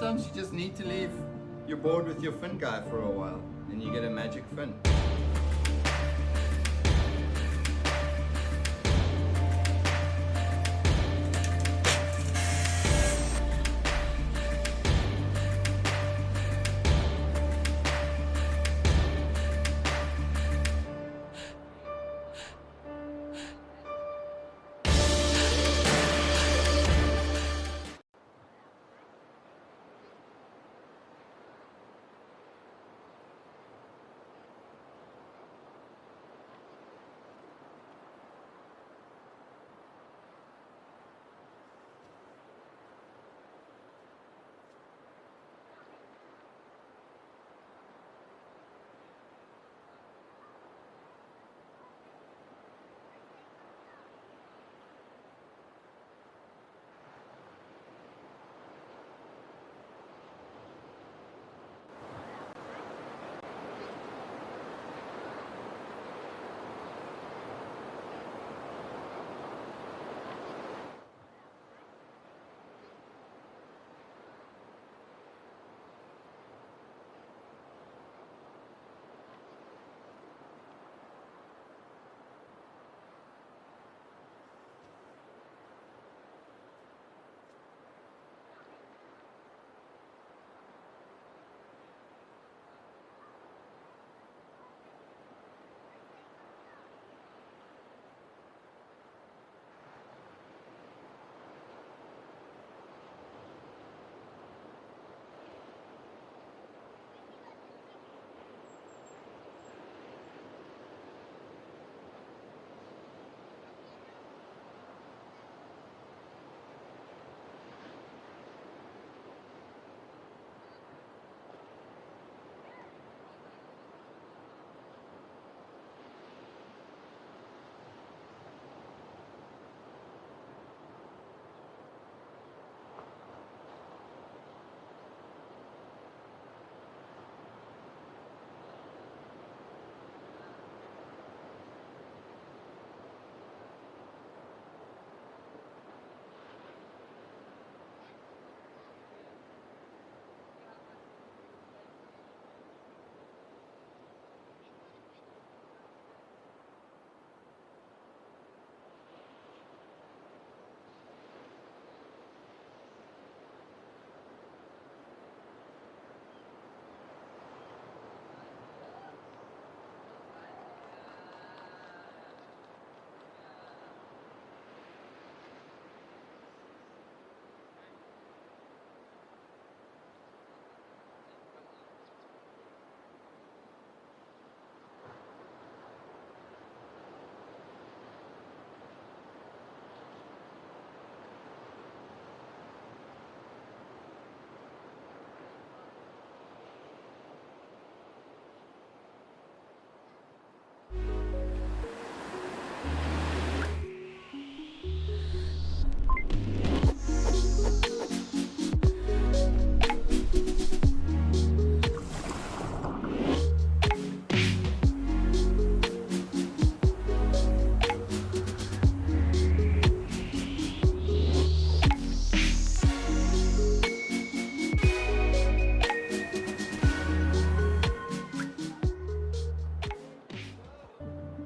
Sometimes you just need to leave your board with your fin guy for a while and you get a magic fin.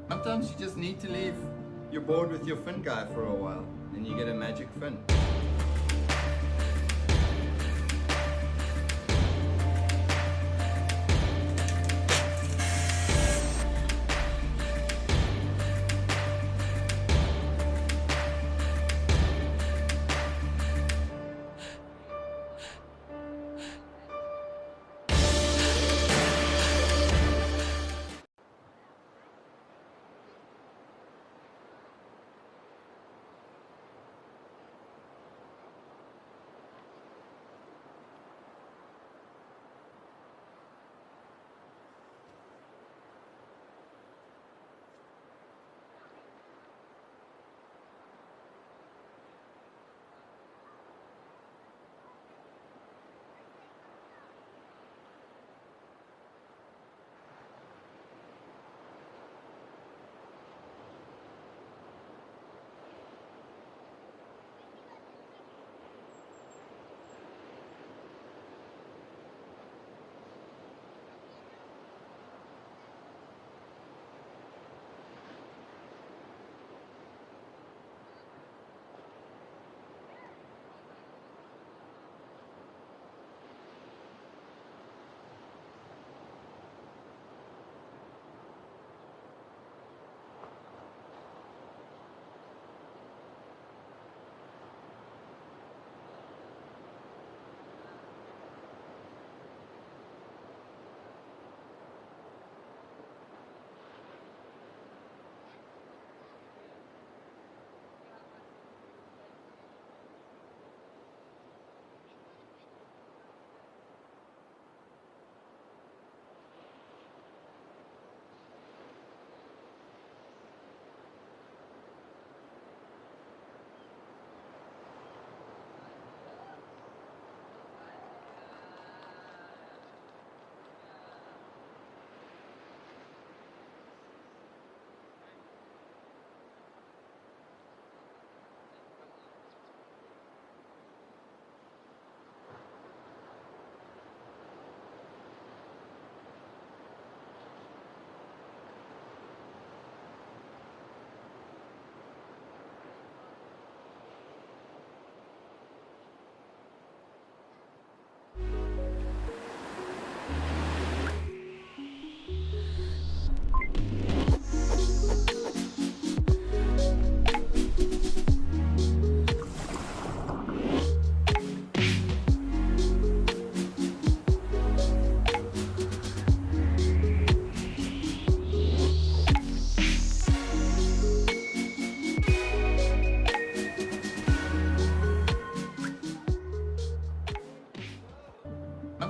Sometimes you just need to leave your board with your fin guy for a while and you get a magic fin.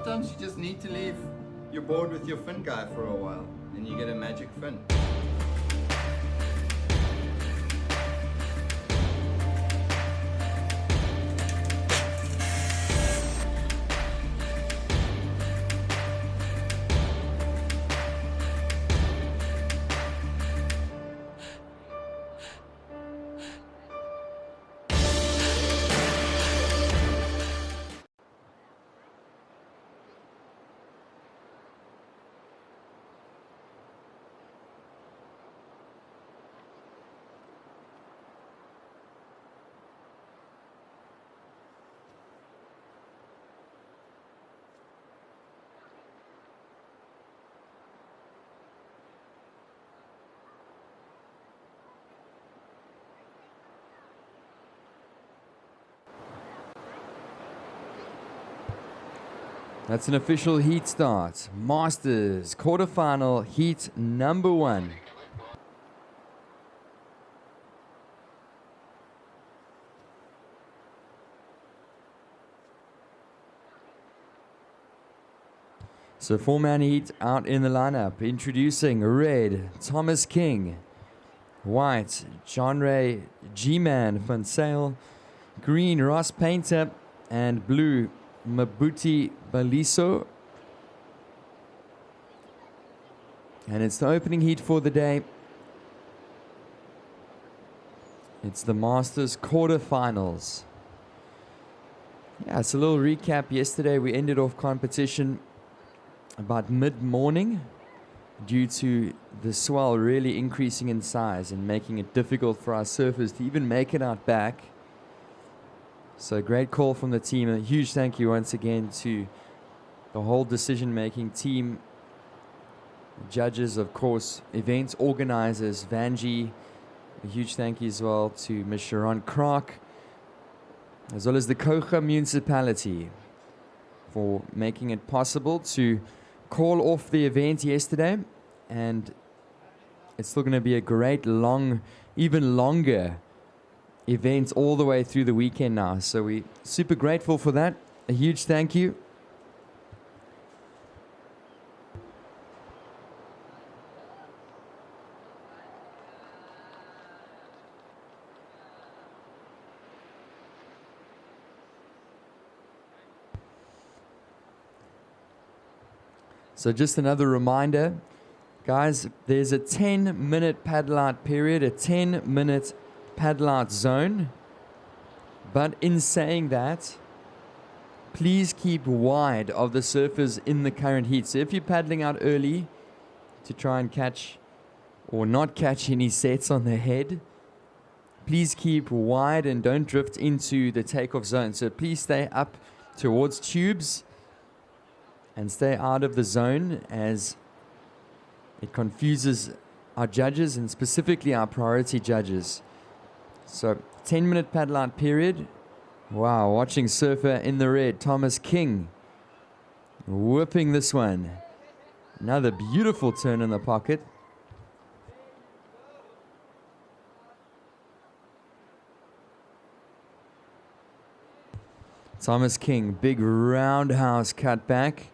Sometimes you just need to leave your board with your fin guy for a while and you get a magic fin. That's an official heat start. Masters quarterfinal heat number 1. So 4-man heat out in the lineup. Introducing red, Thomas King. White, John Ray G-Man van Sale. Green, Ross Painter. And blue, Mabuti Baliso. And it's the opening heat for the day. It's the Masters quarterfinals. Yeah, it's a little recap. Yesterday we ended off competition about mid-morning due to the swell really increasing in size and making it difficult for our surfers to even make it out back. So great call from the team. A huge thank you once again to the whole decision-making team, judges, of course, events organizers, Vanjie. A huge thank you as well to Ms. Sharon Kroc, as well as the Kouga Municipality for making it possible to call off the event yesterday. And it's still going to be a great long, even longer events all the way through the weekend now. So we're super grateful for that. A huge thank you. So just another reminder, guys, there's a 10-minute paddle out period, a 10-minute paddle out zone. But in saying that, please keep wide of the surfers in the current heat. So if you're paddling out early to try and catch or not catch any sets on the head, please keep wide and don't drift into the takeoff zone. So please stay up towards tubes and stay out of the zone, as it confuses our judges and specifically our priority judges. So 10-minute paddle out period. Wow, watching surfer in the red, Thomas King, whipping this one. Another beautiful turn in the pocket. Thomas King, big roundhouse cut back.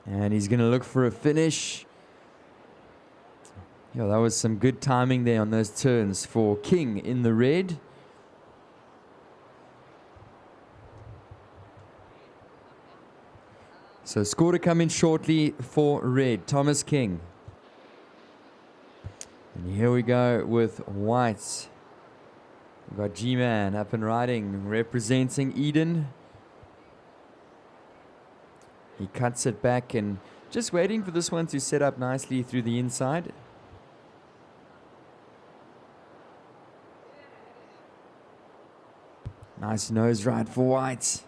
And he's going to look for a finish. Yeah, that was some good timing there on those turns for King in the red. So score to come in shortly for red, Thomas King. And here we go with white. We've got G-Man up and riding, representing Eden. He cuts it back and just waiting for this one to set up nicely through the inside. Nice nose ride for white.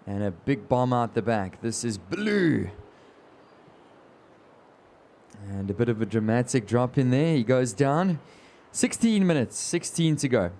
And a big bomb out the back. This is blue. And a bit of a dramatic drop in there. He goes down. 16 minutes, 16 to go.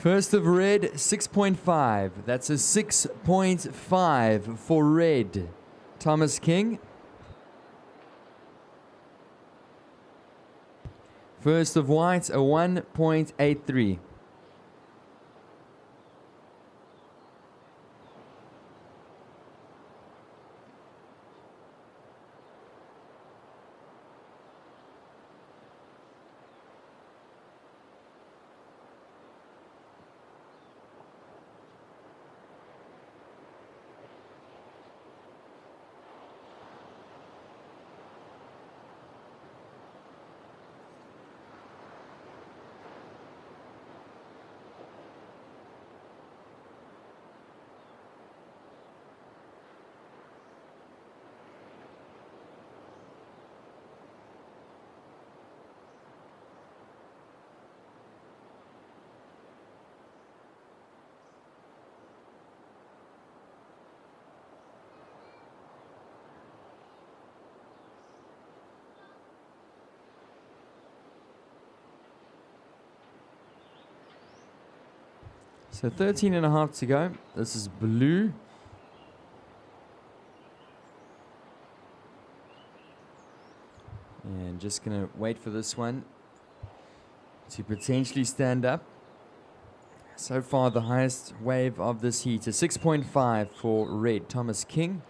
First of red, 6.5. That's a 6.5 for red. Thomas King. First of white, a 1.83. So 13 and a half to go. This is blue. And just going to wait for this one to potentially stand up. So far, the highest wave of this heat, a 6.5 for red, Thomas King.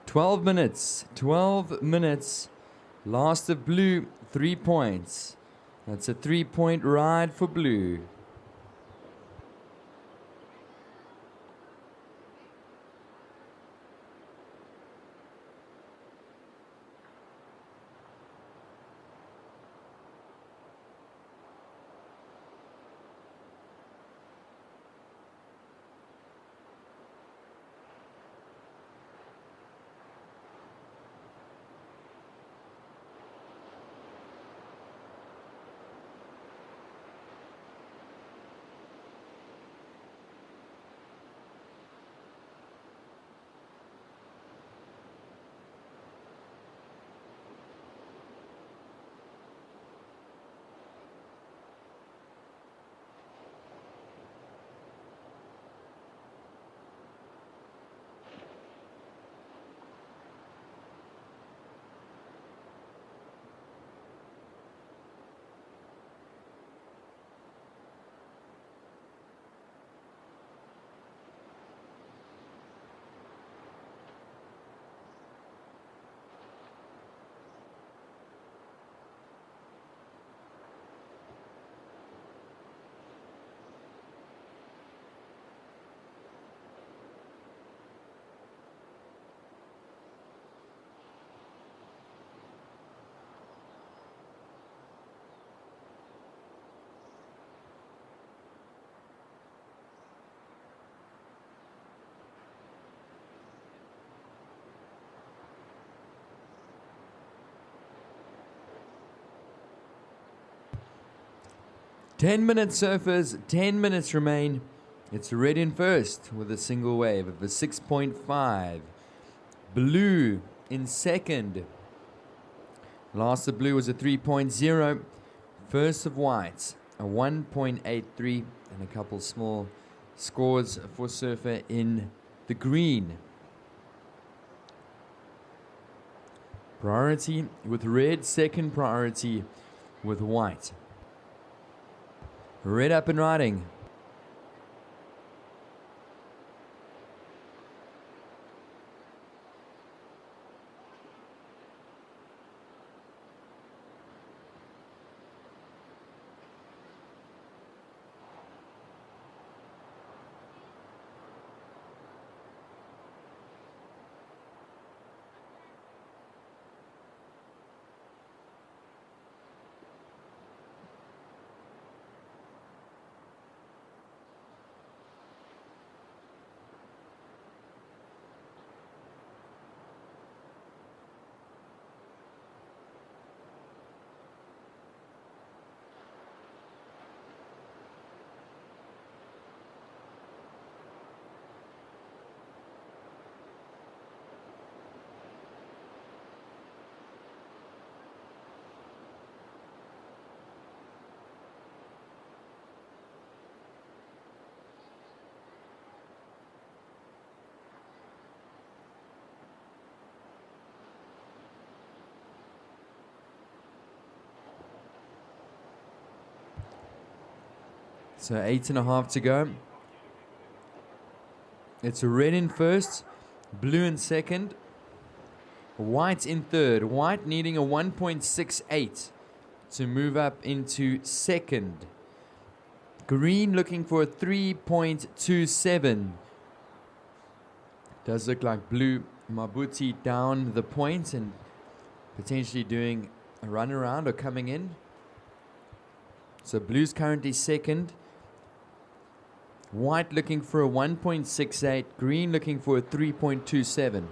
Twelve minutes. Last of blue, 3 points. That's a 3-point ride for blue. Ten minutes, surfers. 10 minutes remain. It's red in first with a single wave of a 6.5. Blue in second. Last of blue was a 3.0. First of white, a 1.83. And a couple small scores for surfer in the green. Priority with red, second priority with white. Red up and riding. So 8.5 to go. It's red in first, blue in second, white in third. White needing a 1.68 to move up into second. Green looking for a 3.27. Does look like blue Mabuti down the point and potentially doing a run around or coming in. So blue's currently second. White looking for a 1.68. Green looking for a 3.27.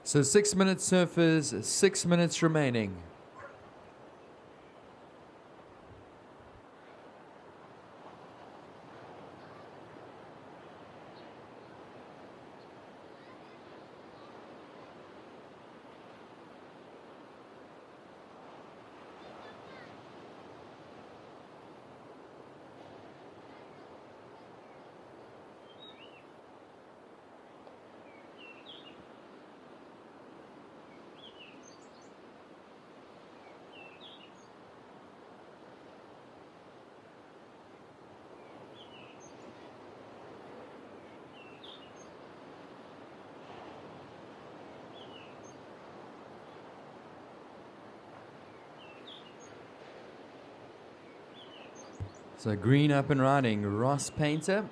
So 6 minutes surfers, 6 minutes remaining. So green up and riding, Ross Painter.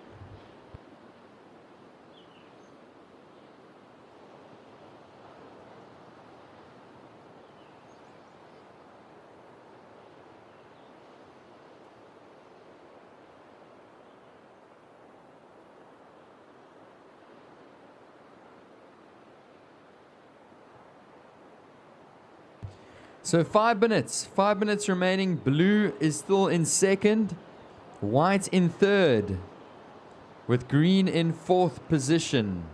So 5 minutes remaining. Blue is still in second, white in third, with green in fourth position.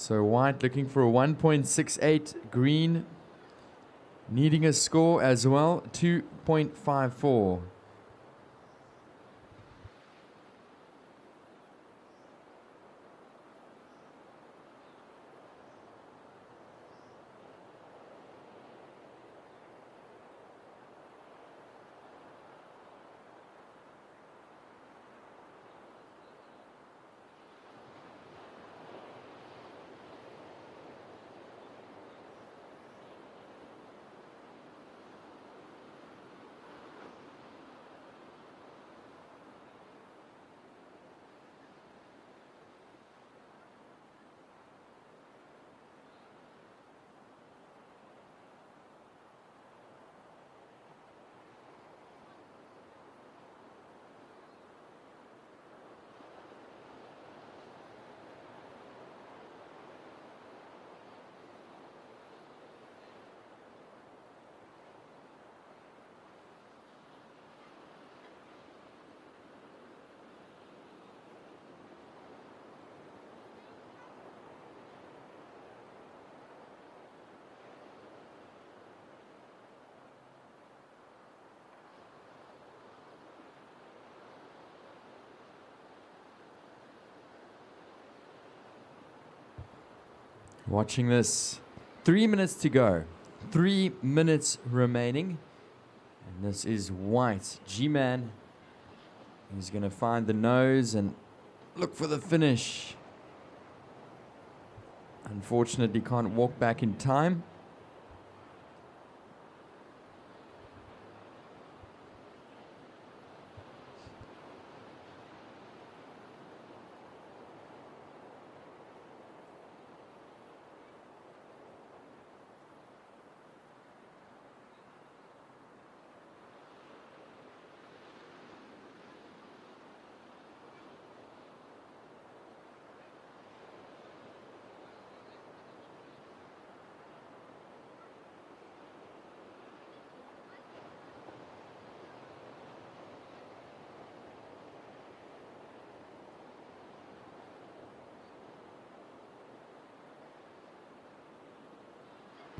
So white looking for a 1.68, green needing a score as well, 2.54. Watching this, 3 minutes to go, 3 minutes remaining, and this is white. G-Man, he's going to find the nose and look for the finish. Unfortunately, can't walk back in time.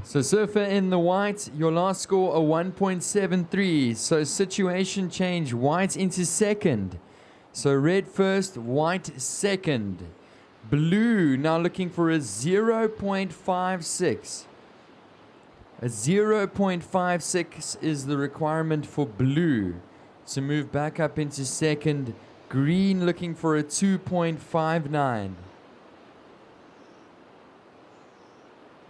So surfer in the white, your last score a 1.73. So situation change, white into second. So red first, white second. Blue now looking for a 0.56. A 0.56 is the requirement for blue to move back up into second. Green looking for a 2.59.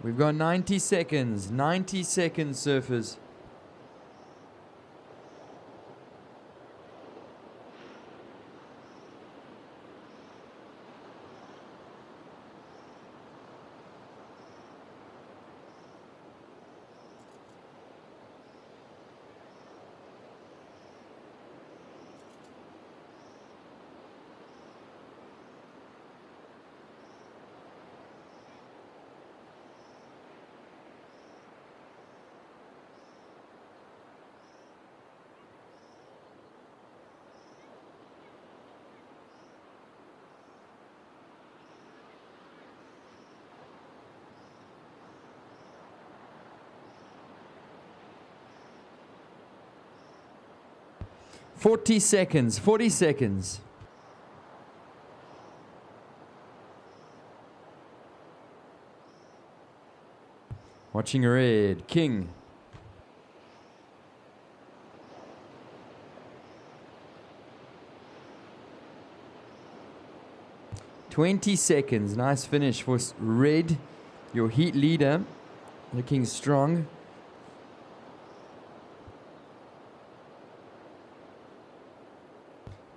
We've got 90 seconds, surfers. Forty seconds. Watching red, king. $20 seconds. Nice finish for red, your heat leader, looking strong.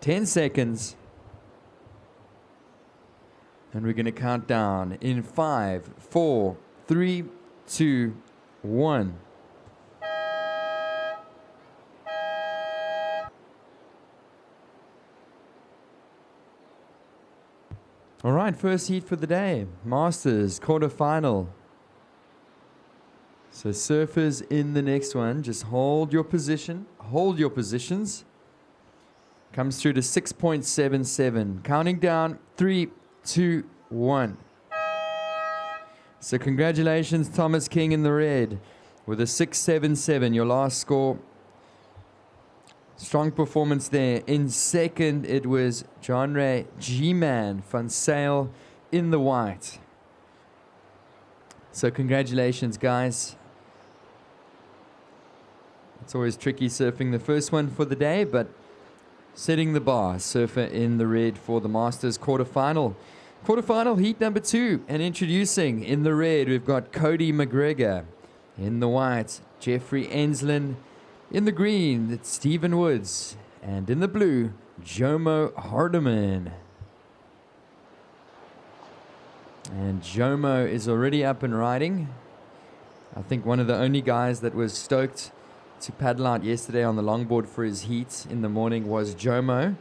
$10 seconds. And we're going to count down in 5, 4, 3, 2, 1. All right, first heat for the day. Masters, quarterfinal. So surfers in the next one, just hold your position, hold your positions. Comes through to 6.77. Counting down, 3, 2, 1. So congratulations, Thomas King in the red with a 6.77, your last score. Strong performance there. In second, it was John Ray G-Man van Sale in the white. So congratulations, guys. It's always tricky surfing the first one for the day, but setting the bar. Surfer in the red for the Masters quarterfinal. Quarterfinal heat number 2, and introducing in the red, we've got Cody McGregor. In the white, Jeffrey Enslin. In the green, it's Stephen Woods. And in the blue, Jomo Hardiman. And Jomo is already up and riding. I think one of the only guys that was stoked to paddle out yesterday on the longboard for his heat in the morning was Jomo.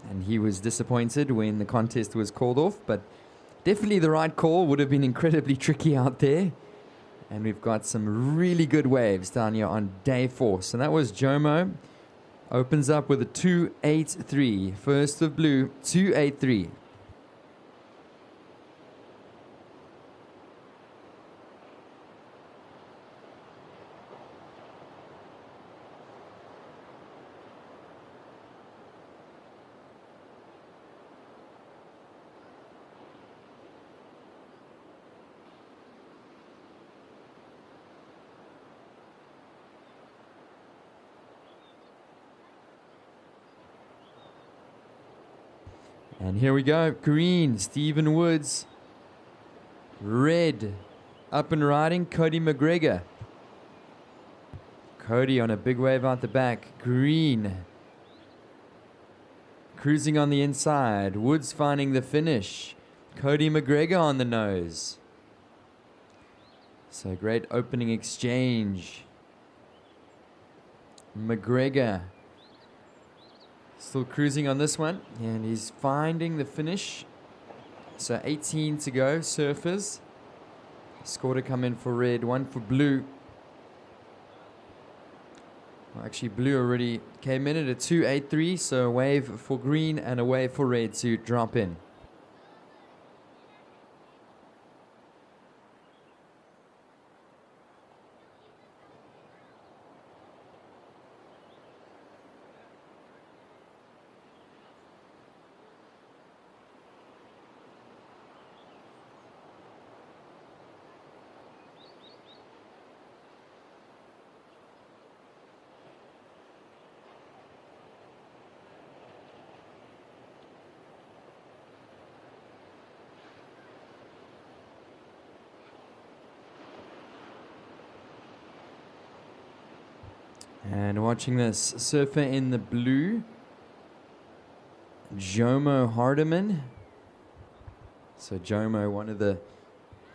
And he was disappointed when the contest was called off, but definitely the right call. Would have been incredibly tricky out there. And we've got some really good waves down here on day 4. So that was Jomo. Opens up with a 2.83. First of blue, 2.83. And here we go. Green, Stephen Woods. Red, up and riding, Cody McGregor. Cody on a big wave out the back. Green. Cruising on the inside. Woods finding the finish. Cody McGregor on the nose. So great opening exchange. McGregor still cruising on this one, and he's finding the finish. So 18 to go, surfers. Score to come in for red, 1 for blue. Well, actually, blue already came in at a 2.83, so a wave for green and a wave for red to drop in. And watching this, surfer in the blue, Jomo Hardiman. So Jomo, one of the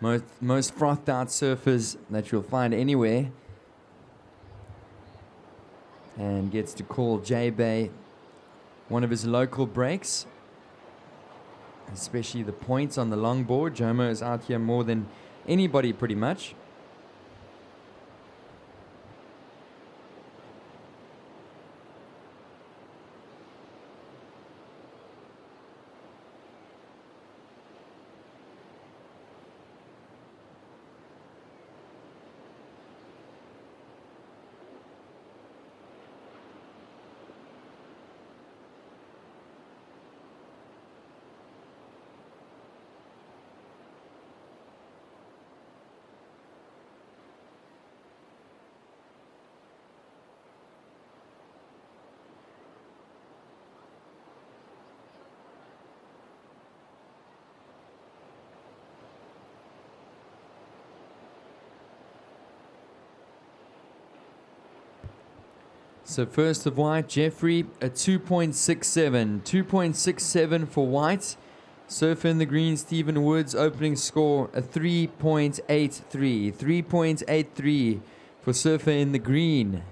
most frothed out surfers that you'll find anywhere. And gets to call J-Bay one of his local breaks. Especially the points on the longboard. Jomo is out here more than anybody pretty much. So first of white, Jeffrey, a 2.67. 2.67 for white. Surfer in the green, Stephen Woods, opening score, a 3.83. 3.83 for surfer in the green.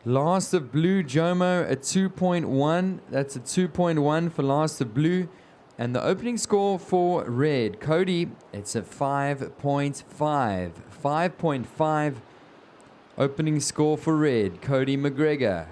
Last of blue, Jomo, a 2.1. That's a 2.1 for last of blue. And the opening score for red, Cody, it's a 5.5. 5.5. Opening score for red, Cody McGregor.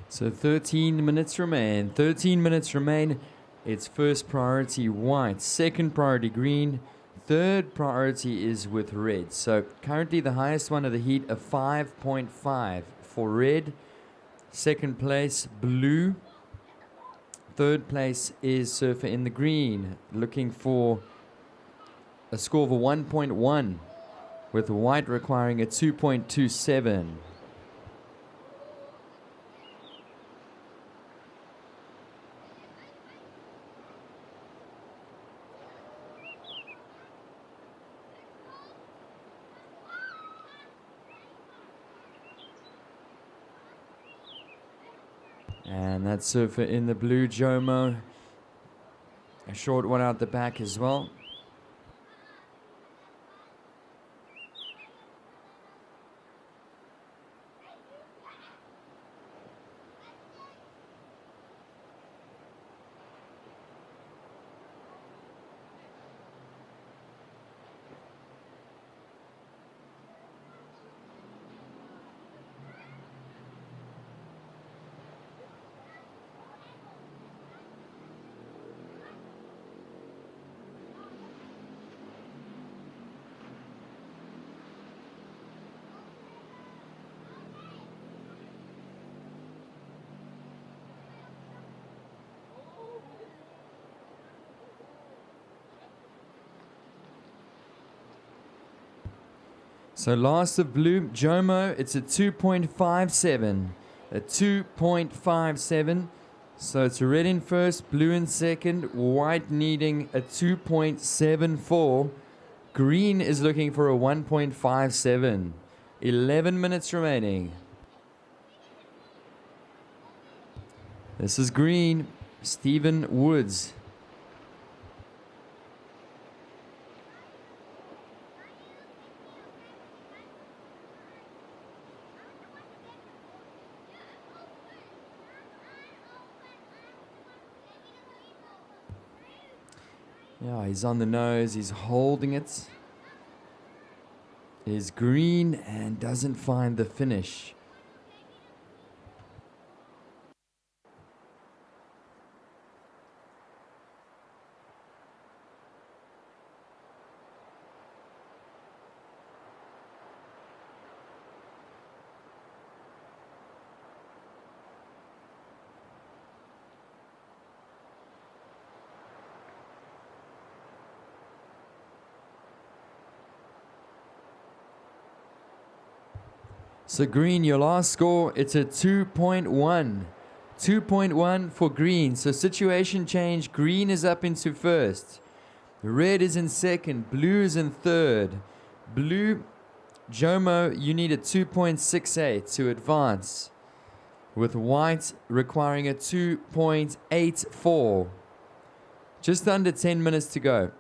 So 13 minutes remain. 13 minutes remain. It's first priority white, second priority green, third priority is with red. So currently the highest one of the heat, a 5.5 for red. Second place, blue. Third place is surfer in the green, looking for a score of a 1.1, with white requiring a 2.27. And that surfer in the blue, Jomo. A short one out the back as well. So last of blue, Jomo, it's a 2.57. A 2.57. So it's red in first, blue in second, white needing a 2.74. Green is looking for a 1.57. 11 minutes remaining. This is green, Stephen Woods. Yeah, he's on the nose, he's holding it. Is green and doesn't find the finish. So green, your last score, it's a 2.1. 2.1 for green. So situation change, green is up into first. Red is in second, blue is in third. Blue, Jomo, you need a 2.68 to advance, with white requiring a 2.84. Just under 10 minutes to go.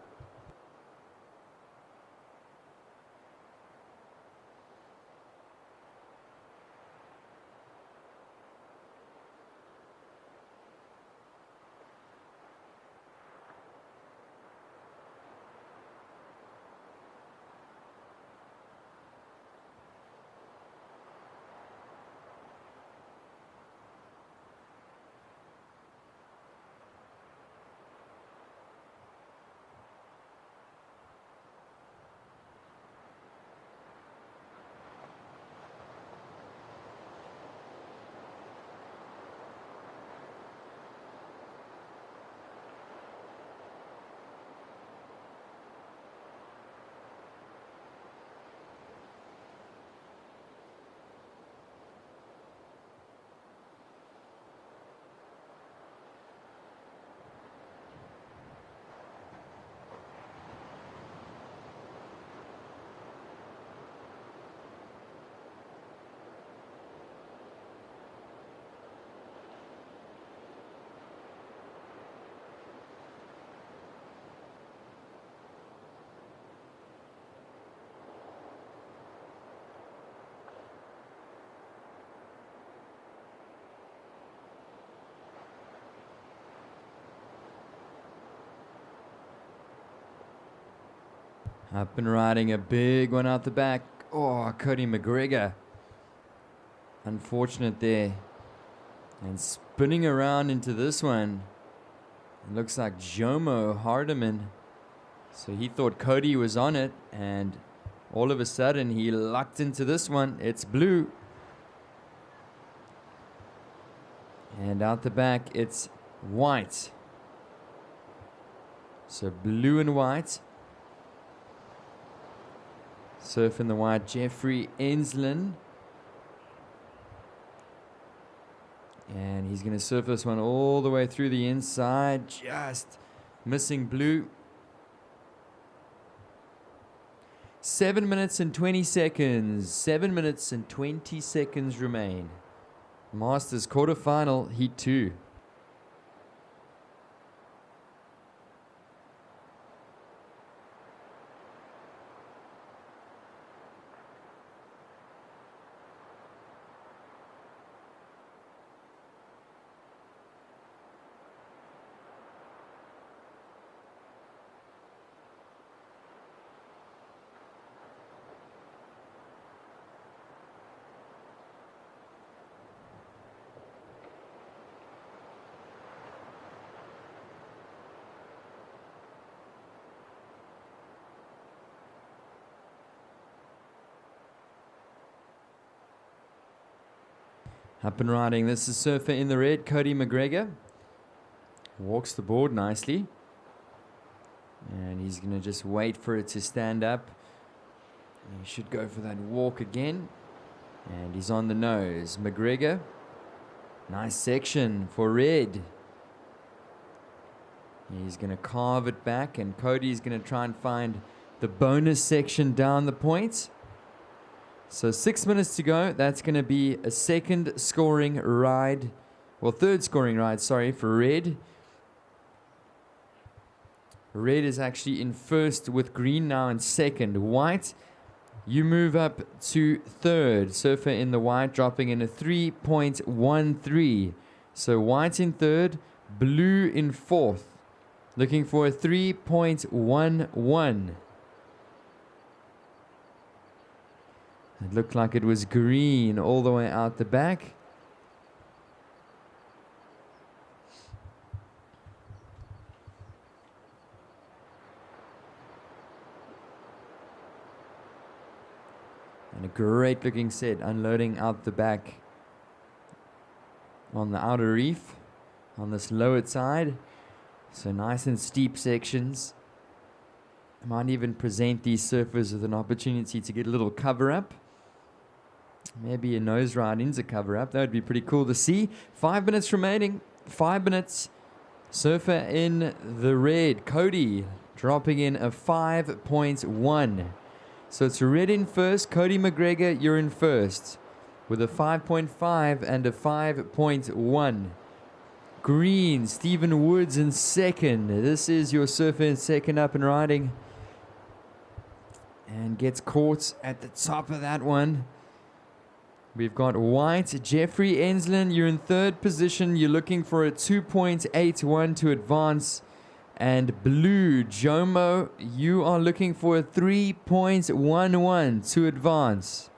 Up and riding a big one out the back. Oh, Cody McGregor. Unfortunate there. And spinning around into this one. It looks like Jomo Hardiman. So he thought Cody was on it, and all of a sudden he lucked into this one. It's blue. And out the back, it's white. So blue and white. Surf in the white, Jeffrey Enslin. And he's going to surf this one all the way through the inside, just missing blue. 7 minutes and 20 seconds. 7 minutes and 20 seconds remain. Masters quarterfinal, heat 2. Up and riding. This is surfer in the red, Cody McGregor. Walks the board nicely. And he's going to just wait for it to stand up. He should go for that walk again. And he's on the nose. McGregor. Nice section for red. He's going to carve it back. And Cody's going to try and find the bonus section down the point. So 6 minutes to go. That's going to be a second scoring ride. Well, third scoring ride, sorry, for red. Red is actually in first with green now in second. White, you move up to third. Surfer in the white dropping in a 3.13. So white in third, blue in fourth. Looking for a 3.11. It looked like it was green all the way out the back. And a great looking set, unloading out the back on the outer reef, on this lower side. So nice and steep sections. I might even present these surfers with an opportunity to get a little cover up. Maybe a nose ride into cover up. That would be pretty cool to see. 5 minutes remaining. 5 minutes. Surfer in the red. Cody dropping in a 5.1. So it's red in first. Cody McGregor, you're in first with a 5.5 and a 5.1. Green, Stephen Woods in second. This is your surfer in second, up and riding. And gets caught at the top of that one. We've got white, Jeffrey Enslin, you're in third position. You're looking for a 2.81 to advance. And blue, Jomo, you are looking for a 3.11 to advance.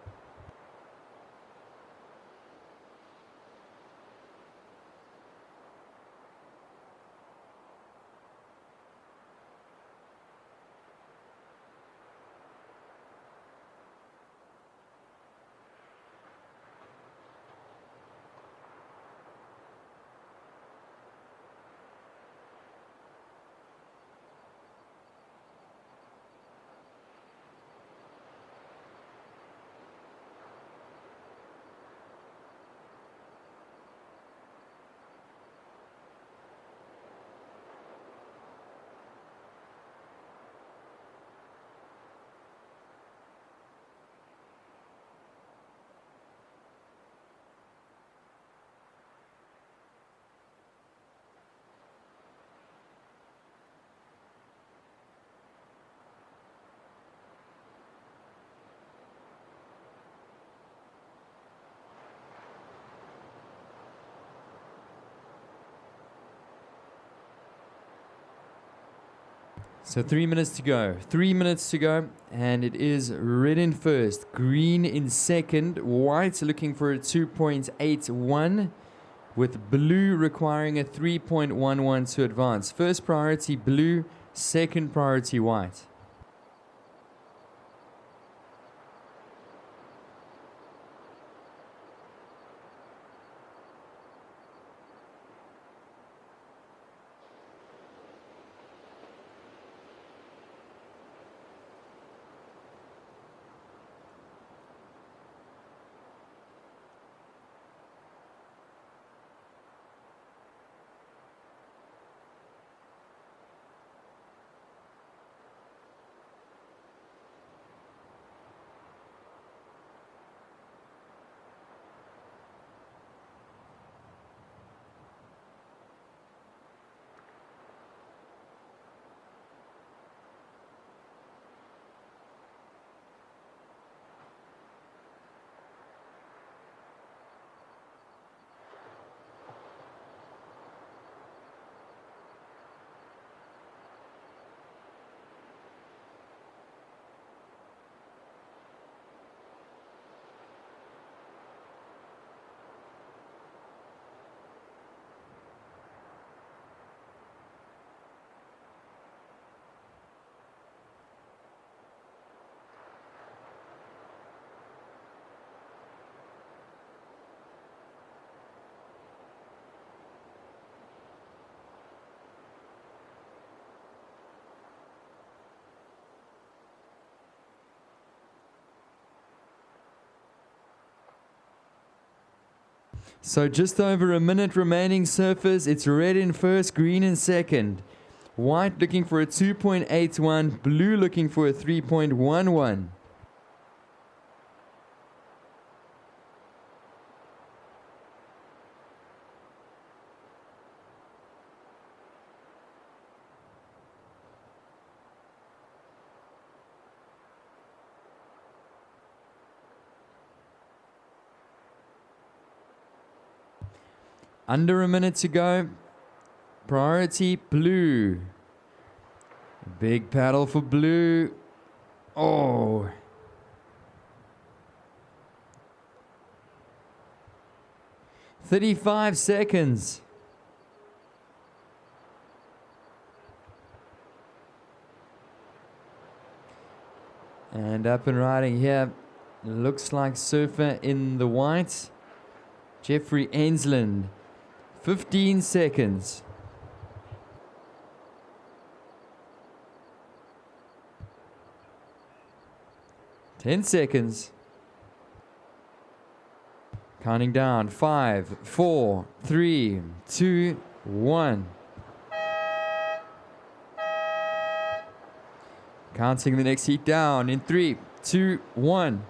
So 3 minutes to go. 3 minutes to go. And it is red in first. Green in second. White looking for a 2.81. with blue requiring a 3.11 to advance. First priority blue, second priority white. So just over a minute remaining, surfers. It's red in first, green in second. White looking for a 2.81, blue looking for a 3.11. Under a minute to go. Priority blue. Big paddle for blue. Oh. "35 seconds. And up and riding here. Looks like surfer in the white. Jeffrey Ensland. 15 seconds. Ten seconds. Counting down. 5, 4, 3, 2, 1. Counting the next heat down in 3, 2, 1.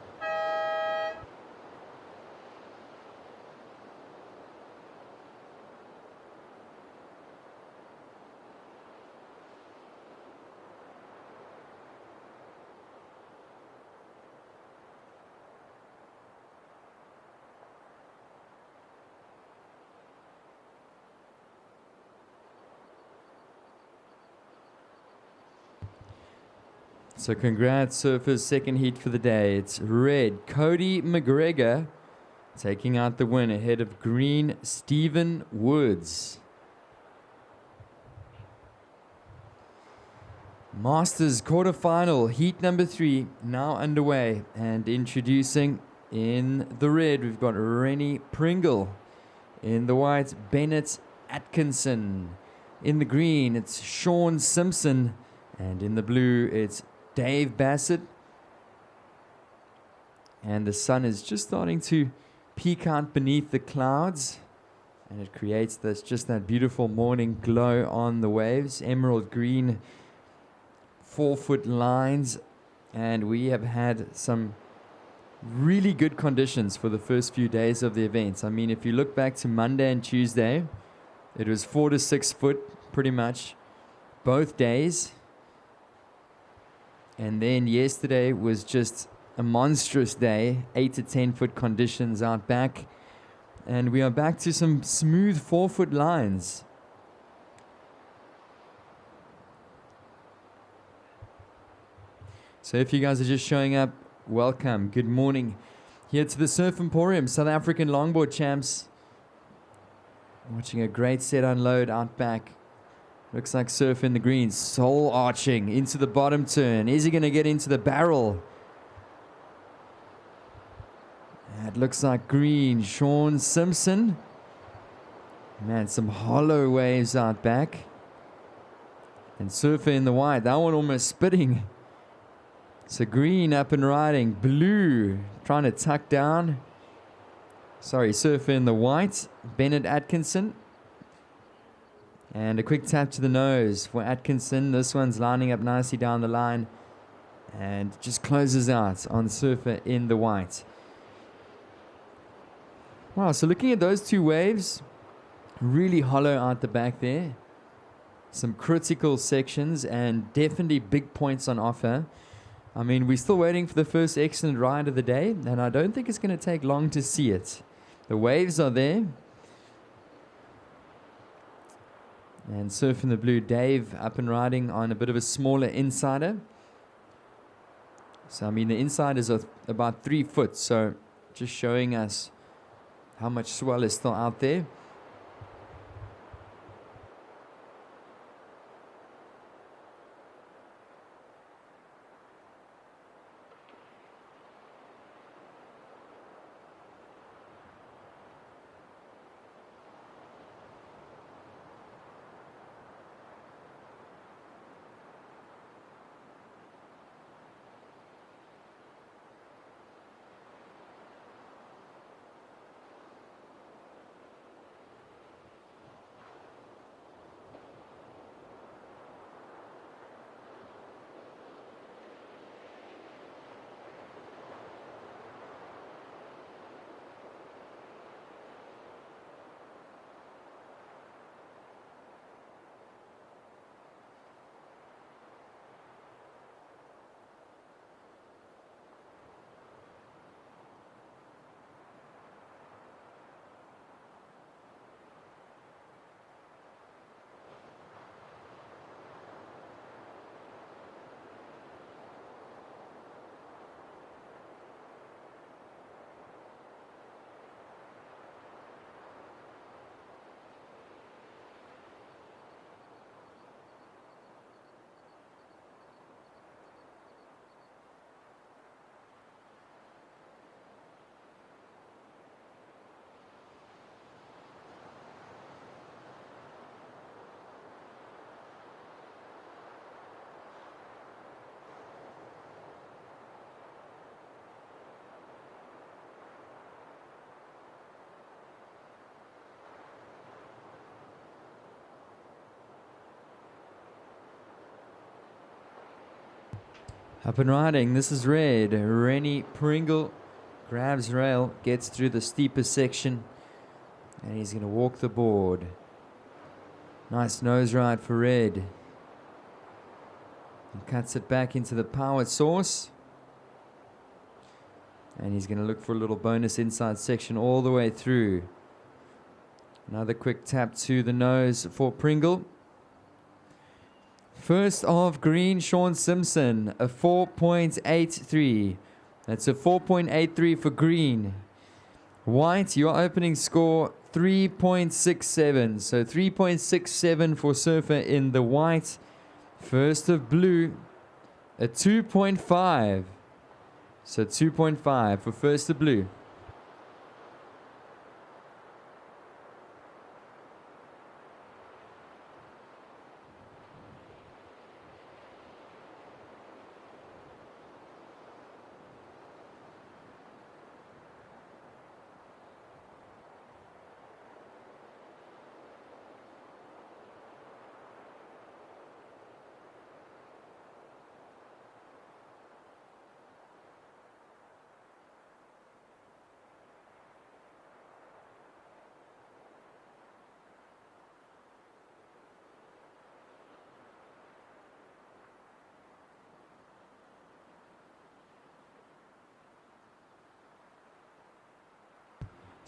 So congrats, surfers, second heat for the day. It's red, Cody McGregor, taking out the win ahead of green, Stephen Woods. Masters quarterfinal, heat number 3, now underway. And introducing in the red, we've got Rennie Pringle. In the white, Bennett Atkinson. In the green, it's Sean Simpson. And in the blue, it's Dave Bassett. And the sun is just starting to peek out beneath the clouds, and it creates just that beautiful morning glow on the waves. Emerald green 4-foot lines, and we have had some really good conditions for the first few days of the events. I mean, if you look back to Monday and Tuesday, it was 4 to 6 foot pretty much both days. And then yesterday was just a monstrous day, 8 to 10 foot conditions out back. And we are back to some smooth 4-foot lines. So if you guys are just showing up, welcome, good morning. Here to the Surf Emporium, South African Longboard Champs. Watching a great set unload out back. Looks like Surf in the green. Soul arching into the bottom turn. Is he going to get into the barrel? It looks like green. Sean Simpson. Man, some hollow waves out back. And Surfer in the white. That one almost spitting. So green up and riding. Blue trying to tuck down. Sorry, Surfer in the white. Bennett Atkinson. And a quick tap to the nose for Atkinson. This one's lining up nicely down the line. And just closes out on Surfer in the white. Wow, so looking at those two waves, really hollow out the back there. Some critical sections and definitely big points on offer. I mean, we're still waiting for the first excellent ride of the day, and I don't think it's going to take long to see it. The waves are there. And Surf in the blue, Dave up and riding on a bit of a smaller insider. So, I mean, the insiders are about 3 foot, so just showing us how much swell is still out there. Up and riding, this is red. Rennie Pringle grabs rail, gets through the steepest section, and he's going to walk the board. Nice nose ride for red. And cuts it back into the power source. And he's going to look for a little bonus inside section all the way through. Another quick tap to the nose for Pringle. First of green, Sean Simpson, a 4.83. That's a 4.83 for green. White, your opening score, 3.67. So 3.67 for Surfer in the white. First of blue, a 2.5. So 2.5 for first of blue.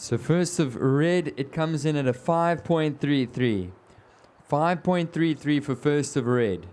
So first of red, it comes in at a 5.33. 5.33 for first of red.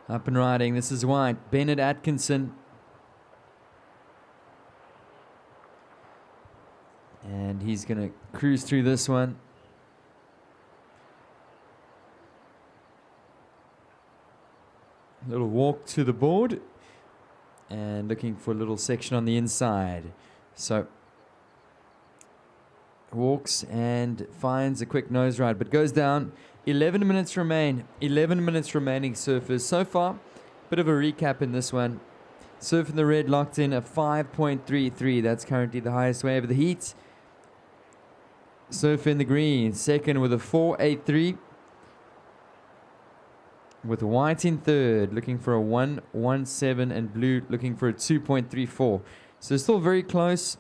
Up and riding. This is white. Bennett Atkinson. And he's going to cruise through this one. Little walk to the board. And looking for a little section on the inside. So walks and finds a quick nose ride, but goes down. 11 minutes remain. 11 minutes remaining, surfers. So far, bit of a recap in this one. Surf in the red locked in a 5.33. That's currently the highest wave of the heat. Surf in the green, second with a 4.83. With white in third, looking for a 1.17, and blue looking for a 2.34. So still very close.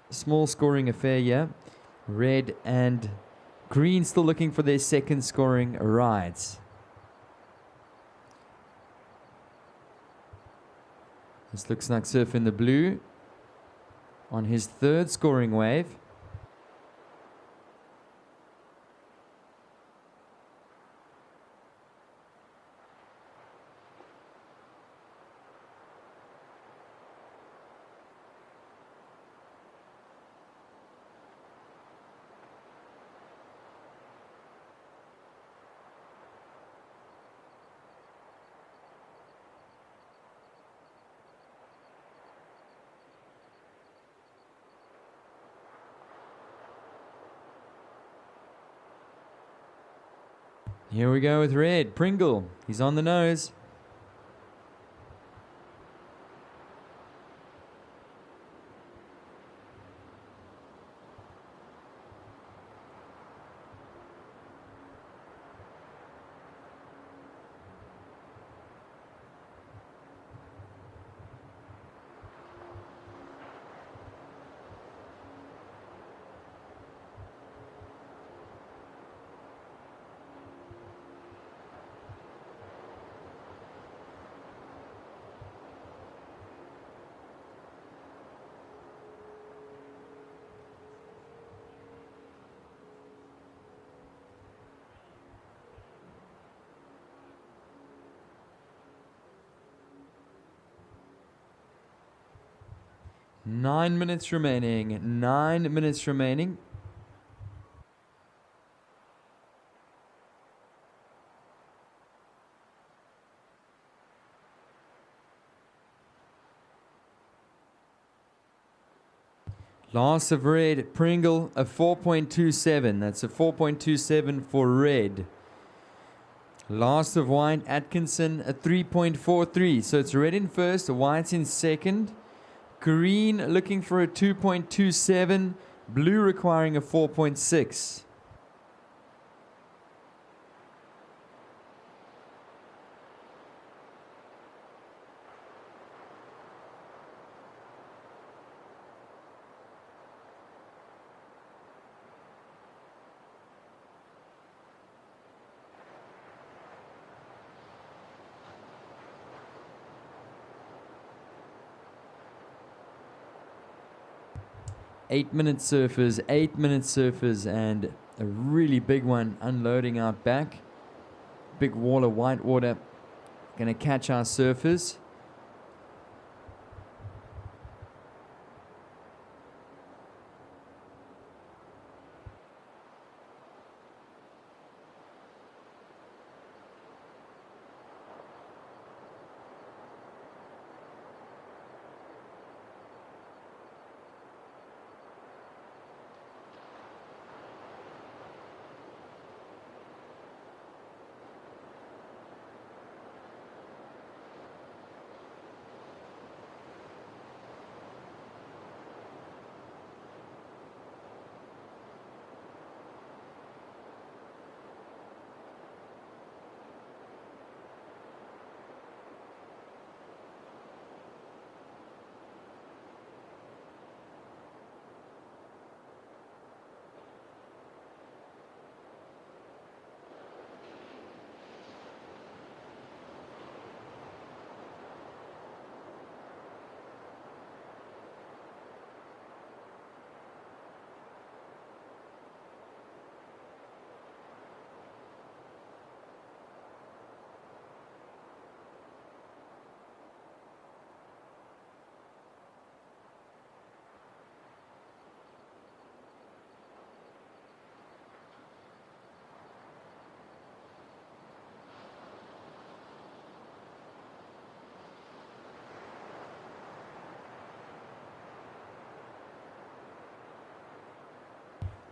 Small scoring affair here. Red and green still looking for their second scoring rides. This looks like Surf in the blue on his third scoring wave. Here we go with red. Pringle. He's on the nose. Nine minutes remaining. 9 minutes remaining. Last of red, Pringle, a 4.27. That's a 4.27 for red. Last of white, Atkinson, a 3.43. So it's red in first, white in second. Green looking for a 2.27. Blue requiring a 4.6. Eight-minute surfers, and a really big one unloading out back. Big wall of white water. Going to catch our surfers.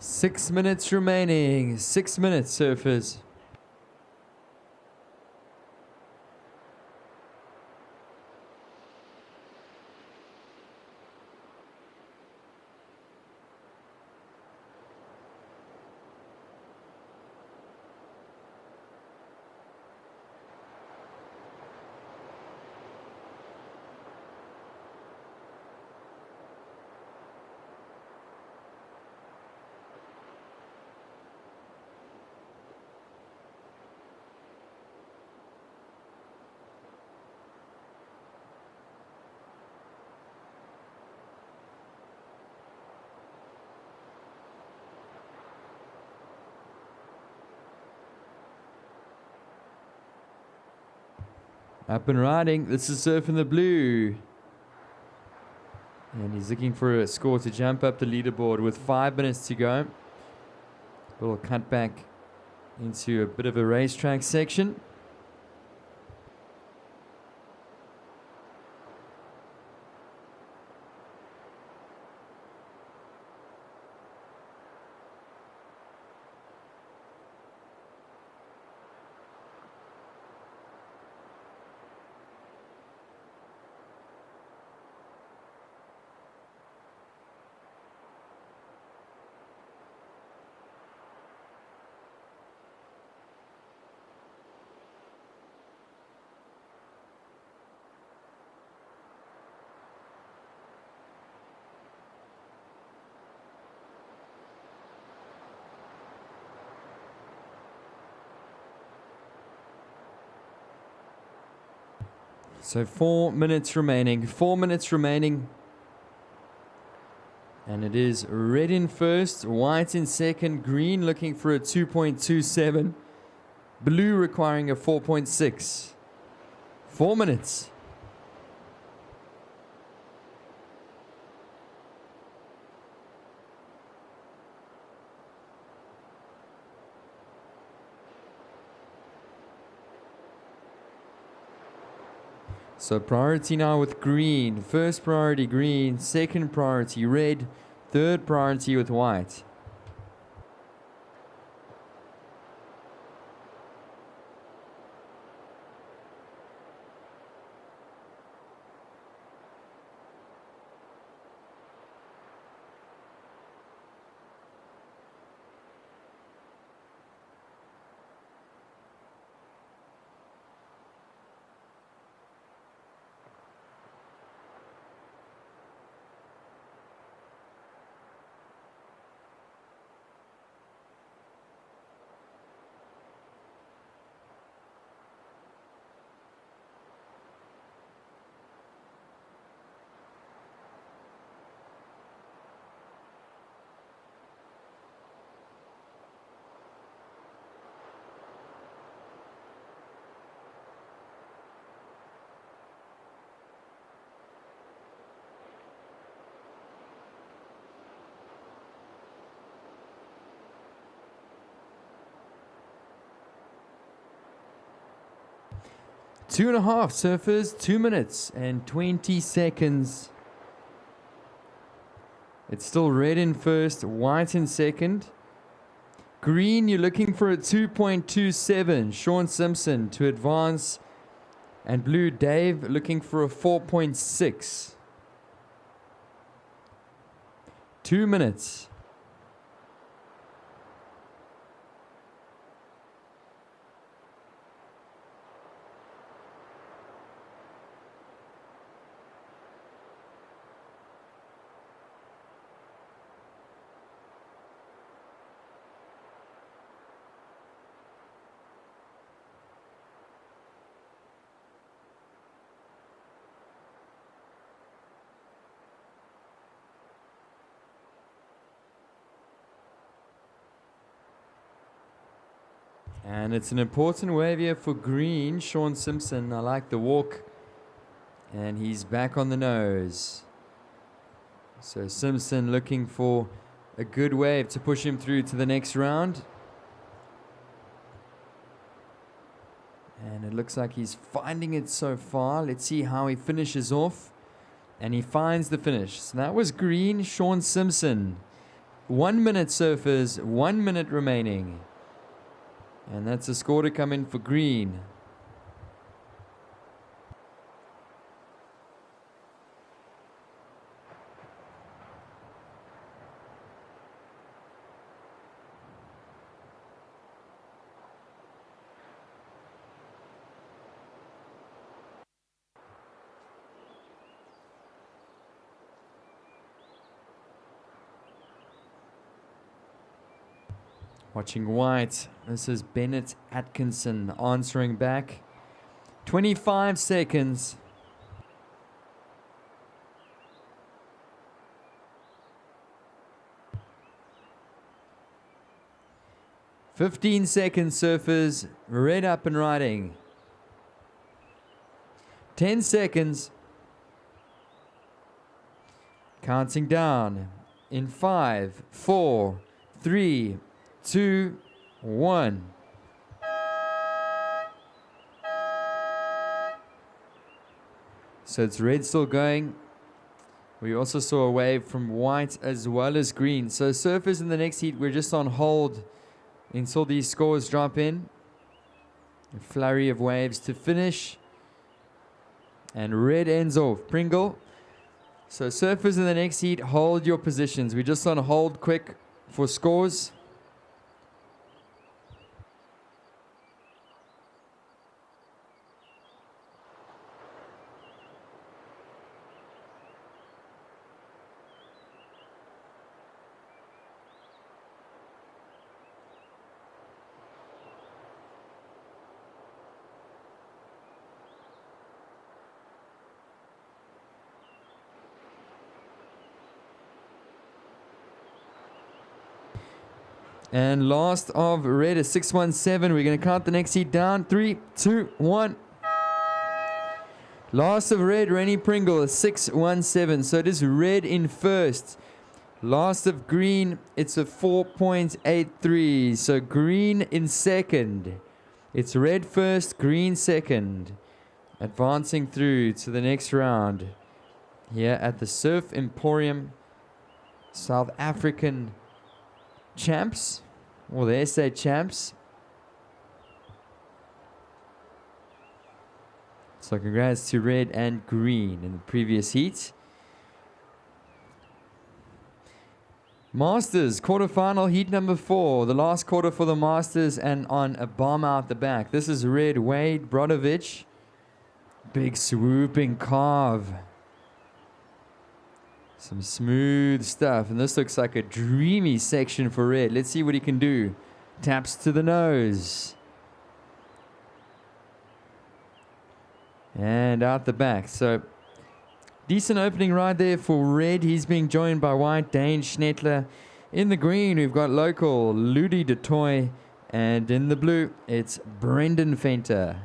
6 minutes remaining. 6 minutes, surfers. Up and riding. This is Surf in the Blue. And he's looking for a score to jump up the leaderboard with 5 minutes to go. A little cut back into a bit of a racetrack section. So 4 minutes remaining. 4 minutes remaining. And it is red in first, white in second, green looking for a 2.27, blue requiring a 4.6. 4 minutes. So priority now with green. First priority green, second priority red, third priority with white. Two and a half surfers, 2 minutes and 20 seconds. It's still red in first, white in second. Green, you're looking for a 2.27. Sean Simpson to advance. And blue, Dave, looking for a 4.6. 2 minutes. And it's an important wave here for green. Sean Simpson, I like the walk. And he's back on the nose. So Simpson looking for a good wave to push him through to the next round. And it looks like he's finding it so far. Let's see how he finishes off. And he finds the finish. So that was green, Sean Simpson. 1 minute, surfers. 1 minute remaining. And that's a score to come in for green. Watching white. This is Bennett Atkinson answering back. 25 seconds. "15 seconds, surfers. Red up and riding. 10 seconds. Counting down. In 5, 4, 3, 2, 1. So it's red still going. We also saw a wave from white as well as green. So surfers in the next heat, we're just on hold until these scores drop in. A flurry of waves to finish. And red ends off. Pringle. So surfers in the next heat, hold your positions. We're just on hold quick for scores. And last of red is 617. We're going to count the next heat down. 3, 2, 1. Last of red, Rennie Pringle, is 617. So it is red in first. Last of green, it's a 4.83. So green in second. It's red first, green second. Advancing through to the next round. Here at the Surf Emporium, South African champs, or the SA champs. So congrats to red and green in the previous heat. Masters quarterfinal heat number 4, the last quarter for the Masters, and on a bomb out the back. This is red Wade Brodovich. Big swooping carve. Some smooth stuff, and this looks like a dreamy section for red. Let's see what he can do. Taps to the nose. And out the back. So, decent opening ride there for red. He's being joined by white, Dane Schnettler. In the green, we've got local Ludi de Toy. And in the blue, it's Brendan Fenter.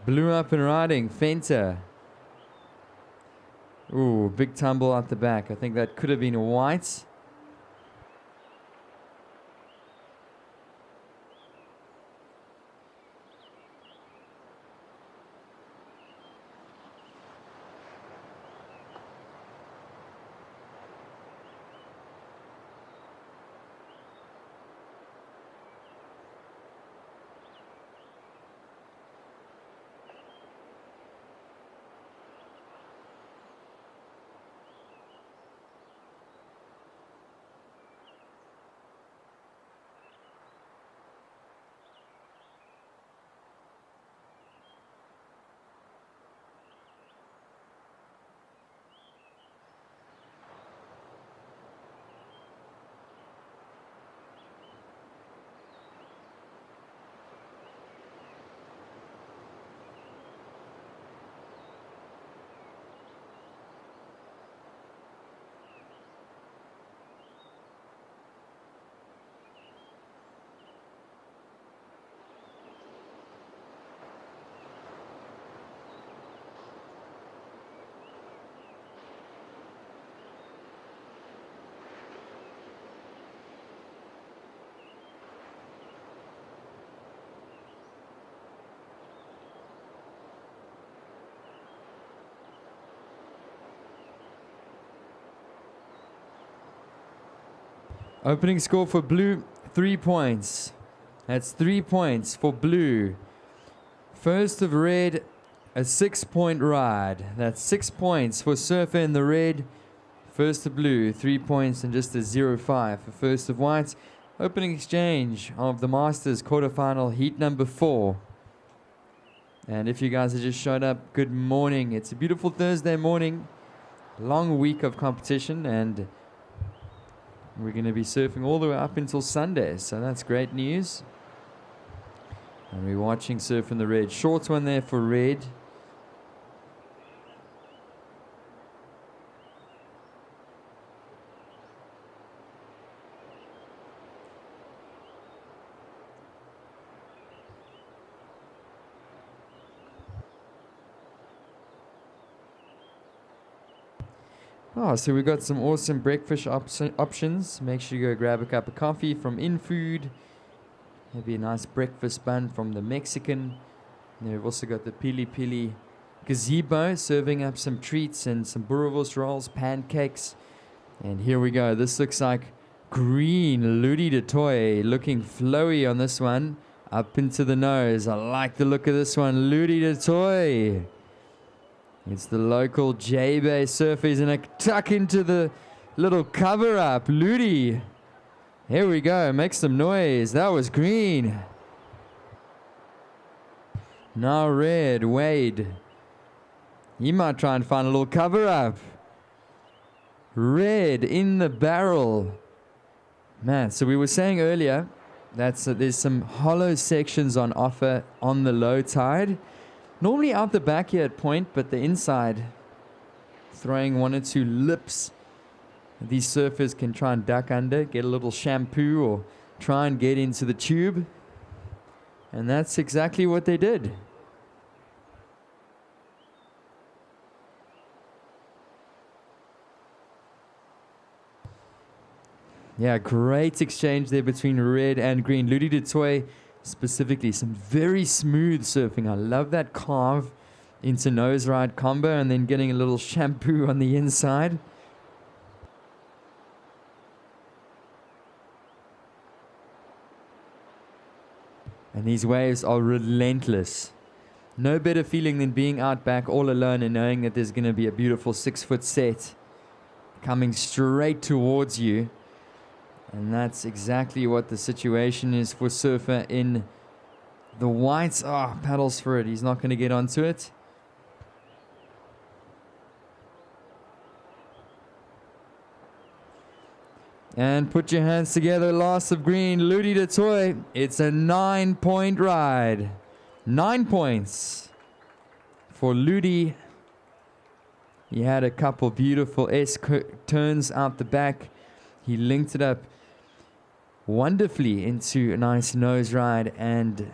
Blue up and riding, Fenter. Ooh, big tumble out the back. I think that could have been white. Opening score for blue, 3 points. That's 3 points for blue. First of red, a 6-point ride. That's 6 points for Surfer in the red. First of blue, 3 points and just a 0-5 for first of white. Opening exchange of the Masters quarterfinal heat number 4. And if you guys have just showed up, good morning. It's a beautiful Thursday morning. Long week of competition, and we're going to be surfing all the way up until Sunday. So that's great news. And we're watching Surf in the red. Short one there for red. Oh, so we've got some awesome breakfast options. Make sure you go grab a cup of coffee from InFood. Maybe a nice breakfast bun from the Mexican. And they've also got the PILI-PILI gazebo, serving up some treats and some boerewors rolls, pancakes. And here we go. This looks like green Ludi de Toy, looking flowy on this one. Up into the nose. I like the look of this one, Ludi de Toy. It's the local J-Bay surfer. He's going to tuck into the little cover up. Ludi. Here we go. Make some noise. That was green. Now red. Wade. He might try and find a little cover up. Red in the barrel. Man, so we were saying earlier that there's some hollow sections on offer on the low tide. Normally out the back here at point, but the inside, throwing 1 or 2 lips. These surfers can try and duck under, get a little shampoo, or try and get into the tube. And that's exactly what they did. Yeah, great exchange there between red and green. Ludi de Toy, specifically, some very smooth surfing. I love that carve into nose ride combo and then getting a little shampoo on the inside. And these waves are relentless. No better feeling than being out back all alone and knowing that there's going to be a beautiful 6-foot set coming straight towards you. And that's exactly what the situation is for Surfer in the whites. Oh, paddles for it. He's not going to get onto it. And put your hands together. Last of green, Ludi de Toy. It's a 9-point ride. 9 points for Ludi. He had a couple beautiful S-turns out the back. He linked it up wonderfully into a nice nose ride and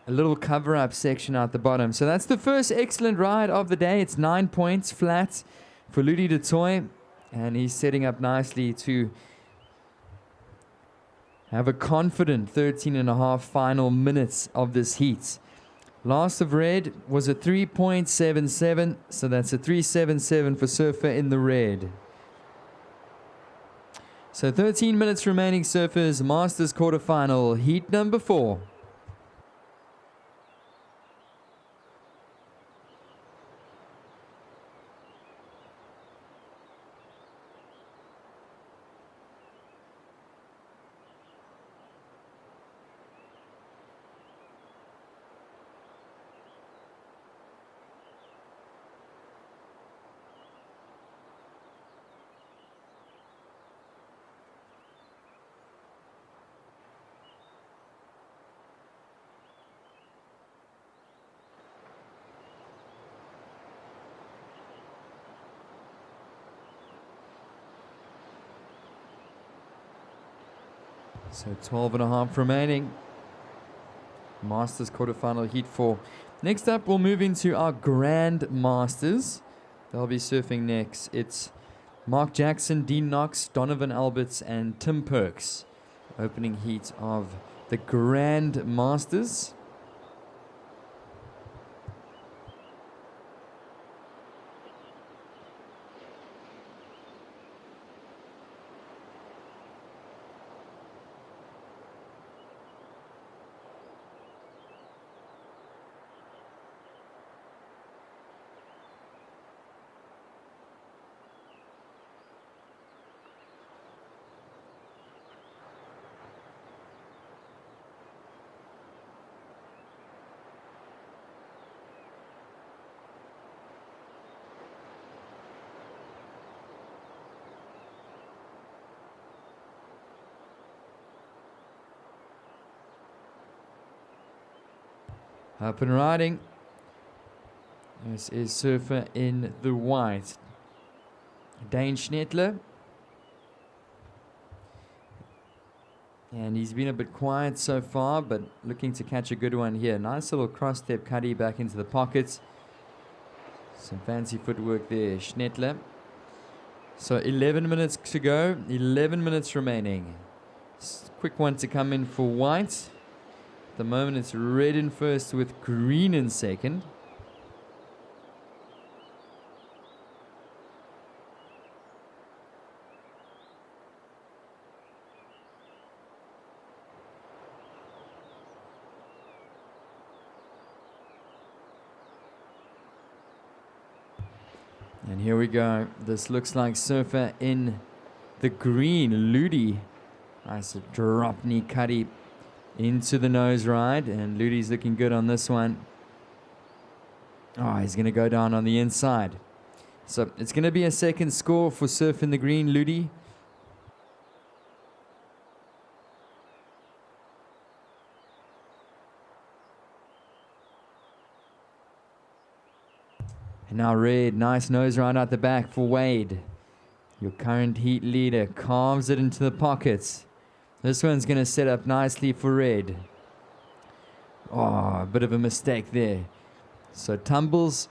a little cover-up section out the bottom. So that's the first excellent ride of the day. It's 9 points flat for Ludi de Toy, and he's setting up nicely to have a confident 13.5 final minutes of this heat. Last of red was a 3.77, so that's a 3.77 for Surfer in the red. So 13 minutes remaining, surfers, Masters quarterfinal, heat number 4. So 12.5 remaining. Masters quarterfinal heat 4. Next up, we'll move into our Grand Masters. They'll be surfing next. It's Mark Jackson, Dean Knox, Donovan Alberts, and Tim Perks. Opening heat of the Grand Masters. Up and riding. This is surfer in the white, Dane Schnettler. And he's been a bit quiet so far, but looking to catch a good one here. Nice little cross-step cuddy back into the pockets. Some fancy footwork there, Schnettler. So 11 minutes to go, 11 minutes remaining. Quick one to come in for white. At the moment it's red in first with green in second. And here we go. This looks like surfer in the green, Ludi. Nice drop knee cuddy into the nose ride, and Ludi's looking good on this one. Oh, he's going to go down on the inside. So it's going to be a second score for surf in the green, Ludi. And now red, nice nose ride out the back for Wade. Your current heat leader carves it into the pockets. This one's going to set up nicely for red. Oh, a bit of a mistake there. So tumbles.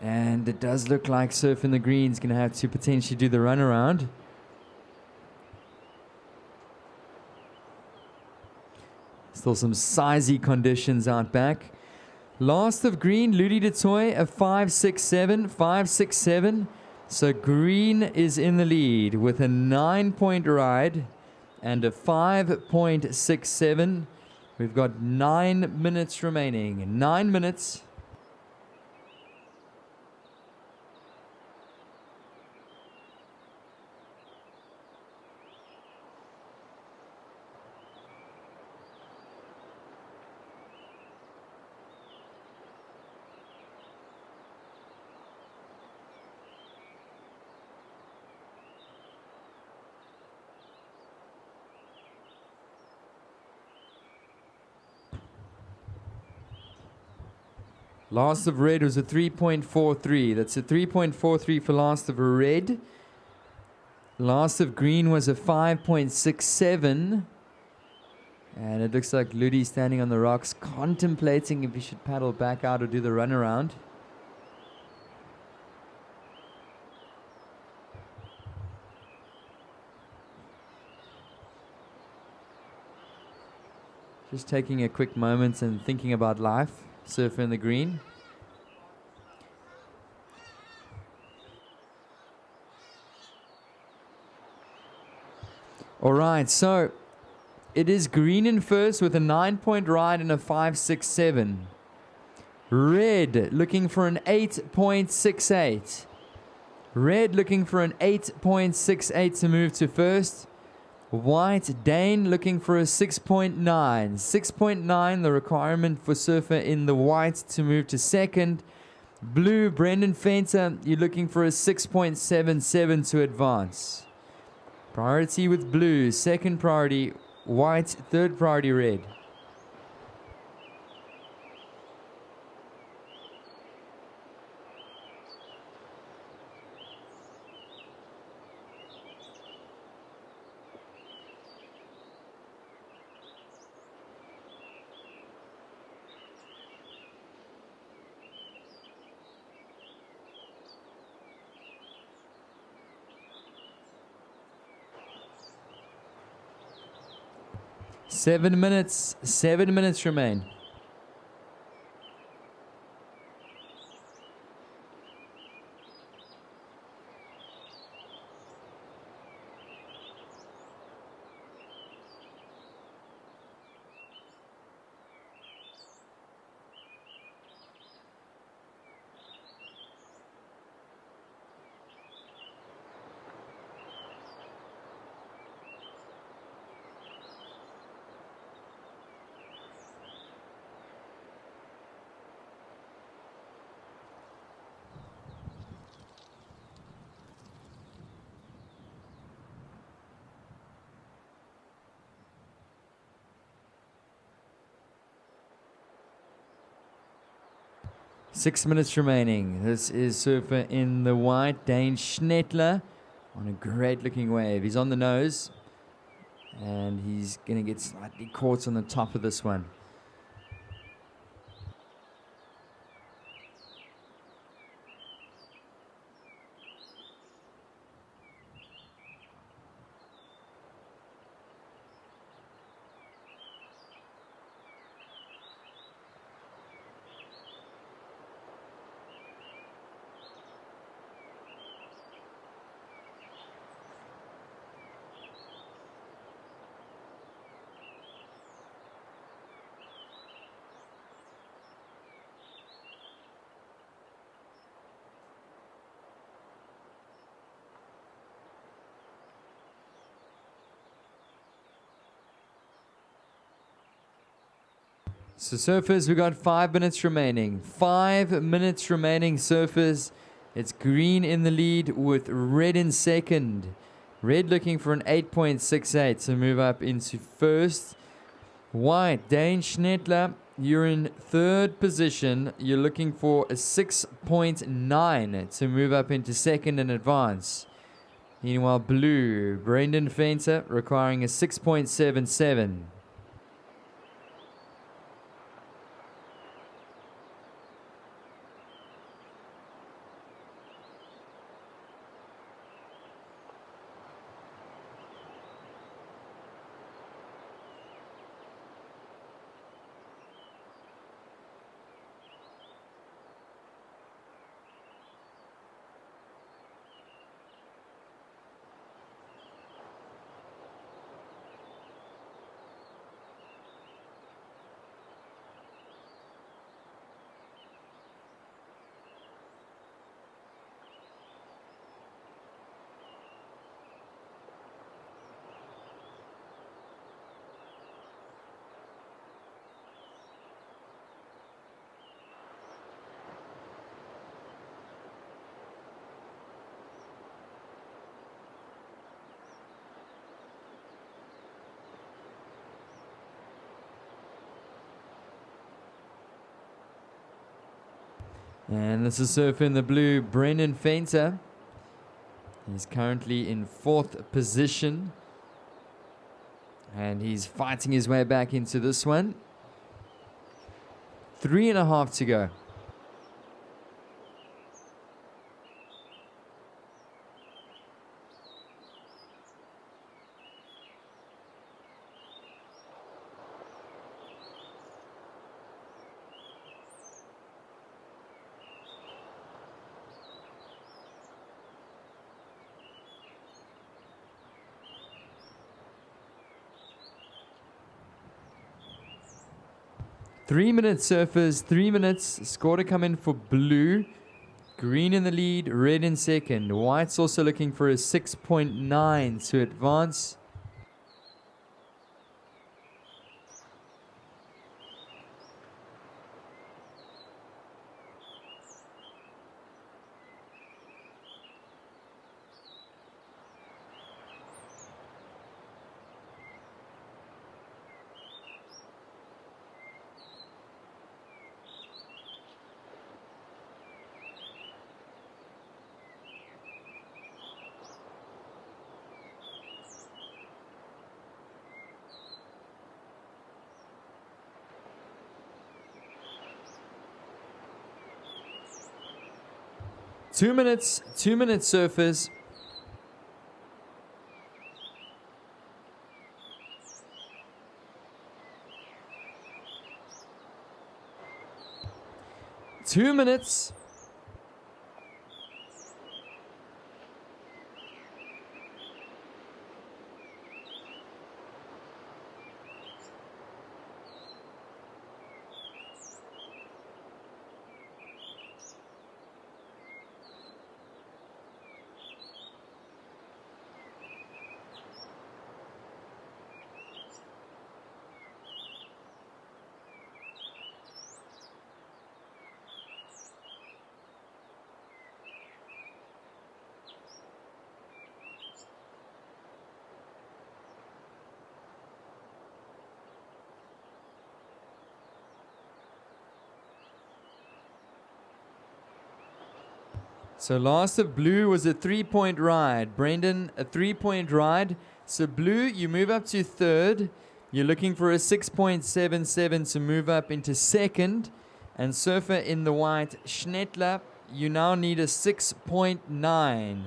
And it does look like surf in the green's going to have to potentially do the runaround. Still some sizey conditions out back. Last of green, Ludi de Toy, a 5.67, 5.67. So green is in the lead with a 9-point ride and a 5.67. We've got 9 minutes remaining. 9 minutes. Last of red was a 3.43. That's a 3.43 for last of red. Last of green was a 5.67. And it looks like Ludi standing on the rocks, contemplating if he should paddle back out or do the runaround. Just taking a quick moment and thinking about life. Surfer in the green. All right, so it is green in first with a 9-point ride and a 5.67. Red looking for an 8.68. Red looking for an 8.68 to move to first. White, Dane looking for a 6.9. 6.9, the requirement for surfer in the white to move to second. Blue, Brendan Fenter, you're looking for a 6.77 to advance. Priority with blue, second priority white, third priority red. Seven minutes remain. 6 minutes remaining. This is surfer in the white, Dane Schnettler, on a great looking wave. He's on the nose, and he's going to get slightly caught on the top of this one. So surfers, we got 5 minutes remaining. 5 minutes remaining, surfers. It's green in the lead with red in second. Red looking for an 8.68 to move up into first. White, Dane Schnettler, you're in third position. You're looking for a 6.9 to move up into second and advance. Meanwhile, blue, Brendan Fenter, requiring a 6.77. And this is surfer in the blue, Brendan Fenter. He's currently in fourth position. And he's fighting his way back into this one. 3.5 to go. Three-minute surfers, 3 minutes. Score to come in for blue. Green in the lead, red in second. White's also looking for a 6.9 to advance. Two minutes surfers. Two minutes. So last of blue was a 3-point ride. Brendan, a 3-point ride. So blue, you move up to third. You're looking for a 6.77 to move up into second. And surfer in the white, Schnettler, you now need a 6.9.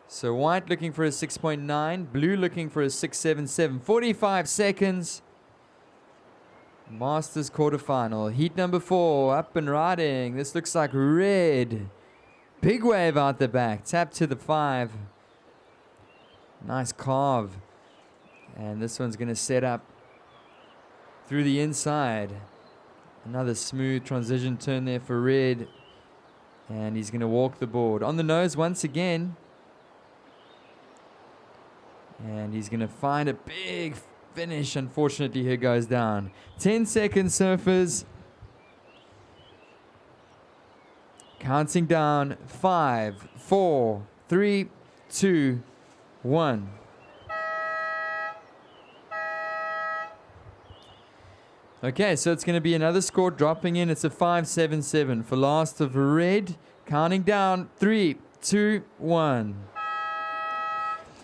So white looking for a 6.9, blue looking for a 6.77. 45 seconds. Masters quarterfinal, heat number 4, up and riding. This looks like red. Big wave out the back, tap to the 5. Nice carve. And this one's going to set up through the inside. Another smooth transition turn there for red. And he's going to walk the board. On the nose once again. And he's going to find a big finish. Unfortunately, here goes down. 10 seconds, surfers. Counting down. 5, 4, 3, 2, 1. Okay, so it's going to be another score dropping in. It's a 5.77 for last of red. Counting down. 3, 2, 1.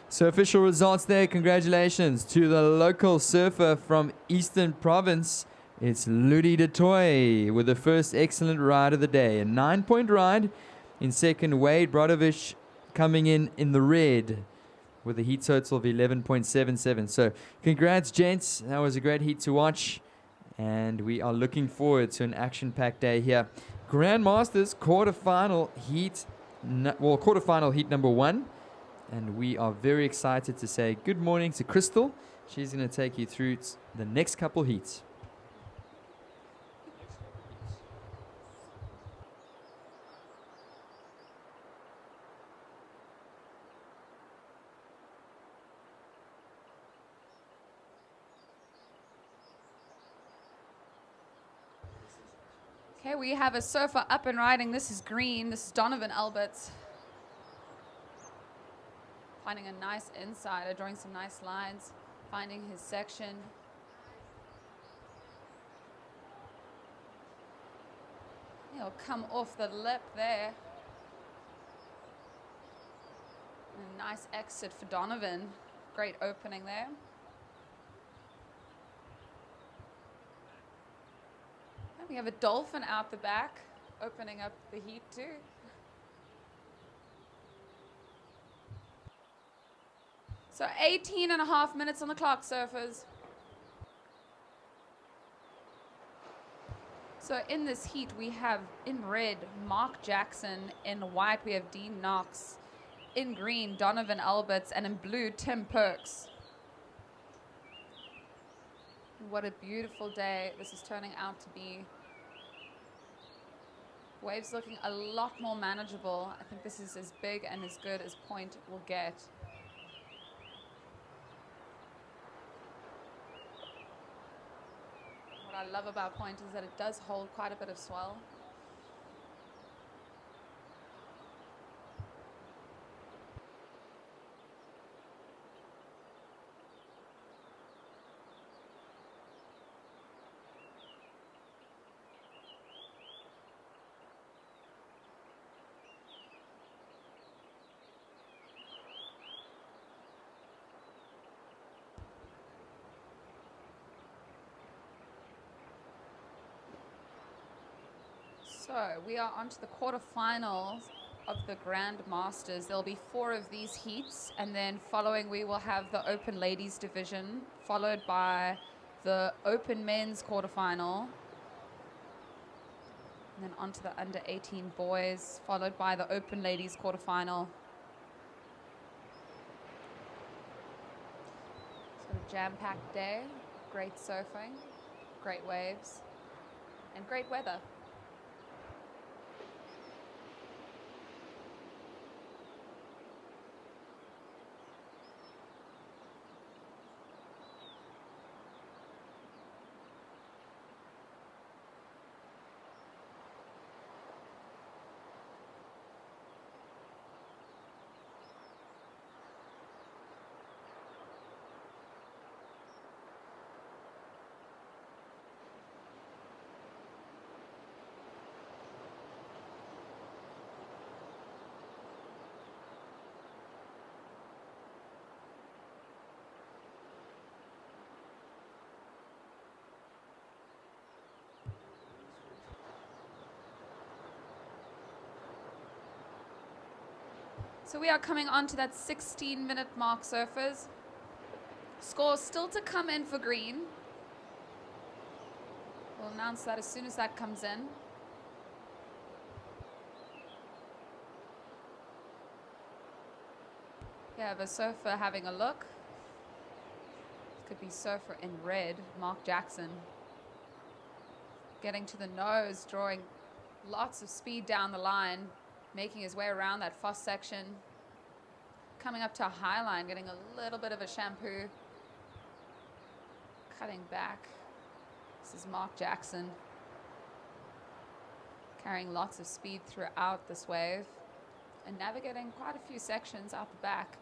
So official results there. Congratulations to the local surfer from Eastern Province. It's Ludi de Toy with the first excellent ride of the day. A 9-point ride. In second, Wade Brodovich coming in the red with a heat total of 11.77. So congrats, gents. That was a great heat to watch. And we are looking forward to an action-packed day here. Grandmasters quarterfinal heat, quarterfinal heat number 1. And we are very excited to say good morning to Crystal. She's going to take you through the next couple heats. Okay, we have a surfer up and riding. This is green. This is Donovan Alberts. Finding a nice insider, drawing some nice lines, finding his section. He'll come off the lip there. And a nice exit for Donovan. Great opening there. We have a dolphin out the back, opening up the heat too. So 18.5 minutes on the clock, surfers. So in this heat, we have in red, Mark Jackson. In white, we have Dean Knox. In green, Donovan Alberts. And in blue, Tim Perks. What a beautiful day this is turning out to be. Waves looking a lot more manageable. I think this is as big and as good as point will get. What I love about point is that it does hold quite a bit of swell. So we are on to the quarterfinals of the Grand Masters. There'll be 4 of these heats, and then following we will have the Open Ladies division, followed by the Open Men's quarterfinal, and then on to the Under 18 boys, followed by the Open Ladies quarterfinal. So a jam-packed day, great surfing, great waves, and great weather. So we are coming on to that 16-minute mark, surfers. Scores still to come in for green. We'll announce that as soon as that comes in. We have a surfer having a look. Could be surfer in red, Mark Jackson. Getting to the nose, drawing lots of speed down the line, making his way around that fast section. Coming up to a high line, getting a little bit of a shampoo. Cutting back. This is Mark Jackson. Carrying lots of speed throughout this wave and navigating quite a few sections out the back.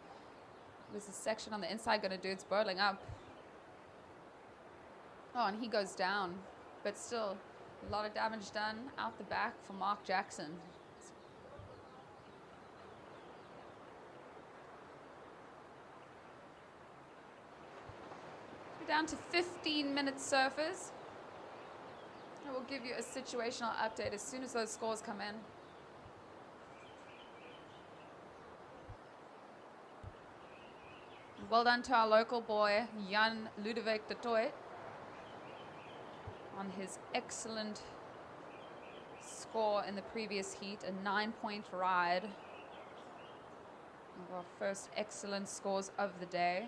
There's a section on the inside going to do its bowling up. Oh, and he goes down, but still a lot of damage done out the back for Mark Jackson. We're down to 15 minute surfers. I will give you a situational update as soon as those scores come in. Well done to our local boy, Jan Ludovic de Toit, on his excellent score in the previous heat, a 9-point ride. One of our first excellent scores of the day.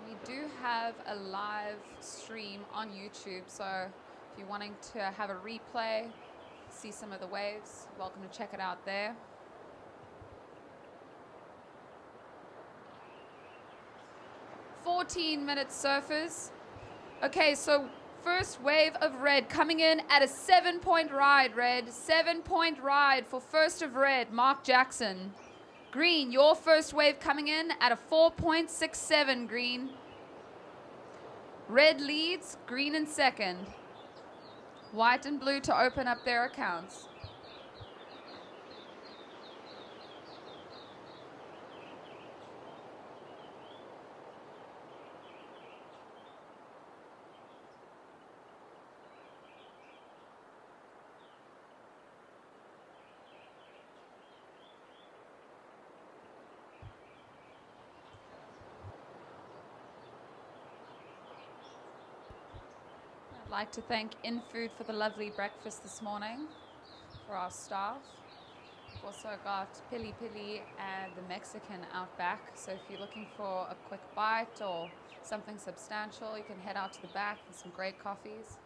We do have a live stream on YouTube, so if you're wanting to have a replay, see some of the waves, welcome to check it out there. -minute surfers. Okay, so first wave of red coming in at a 7-point ride, red. 7-point ride for first of red, Mark Jackson. Green, your first wave coming in at a 4.67, green. Red leads, green in second. White and blue to open up their accounts. I'd like to thank InFood for the lovely breakfast this morning for our staff. We've also got PILI-PILI and the Mexican out back. So if you're looking for a quick bite or something substantial, you can head out to the back with some great coffees.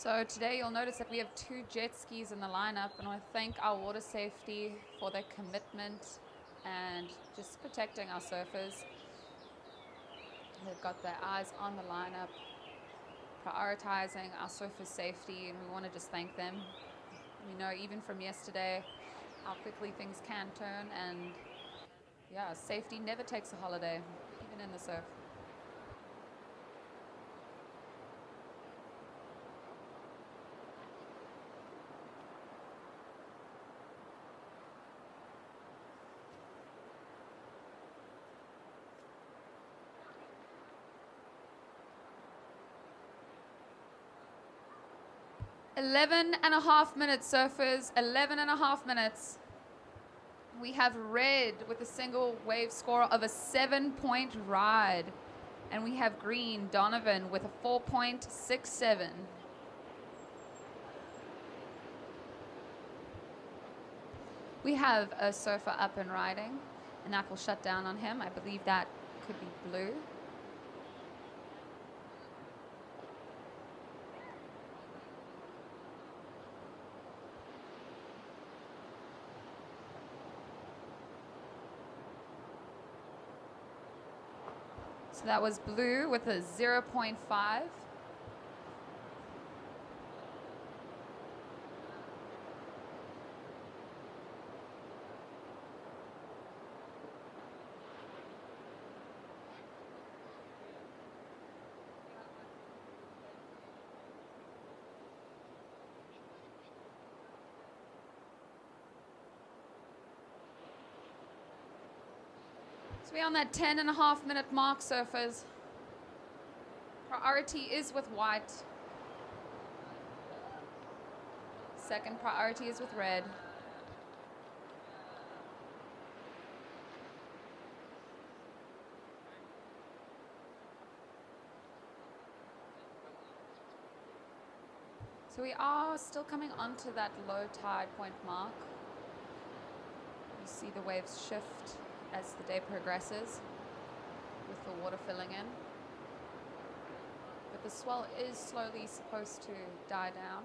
So today you'll notice that we have 2 jet skis in the lineup, and I want to thank our water safety for their commitment and just protecting our surfers. They've got their eyes on the lineup, prioritizing our surfers' safety, and we want to just thank them. We know even from yesterday how quickly things can turn, and yeah, safety never takes a holiday, even in the surf. .5 minutes, surfers. 11.5 minutes. We have red with a single wave score of a 7-point ride. And we have green, Donovan, with a 4.67. We have a surfer up and riding, and that will shut down on him. I believe that could be blue. So that was blue with a 0.5. So we're on that 10.5-minute mark, surfers. Priority is with white. Second priority is with red. So we are still coming onto that low tide point mark. You see the waves shift as the day progresses with the water filling in. But the swell is slowly supposed to die down.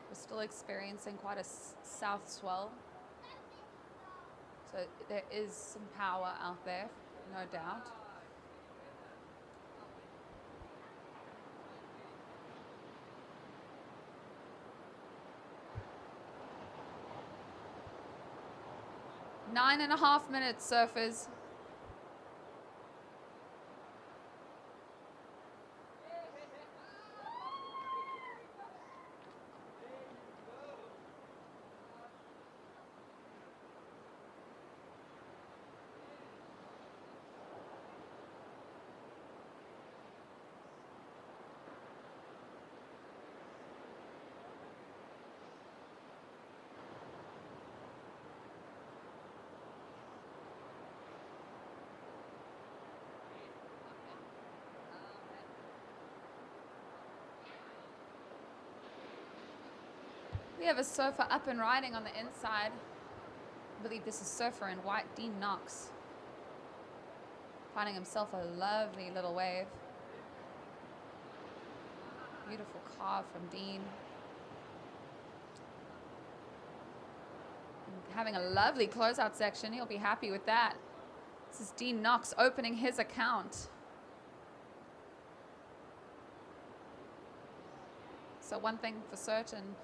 We're still experiencing quite a south swell. So there is some power out there, no doubt. Nine and a half minutes, surfers. We have a surfer up and riding on the inside. I believe this is surfer in white, Dean Knox. Finding himself a lovely little wave. Beautiful carve from Dean. And having a lovely closeout section, he'll be happy with that. This is Dean Knox opening his account. So one thing for certain,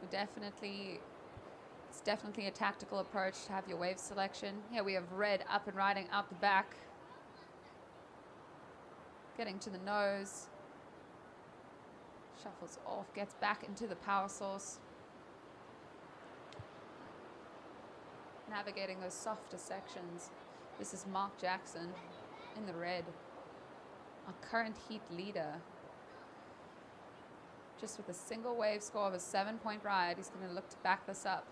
it's definitely a tactical approach to have your wave selection. Here we have red up and riding out the back. Getting to the nose. Shuffles off, gets back into the power source. Navigating those softer sections. This is Mark Jackson in the red. Our current heat leader. Just with a single wave score of a 7-point ride, he's going to look to back this up.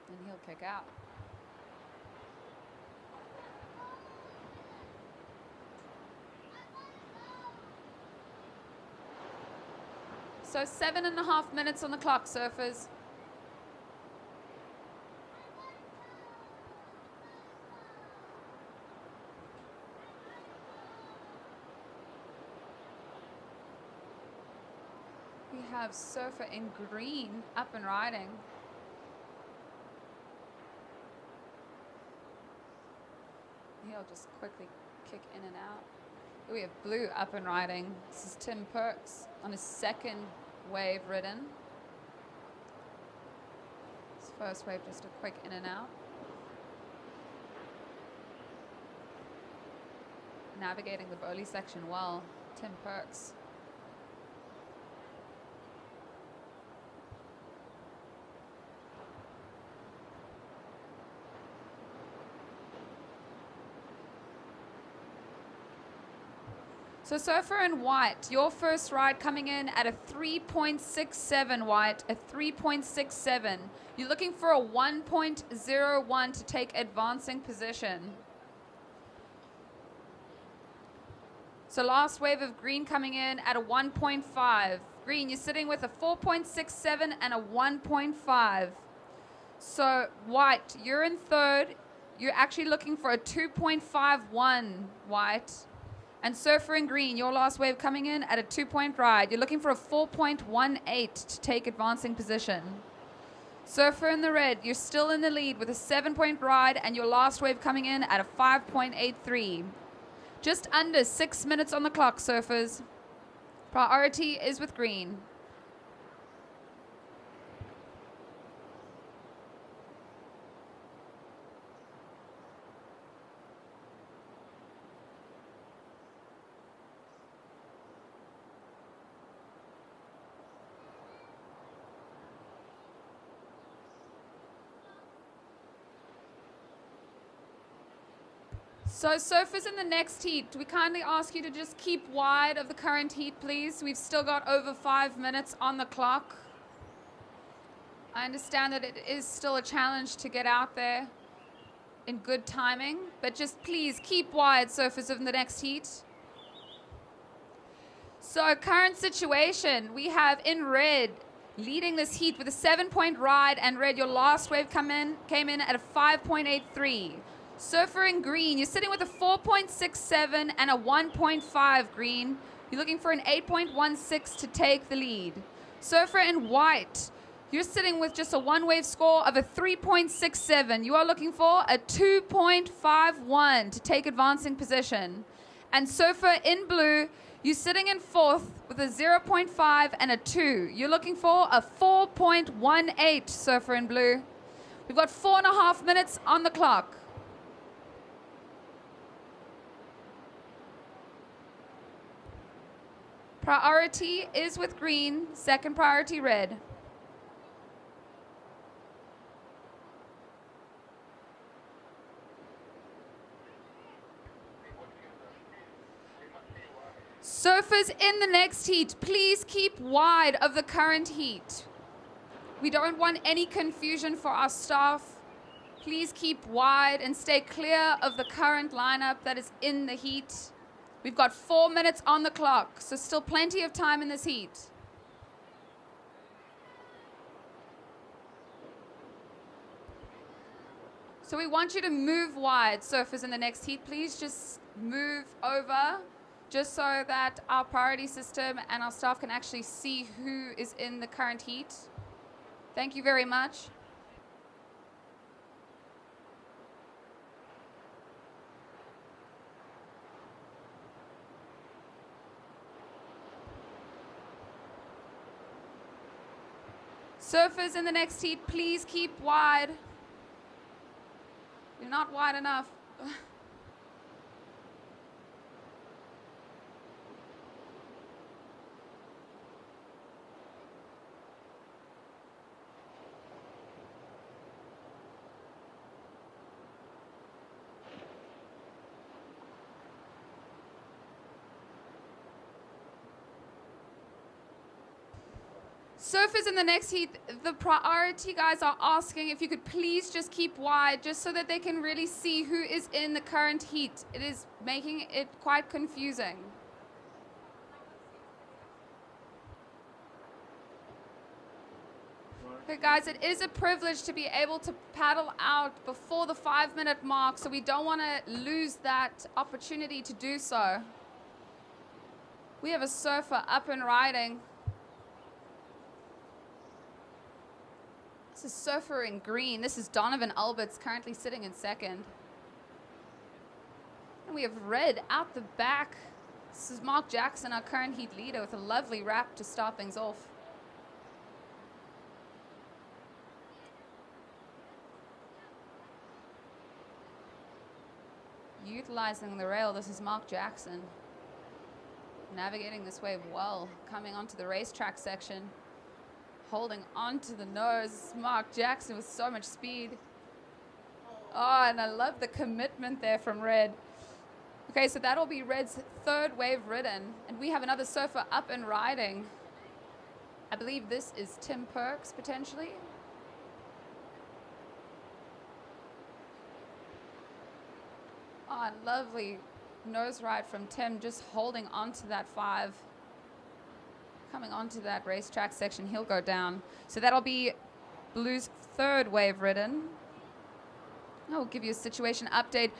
And he'll kick out. So 7.5 minutes on the clock, surfers. We have surfer in green up and riding. He'll just quickly kick in and out. We have blue up and riding. This is Tim Perks on his second wave ridden. His first wave just a quick in and out. Navigating the bowley section well, Tim Perks. So surfer in white, your first ride coming in at a 3.67 white, a 3.67. You're looking for a 1.01 to take advancing position. So last wave of green coming in at a 1.5. Green, you're sitting with a 4.67 and a 1.5. So white, you're in third. You're actually looking for a 2.51 white. And surfer in green, your last wave coming in at a 2-point ride. You're looking for a 4.18 to take advancing position. Surfer in the red, you're still in the lead with a 7-point ride and your last wave coming in at a 5.83. Just under 6 minutes on the clock, surfers. Priority is with green. So surfers in the next heat, we kindly ask you to just keep wide of the current heat, please. We've still got over 5 minutes on the clock. I understand that it is still a challenge to get out there in good timing, but just please keep wide, surfers, in the next heat. So current situation, we have in red leading this heat with a 7-point ride, and red, your last wave came in at a 5.83. Surfer in green, you're sitting with a 4.67 and a 1.5 green. You're looking for an 8.16 to take the lead. Surfer in white, you're sitting with just a one-wave score of a 3.67. You are looking for a 2.51 to take advancing position. And surfer in blue, you're sitting in fourth with a 0.5 and a 2. You're looking for a 4.18, surfer in blue. We've got 4.5 minutes on the clock. Priority is with green, second priority red. Surfers in the next heat, please keep wide of the current heat. We don't want any confusion for our staff. Please keep wide and stay clear of the current lineup that is in the heat. We've got 4 minutes on the clock, so still plenty of time in this heat. So we want you to move wide, surfers in the next heat. Please just move over, just so that our priority system and our staff can actually see who is in the current heat. Thank you very much. Surfers in the next heat, please keep wide. You're not wide enough. Surfers in the next heat, the priority guys are asking if you could please just keep wide, just so that they can really see who is in the current heat. It is making it quite confusing. Okay guys, it is a privilege to be able to paddle out before the 5-minute mark, so we don't want to lose that opportunity to do so. We have a surfer up and riding. This is surfer in green. This is Donovan Alberts, currently sitting in second. And we have red out the back. This is Mark Jackson, our current heat leader, with a lovely wrap to start things off. Utilizing the rail, this is Mark Jackson. Navigating this wave well, coming onto the racetrack section. Holding onto the nose, Mark Jackson with so much speed. Oh, and I love the commitment there from red. Okay, so that'll be red's third wave ridden. And we have another surfer up and riding. I believe this is Tim Perks, potentially. Oh, lovely nose ride from Tim, just holding onto that 5. Coming onto that racetrack section, he'll go down. So that'll be blue's third wave ridden. I'll give you a situation update.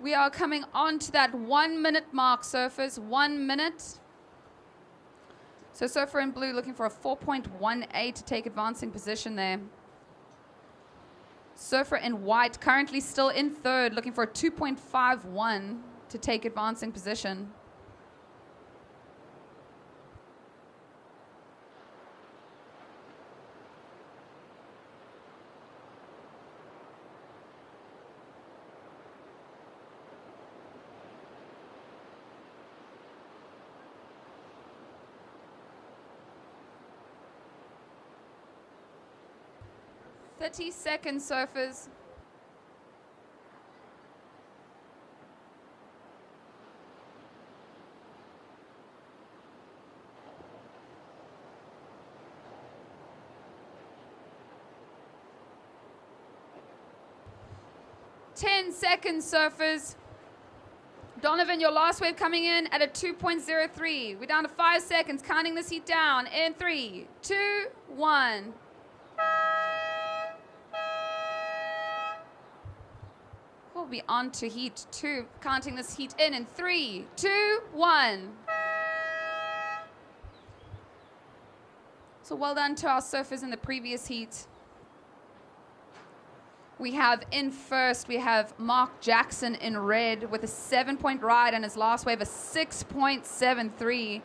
We are coming on to that 1 minute mark, surfers. 1 minute. So surfer in blue looking for a 4.18 to take advancing position there. Surfer in white currently still in third, looking for a 2.51 to take advancing position. Seconds, surfers. Ten seconds, surfers. Donovan, your last wave coming in at a 2.03. We're down to 5 seconds, counting this heat down in 3, 2, 1. We'll be on to heat 2, counting this heat in 3, 2, 1. So well done to our surfers in the previous heat. We have in first, we have Mark Jackson in red with a 7-point ride and his last wave a 6.73.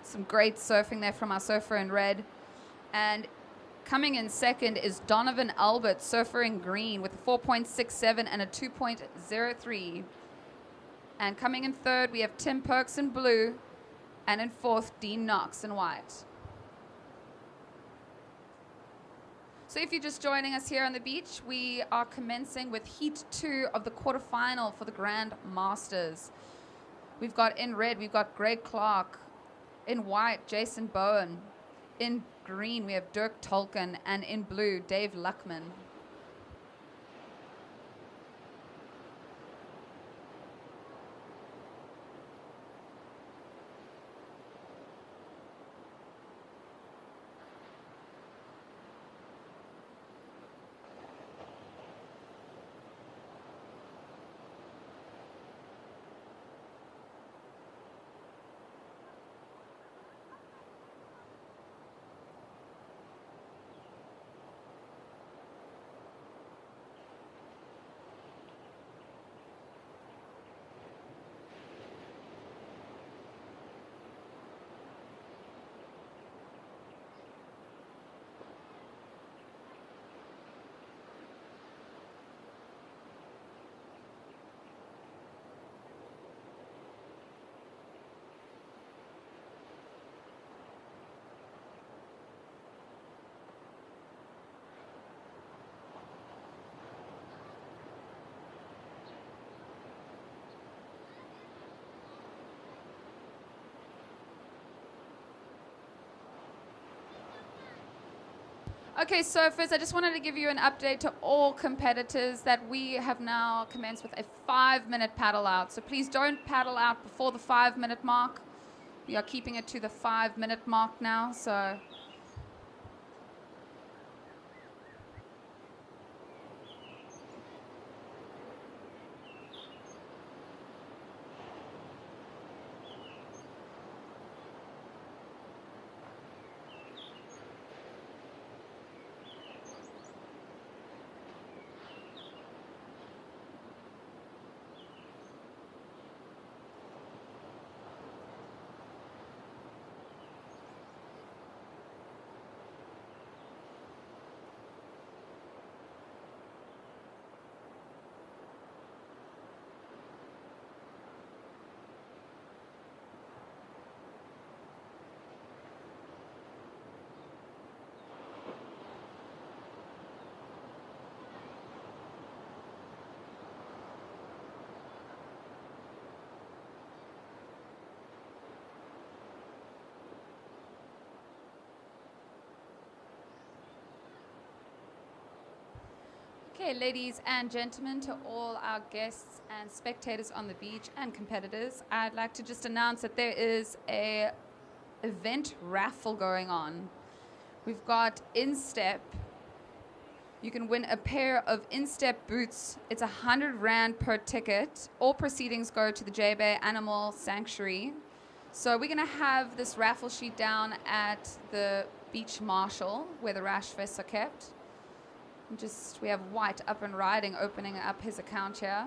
Some great surfing there from our surfer in red. And coming in second is Donovan Albert, surfer in green with a 4.67 and a 2.03. And coming in third, we have Tim Perks in blue. And in fourth, Dean Knox in white. So if you're just joining us here on the beach, we are commencing with Heat 2 of the quarterfinal for the Grand Masters. We've got in red, we've got Greg Clark. In white, Jason Bowen. In green, we have Dirk Tolkien. And in blue, Dave Luckman. Okay, surfers, I just wanted to give you an update to all competitors that we have now commenced with a 5-minute paddle out. So please don't paddle out before the 5-minute mark. We are keeping it to the 5-minute mark now, so... Okay, ladies and gentlemen, to all our guests and spectators on the beach and competitors, I'd like to just announce that there is a event raffle going on. We've got Instep. You can win a pair of Instep boots. It's 100 Rand per ticket. All proceedings go to the J Bay Animal Sanctuary. So we're going to have this raffle sheet down at the Beach Marshal, where the rash vests are kept. We have White up and riding, opening up his account here.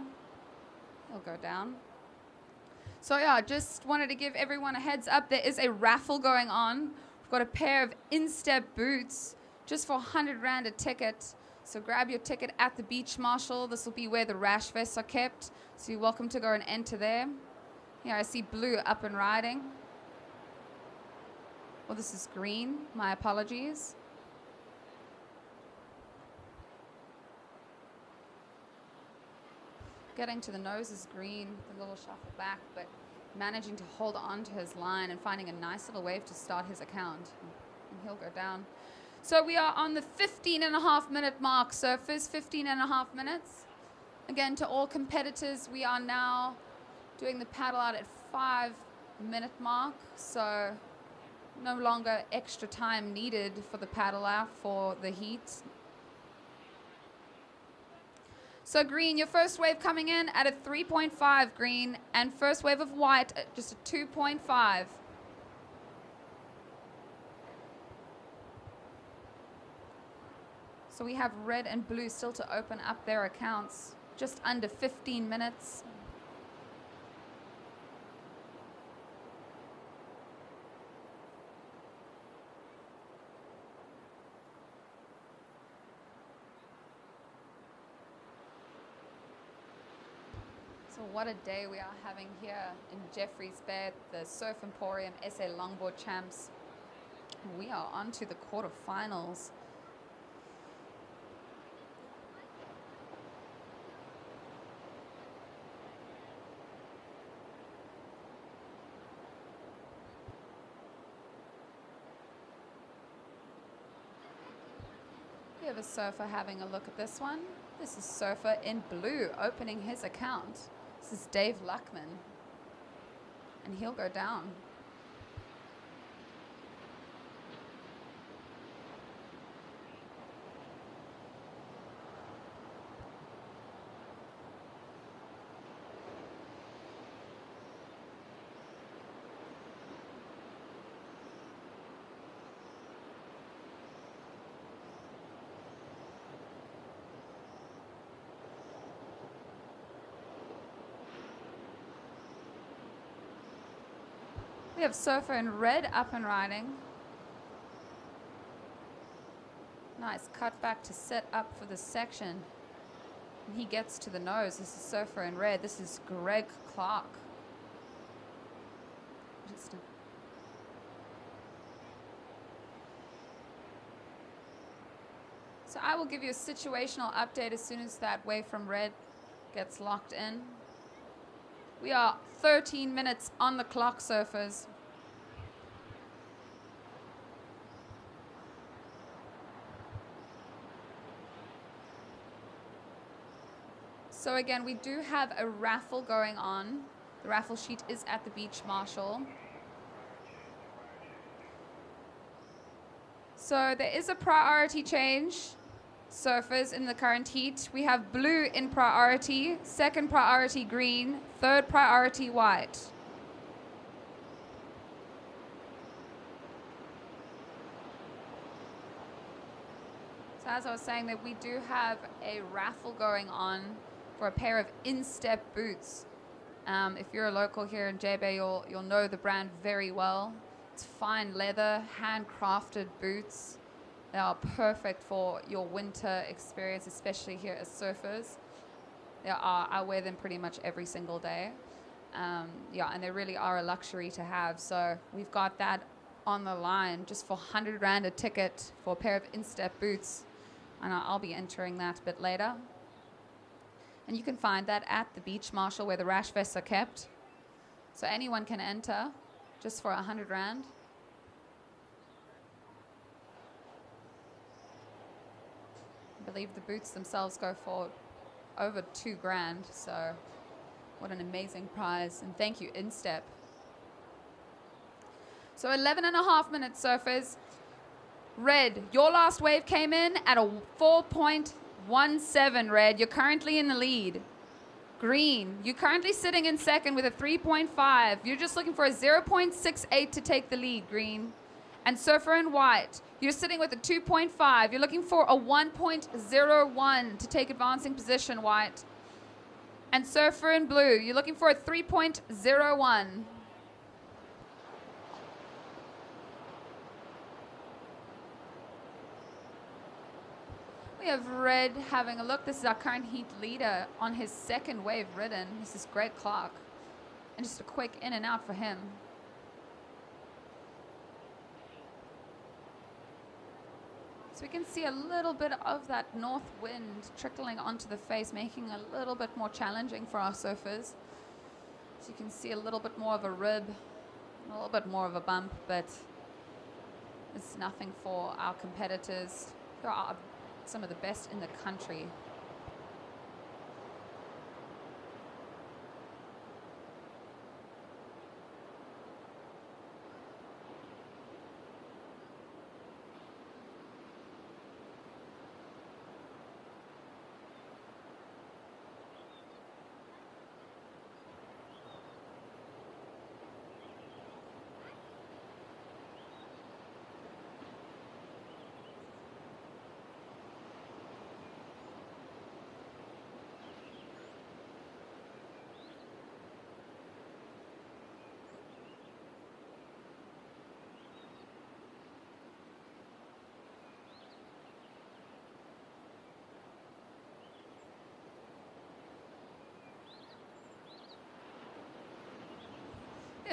He'll go down. So yeah, just wanted to give everyone a heads up. There is a raffle going on. We've got a pair of instep boots just for 100 Rand a ticket. So grab your ticket at the Beach Marshal. This will be where the rash vests are kept. So you're welcome to go and enter there. Here I see Blue up and riding. Well, this is green. My apologies. Getting to the nose is green, the little shuffle back, but managing to hold on to his line and finding a nice little wave to start his account. And he'll go down. So we are on the 15.5-minute mark. So first 15.5 minutes. Again, to all competitors, we are now doing the paddle out at 5-minute mark. So no longer extra time needed for the paddle out for the heat. So green, your first wave coming in at a 3.5 green, and first wave of white at just a 2.5. So we have red and blue still to open up their accounts, just under 15 minutes. So what a day we are having here in Jeffreys Bay at the Surf Emporium SA Longboard Champs. We are on to the quarterfinals. We have a surfer having a look at this one. This is surfer in blue opening his account. This is Dave Luckman, and he'll go down. We have surfer in red up and riding. Nice cut back to set up for the section. And he gets to the nose. This is surfer in red. This is Greg Clark. So I will give you a situational update as soon as that wave from red gets locked in. We are 13 minutes on the clock, surfers. So again, we do have a raffle going on. The raffle sheet is at the Beach Marshal. So there is a priority change. Surfers in the current heat. We have blue in priority, second priority green, third priority white. So as I was saying, that we do have a raffle going on for a pair of instep boots. If you're a local here in JB, you'll know the brand very well. It's fine leather, handcrafted boots. They are perfect for your winter experience, especially here as surfers. I wear them pretty much every single day. Yeah, and they really are a luxury to have. So we've got that on the line just for 100 Rand a ticket for a pair of instep boots. And I'll be entering that a bit later. And you can find that at the Beach Marshal where the rash vests are kept. So anyone can enter just for 100 Rand. I believe the boots themselves go for over 2 grand. So what an amazing prize. And thank you, Instep. So 11.5 minutes, surfers. Red, your last wave came in at a 4.17, Red. You're currently in the lead. Green, you're currently sitting in second with a 3.5. You're just looking for a 0.68 to take the lead, Green. And surfer in white, you're sitting with a 2.5. You're looking for a 1.01 to take advancing position, white. And surfer in blue, you're looking for a 3.01. We have red having a look. This is our current heat leader on his second wave ridden. This is Greg Clark. And just a quick in and out for him. So we can see a little bit of that north wind trickling onto the face, making it a little bit more challenging for our surfers. So you can see a little bit more of a rib, a little bit more of a bump, but it's nothing for our competitors who are some of the best in the country.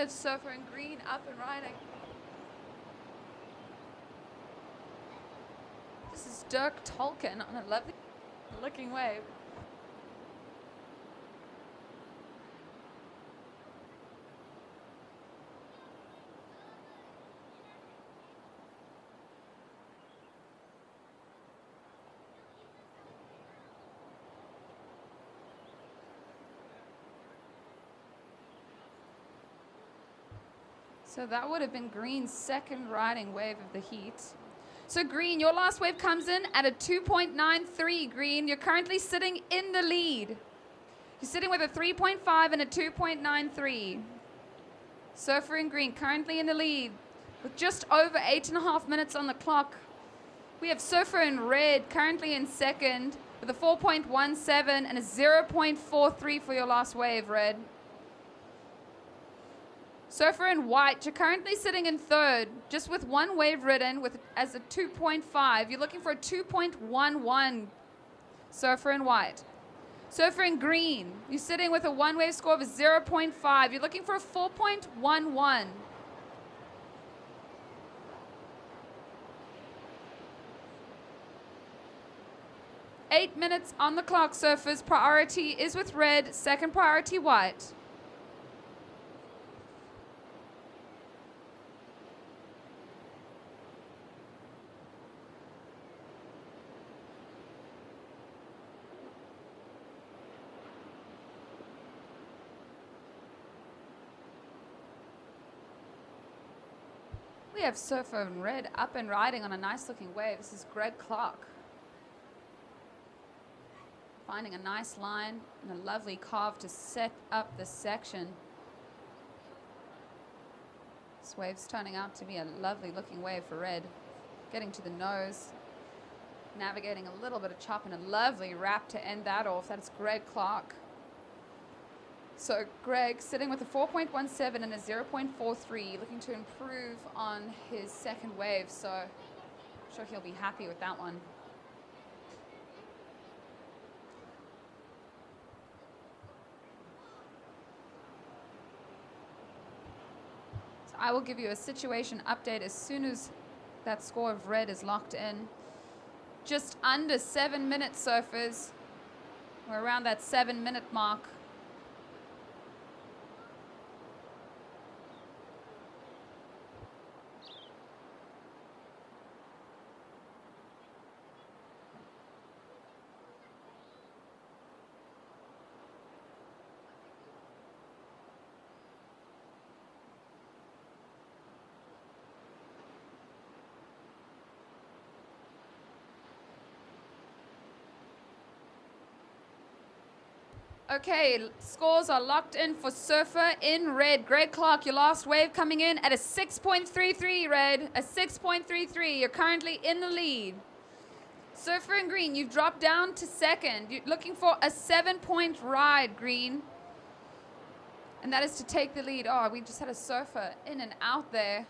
It's surfer in green up and riding. This is Dirk Tolkien on a lovely looking wave. So that would have been Green's second riding wave of the heat. So Green, your last wave comes in at a 2.93. Green, you're currently sitting in the lead. You're sitting with a 3.5 and a 2.93. Surfer in Green currently in the lead with just over 8.5 minutes on the clock. We have Surfer in Red currently in second with a 4.17 and a 0.43 for your last wave, Red. Surfer in White, you're currently sitting in third, just with one wave ridden as a 2.5. You're looking for a 2.11. Surfer in White. Surfer in Green, you're sitting with a one wave score of a 0.5. You're looking for a 4.11. Eight minutes on the clock, surfers. Priority is with Red, second priority White. We have Surfer in Red up and riding on a nice looking wave. This is Greg Clark. Finding a nice line and a lovely carve to set up this section. This wave's turning out to be a lovely looking wave for Red. Getting to the nose, navigating a little bit of chop and a lovely wrap to end that off. That's Greg Clark. So Greg sitting with a 4.17 and a 0.43, looking to improve on his second wave, so I'm sure he'll be happy with that one. So I will give you a situation update as soon as that score of Red is locked in. Just under 7 minutes, surfers. We're around that 7-minute mark. Okay, scores are locked in for Surfer in red. Greg Clark, your last wave coming in at a 6.33 red, a 6.33. You're currently in the lead. Surfer in green, you've dropped down to second. You're looking for a 7-point ride, green. And that is to take the lead. Oh, we just had a surfer in and out there.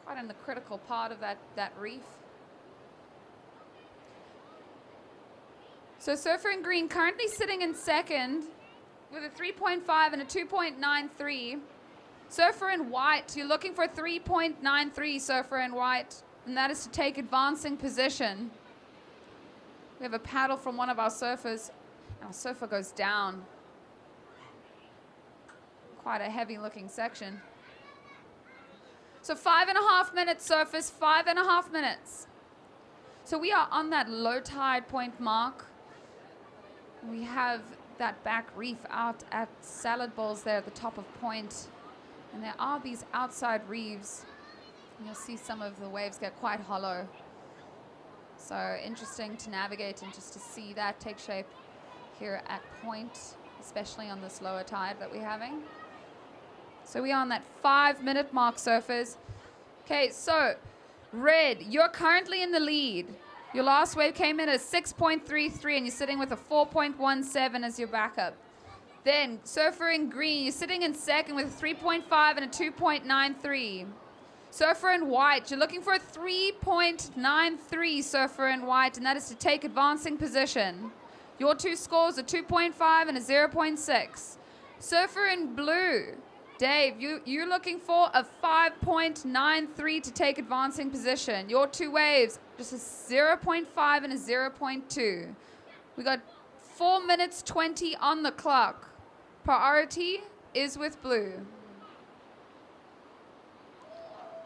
Quite in the critical part of that reef. So Surfer in green currently sitting in second with a 3.5 and a 2.93. Surfer in white, you're looking for a 3.93 Surfer in white, and that is to take advancing position. We have a paddle from one of our surfers, and our surfer goes down. Quite a heavy looking section. So 5.5 minutes, surfers, 5.5 minutes. So we are on that low tide point mark. We have that back reef out at Salad Bowls there at the top of point. And there are these outside reefs. And you'll see some of the waves get quite hollow. So interesting to navigate and just to see that take shape here at point, especially on this lower tide that we're having. So we are on that 5-minute mark, surfers. Okay, so red, you're currently in the lead. Your last wave came in at 6.33 and you're sitting with a 4.17 as your backup. Then surfer in green, you're sitting in second with a 3.5 and a 2.93. Surfer in white, you're looking for a 3.93 surfer in white, and that is to take advancing position. Your two scores are 2.5 and a 0.6. Surfer in blue, Dave, you're looking for a 5.93 to take advancing position. Your two waves, just a 0.5 and a 0.2. We got 4 minutes 20 on the clock. Priority is with blue.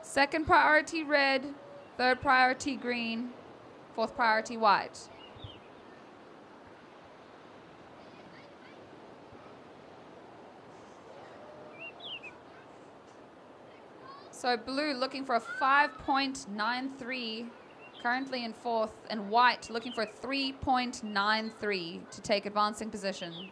Second priority red, third priority green, fourth priority white. So blue looking for a 5.93, currently in fourth, and white looking for a 3.93 to take advancing position.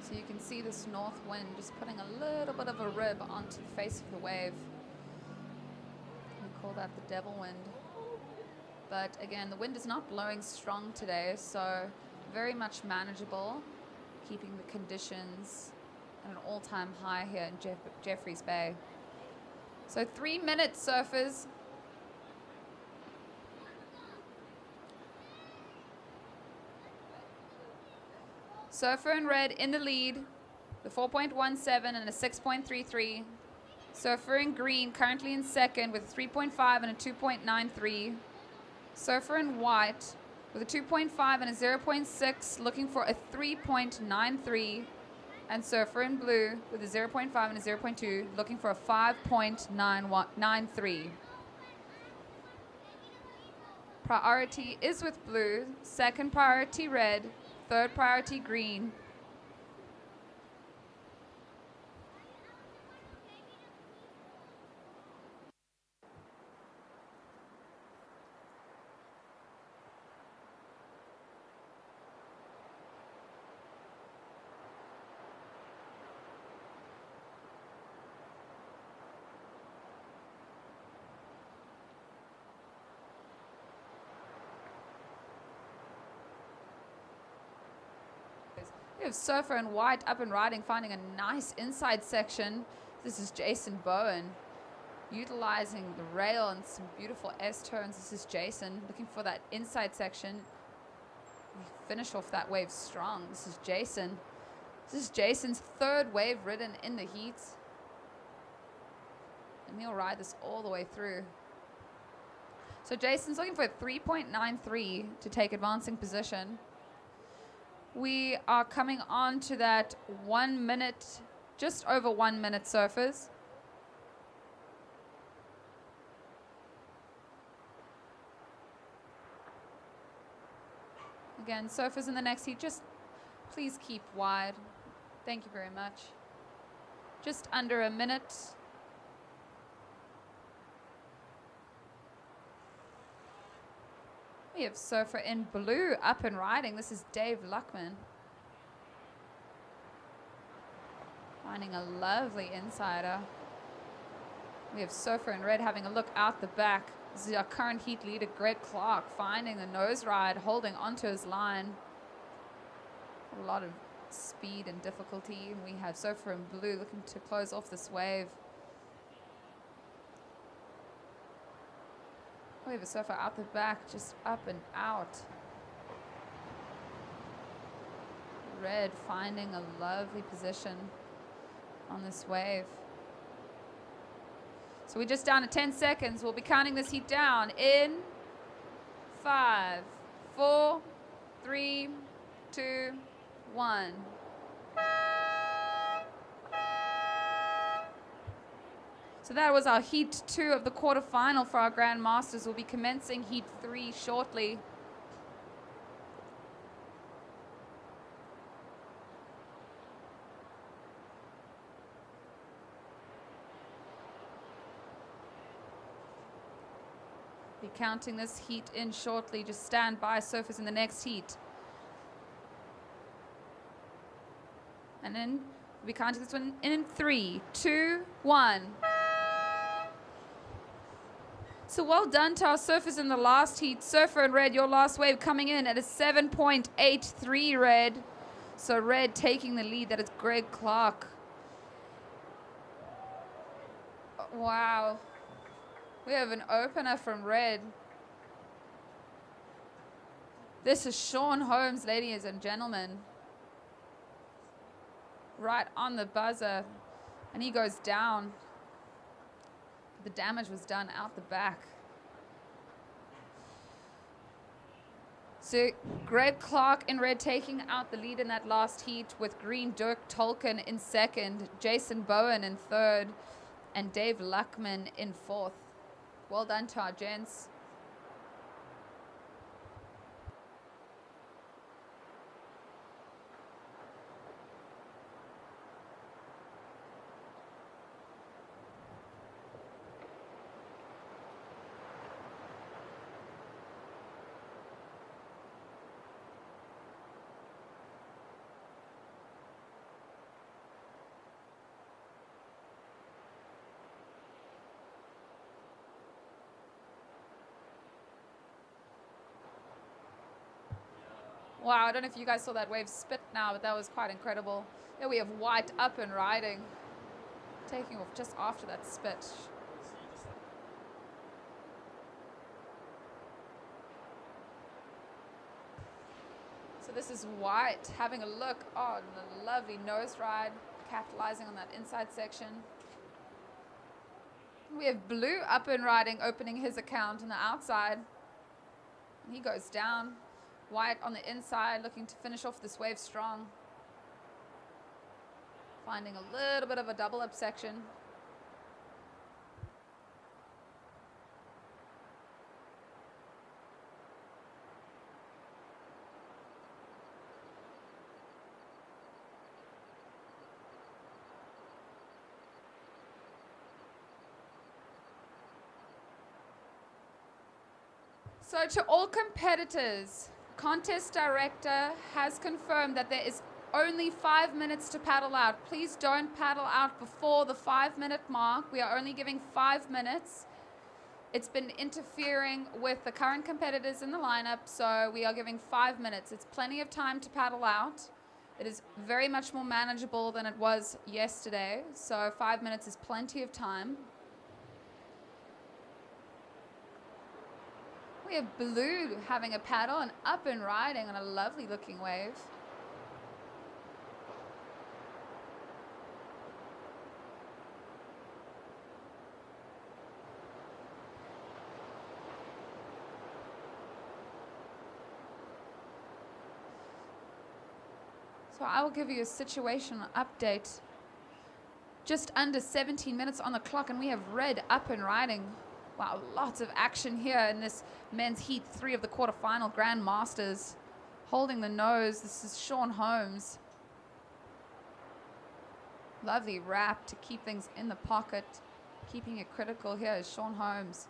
So you can see this north wind just putting a little bit of a rib onto the face of the wave. We call that the devil wind. But again, the wind is not blowing strong today, so very much manageable, keeping the conditions at an all-time high here in Jeffreys Bay. So 3 minutes, surfers. Surfer in red in the lead, the 4.17 and a 6.33. Surfer in green currently in second with a 3.5 and a 2.93. Surfer in white with a 2.5 and a 0.6 looking for a 3.93. And surfer in blue with a 0.5 and a 0.2 looking for a 5.93. Priority is with blue, second priority red, third priority green. We have surfer in white up and riding, finding a nice inside section. This is Jason Bowen, utilizing the rail and some beautiful S-turns. This is Jason looking for that inside section. We finish off that wave strong. This is Jason. This is Jason's third wave ridden in the heat. And he'll ride this all the way through. So Jason's looking for a 3.93 to take advancing position. We are coming on to that 1 minute, just over 1 minute surfers. Again, surfers in the next heat, just please keep wide. Thank you very much. Just under a minute. We have surfer in blue up and riding. This is Dave Luckman. Finding a lovely insider. We have surfer in red having a look out the back. This is our current heat leader, Greg Clark, finding the nose ride, holding onto his line. A lot of speed and difficulty. And we have surfer in blue looking to close off this wave. We have a surfer out the back, just up and out. Red finding a lovely position on this wave. So we're just down to 10 seconds. We'll be counting this heat down in 5, 4, 3, 2, 1. So that was our heat 2 of the quarterfinal for our Grand Masters. We'll be commencing heat 3 shortly. Be counting this heat in shortly. Just stand by, surfers in the next heat. And then we'll be counting this one in 3, 2, 1. So well done to our surfers in the last heat. Surfer in red, your last wave coming in at a 7.83 red. So red taking the lead. That is Greg Clark. Wow. We have an opener from red. This is Sean Holmes, ladies and gentlemen. Right on the buzzer. And he goes down. The damage was done out the back. So Greg Clark in red taking out the lead in that last heat, with green Dirk Tolkien in second, Jason Bowen in third, and Dave Luckman in fourth. Well done to our gents. Wow, I don't know if you guys saw that wave spit now, but that was quite incredible. There we have white up and riding, taking off just after that spit. So this is white having a look. Oh, the lovely nose ride, capitalizing on that inside section. We have blue up and riding, opening his account on the outside. He goes down. White on the inside, looking to finish off this wave strong. Finding a little bit of a double up section. So to all competitors, contest director has confirmed that there is only 5 minutes to paddle out. Please don't paddle out before the 5-minute mark. We are only giving 5 minutes. It's been interfering with the current competitors in the lineup, so we are giving 5 minutes. It's plenty of time to paddle out. It is very much more manageable than it was yesterday, so 5 minutes is plenty of time. We have blue having a paddle and up and riding on a lovely looking wave. So I will give you a situational update. Just under 17 minutes on the clock, and we have red up and riding. Wow, lots of action here in this men's heat 3 of the quarterfinal Grand Masters. Holding the nose, this is Sean Holmes. Lovely wrap to keep things in the pocket. Keeping it critical here is Sean Holmes.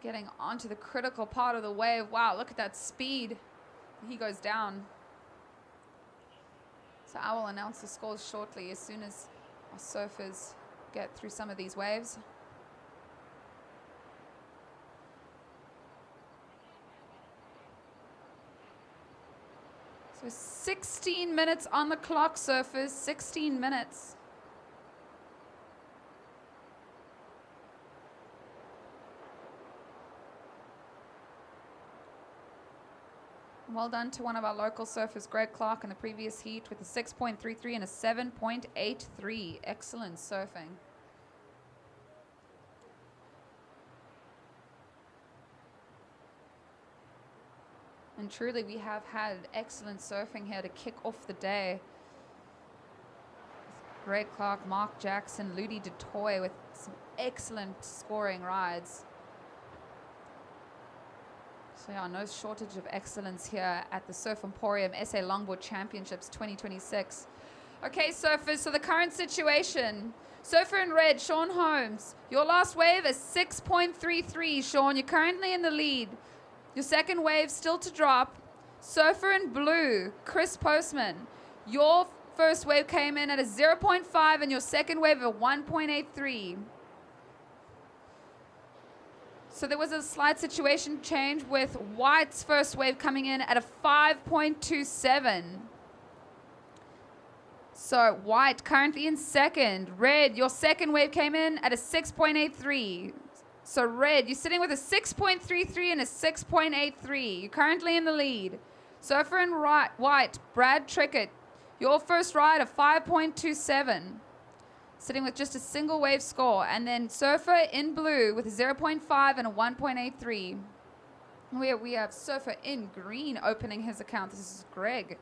Getting onto the critical part of the wave. Wow, look at that speed. He goes down. So I will announce the scores shortly as soon as our surfers get through some of these waves. So 16 minutes on the clock, surfers, 16 minutes. Well done to one of our local surfers, Greg Clark, in the previous heat with a 6.33 and a 7.83. Excellent surfing. And truly, we have had excellent surfing here to kick off the day. With Greg Clark, Mark Jackson, Ludi DeToy with some excellent scoring rides. So yeah, no shortage of excellence here at the Surf Emporium SA Longboard Championships 2026. Okay, surfers, so the current situation. Surfer in red, Sean Holmes. Your last wave is 6.33, Sean. You're currently in the lead. Your second wave still to drop. Surfer in blue, Chris Postman. Your first wave came in at a 0.5 and your second wave at 1.83. So there was a slight situation change with White's first wave coming in at a 5.27. So White currently in second. Red, your second wave came in at a 6.83. So Red, you're sitting with a 6.33 and a 6.83. You're currently in the lead. Surfer in White, Brad Trickett. Your first ride of 5.27. Sitting with just a single wave score. And then Surfer in blue with a 0.5 and a 1.83. We have Surfer in green opening his account. This is Greg.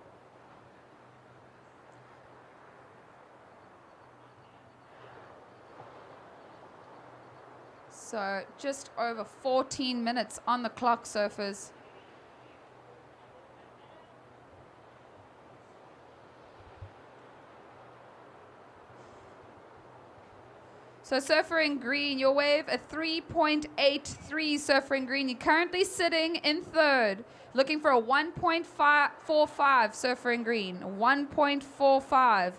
So just over 14 minutes on the clock, surfers. So Surfer in green, your wave a 3.83. Surfer in green, you're currently sitting in third, looking for a 1.45. Surfer in green, 1.45.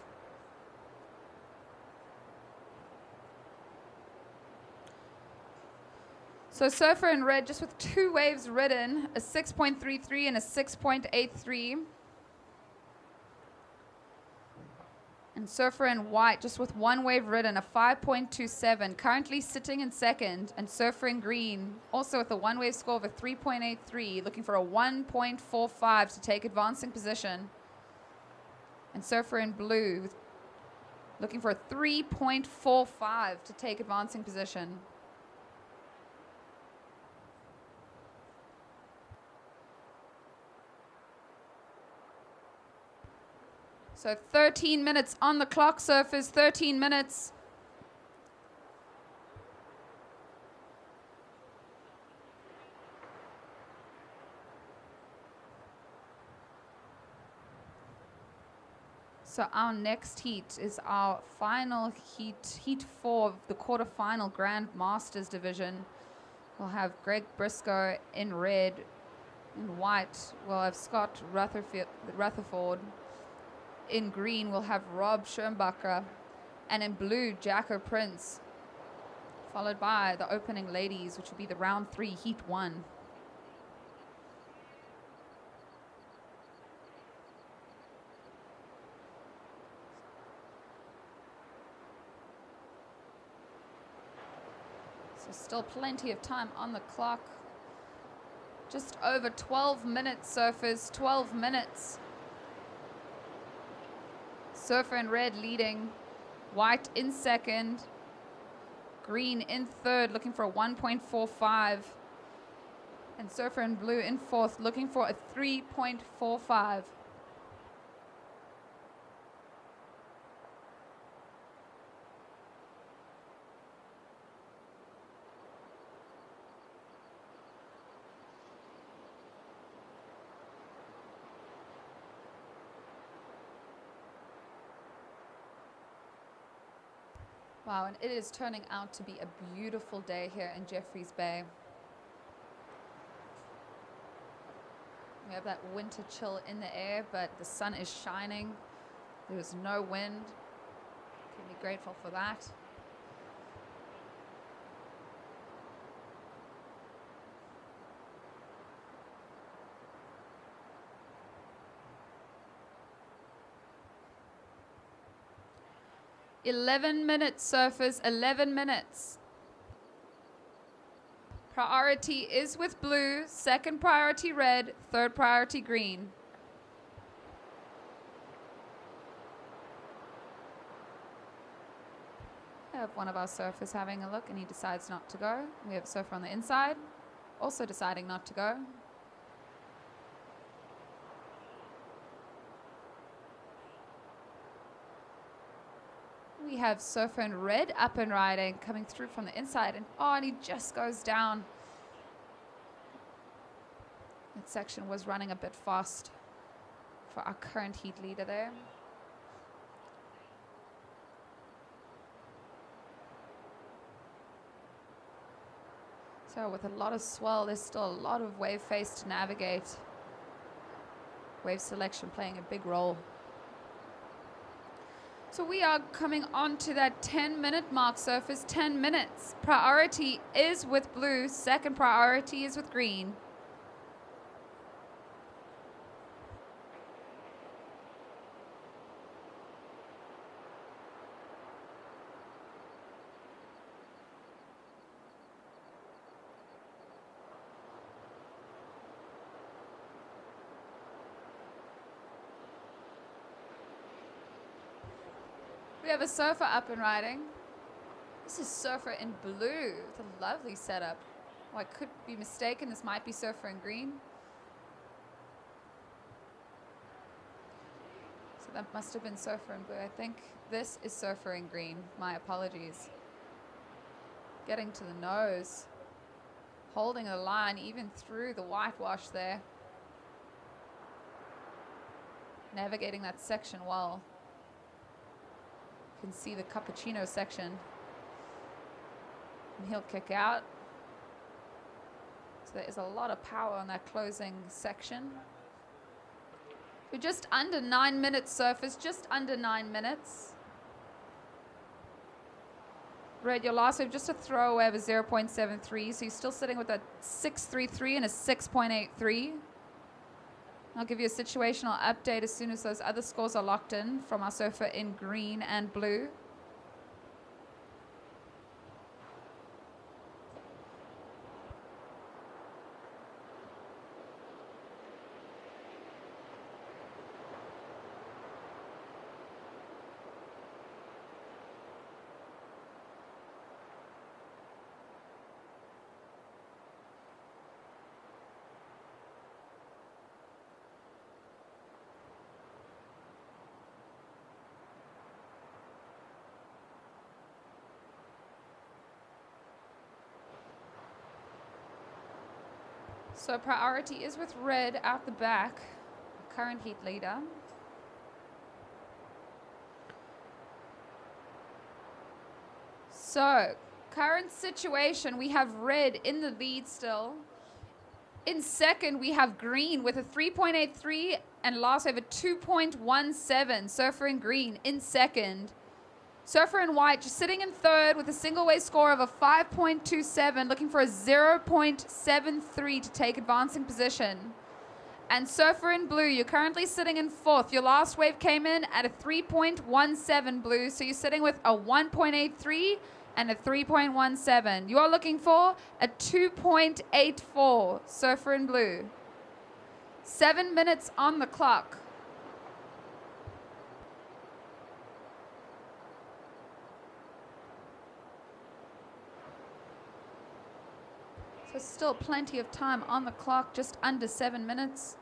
So Surfer in red, just with two waves ridden, a 6.33 and a 6.83. And Surfer in white, just with one wave ridden, a 5.27, currently sitting in second. And Surfer in green, also with a one wave score of a 3.83, looking for a 1.45 to take advancing position. And Surfer in blue, looking for a 3.45 to take advancing position. So 13 minutes on the clock, surfers, 13 minutes. So our next heat is our final heat, Heat 4 of the quarterfinal Grand Masters division. We'll have Greg Briscoe in red. In white, we'll have Scott Rutherford. In green, we'll have Rob Schirmbacher. And in blue, Jacko Prince. Followed by the opening ladies, which will be the round 3, Heat 1. So still plenty of time on the clock. Just over 12 minutes, surfers, 12 minutes. Surfer in red leading, white in second, green in third, looking for a 1.45. And surfer in blue in fourth, looking for a 3.45. Wow, and it is turning out to be a beautiful day here in Jeffreys Bay. We have that winter chill in the air, but the sun is shining. There is no wind. Can be grateful for that. "11 minutes, surfers, 11 minutes. Priority is with blue, second priority red, third priority green. I have one of our surfers having a look and he decides not to go. We have a surfer on the inside, also deciding not to go. We have surfer in red up and riding, coming through from the inside, and he just goes down. That section was running a bit fast for our current heat leader there. So with a lot of swell, there's still a lot of wave face to navigate. Wave selection playing a big role. So we are coming on to that 10-minute mark, surfers, 10 minutes. Priority is with blue, second priority is with green. We have a surfer up and riding. This is surfer in blue with a lovely setup. Oh, I could be mistaken. This might be surfer in green. So that must have been surfer in blue. I think this is surfer in green. My apologies. Getting to the nose. Holding a line even through the whitewash there. Navigating that section well. You can see the cappuccino section. And he'll kick out. So there is a lot of power on that closing section. We're just under 9 minutes, surfers, just under 9 minutes. Red, your last wave, just a throwaway of a 0.73, so you're still sitting with a 6.33 and a 6.83. I'll give you a situational update as soon as those other scores are locked in from our surfer in green and blue. So priority is with red out the back, current heat leader. So current situation, we have red in the lead still. In second, we have green with a 3.83 and last wave a 2.17. Surfer in green in second. Surfer in white just sitting in third with a single wave score of a 5.27, looking for a 0.73 to take advancing position. And surfer in blue, you're currently sitting in fourth. Your last wave came in at a 3.17 blue, so you're sitting with a 1.83 and a 3.17. You are looking for a 2.84, surfer in blue. 7 minutes on the clock. So still plenty of time on the clock, just under 7 minutes.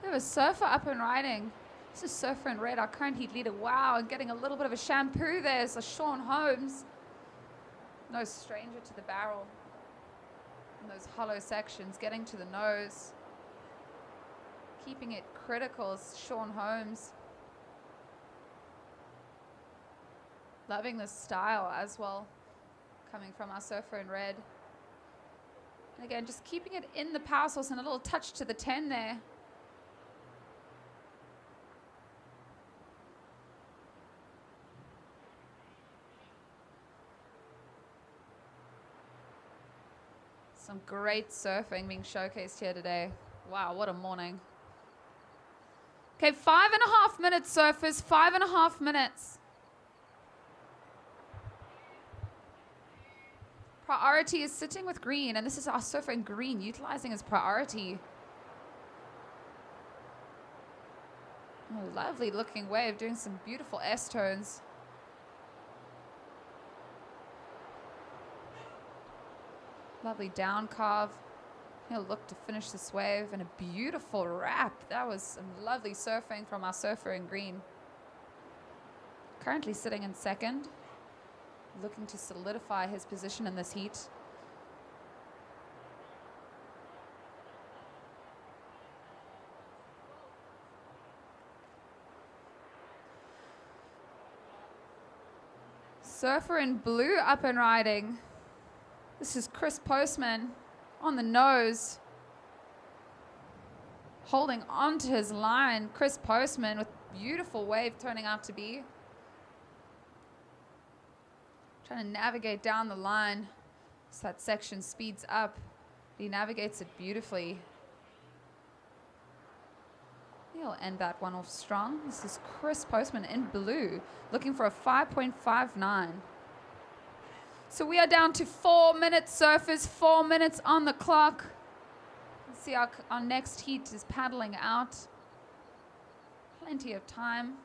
We have a surfer up and riding. This is Surfer in Red, our current heat leader. Wow, and getting a little bit of a shampoo there. So Sean Holmes, no stranger to the barrel. And those hollow sections, getting to the nose. Keeping it critical is Sean Holmes. Loving the style as well, coming from our Surfer in Red. And again, just keeping it in the power source and a little touch to the 10 there. Some great surfing being showcased here today. Wow, what a morning. Okay, 5.5 minutes, surfers, 5.5 minutes. Priority is sitting with green, and this is our surfer in green, utilizing his priority. Oh, lovely looking wave, doing some beautiful S-tones. Lovely down carve. He'll look to finish this wave, and a beautiful wrap. That was some lovely surfing from our surfer in green. Currently sitting in second, looking to solidify his position in this heat. Surfer in blue up and riding. This is Chris Postman on the nose, holding onto his line. Chris Postman with beautiful wave turning out to be. Trying to navigate down the line so that section speeds up. He navigates it beautifully. He'll end that one off strong. This is Chris Postman in blue, looking for a 5.59. So we are down to 4 minutes, surfers, 4 minutes on the clock. Let's see, our next heat is paddling out. Plenty of time.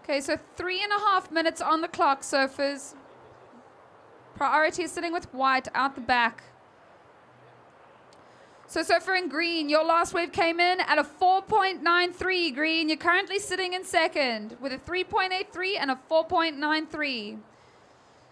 Okay, so 3.5 minutes on the clock, surfers. Priority is sitting with white out the back. So surfer in green, your last wave came in at a 4.93 green. You're currently sitting in second with a 3.83 and a 4.93.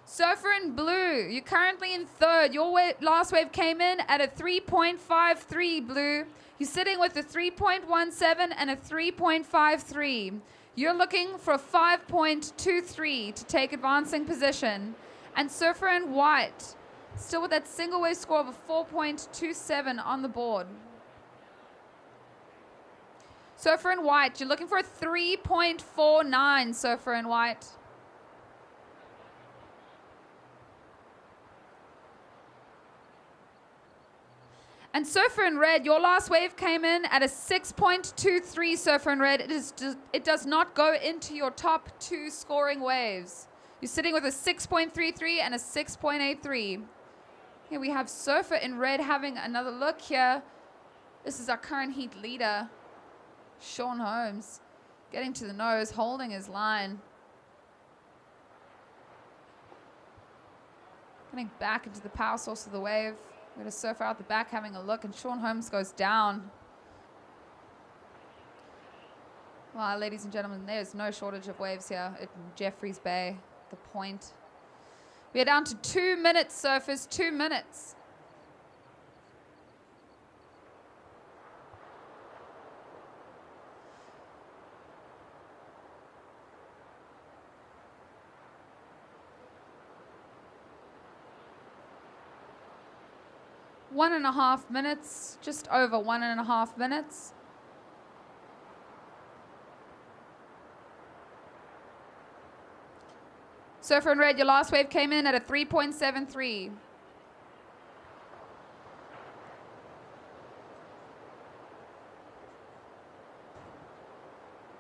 Surfer in blue, you're currently in third. Your last wave came in at a 3.53 blue. You're sitting with a 3.17 and a 3.53. You're looking for a 5.23 to take advancing position. And surfer in white, still with that single wave score of a 4.27 on the board. Surfer in white, you're looking for a 3.49, surfer in white. And surfer in red, your last wave came in at a 6.23, surfer in red. It does not go into your top two scoring waves. You're sitting with a 6.33 and a 6.83. Here we have surfer in red having another look here. This is our current heat leader, Sean Holmes, getting to the nose, holding his line. Getting back into the power source of the wave. We've got a surfer out the back having a look, and Sean Holmes goes down. Well, ladies and gentlemen, there's no shortage of waves here at Jeffreys Bay, the point. We are down to 2 minutes, surfers, 2 minutes. One and a half minutes, just over 1.5 minutes. Surfer in red, your last wave came in at a 3.73.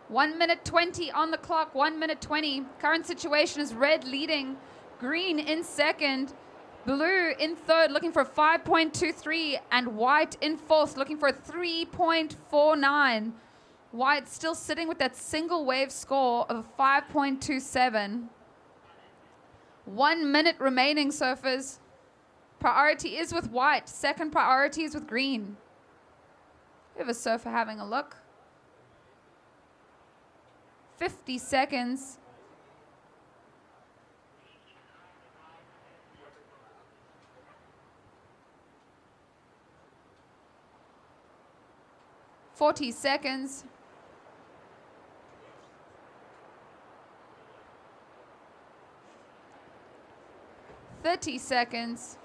One minute 20 on the clock, 1 minute 20. Current situation is red leading, green in second, blue in third looking for a 5.23, and white in fourth looking for a 3.49. White still sitting with that single wave score of a 5.27. 1 minute remaining, surfers. Priority is with white. Second priority is with green. We have a surfer having a look. 50 seconds. "40 seconds. "30 seconds.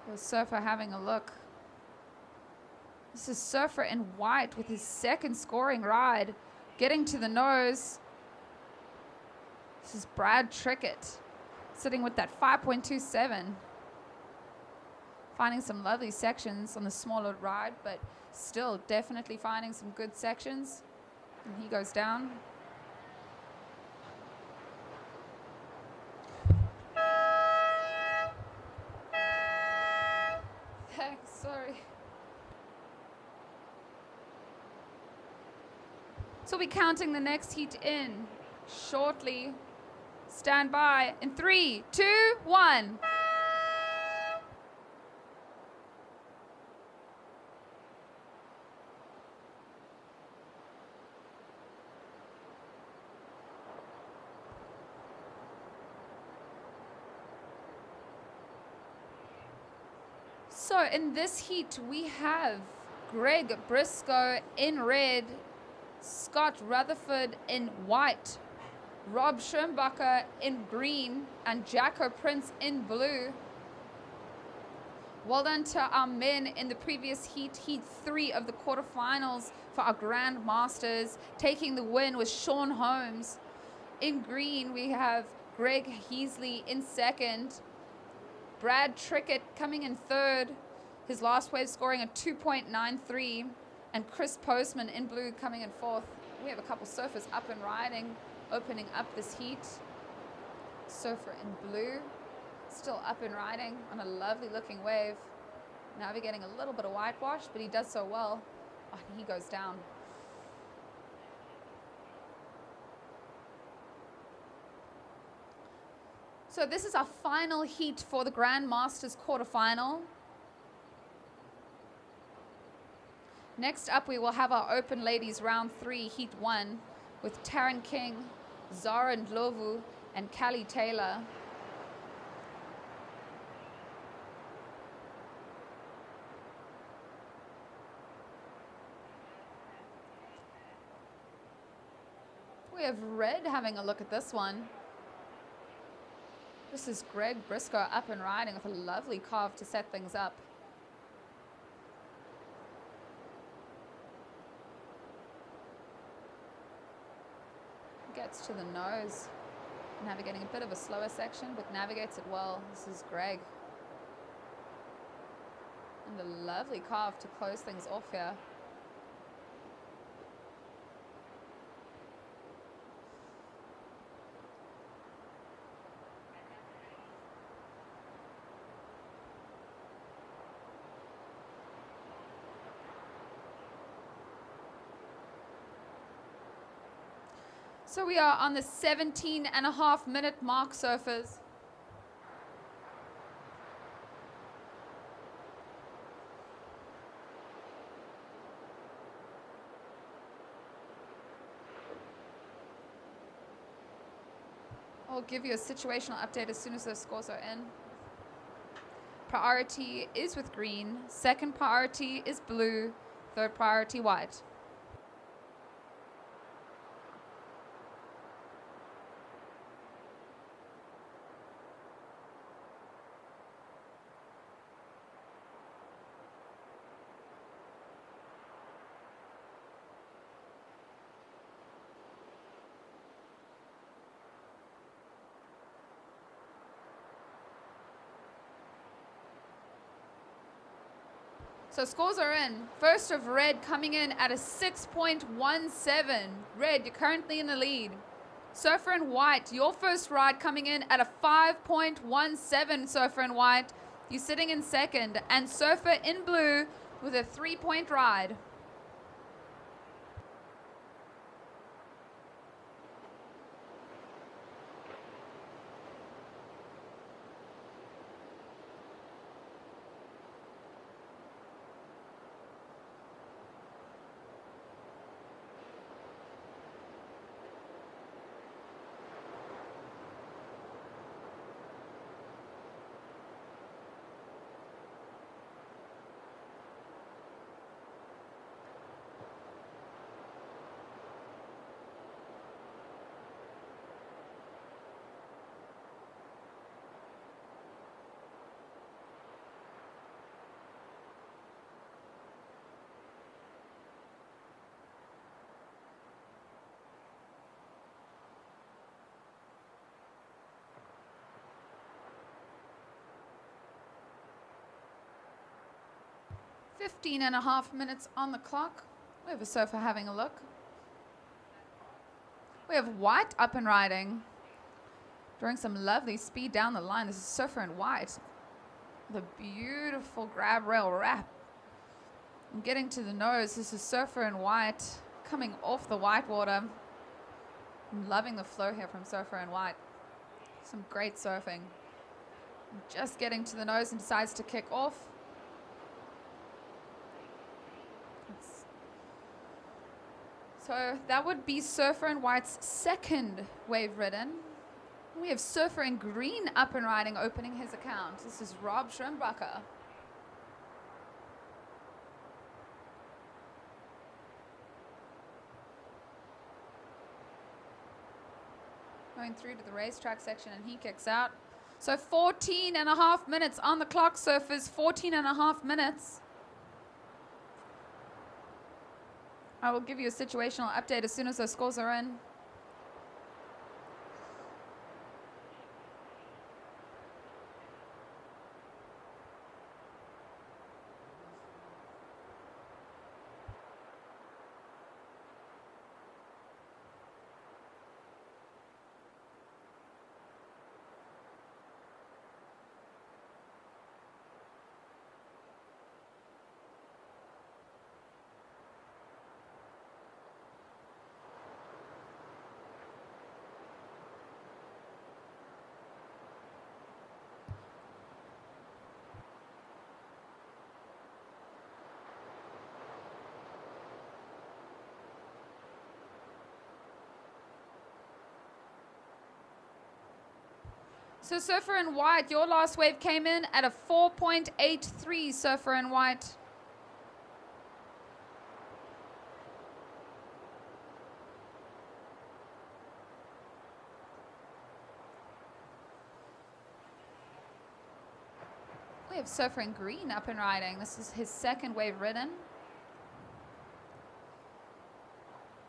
The surfer having a look. This is surfer in white with his second scoring ride, getting to the nose. This is Brad Trickett, sitting with that 5.27. Finding some lovely sections on the smaller ride, but still definitely finding some good sections. And he goes down. Thanks, sorry. So we'll be counting the next heat in shortly. Stand by in 3, 2, 1. So in this heat, we have Greg Briscoe in red, Scott Rutherford in white, Rob Schirmbacher in green, and Jacko Prince in blue. Well done to our men in the previous heat, heat 3 of the quarterfinals for our Grand Masters. Taking the win was Sean Holmes. In green, we have Greg Heasley in second, Brad Trickett coming in third, his last wave scoring a 2.93, and Chris Postman in blue coming in fourth. We have a couple surfers up and riding, opening up this heat. Surfer in blue, still up and riding on a lovely looking wave. Navigating a little bit of whitewash, but he does so well. Oh, and he goes down. So this is our final heat for the Grand Masters quarterfinal. Next up, we will have our Open Ladies Round 3, Heat 1, with Taryn King, Zara Ndlovu, and Callie Taylor. We have Red having a look at this one. This is Greg Briscoe up and riding with a lovely carve to set things up. Gets to the nose, navigating a bit of a slower section, but navigates it well. This is Greg. And a lovely carve to close things off here. So we are on the 17.5-minute mark, surfers. will give you a situational update as soon as those scores are in. Priority is with green. Second priority is blue. Third priority white. So scores are in. First of red coming in at a 6.17. Red, you're currently in the lead. Surfer in white, your first ride coming in at a 5.17. Surfer in white, you're sitting in second. And surfer in blue with a 3-point ride. Fifteen and a half minutes on the clock. We have a surfer having a look. We have white up and riding. Drawing some lovely speed down the line. This is surfer in white. The beautiful grab rail wrap. And getting to the nose, this is surfer in white. Coming off the white water. I'm loving the flow here from surfer in white. Some great surfing. Just getting to the nose and decides to kick off. So that would be surfer in white's second wave ridden. We have surfer in green up and riding, opening his account. This is Rob Schrimbacher. Going through to the racetrack section, and he kicks out. So 14 and a half minutes on the clock, surfers, 14 and a half minutes. I will give you a situational update as soon as those scores are in. So surfer in white, your last wave came in at a 4.83, surfer in white. We have surfer in green up and riding. This is his second wave ridden.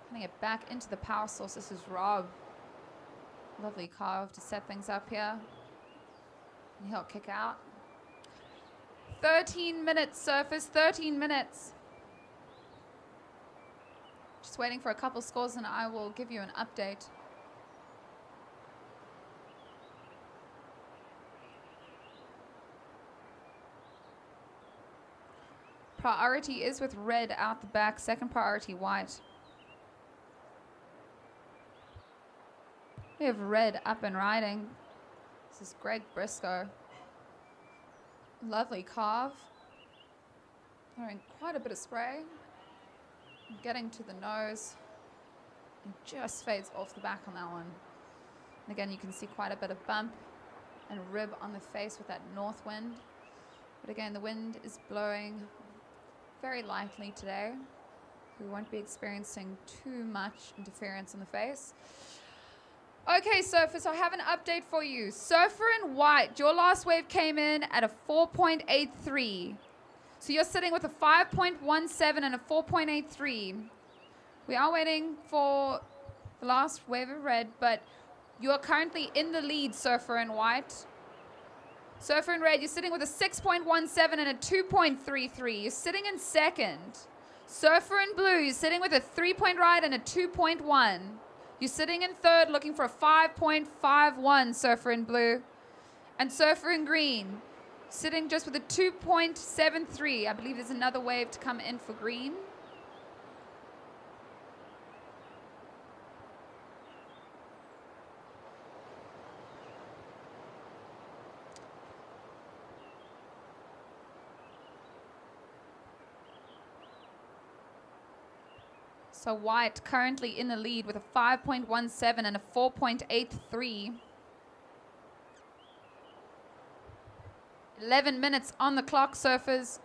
Putting it back into the power source. This is Rob. Lovely carve to set things up here. And he'll kick out. 13 minutes, surfers, 13 minutes. Just waiting for a couple scores and I will give you an update. Priority is with red out the back, second priority white. We have red up and riding. This is Greg Briscoe. Lovely carve. Throwing quite a bit of spray. Getting to the nose. And just fades off the back on that one. And again, you can see quite a bit of bump and rib on the face with that north wind. But again, the wind is blowing very lightly today. We won't be experiencing too much interference on the face. Okay, surfers, I have an update for you. Surfer in white, your last wave came in at a 4.83. So you're sitting with a 5.17 and a 4.83. We are waiting for the last wave of red, but you are currently in the lead, surfer in white. Surfer in red, you're sitting with a 6.17 and a 2.33. You're sitting in second. Surfer in blue, you're sitting with a 3-point ride and a 2.1. You're sitting in third looking for a 5.51, surfer in blue. And surfer in green, sitting just with a 2.73. I believe there's another wave to come in for green. So white currently in the lead with a 5.17 and a 4.83. 11 minutes on the clock, surfers.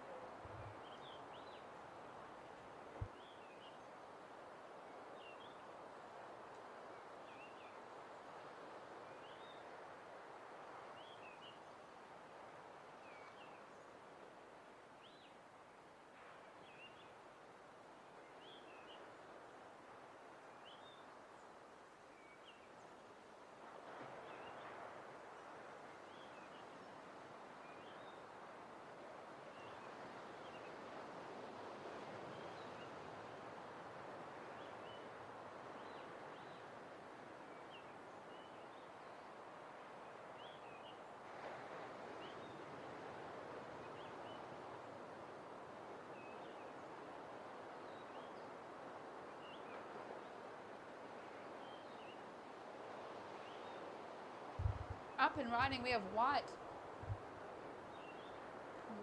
Up and riding, we have white.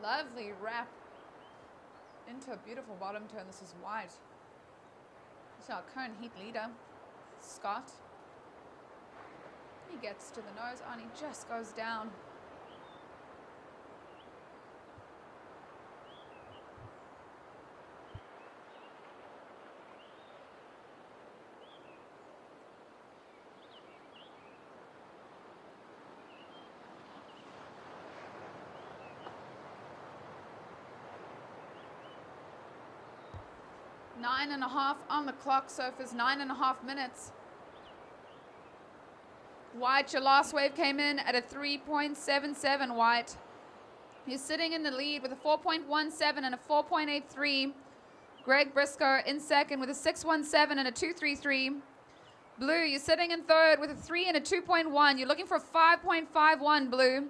Lovely wrap into a beautiful bottom turn. This is white. This is our current heat leader, Scott. He gets to the nose and he just goes down. Nine and a half on the clock, surfers, 9.5 minutes. White, your last wave came in at a 3.77, White. You're sitting in the lead with a 4.17 and a 4.83. Greg Briscoe in second with a 6.17 and a 2.33. Blue, you're sitting in third with a 3 and a 2.1. You're looking for a 5.51, Blue.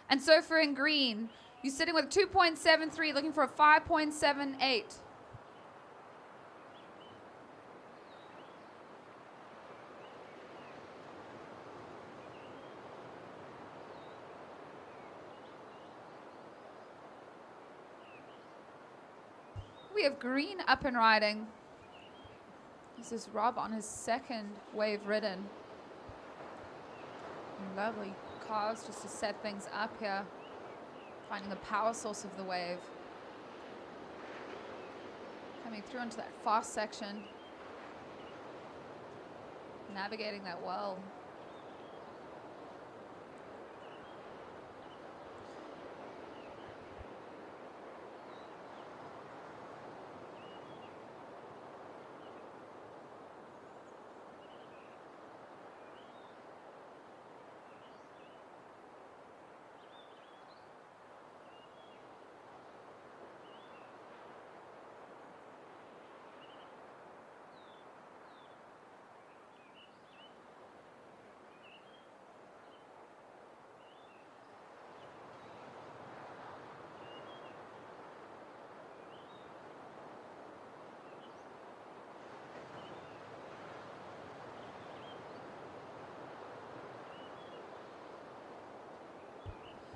And surfer in green, you're sitting with a 2.73, looking for a 5.78. We have green up and riding. This is Rob on his second wave ridden. Lovely cars just to set things up here. Finding the power source of the wave. Coming through into that fast section. Navigating that well.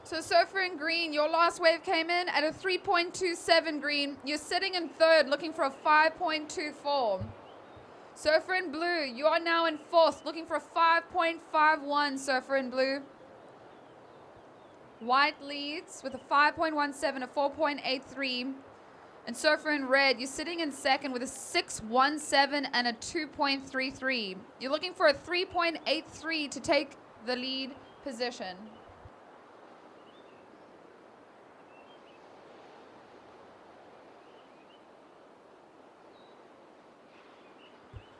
So surfer in green, your last wave came in at a 3.27 green. You're sitting in third looking for a 5.24. Surfer in blue, you are now in fourth, looking for a 5.51, surfer in blue. White leads with a 5.17, a 4.83. And surfer in red, you're sitting in second with a 6.17 and a 2.33. You're looking for a 3.83 to take the lead position.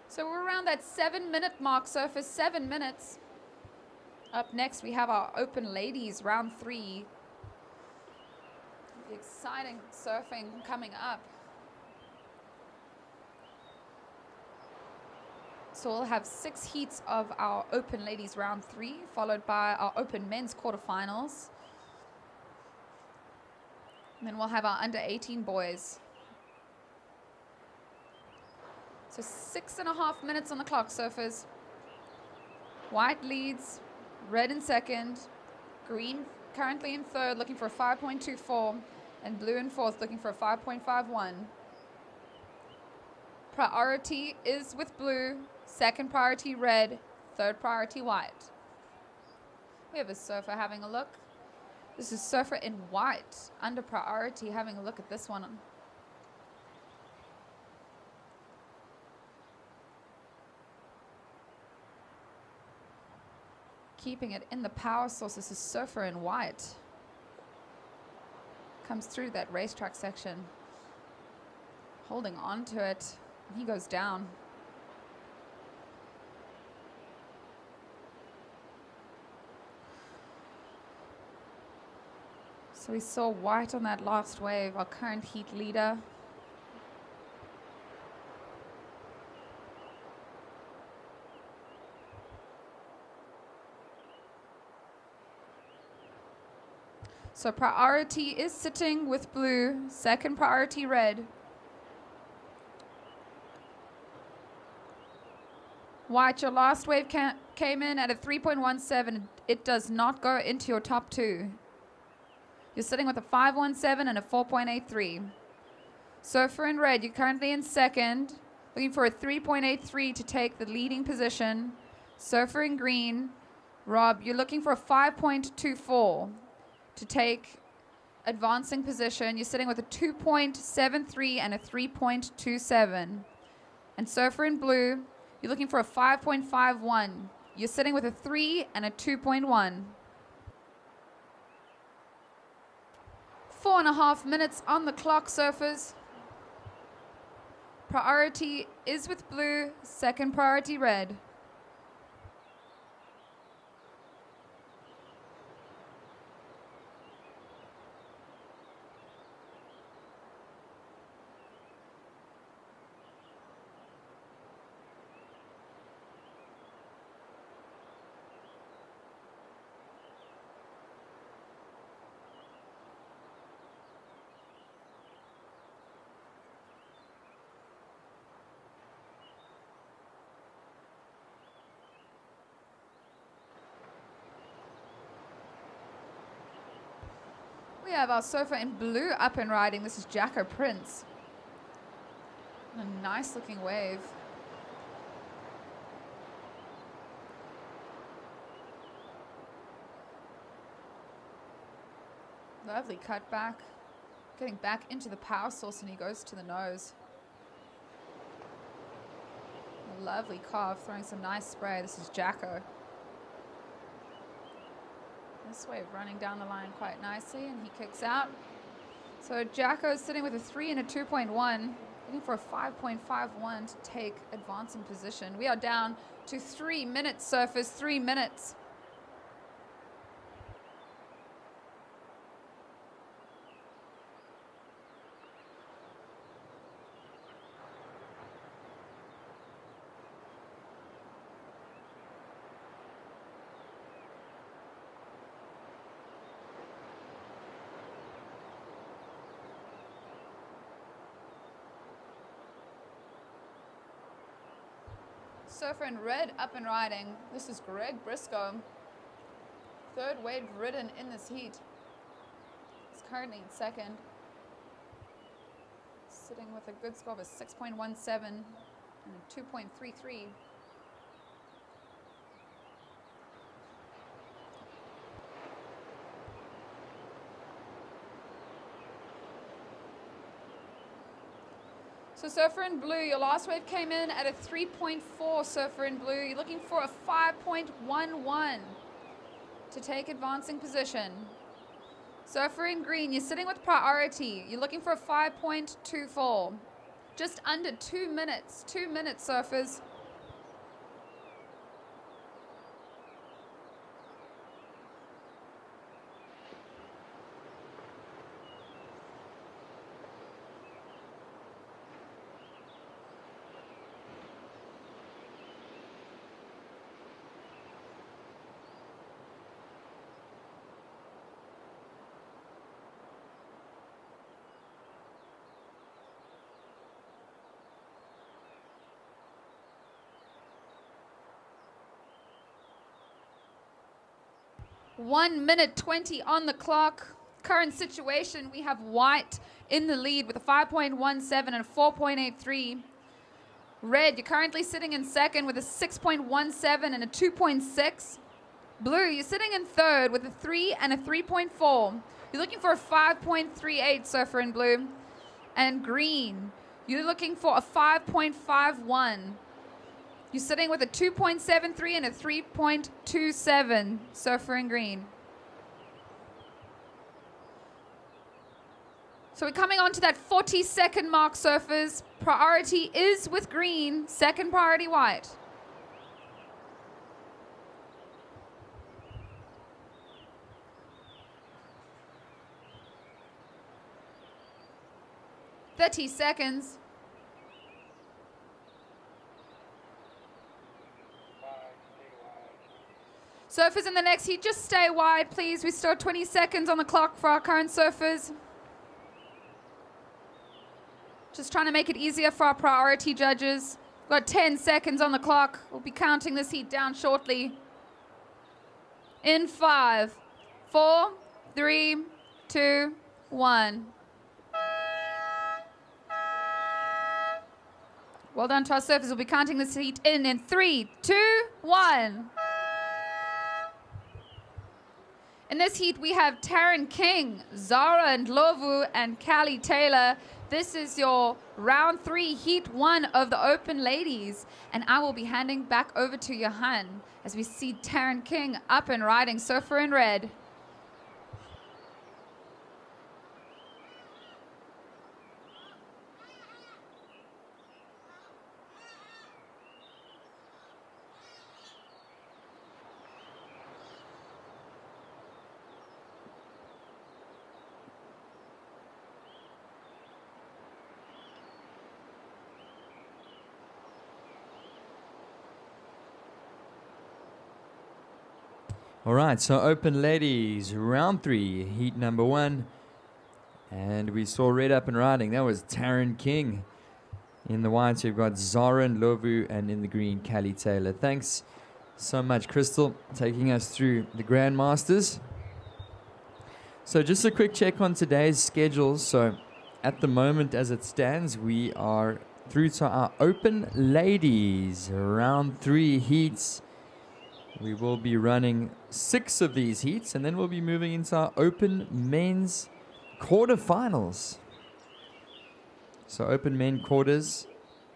So we're around that 7-minute mark, surfers, 7 minutes. Up next, we have our open ladies, round 3. Exciting surfing coming up. So we'll have 6 heats of our open ladies round 3, followed by our open men's quarterfinals. And then we'll have our under 18 boys. So 6.5 minutes on the clock, surfers. White leads, red in second, green currently in third, looking for a 5.24, and blue in fourth, looking for a 5.51. Priority is with blue, second priority red, third priority white. We have a surfer having a look. This is surfer in white, under priority, having a look at this one. Keeping it in the power source. This is surfer in white. Comes through that racetrack section. Holding on to it. He goes down. So we saw white on that last wave, our current heat leader. So priority is sitting with blue, second priority red. White, your last wave came in at a 3.17. It does not go into your top 2. You're sitting with a 5.17 and a 4.83. Surfer in red, you're currently in second, looking for a 3.83 to take the leading position. Surfer in green, Rob, you're looking for a 5.24 to take advancing position. You're sitting with a 2.73 and a 3.27. And surfer in blue, you're looking for a 5.51. You're sitting with a 3 and a 2.1. 4.5 minutes on the clock, surfers. Priority is with blue, second priority red. We have our surfer in blue up and riding. This is Jacko Prince. A nice looking wave. Lovely cut back. Getting back into the power source, and he goes to the nose. A lovely carve, throwing some nice spray. This is Jacko. This wave running down the line quite nicely, and he kicks out. So Jacko's sitting with a 3 and a 2.1, looking for a 5.51 to take advancing position. We are down to 3 minutes, surfers, 3 minutes. Surfer in red up and riding. This is Greg Briscoe. Third wave ridden in this heat. He's currently in second. Sitting with a good score of a 6.17. and a 2.33. So surfer in blue, your last wave came in at a 3.4. Surfer in blue, you're looking for a 5.11 to take advancing position. Surfer in green, you're sitting with priority. You're looking for a 5.24. Just under 2 minutes. 2 minutes, surfers. One minute 20 on the clock. Current situation, we have white in the lead with a 5.17 and a 4.83. Red, you're currently sitting in second with a 6.17 and a 2.6. Blue, you're sitting in third with a 3 and a 3.4. You're looking for a 5.38, surfer in blue. And green, you're looking for a 5.51. You're sitting with a 2.73 and a 3.27, surfer in green. So we're coming on to that 40-second mark, surfers. Priority is with green, second priority white. "30 seconds. Surfers in the next heat, just stay wide, please. We still have 20 seconds on the clock for our current surfers. Just trying to make it easier for our priority judges. We've got 10 seconds on the clock. We'll be counting this heat down shortly. In 5, 4, 3, 2, 1. Well done to our surfers. We'll be counting this heat in 3, 2, 1. In this heat, we have Taryn King, Zara Ndlovu, and Callie Taylor. This is your round 3, heat 1 of the Open Ladies. And I will be handing back over to Johan as we see Taryn King up and riding, surfer in red. All right, so Open Ladies, round 3, heat number 1. And we saw red up and riding. That was Taryn King. In the white, we've got Zara Ndlovu, and in the green, Callie Taylor. Thanks so much, Crystal, taking us through the Grandmasters. So just a quick check on today's schedules. So at the moment, as it stands, we are through to our Open Ladies, round 3 heats. We will be running 6 of these heats, and then we'll be moving into our Open Men's quarterfinals. So Open Men quarters,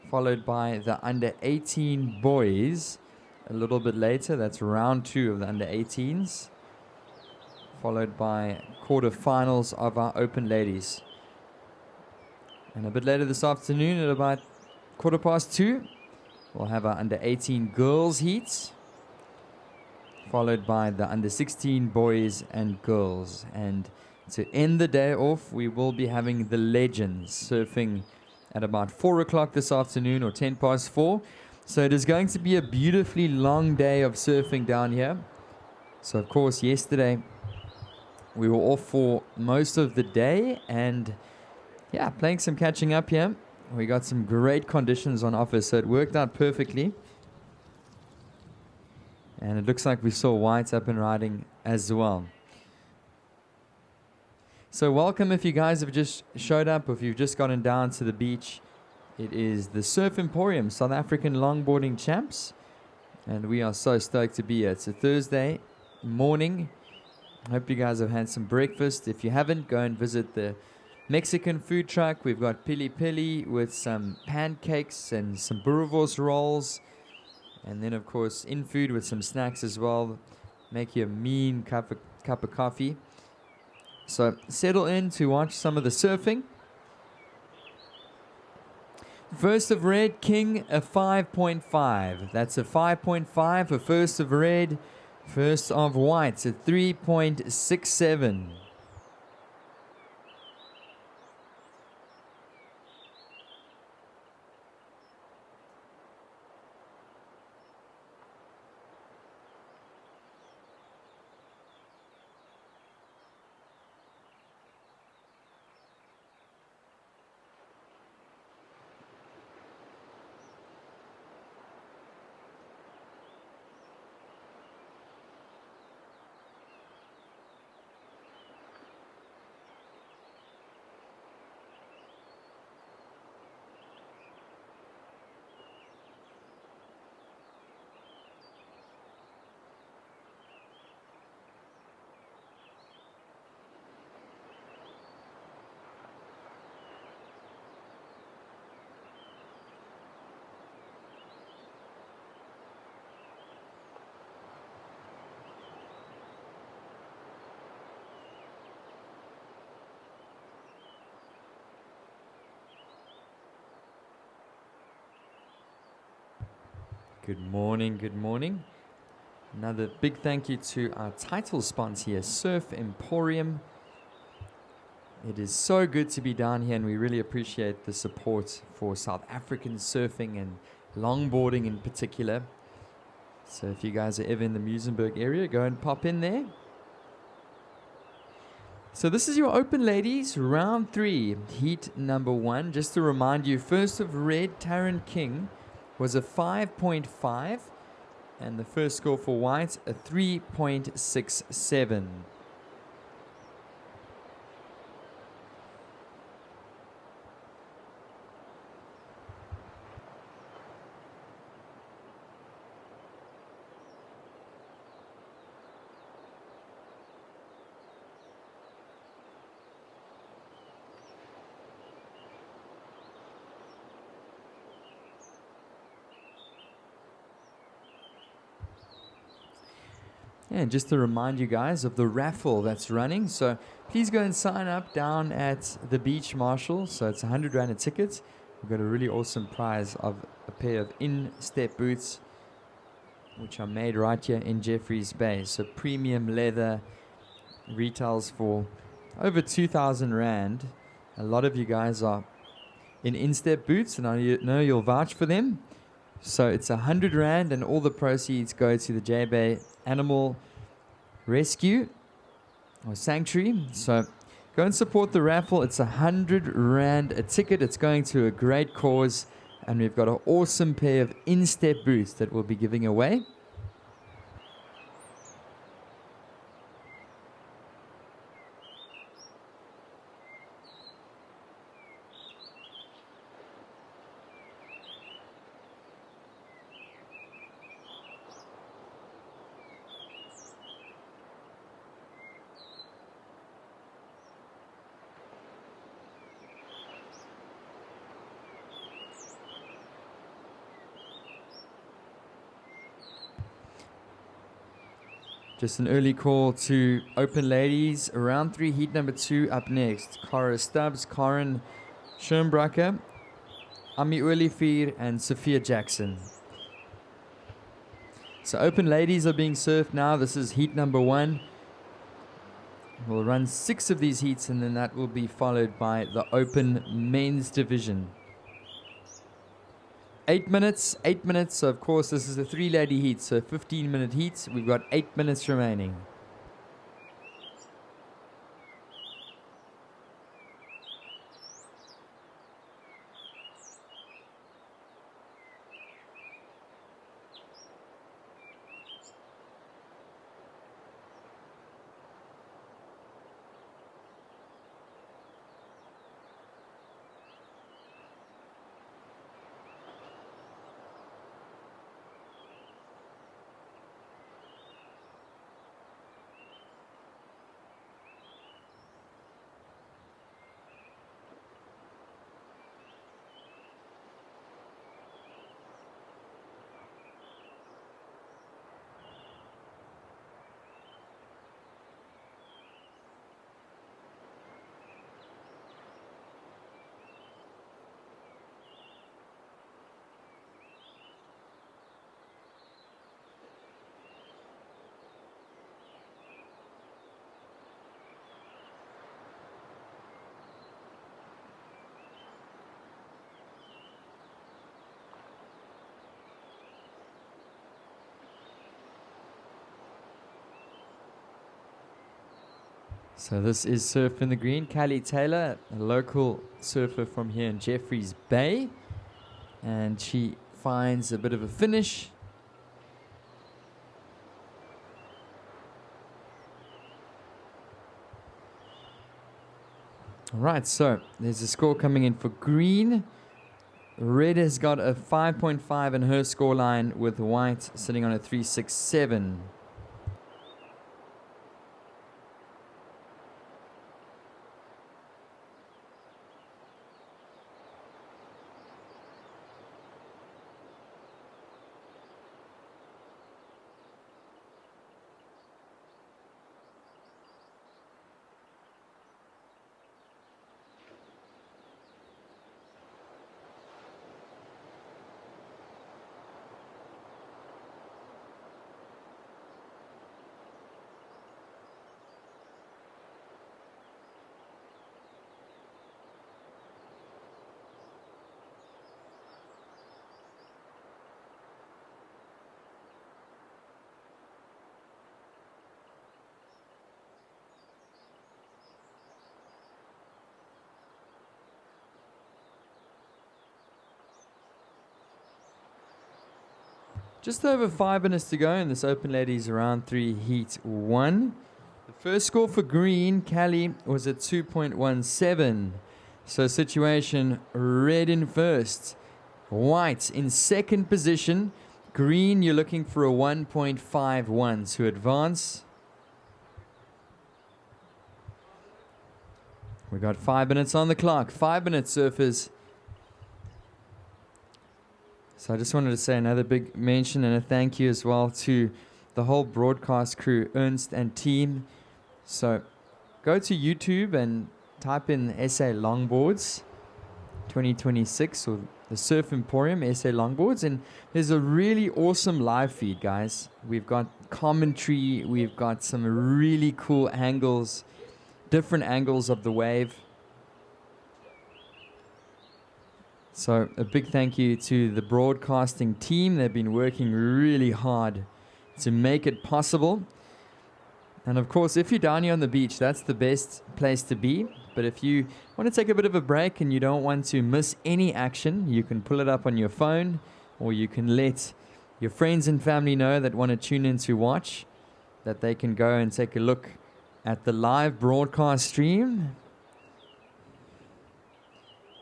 followed by the under 18 boys a little bit later. That's round 2 of the under 18s, followed by quarterfinals of our Open Ladies. And a bit later this afternoon at about 2:15, we'll have our under 18 girls heats, followed by the under 16 boys and girls. And to end the day off, we will be having the legends surfing at about 4 o'clock this afternoon, or 4:10. So it is going to be a beautifully long day of surfing down here. So of course, yesterday we were off for most of the day, and yeah, playing some catching up here. We got some great conditions on offer, so it worked out perfectly. And it looks like we saw whites up and riding as well. So welcome if you guys have just showed up, or if you've just gotten down to the beach It is the Surf Emporium, South African longboarding champs. And we are so stoked to be here. It's a Thursday morning. Hope you guys have had some breakfast. If you haven't, go and visit the Mexican food truck. We've got PILI-PILI with some pancakes and some boerewors rolls. And then, of course, in food with some snacks as well. Make you a mean cup of coffee. So settle in to watch some of the surfing. First of red, King, a 5.5. That's a 5.5 for first of red. First of whites, a 3.67. Good morning, good morning. Another big thank you to our title sponsor here, Surf Emporium. It is so good to be down here, and we really appreciate the support for South African surfing and longboarding in particular. So if you guys are ever in the Muizenberg area, go and pop in there. So this is your open ladies, round 3, heat number 1. Just to remind you, first of red, Taryn King, was a 5.5, and the first score for whites, a 3.67. And just to remind you guys of the raffle that's running, so please go and sign up down at the Beach Marshall. So it's 100 Rand a ticket. We've got a really awesome prize of a pair of in-step boots, which are made right here in Jeffreys Bay. So premium leather, retails for over 2,000 Rand. A lot of you guys are in in-step boots, and I know you'll vouch for them. So it's 100 Rand, and all the proceeds go to the J-Bay Animal Rescue or Sanctuary. So go and support the raffle. It's 100 Rand a ticket. It's going to a great cause, and we've got an awesome pair of in-step boots that we'll be giving away. Just an early call to open ladies. Round 3, heat number 2 up next. Cara Stubbs, Karen Schoenbracker, Ami Olivier, and Sophia Jackson. So open ladies are being surfed now. This is heat number 1. We'll run 6 of these heats, and then that will be followed by the open men's division. 8 minutes, 8 minutes. So of course this is a 3-lady heat, so 15-minute heats. We've got 8 minutes remaining. So this is Surf in the Green. Callie Taylor, a local surfer from here in Jeffreys Bay. And she finds a bit of a finish. All right, so there's a score coming in for green. Red has got a 5.5 in her scoreline, with white sitting on a 3.67. Just over 5 minutes to go in this Open Ladies Round 3 Heat 1. The first score for green, Callie, was at 2.17. So situation, red in first. White in second position. Green, you're looking for a 1.51 to advance. We got 5 minutes on the clock. 5 minutes, surfers. So I just wanted to say another big mention and a thank you as well to the whole broadcast crew, Ernst and team. So go to YouTube and type in SA Longboards 2026 or the Surf Emporium SA Longboards, and there's a really awesome live feed, guys. We've got commentary, we've got some really cool angles, different angles of the wave. So a big thank you to the broadcasting team. They've been working really hard to make it possible. And of course, if you're down here on the beach, that's the best place to be. But if you want to take a bit of a break and you don't want to miss any action, you can pull it up on your phone, or you can let your friends and family know that want to tune in to watch, that they can go and take a look at the live broadcast stream.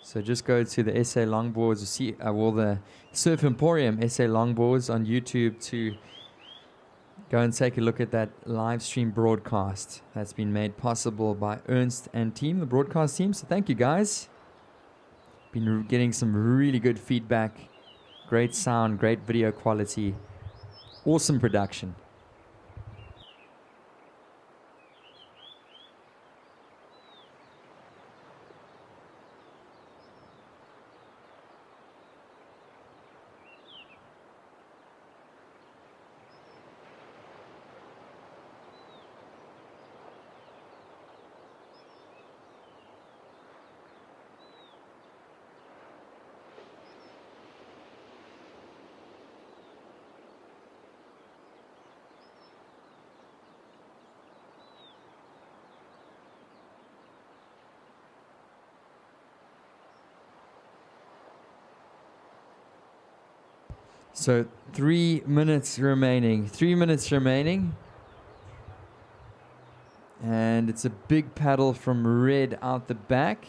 So just go to the SA Longboards, the Surf Emporium SA Longboards on YouTube to go and take a look at that live stream broadcast that's been made possible by Ernst and team, the broadcast team. So thank you, guys. Been getting some really good feedback, great sound, great video quality, awesome production. So 3 minutes remaining. 3 minutes remaining. And it's a big paddle from red out the back.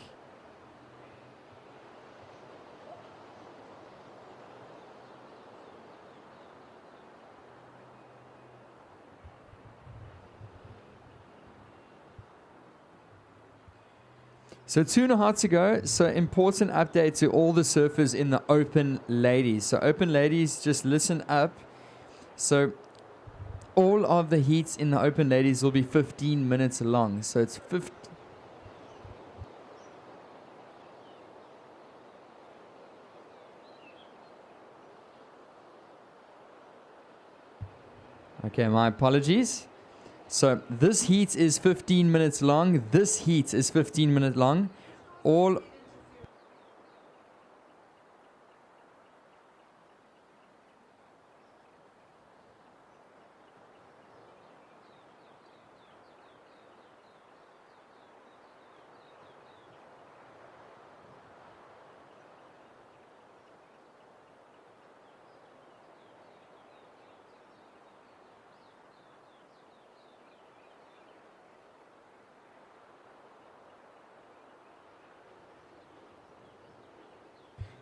So 2.5 to go. So important update to all the surfers in the Open Ladies. So Open Ladies, just listen up. So all of the heats in the Open Ladies will be 15 minutes long. So it's 50. Okay, my apologies. So this heat is 15 minutes long. This heat is 15 minutes long. All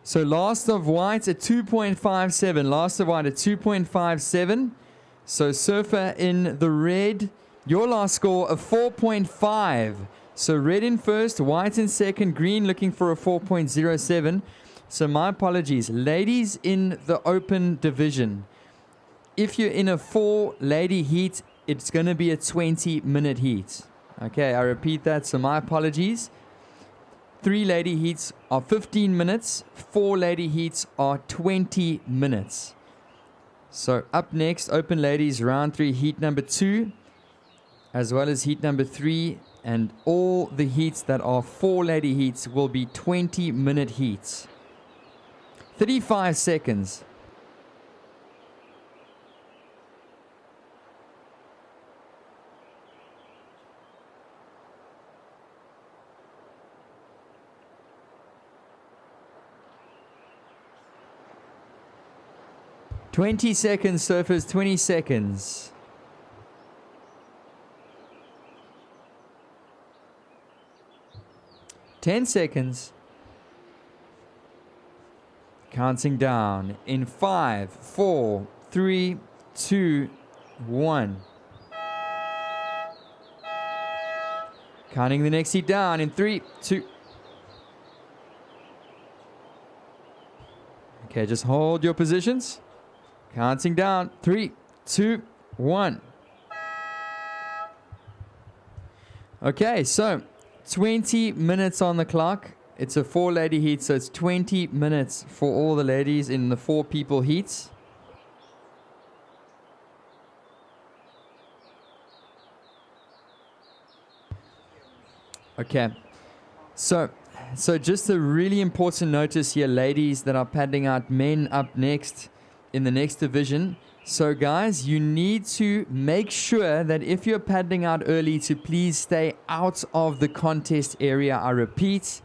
So last of white at 2.57. Last of white at 2.57. So Surfer in the red. Your last score of 4.5. So red in first, white in second, green looking for a 4.07. So my apologies. Ladies in the open division. If you're in a 4-lady heat, it's going to be a 20-minute heat. Okay, I repeat that. So my apologies. 3-lady heats are 15 minutes. 4-lady heats are 20 minutes. So up next, open ladies, round 3, heat number 2, as well as heat number 3. And all the heats that are 4-lady heats will be 20-minute heats. 35 seconds. Twenty seconds, surfers, 20 seconds. Ten seconds. Counting down in 5, 4, 3, 2, 1. Counting the next heat down in 3, 2. Okay, just hold your positions. Counting down. 3, 2, 1. Okay, so 20 minutes on the clock. It's a 4-lady heat, so it's 20 minutes for all the ladies in the 4-people heats. Okay, so just a really important notice here, ladies that are paddling out, men up next in the next division. So guys, you need to make sure that if you're paddling out early, to please stay out of the contest area. I repeat,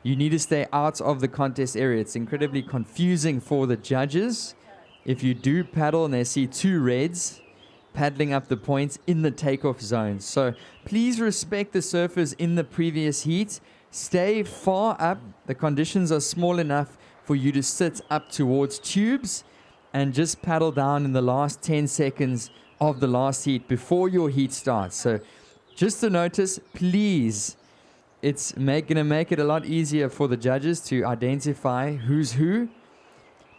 you need to stay out of the contest area. It's incredibly confusing for the judges if you do paddle and they see 2 reds paddling up the points in the takeoff zone. So please respect the surfers in the previous heat. Stay far up. The conditions are small enough for you to sit up towards tubes and just paddle down in the last 10 seconds of the last heat before your heat starts. So just a notice, please, it's going to make it a lot easier for the judges to identify who's who.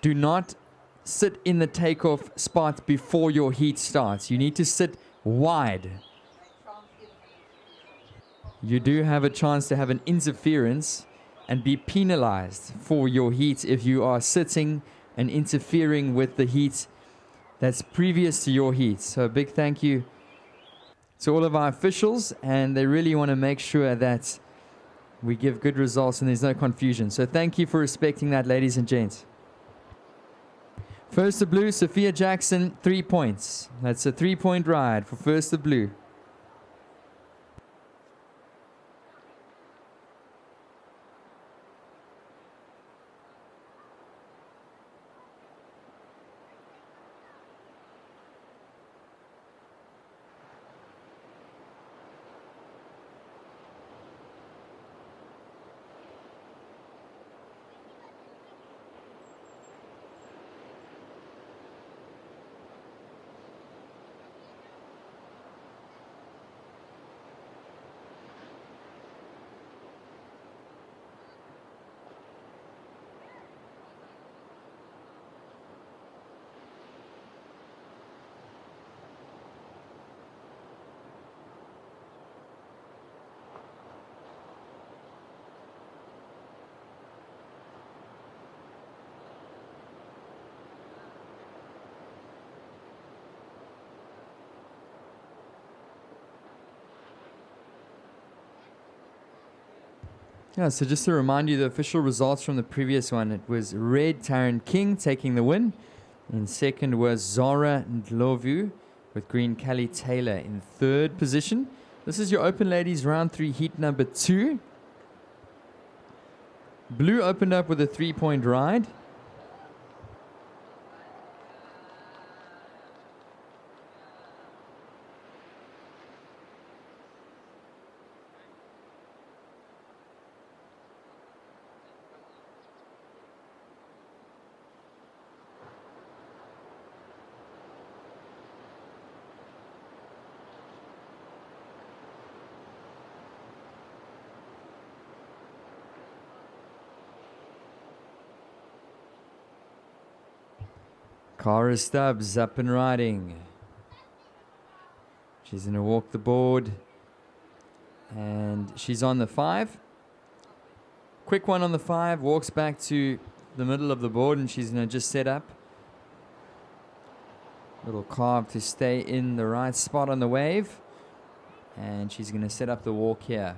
Do not sit in the takeoff spot before your heat starts. You need to sit wide. You do have a chance to have an interference and be penalized for your heat if you are sitting and interfering with the heat that's previous to your heat. So a big thank you to all of our officials, and they really want to make sure that we give good results and there's no confusion. So thank you for respecting that, ladies and gents. First to blue, Sophia Jackson, 3 points. That's a 3-point ride for first to blue. Yeah, so just to remind you, the official results from the previous one, it was red Taryn King taking the win. In second was Zara Ndlovu with green Kelly Taylor in third position. This is your open ladies round 3 heat number 2. Blue opened up with a 3-point ride. Cara Stubbs up and riding. She's going to walk the board. And she's on the 5. Quick one on the 5. Walks back to the middle of the board and she's going to just set up. Little carve to stay in the right spot on the wave. And she's going to set up the walk here.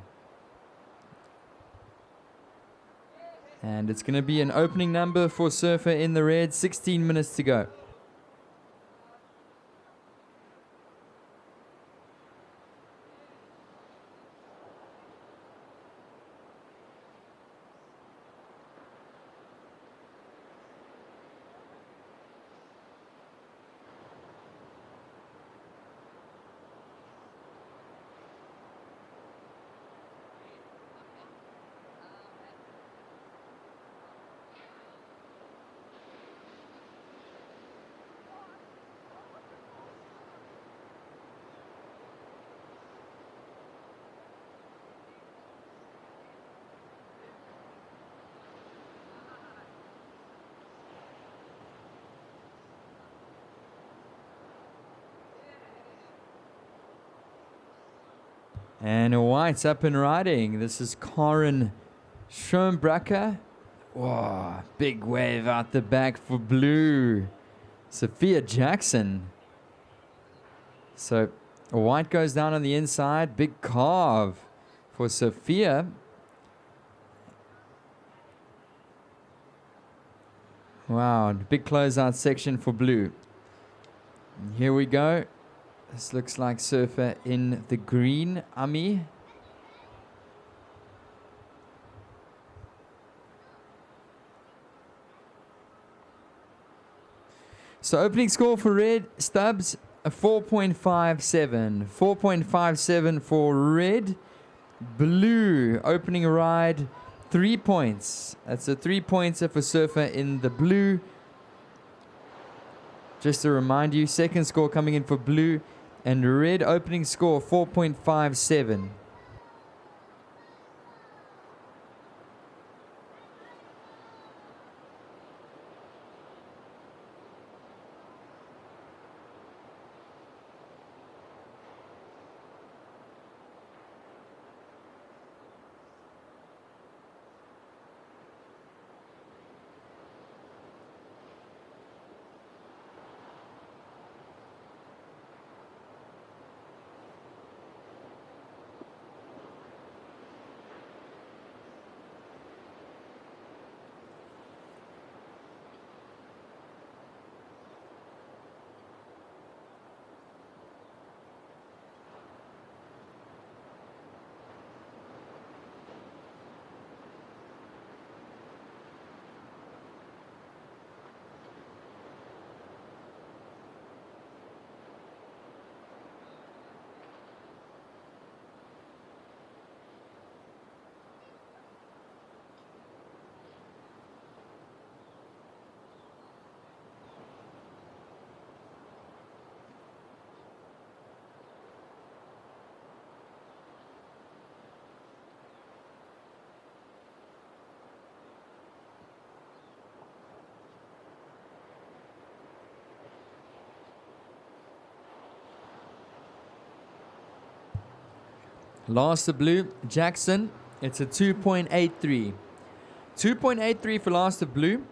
And it's going to be an opening number for Surfer in the red. 16 minutes to go. And white's up and riding. This is Karen Schoenbracker. Whoa, big wave out the back for blue. Sophia Jackson. So white goes down on the inside. Big carve for Sophia. Wow, big closeout section for blue. And here we go. This looks like Surfer in the green, Ami. So opening score for red, Stubbs, a 4.57. 4.57 for red. Blue, opening ride, 3 points. That's a 3-pointer for Surfer in the blue. Just to remind you, second score coming in for blue. And red opening score 4.57. Last of blue, Jackson. It's a 2.83. 2.83 for last of blue.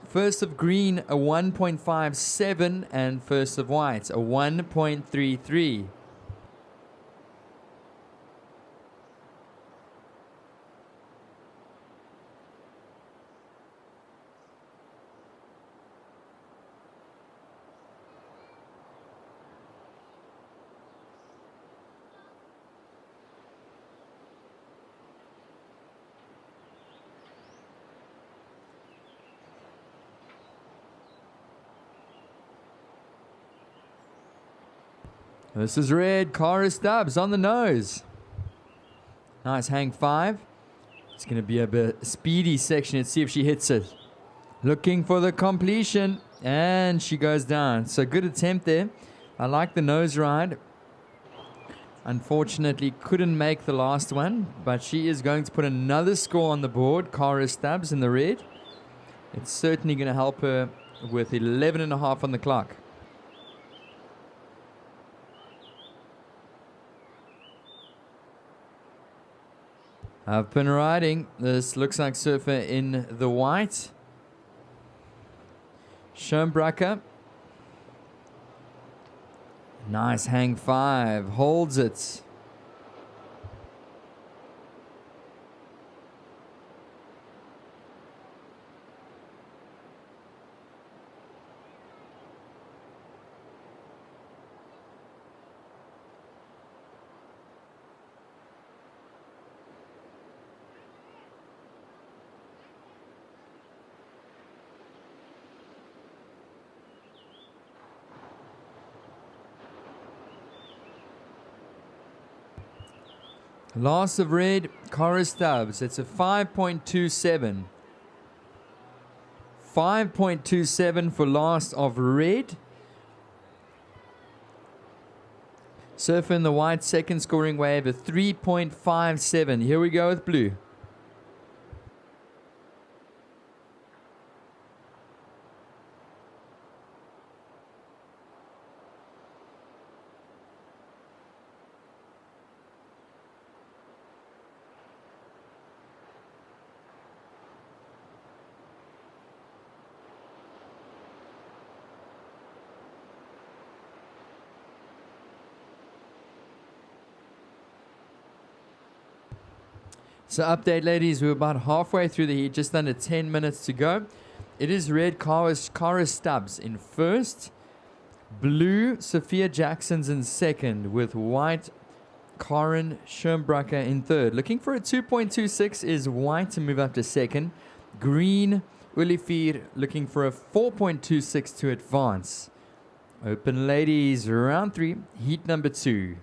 First of green, a 1.57. And first of white, a 1.33. This is red. Cara Stubbs on the nose. Nice hang 5. It's going to be a bit speedy section. Let's see if she hits it. Looking for the completion. And she goes down. So good attempt there. I like the nose ride. Unfortunately, couldn't make the last one. But she is going to put another score on the board. Cara Stubbs in the red. It's certainly going to help her with 11.5 on the clock. Up and riding. This looks like Surfer in the white. Schönbracker. Nice hang 5. Holds it. Loss of red, Cora Stubbs. It's a 5.27. 5.27 for last of red. Surfer in the white, second scoring wave, a 3.57. Here we go with blue. So update, ladies, we're about halfway through the heat, just under 10 minutes to go. It is red, Cora Stubbs in first. Blue, Sophia Jackson's in second, with white, Karen Schönbracker in third. Looking for a 2.26 is white to move up to second. Green, Ulifir looking for a 4.26 to advance. Open, ladies, round 3, heat number 2.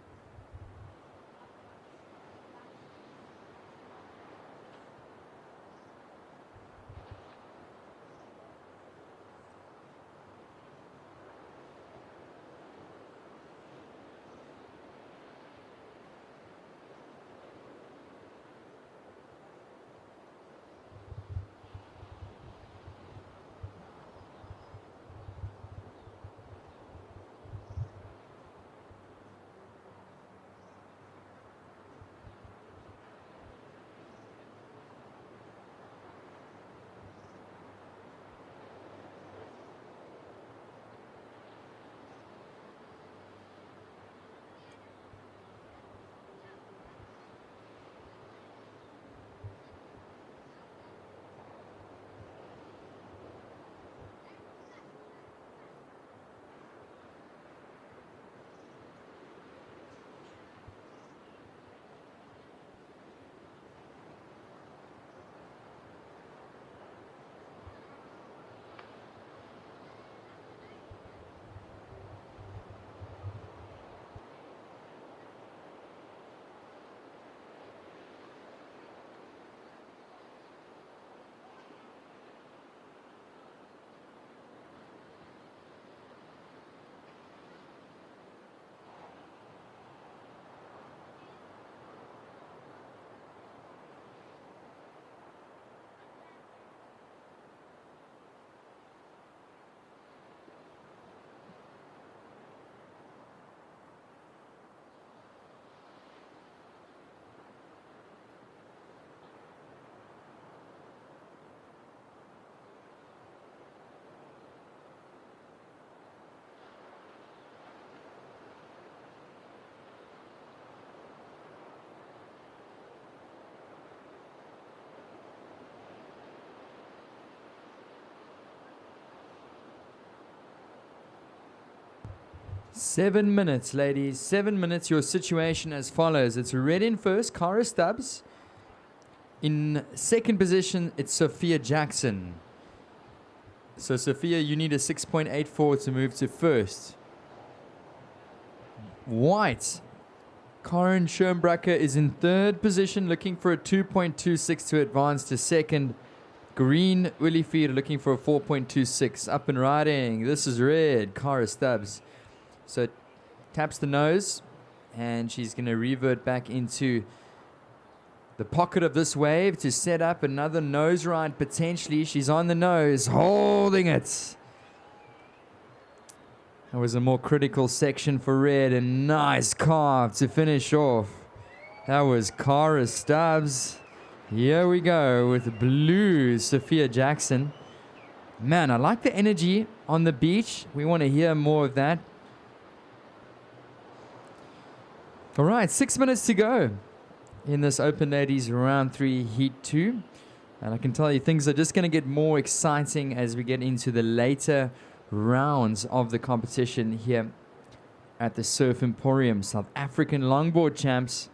Seven minutes, ladies. 7 minutes. Your situation as follows. It's red in first, Cora Stubbs. In second position, it's Sophia Jackson. So, Sophia, you need a 6.84 to move to first. White, Karen Schönbracker is in third position, looking for a 2.26 to advance to second. Green, Ulifir looking for a 4.26. Up and riding. This is red, Cora Stubbs. So taps the nose, and she's going to revert back into the pocket of this wave to set up another nose ride potentially. She's on the nose, holding it. That was a more critical section for red, and nice carve to finish off. That was Cara Stubbs. Here we go with blue, Sophia Jackson. Man, I like the energy on the beach. We want to hear more of that. All right, 6 minutes to go in this Open Ladies Round 3 Heat 2. And I can tell you things are just going to get more exciting as we get into the later rounds of the competition here at the Surf Emporium. South African longboard champs.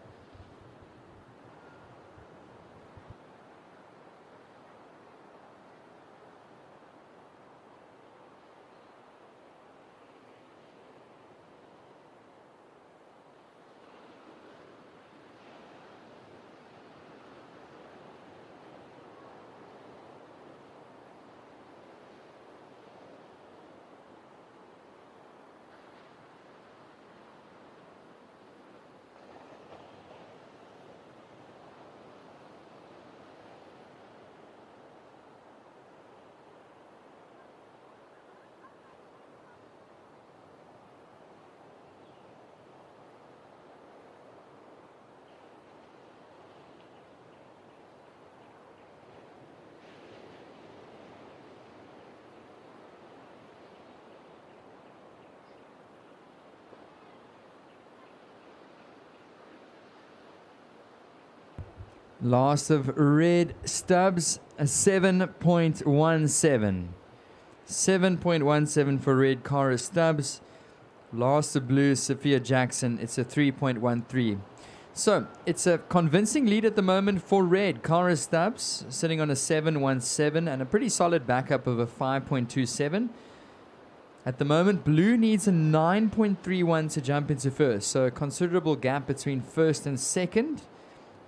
Last of red Stubbs, a 7.17. 7.17 for red Cara Stubbs. Last of blue Sophia Jackson, it's a 3.13. So it's a convincing lead at the moment for red. Cara Stubbs sitting on a 7.17 and a pretty solid backup of a 5.27. At the moment, blue needs a 9.31 to jump into first. So a considerable gap between first and second,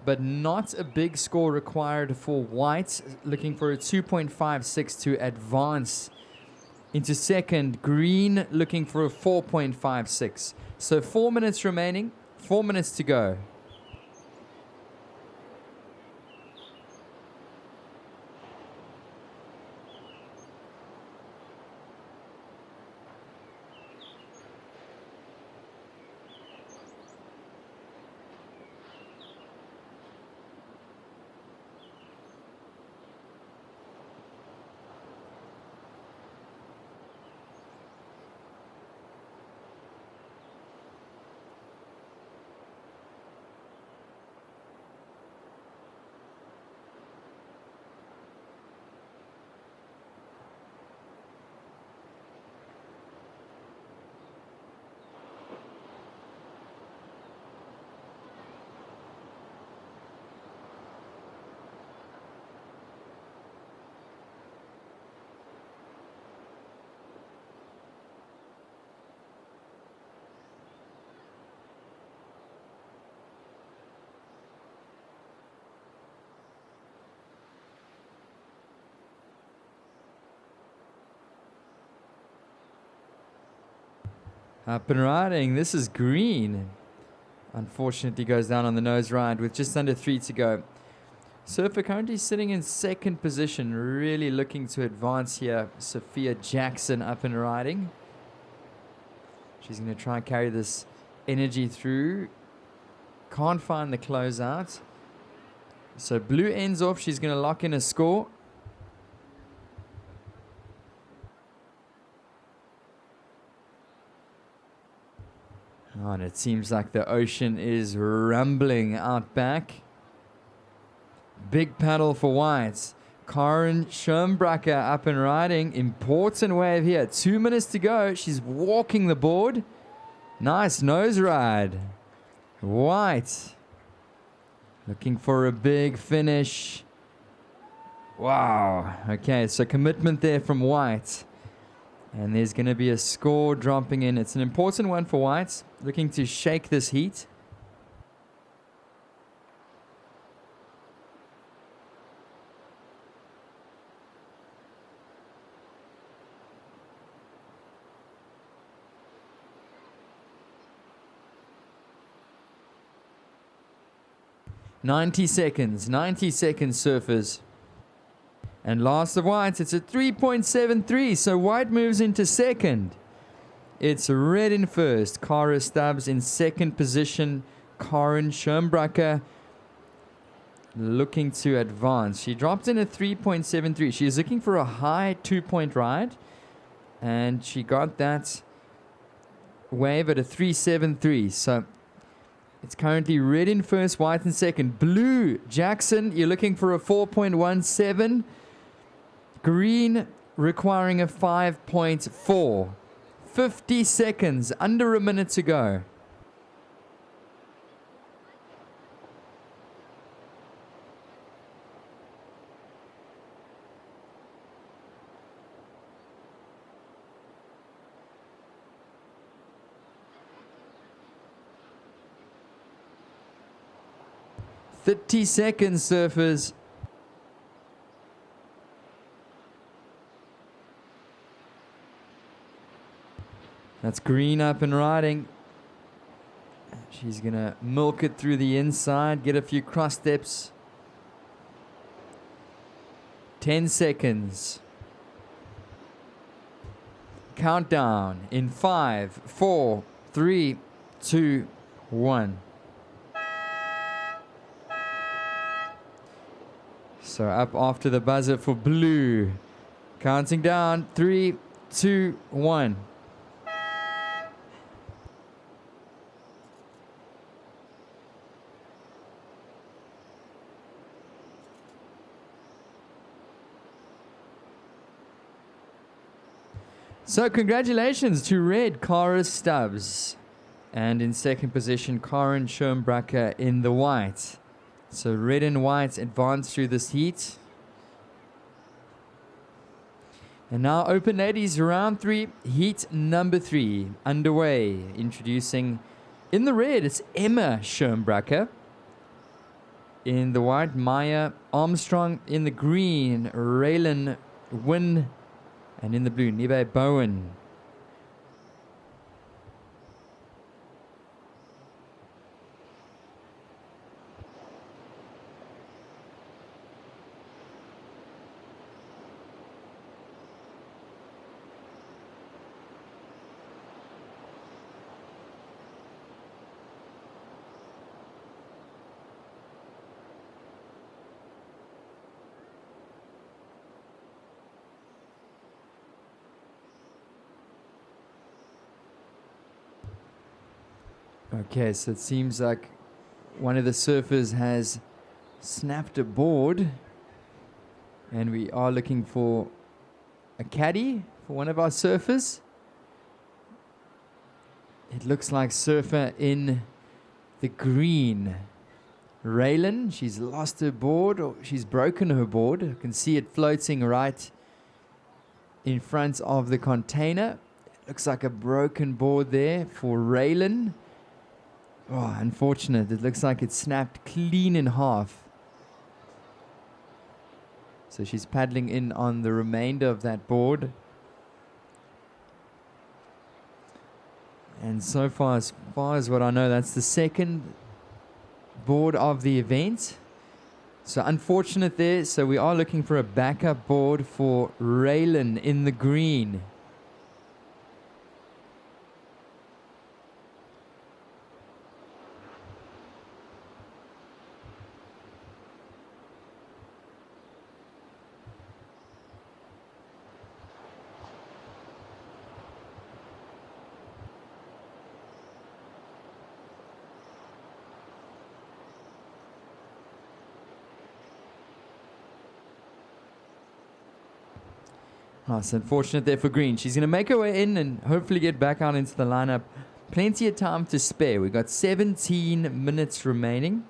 but not a big score required for white, looking for a 2.56 to advance into second. Green looking for a 4.56. So 4 minutes remaining, 4 minutes to go. Up and riding. This is green. Unfortunately goes down on the nose ride with just under 3 to go. Surfer currently sitting in second position, really looking to advance here. Sophia Jackson up and riding. She's going to try and carry this energy through. Can't find the closeout. So blue ends off. She's going to lock in a score. Oh, and it seems like the ocean is rumbling out back. Big paddle for whites. Karen Schirmbracker up and riding. Important wave here. 2 minutes to go. She's walking the board. Nice nose ride. White looking for a big finish. Wow. Okay, so commitment there from white. And there's going to be a score dropping in. It's an important one for whites, looking to shake this heat. Ninety seconds, surfers. And last of whites, it's a 3.73, so white moves into second. It's red in first, Cara Stubbs. In second position, Karen Schirmbracker, looking to advance. She dropped in a 3.73. She's looking for a high 2-point ride, and she got that wave at a 3.73. So it's currently red in first, white in second. Blue, Jackson, you're looking for a 4.17. Green, requiring a 5.4. 50 seconds, under a minute to go. "30 seconds, surfers." That's green up and riding. She's going to milk it through the inside, get a few cross steps. 10 seconds. Countdown in 5, 4, 3, 2, 1. So up after the buzzer for blue. Counting down, 3, 2, 1. So congratulations to red, Cara Stubbs. And in second position, Karen Schirmbracker in the white. So red and white advance through this heat. And now open ladies, round 3, heat number 3 underway. Introducing in the red, it's Emma Schirmbracker. In the white, Maya Armstrong. In the green, Raylan Wynn. And in the blue, Nebe Bowen. Okay, so it seems like one of the surfers has snapped a board, and we are looking for a caddy for one of our surfers. It looks like surfer in the green, Raylan. She's lost her board, or she's broken her board. You can see it floating right in front of the container. Looks like a broken board there for Raylan. Oh, unfortunate. It looks like it snapped clean in half. So she's paddling in on the remainder of that board. And so far as what I know, that's the second board of the event. So unfortunate there. So we are looking for a backup board for Raylan in the green. Oh, it's unfortunate there for green. She's going to make her way in and hopefully get back out into the lineup. Plenty of time to spare. We've got 17 minutes remaining.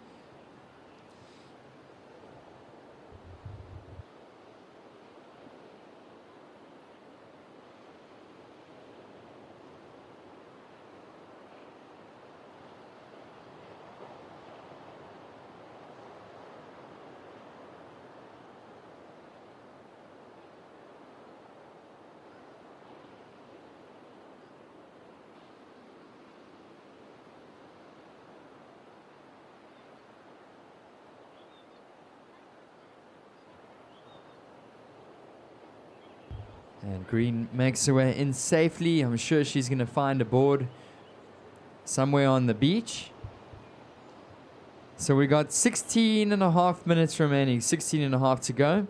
And Green makes her way in safely. I'm sure she's going to find a board somewhere on the beach. So we got 16 and a half minutes remaining, 16 and a half to go.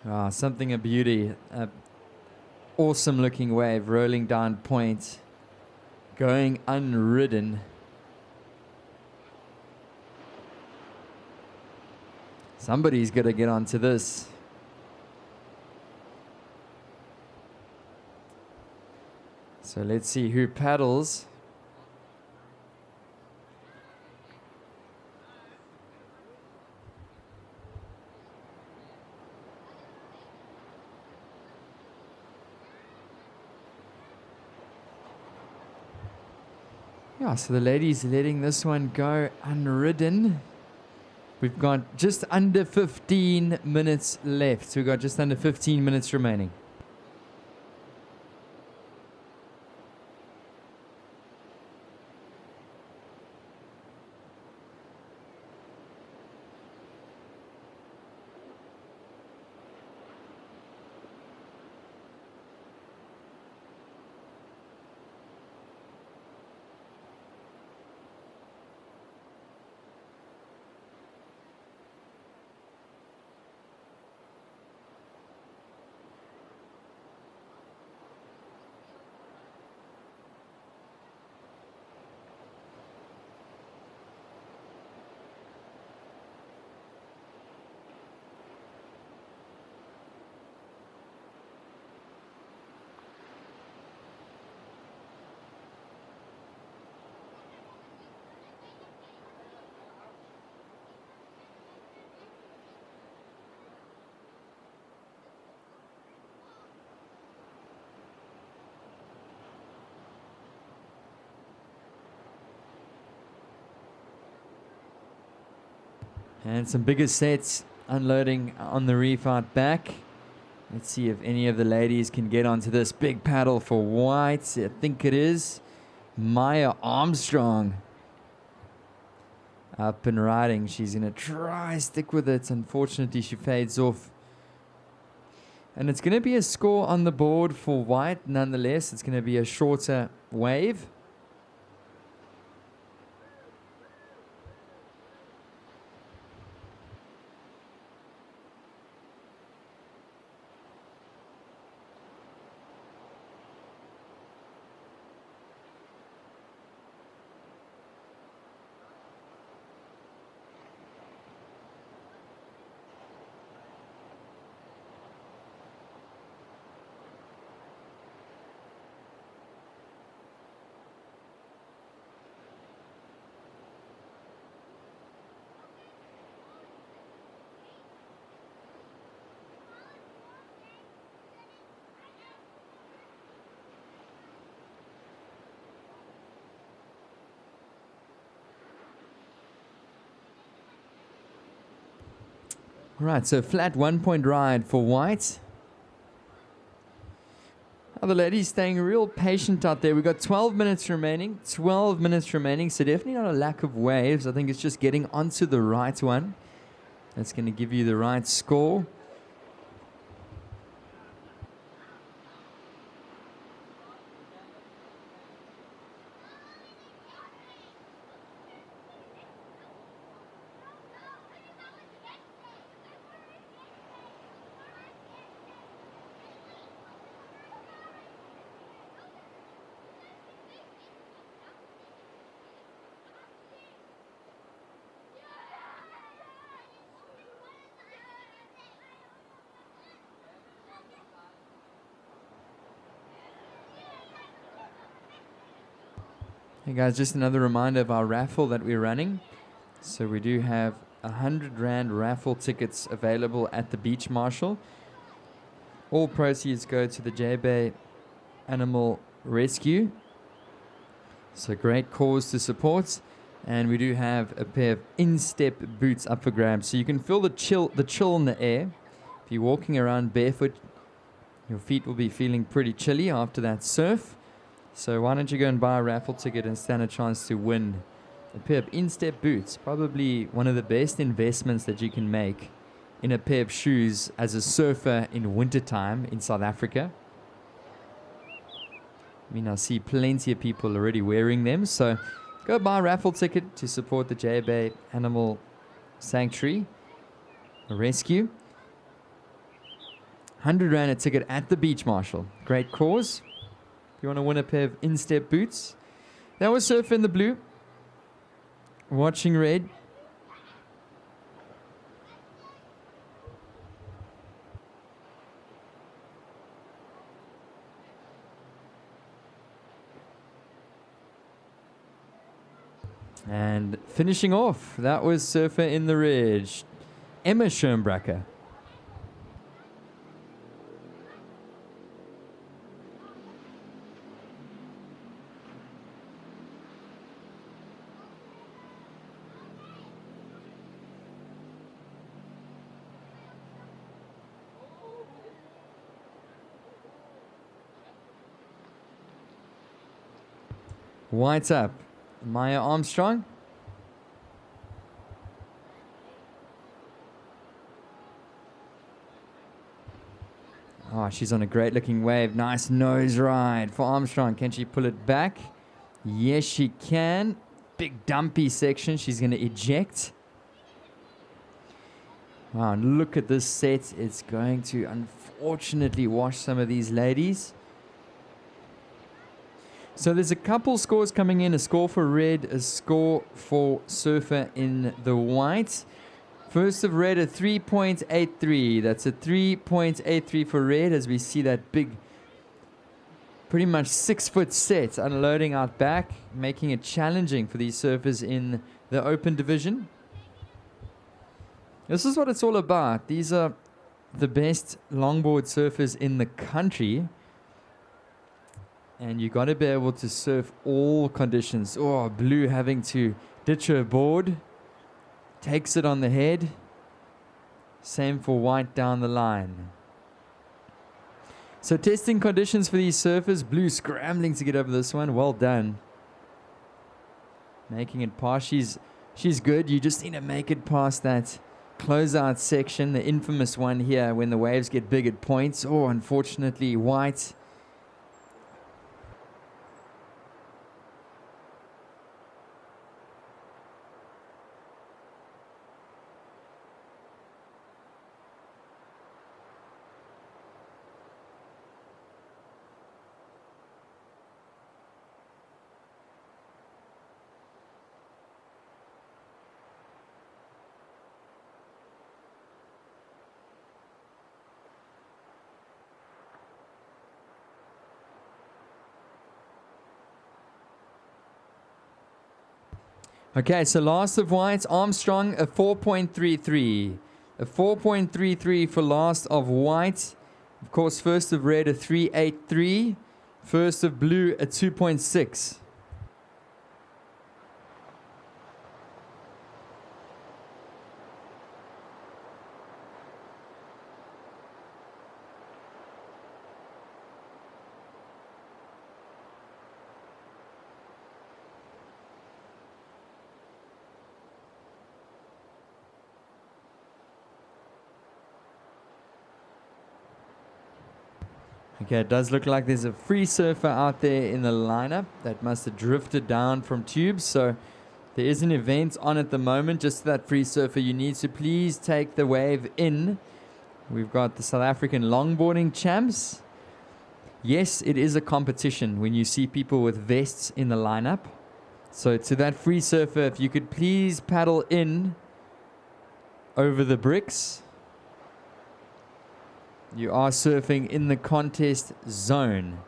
Ah, something of beauty. Awesome looking wave rolling down point, going unridden. Somebody's got to get onto this. So let's see who paddles. Yeah, so the ladies letting this one go unridden. We've got just under 15 minutes left. So we've got just under 15 minutes remaining. And some bigger sets unloading on the reef out back. Let's see if any of the ladies can get onto this big paddle for whites. I think it is Maya Armstrong. Up and riding. She's going to try stick with it. Unfortunately, she fades off. And it's going to be a score on the board for white. Nonetheless, it's going to be a shorter wave. Right, so flat 1 point ride for white. Now the ladies staying real patient out there. We've got 12 minutes remaining. 12 minutes remaining, so definitely not a lack of waves. I think it's just getting onto the right one. That's going to give you the right score. Hey guys, just another reminder of our raffle that we're running. So we do have 100 Rand raffle tickets available at the Beach Marshal. All proceeds go to the J-Bay Animal Rescue. So great cause to support. And we do have a pair of in-step boots up for grabs. So you can feel the chill in the air. If you're walking around barefoot, your feet will be feeling pretty chilly after that surf. So why don't you go and buy a raffle ticket and stand a chance to win a pair of in-step boots. Probably one of the best investments that you can make in a pair of shoes as a surfer in wintertime in South Africa. I mean, I see plenty of people already wearing them. So go buy a raffle ticket to support the J-Bay Animal Sanctuary Rescue. 100 Rand a ticket at the Beach Marshal. Great cause. If you want to win a pair of in-step boots. That was Surf in the Blue. Watching Red. And finishing off, that was Surfer in the Red, Emma Schoenbracker. White's up. Maya Armstrong. Oh, she's on a great looking wave. Nice nose ride for Armstrong. Can she pull it back? Yes, she can. Big dumpy section. She's going to eject. Wow, and look at this set. It's going to unfortunately wash some of these ladies. So there's a couple scores coming in, a score for red, a score for surfer in the white. First of red, a 3.83. That's a 3.83 for red as we see that big, pretty much 6-foot set unloading out back, making it challenging for these surfers in the open division. This is what it's all about. These are the best longboard surfers in the country. And you got to be able to surf all conditions. Oh, Blue having to ditch her board. Takes it on the head. Same for White down the line. So testing conditions for these surfers. Blue scrambling to get over this one. Well done. Making it past. She's good. You just need to make it past that closeout section. The infamous one here when the waves get big at points. Oh, unfortunately, White... Okay, so last of White, Armstrong, a 4.33. A 4.33 for last of White. Of course, first of Red, a 3.83. First of Blue, a 2.6. Okay, it does look like there's a free surfer out there in the lineup that must have drifted down from tubes. So there is an event on at the moment. Just that free surfer, you need to please take the wave in. We've got the South African longboarding champs. Yes, it is a competition when you see people with vests in the lineup. So to that free surfer, if you could please paddle in over the bricks. You are surfing in the contest zone.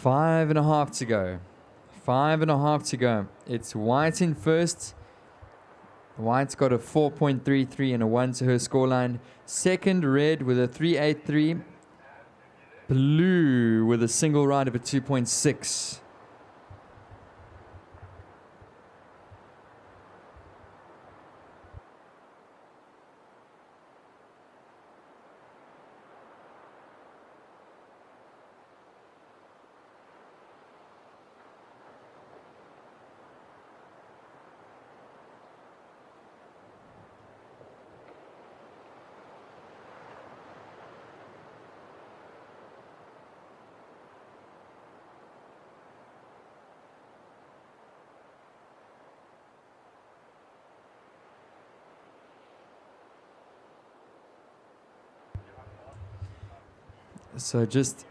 5.5 to go. 5.5 to go. It's white in first. White's got a 4.33 and a 1 to her scoreline. Second, red with a 3.83. Blue with a single ride of a 2.6. So just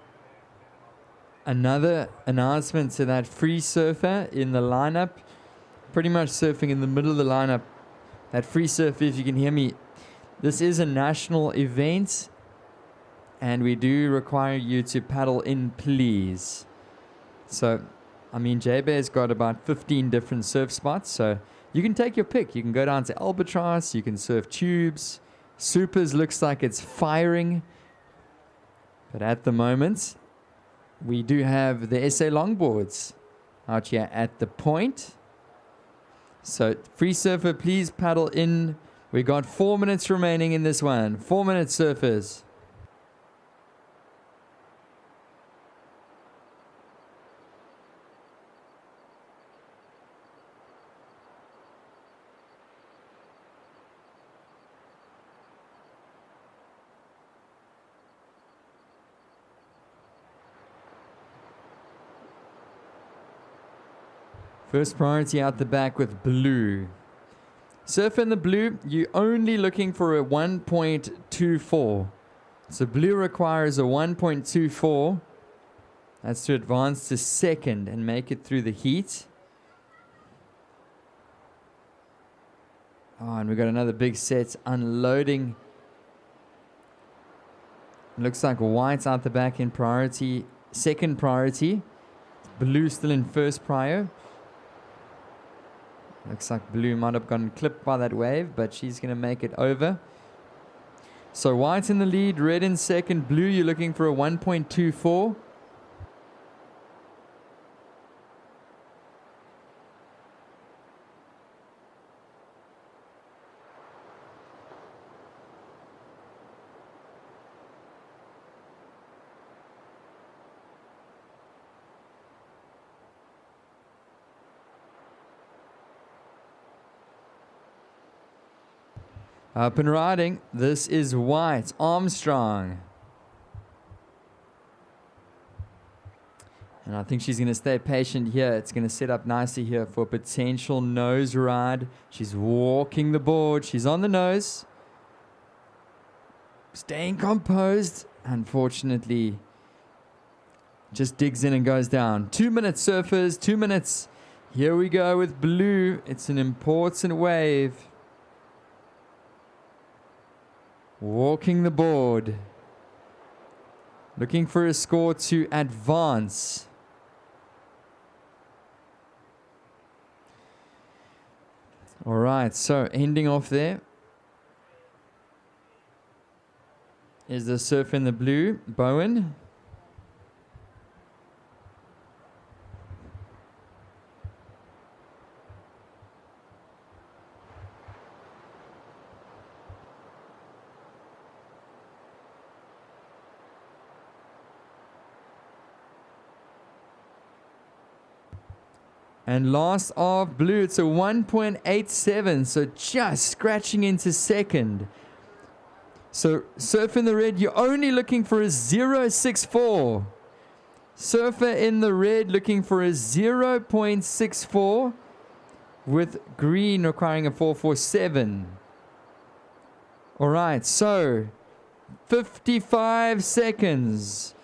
another announcement to that free surfer in the lineup. Pretty much surfing in the middle of the lineup. That free surfer, if you can hear me, this is a national event and we do require you to paddle in, please. So, I mean, J-Bear's got about 15 different surf spots, so you can take your pick. You can go down to Albatross, you can surf tubes. Supers looks like it's firing. But at the moment, we do have the SA Longboards out here at the point. So, free surfer, please paddle in. We got 4 minutes remaining in this one. 4 minutes, surfers. First priority out the back with blue. Surf in the blue, you're only looking for a 1.24. So blue requires a 1.24. That's to advance to second and make it through the heat. Oh, and we've got another big set unloading. Looks like white's out the back in priority, second priority. Blue still in first prior. Looks like blue might have gotten clipped by that wave, but she's going to make it over. So white in the lead, red in second, blue you're looking for a 1.24. Up and riding. This is white. Armstrong. And I think she's going to stay patient here. It's going to set up nicely here for a potential nose ride. She's walking the board. She's on the nose. Staying composed. Unfortunately, just digs in and goes down. 2 minutes, surfers. 2 minutes. Here we go with blue. It's an important wave. Walking the board. Looking for a score to advance. All right, so ending off there is the surf in the blue, Bowen. And last of blue, it's a 1.87, so just scratching into second. So surfer in the red, you're only looking for a 0.64. Surfer in the red looking for a 0.64 with green requiring a 4.47. All right, so 55 seconds.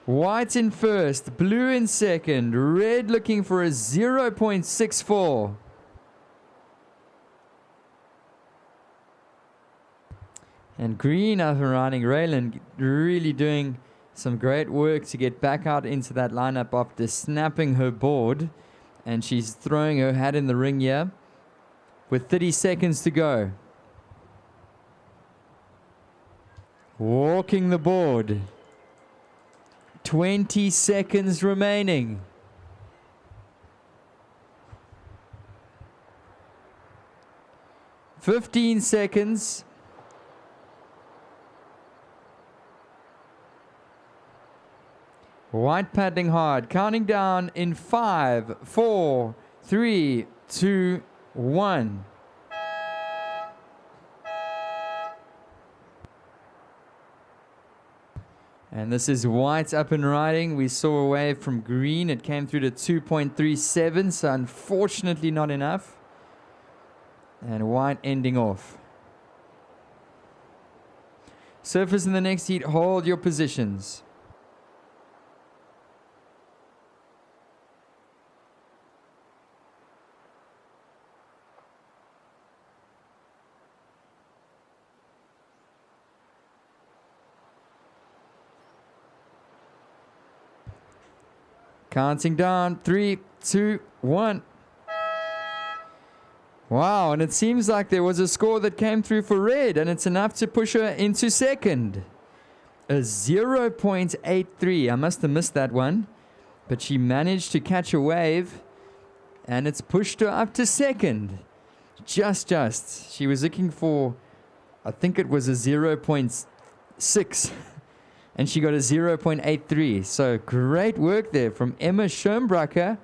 White in first, blue in second, red looking for a 0.64. And green up and riding. Raylan really doing Some great work to get back out into that lineup after snapping her board. And she's throwing her hat in the ring here with 30 seconds to go. Walking the board. 20 seconds remaining. "15 seconds. White paddling hard. Counting down in 5, 4, 3, 2, 1. And this is white up and riding. We saw a wave from green. It came through to 2.37, so unfortunately not enough. And white ending off. Surfers in the next heat, hold your positions. Counting down, 3, 2, 1. Wow, and it seems like there was a score that came through for red, and it's enough to push her into second. A 0.83. I must have missed that one. But she managed to catch a wave, and it's pushed her up to second. Just. She was looking for, I think it was a 0.6. And she got a 0.83. So great work there from Emma Schoenbracker.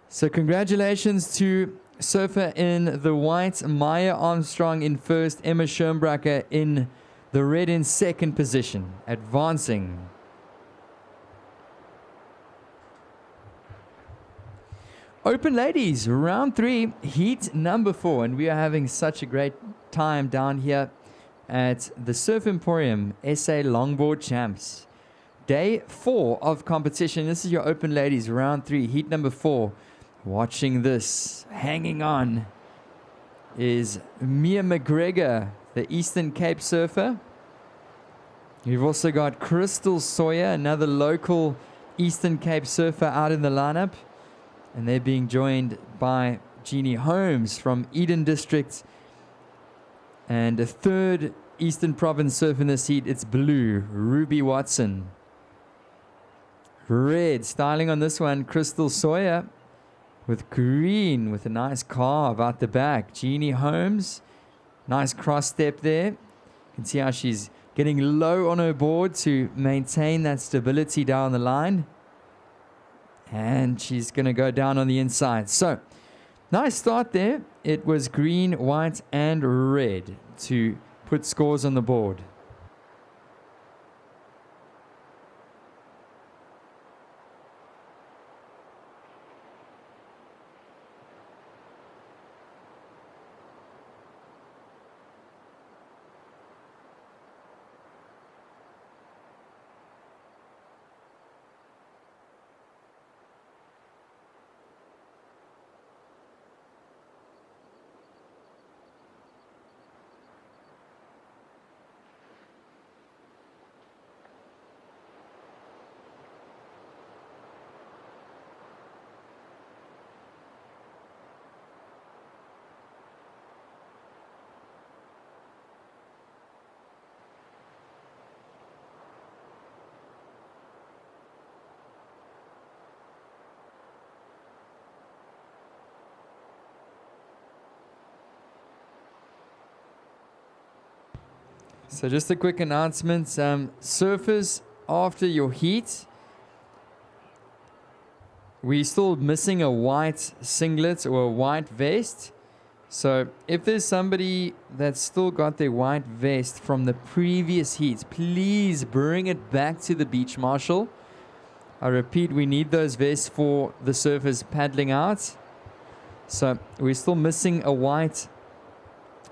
So congratulations to surfer in the white, Maya Armstrong in first, Emma Schoenbracker in the red in second position, advancing. Open ladies, round 3, heat number 4, and we are having such a great time down here at the Surf Emporium SA Longboard Champs. Day 4 of competition. This is your open ladies, round 3, heat number 4. Watching this, hanging on, is Mia McGregor, the Eastern Cape surfer. You've also got Crystal Sawyer, another local Eastern Cape surfer out in the lineup. And they're being joined by Jeannie Holmes from Eden District. And a third Eastern Province surf in this heat, it's blue, Ruby Watson. Red, styling on this one, Crystal Sawyer. With green, with a nice carve out the back. Jeannie Holmes, nice cross step there. You can see how she's getting low on her board to maintain that stability down the line. And she's going to go down on the inside. So, nice start there. It was green, white, and red to put scores on the board. So just a quick announcement. Surfers, after your heat, we're still missing a white singlet or a white vest. So if there's somebody that's still got their white vest from the previous heat, please bring it back to the beach marshal. I repeat, we need those vests for the surfers paddling out. So we're still missing a white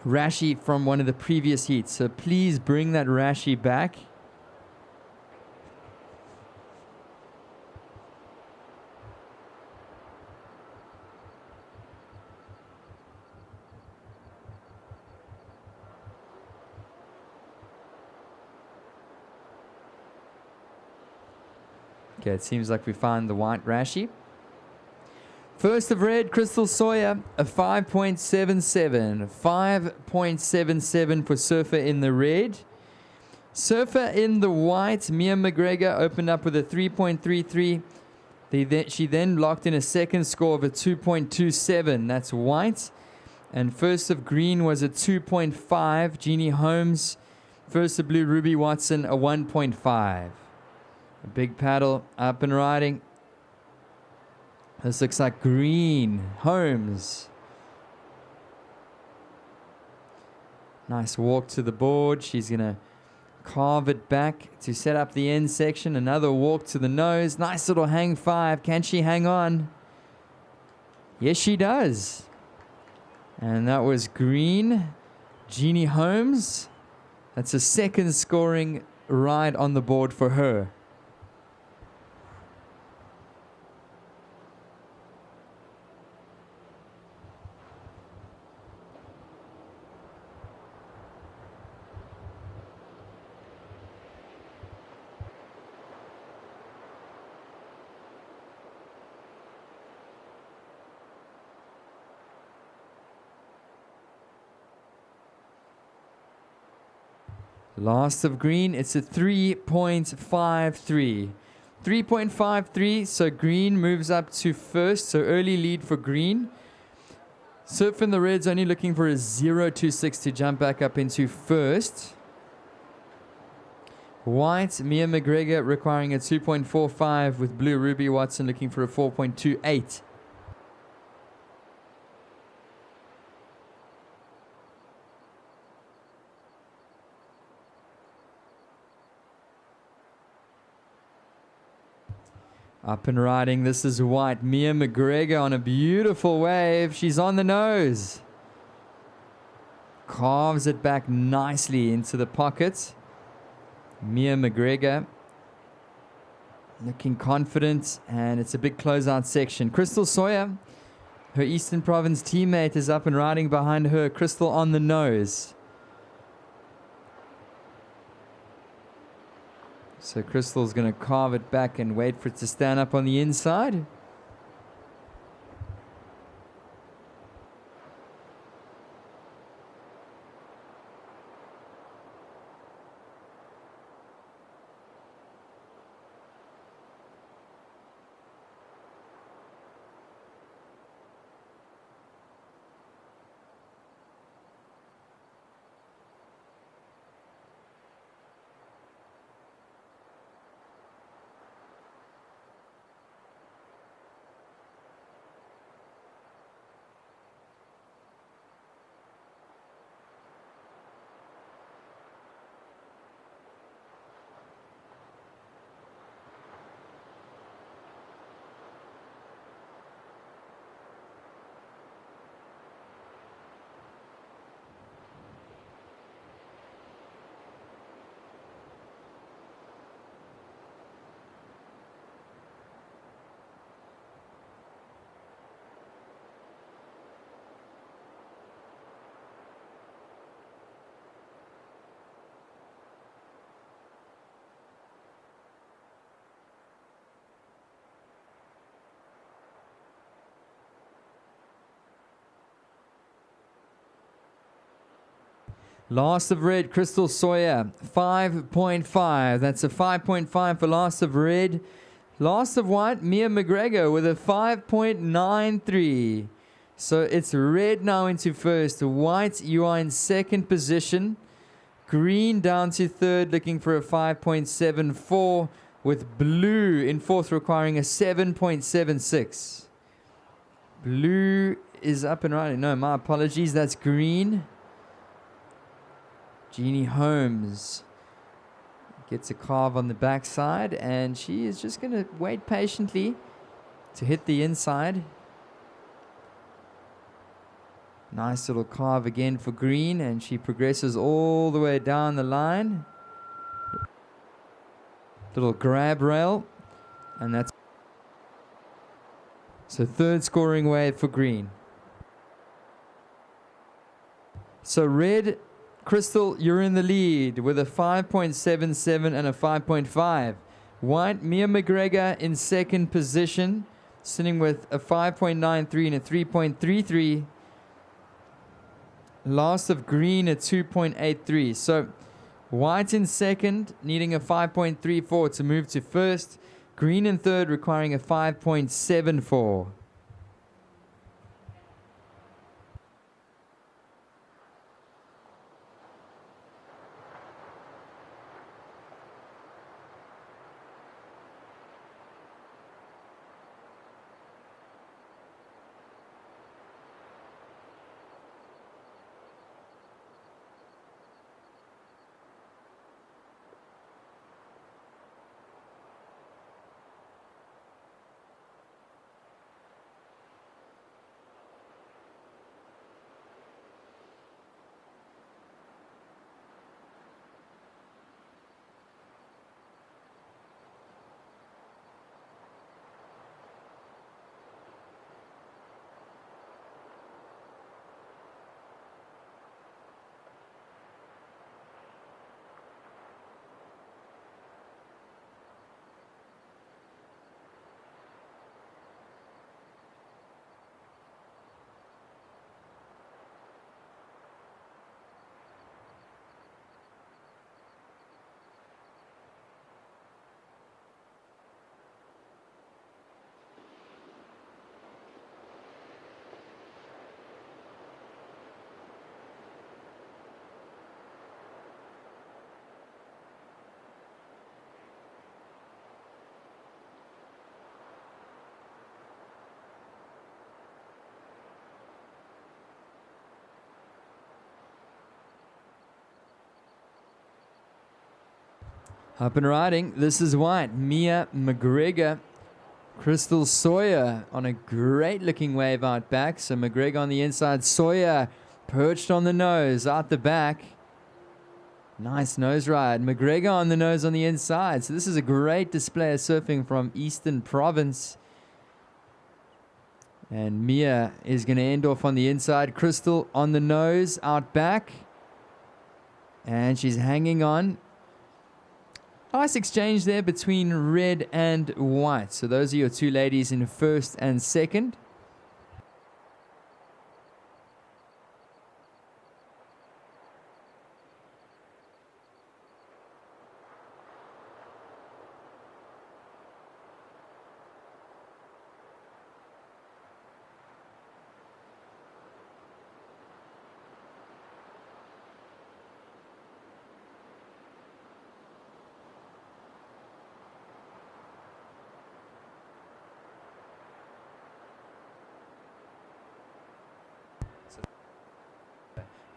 rashie from one of the previous heats. So please bring that rashie back. Okay, it seems like we found the white Rashi. First of red, Crystal Sawyer, a 5.77. 5.77 for Surfer in the red. Surfer in the white, Mia McGregor opened up with a 3.33. She then locked in a second score of a 2.27. That's white. And first of green was a 2.5. Jeannie Holmes. First of blue, Ruby Watson, a 1.5. A big paddle, up and riding. This looks like green. Holmes. Nice walk to the board. She's going to carve it back to set up the end section. Another walk to the nose. Nice little hang 5. Can she hang on? Yes, she does. And that was green. Jeannie Holmes. That's a second scoring ride on the board for her. Last of green, it's a 3.53. 3.53, so green moves up to first, so early lead for green. Surf in the red's only looking for a 0.26 to jump back up into first. White, Mia McGregor requiring a 2.45 with blue Ruby Watson looking for a 4.28. Up and riding, this is white. Mia McGregor on a beautiful wave. She's on the nose. Carves it back nicely into the pocket. Mia McGregor looking confident, and it's a big closeout section. Crystal Sawyer, her Eastern Province teammate, is up and riding behind her. Crystal on the nose. So Crystal's going to carve it back and wait for it to stand up on the inside. Last of red, Crystal Sawyer, 5.5. That's a 5.5 for last of red. Last of white, Mia McGregor with a 5.93. So it's red now into first. White, you are in second position. Green down to third, looking for a 5.74. With blue in fourth, requiring a 7.76. Blue is up and running. No, my apologies. That's green. Jeannie Holmes gets a carve on the backside, and she is just going to wait patiently to hit the inside. Nice little carve again for green, and she progresses all the way down the line. Little grab rail, and that's so third scoring wave for green. So red, Crystal, you're in the lead with a 5.77 and a 5.5. White, Mia McGregor in second position, sitting with a 5.93 and a 3.33. Last of green at 2.83. So white in second, needing a 5.34 to move to first. Green in third, requiring a 5.74. Up and riding. This is white. Mia McGregor. Crystal Sawyer on a great looking wave out back. So McGregor on the inside. Sawyer perched on the nose out the back. Nice nose ride. McGregor on the nose on the inside. So this is a great display of surfing from Eastern Province. And Mia is going to end off on the inside. Crystal on the nose out back. And she's hanging on. Nice exchange there between red and white. So those are your two ladies in first and second.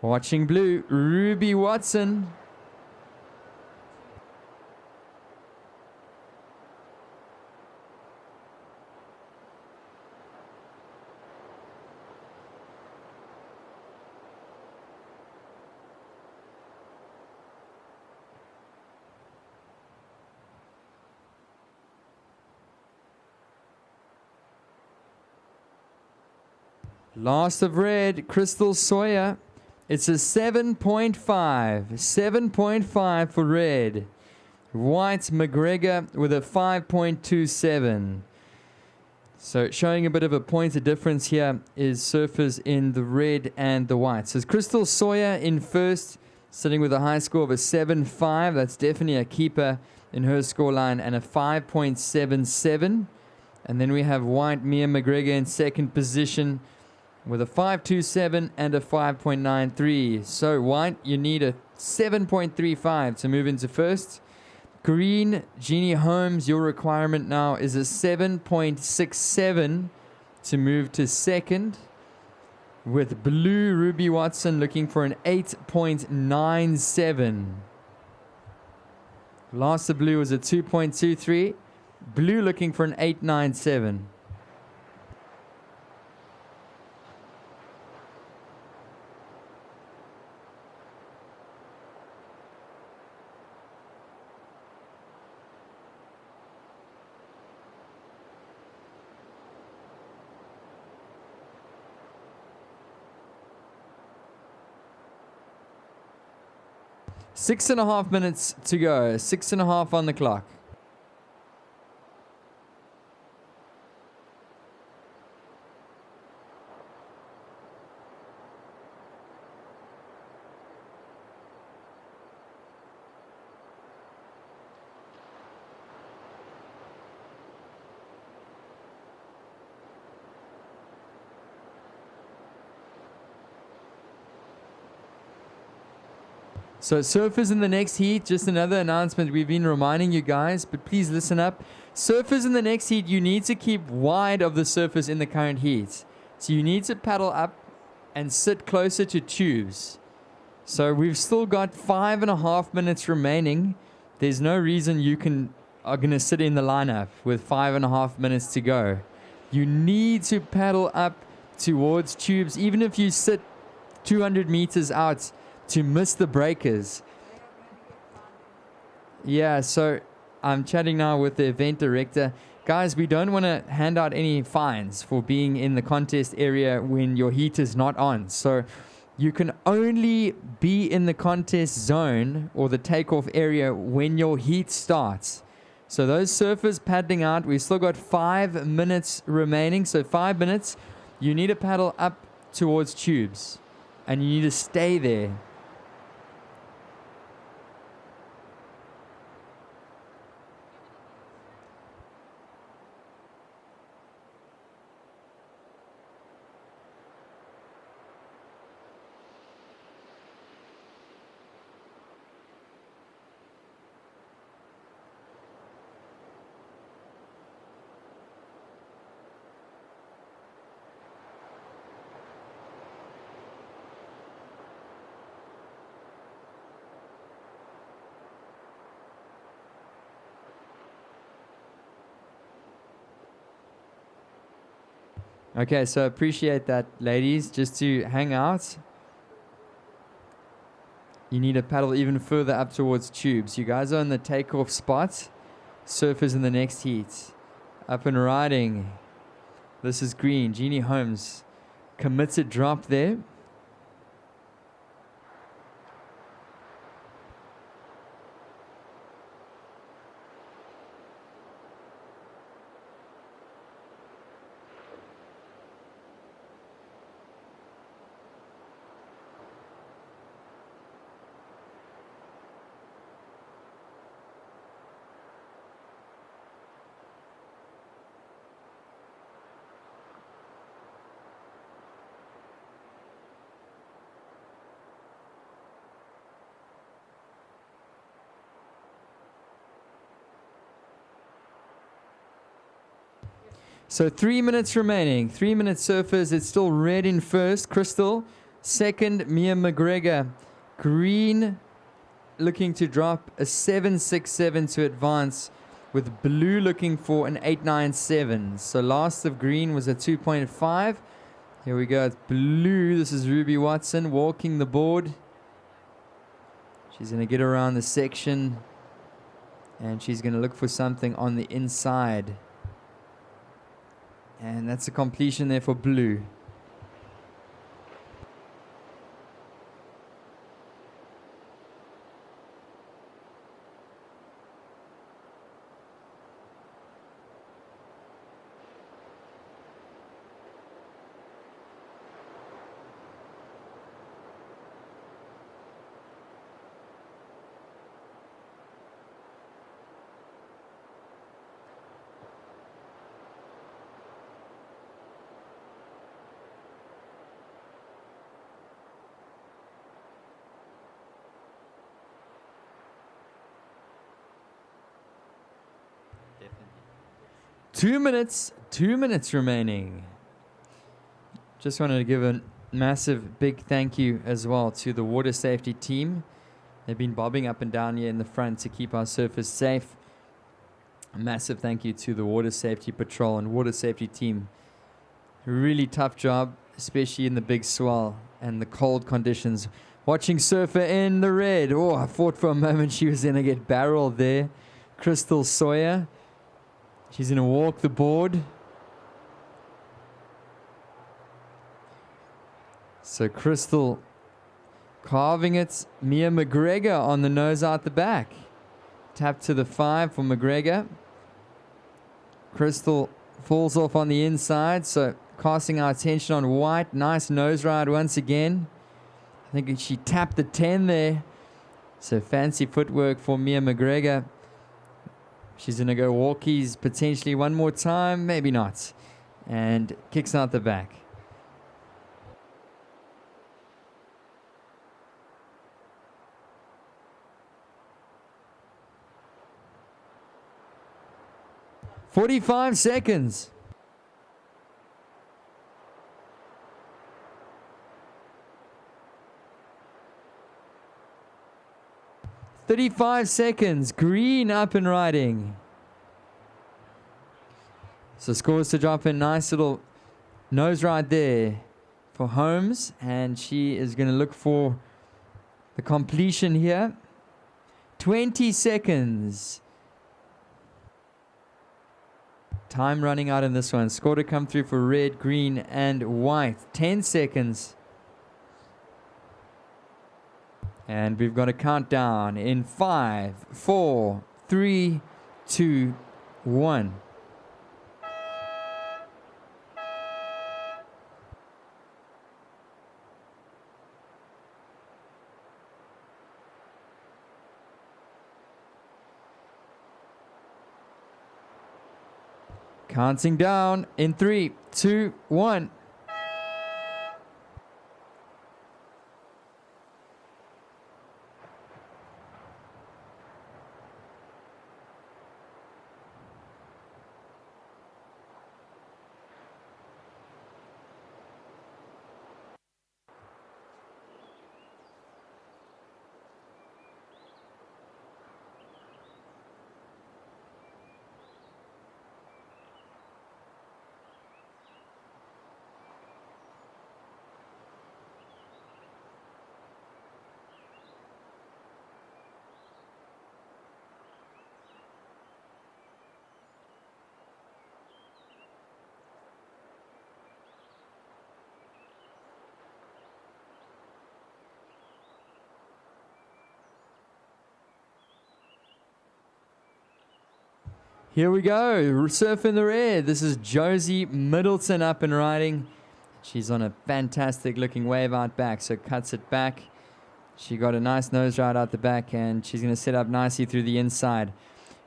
Watching blue, Ruby Watson. Last of red, Crystal Sawyer. It's a 7.5. 7.5 for red. White, McGregor with a 5.27. So showing a bit of a point of difference here is surfers in the red and the white. So it's Crystal Sawyer in first, sitting with a high score of a 7.5. That's definitely a keeper in her scoreline, and a 5.77. And then we have white, Mia McGregor in second position, with a 5.27 and a 5.93. So white, you need a 7.35 to move into first. Green, Jeannie Holmes, your requirement now is a 7.67 to move to second. With blue, Ruby Watson looking for an 8.97. Last of blue was a 2.23. Blue looking for an 8.97. Six and a half minutes to go. 6.5 on the clock. So surfers in the next heat, just another announcement we've been reminding you guys, but please listen up. Surfers in the next heat, you need to keep wide of the surfers in the current heat. So you need to paddle up and sit closer to tubes. So we've still got 5.5 minutes remaining. There's no reason you are going to sit in the lineup with 5.5 minutes to go. You need to paddle up towards tubes, even if you sit 200 meters out, to miss the breakers. Yeah, so I'm chatting now with the event director. Guys, we don't want to hand out any fines for being in the contest area when your heat is not on. So you can only be in the contest zone or the takeoff area when your heat starts. So those surfers paddling out, we've still got 5 minutes remaining. So 5 minutes, you need to paddle up towards tubes and you need to stay there. Okay, so appreciate that, ladies. Just to hang out, you need to paddle even further up towards tubes. You guys are in the takeoff spot. Surfers in the next heat. Up and riding. This is green. Jeannie Holmes commits a drop there. So 3 minutes remaining. 3 minutes surfers. It's still red in first. Crystal. Second, Mia McGregor. Green looking to drop a 7.67 to advance, with blue looking for an 8.97. So last of green was a 2.5. Here we go. It's blue. This is Ruby Watson walking the board. She's going to get around the section and she's going to look for something on the inside. And that's a completion there for blue. Definitely. 2 minutes remaining. Just wanted to give a massive big thank you as well to the water safety team. They've been bobbing up and down here in the front to keep our surfers safe. A massive thank you to the water safety patrol and water safety team. Really tough job, especially in the big swell and the cold conditions. Watching surfer in the red. Oh, I thought for a moment she was going to get barreled there. Crystal Sawyer. She's going to walk the board. So Crystal carving it. Mia McGregor on the nose out the back. Tap to the 5 for McGregor. Crystal falls off on the inside, so casting our attention on white. Nice nose ride once again. I think she tapped the 10 there. So fancy footwork for Mia McGregor. She's going to go walkies potentially one more time, maybe not. And kicks out the back. 45 seconds. "35 seconds, green up and riding." So scores to drop in, nice little nose ride there for Holmes, and she is going to look for the completion here. 20 seconds. Time running out in this one. Score to come through for red, green, and white. 10 seconds. And we've got a countdown in 5, 4, 3, 2, 1. Counting down in 3, 2, 1. Here we go, surf in the red. This is Josie Middleton up and riding. She's on a fantastic looking wave out back, so cuts it back. She got a nice nose ride out the back, and she's going to set up nicely through the inside.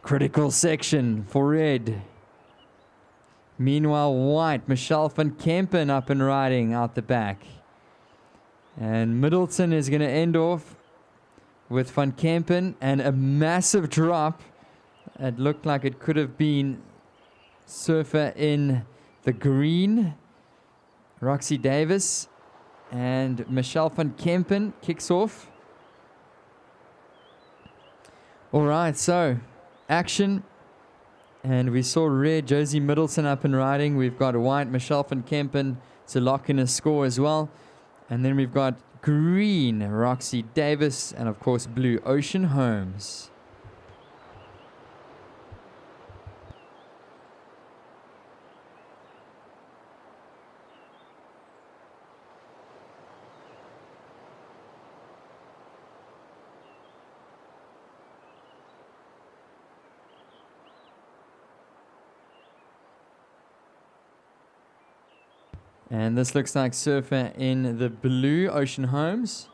Critical section for red. Meanwhile, white, Michelle van Kempen up and riding out the back. And Middleton is going to end off with van Kempen and a massive drop. It looked like it could have been Surfer in the green. Roxy Davis and Michelle van Kempen kicks off. All right, so action. And we saw red Josie Middleton up and riding. We've got white Michelle van Kempen to lock in a score as well. And then we've got green Roxy Davis and, of course, blue Ocean Holmes. And this looks like Surfer in the blue Ocean Holmes.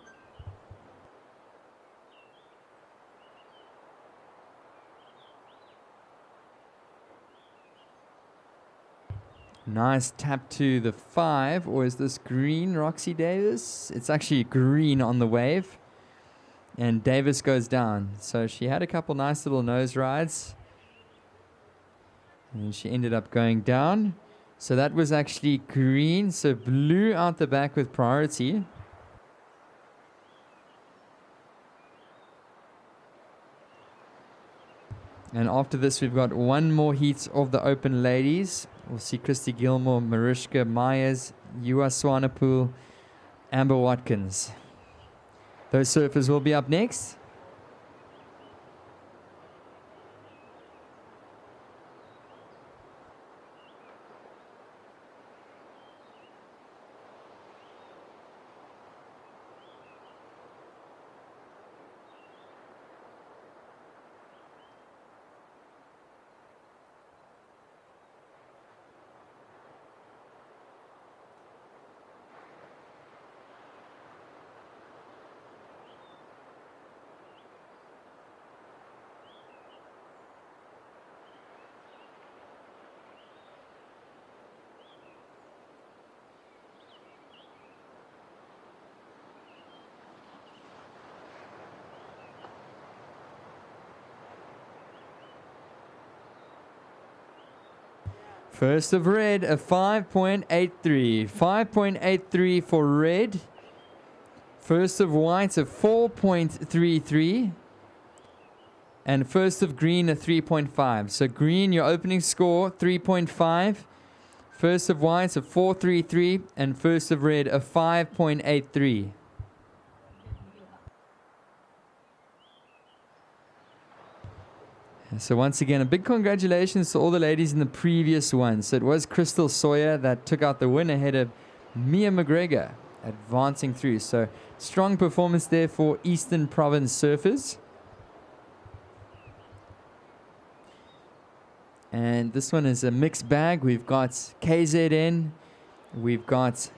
Nice tap to the 5, or is this green Roxy Davis? It's actually green on the wave. And Davis goes down. So she had a couple nice little nose rides. And she ended up going down. So that was actually green, so blue out the back with priority. And after this, we've got one more heat of the open ladies. We'll see Christy Gilmore, Mariska Myers, Yua Swanepoel, Amber Watkins. Those surfers will be up next. First of red, a 5.83. 5.83 for red. First of white, a 4.33. And first of green, a 3.5. So green, your opening score, 3.5. First of white, a 4.33. And first of red, a 5.83. So once again, a big congratulations to all the ladies in the previous one. So it was Crystal Sawyer that took out the win ahead of Mia McGregor advancing through. So strong performance there for Eastern Province surfers. And this one is a mixed bag. We've got KZN, we've got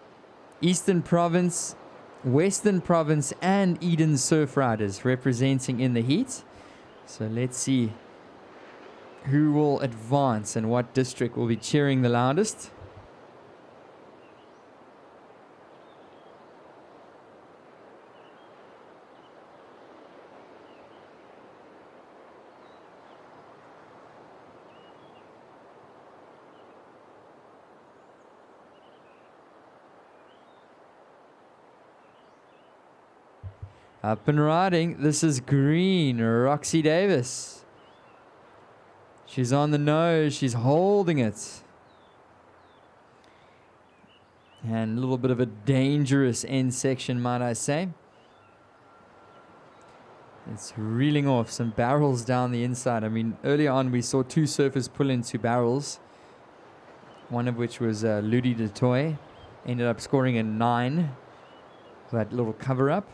Eastern Province, Western Province, and Eden Surf Riders representing in the heat. So let's see who will advance and what district will be cheering the loudest. Up and riding, this is green, Roxy Davis. She's on the nose, she's holding it. And a little bit of a dangerous end section, might I say. It's reeling off some barrels down the inside. I mean, earlier on we saw two surfers pull into barrels. One of which was Ludi de Toy. Ended up scoring a 9 for that little cover-up.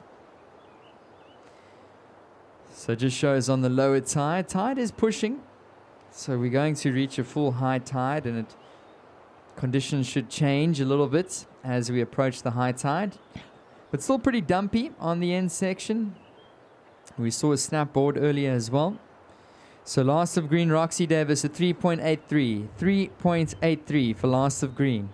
So it just shows on the lower tide. Tide is pushing. So we're going to reach a full high tide, and conditions should change a little bit as we approach the high tide. But still pretty dumpy on the end section. We saw a snapboard earlier as well. So last of green, Roxy Davis at 3.83. 3.83 for last of green.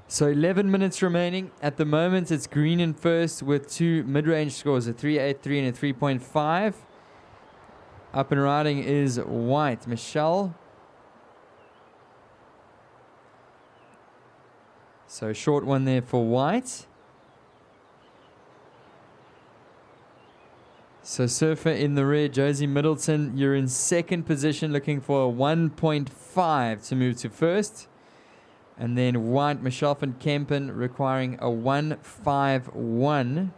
So 11 minutes remaining. At the moment, it's green in first with two mid-range scores, a 3.83 and a 3.5. Up and riding is white. Michelle. So short one there for white. So surfer in the red, Josie Middleton, you're in second position looking for a 1.5 to move to first. And then white, Michelle van Kempen requiring a 1.51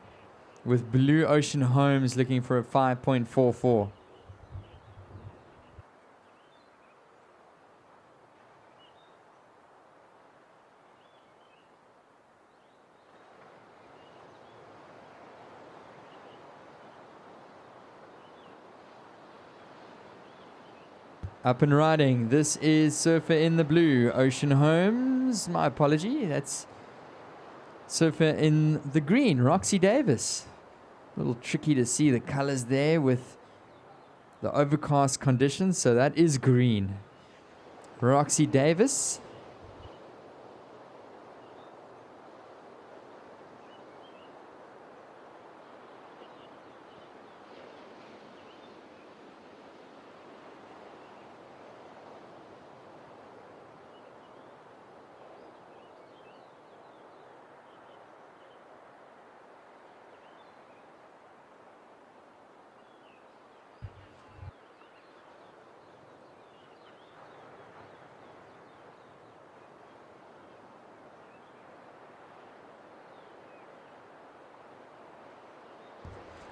with Blue Ocean Homes looking for a 5.44. Up and riding. This is surfer in the blue, Ocean Homes. My apology. That's surfer in the green, Roxy Davis. A little tricky to see the colors there with the overcast conditions. So that is green. Roxy Davis.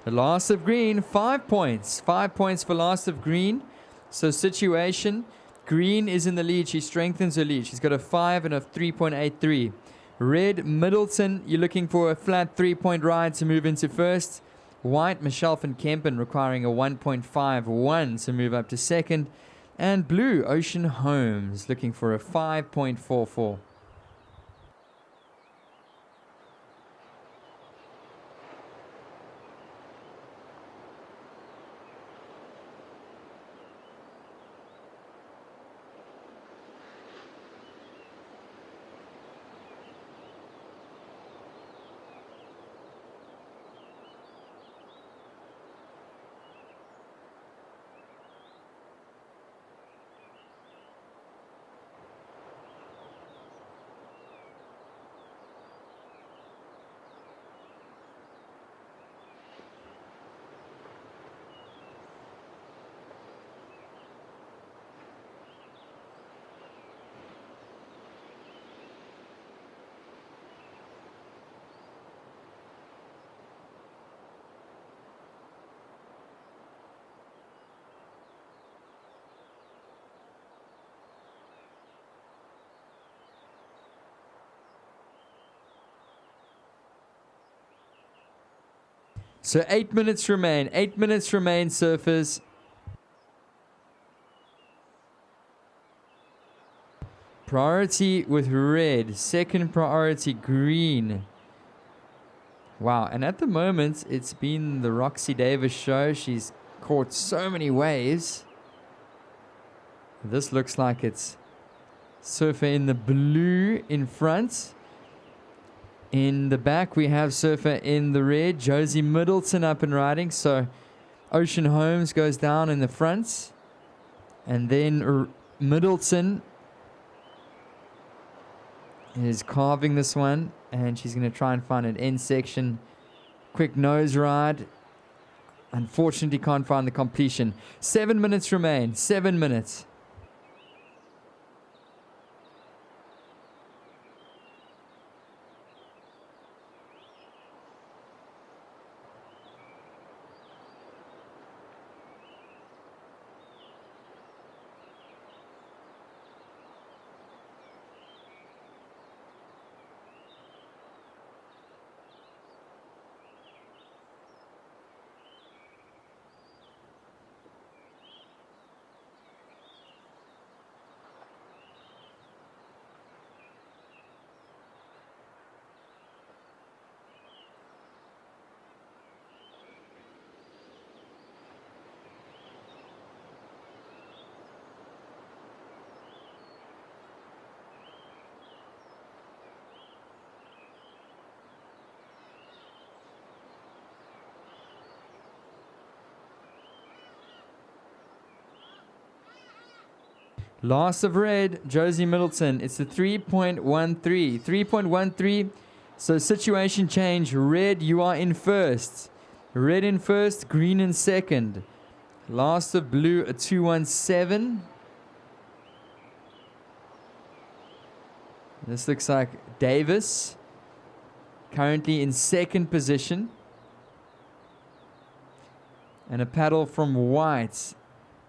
The last of green, 5 points. 5 points for last of green. So situation, green is in the lead. She strengthens her lead. She's got a 5 and a 3.83. Red, Middleton, you're looking for a flat 3-point ride to move into first. White, Michelle van Kempen requiring a 1.51 to move up to second. And blue, Ocean Homes looking for a 5.44. So 8 minutes remain. 8 minutes remain, surfers. Priority with red. Second priority, green. Wow, and at the moment, it's been the Roxy Davis show. She's caught so many waves. This looks like it's surfer in the blue in front. In the back, we have surfer in the red, Josie Middleton up and riding. So Ocean Homes goes down in the front. And then Middleton is carving this one. And she's going to try and find an end section. Quick nose ride. Unfortunately, can't find the completion. 7 minutes remain. 7 minutes. Last of red, Josie Middleton. It's a 3.13. 3.13. So situation change. Red, you are in first. Red in first, green in second. Last of blue, a 2.17. This looks like Davis, currently in second position. And a paddle from white.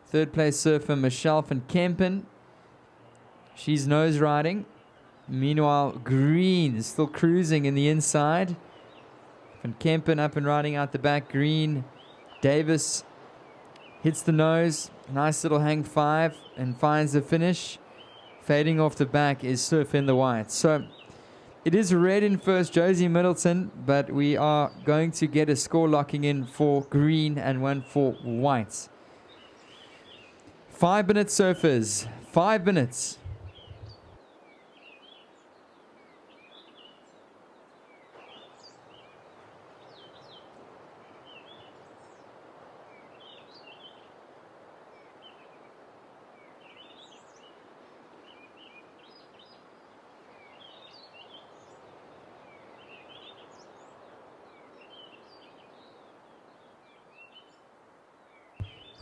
Third place surfer Michelle van Kempen. She's nose riding. Meanwhile, green is still cruising in the inside. Van Kempen up and riding out the back. Green. Davis hits the nose. Nice little hang five and finds the finish. Fading off the back is Surf in the white. So it is red in first, Josie Middleton, but we are going to get a score locking in for green and one for white. 5 minutes, surfers. 5 minutes.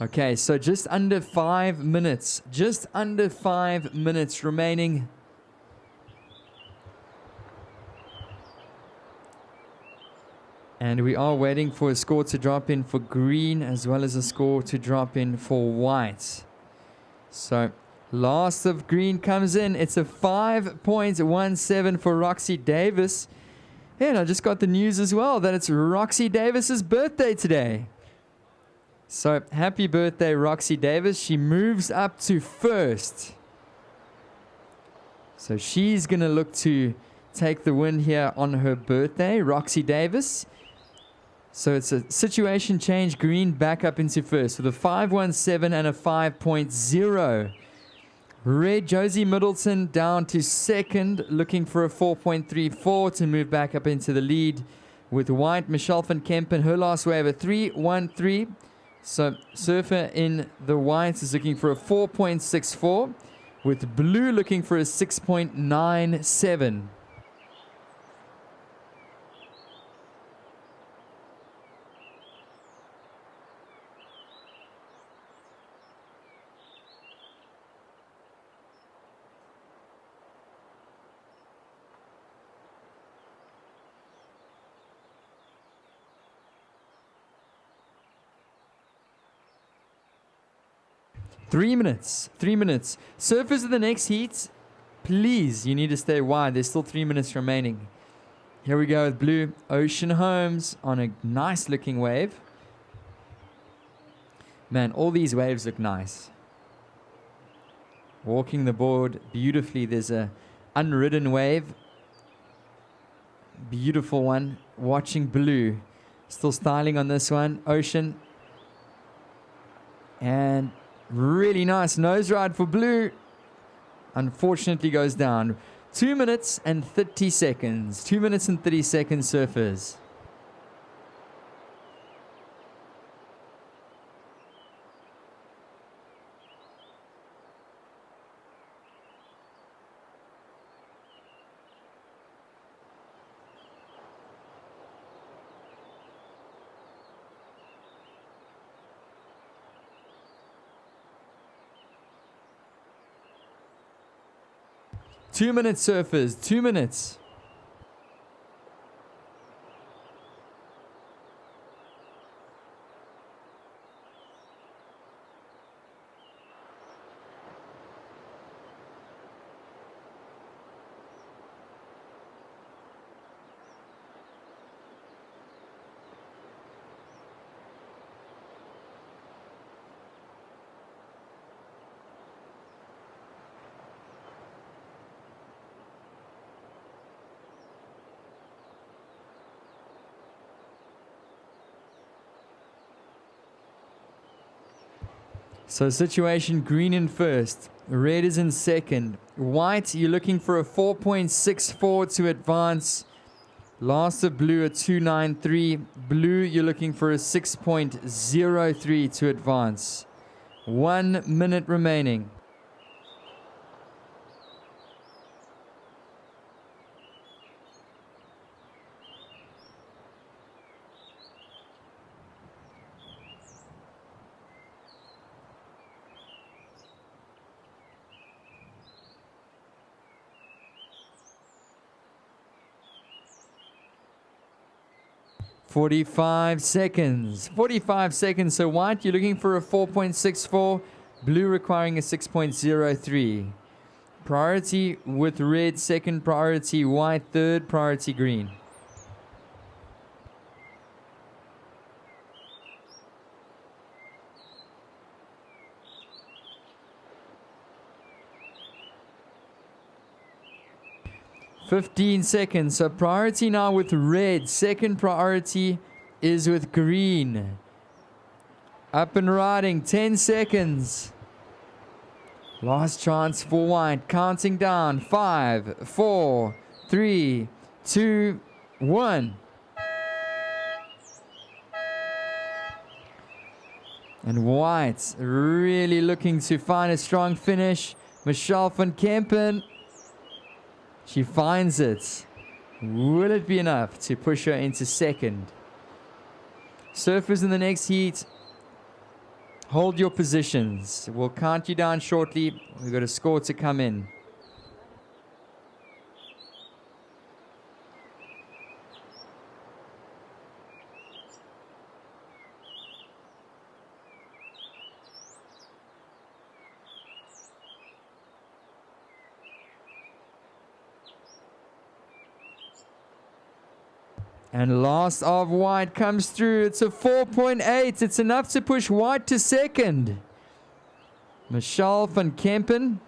Okay, so just under 5 minutes. Just under 5 minutes remaining. And we are waiting for a score to drop in for green as well as a score to drop in for white. So last of green comes in. It's a 5.17 for Roxy Davis. And I just got the news as well that it's Roxy Davis's birthday today. So happy birthday, Roxy Davis. She moves up to first. So she's going to look to take the win here on her birthday, Roxy Davis. So it's a situation change, green back up into first with a 5.17 and a 5.0. Red, Josie Middleton down to second, looking for a 4.34 to move back up into the lead. With white, Michelle van Kempen, her last wave, a 3.13. So surfer in the whites is looking for a 4.64, with blue looking for a 6.97. Three minutes. Surfers of the next heat, please, you need to stay wide. There's still 3 minutes remaining. Here we go with blue. Ocean Holmes on a nice looking wave. Man, all these waves look nice. Walking the board beautifully. There's a unridden wave. Beautiful one. Watching blue. Still styling on this one. Ocean. And really nice nose ride for blue. Unfortunately goes down. 2 minutes and 30 seconds. 2 minutes and 30 seconds, surfers. Two minutes, surfers. 2 minutes. So situation, green in first, red is in second. White, you're looking for a 4.64 to advance. Last of blue, a 2.93. Blue, you're looking for a 6.03 to advance. 1 minute remaining. 45 seconds. 45 seconds. So white, you're looking for a 4.64. Blue requiring a 6.03. Priority with red, second priority white, third priority green. "15 seconds. So priority now with red. Second priority is with green. Up and riding. 10 seconds. Last chance for white. Counting down. 5, 4, 3, 2, 1. And white really looking to find a strong finish. Michelle van Kempen. She finds it. Will it be enough to push her into second? Surfers in the next heat, hold your positions. We'll count you down shortly. We've got a score to come in. And last of white comes through. It's a 4.8. It's enough to push white to second. Michelle van Kempen.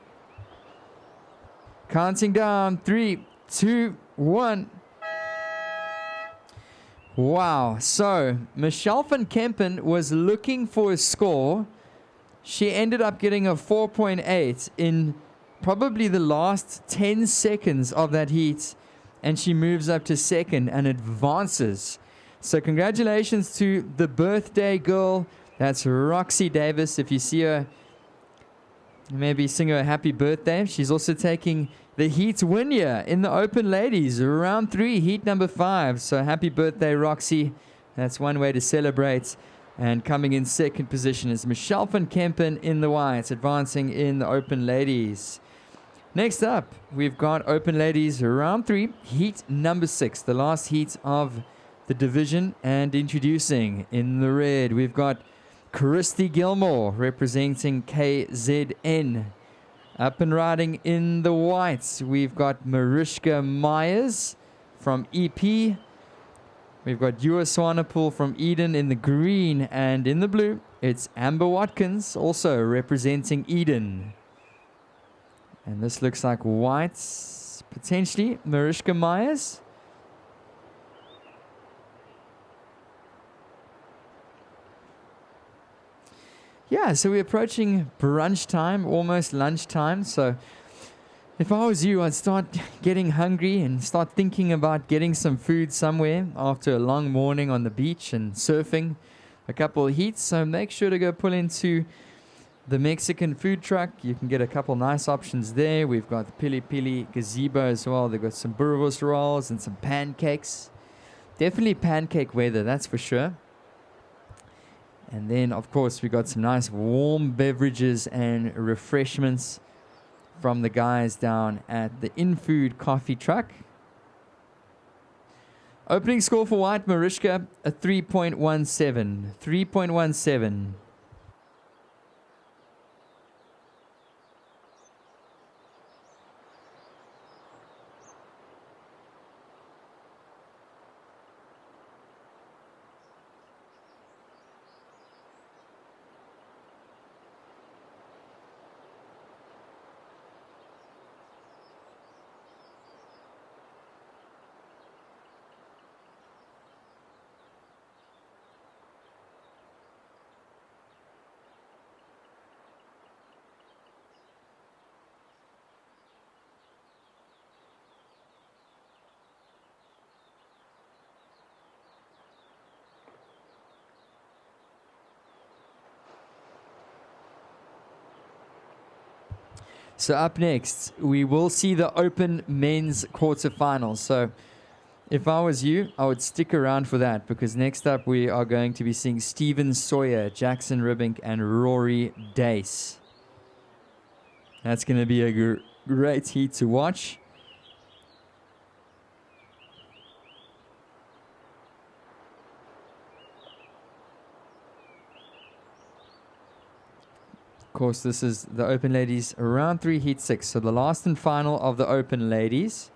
Counting down. 3, 2, 1. Wow. So, Michelle van Kempen was looking for a score. She ended up getting a 4.8 in probably the last 10 seconds of that heat. And she moves up to second and advances. So congratulations to the birthday girl. That's Roxy Davis. If you see her, maybe sing her a happy birthday. She's also taking the heat win here in the Open Ladies. Round 3, heat number 5. So happy birthday, Roxy. That's one way to celebrate. And coming in second position is Michelle van Kempen in the whites, advancing in the Open Ladies. Next up, we've got Open Ladies round 3, heat number 6, the last heat of the division. And introducing in the red, we've got Christy Gilmore representing KZN. Up and riding in the whites, we've got Mariska Myers from EP. We've got Ewa Swanepoel from Eden in the green, and in the blue, it's Amber Watkins also representing Eden. And this looks like whites, potentially Mariska Myers. Yeah, so we're approaching brunch time, almost lunchtime. So if I was you, I'd start getting hungry and start thinking about getting some food somewhere after a long morning on the beach and surfing a couple of heats. So make sure to go pull into the Mexican food truck. You can get a couple nice options there. We've got the PILI-PILI gazebo as well. They've got some boerewors rolls and some pancakes. Definitely pancake weather, that's for sure. And then, of course, we got some nice warm beverages and refreshments from the guys down at the in-food coffee truck. Opening score for white, Mariska, a 3.17. 3.17. So up next, we will see the Open Men's quarterfinals. So if I was you, I would stick around for that, because next up we are going to be seeing Steven Sawyer, Jackson Ribink, and Rory Dace. That's going to be a great heat to watch. Of course, this is the Open Ladies round 3, heat 6. So the last and final of the Open Ladies.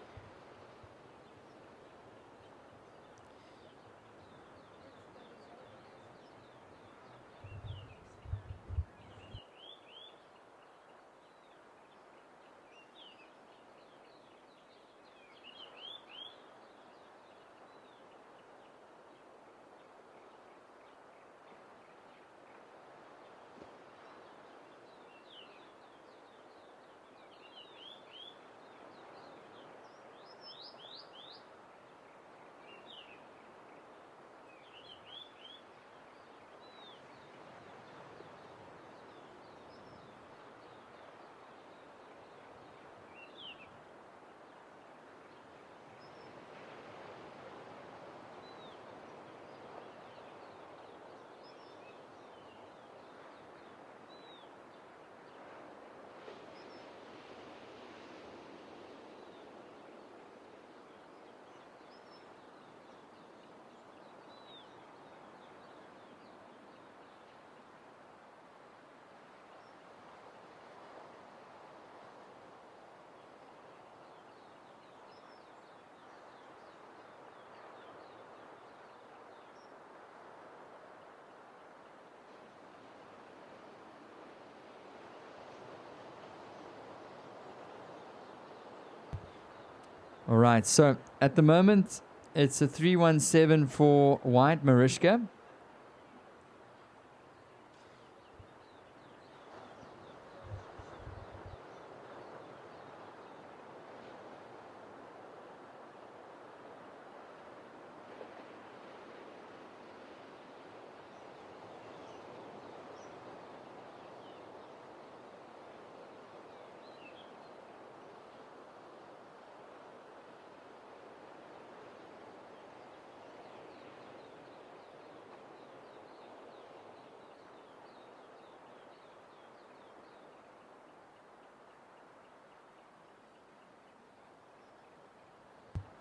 All right, so at the moment, it's a 317 for white Mariska.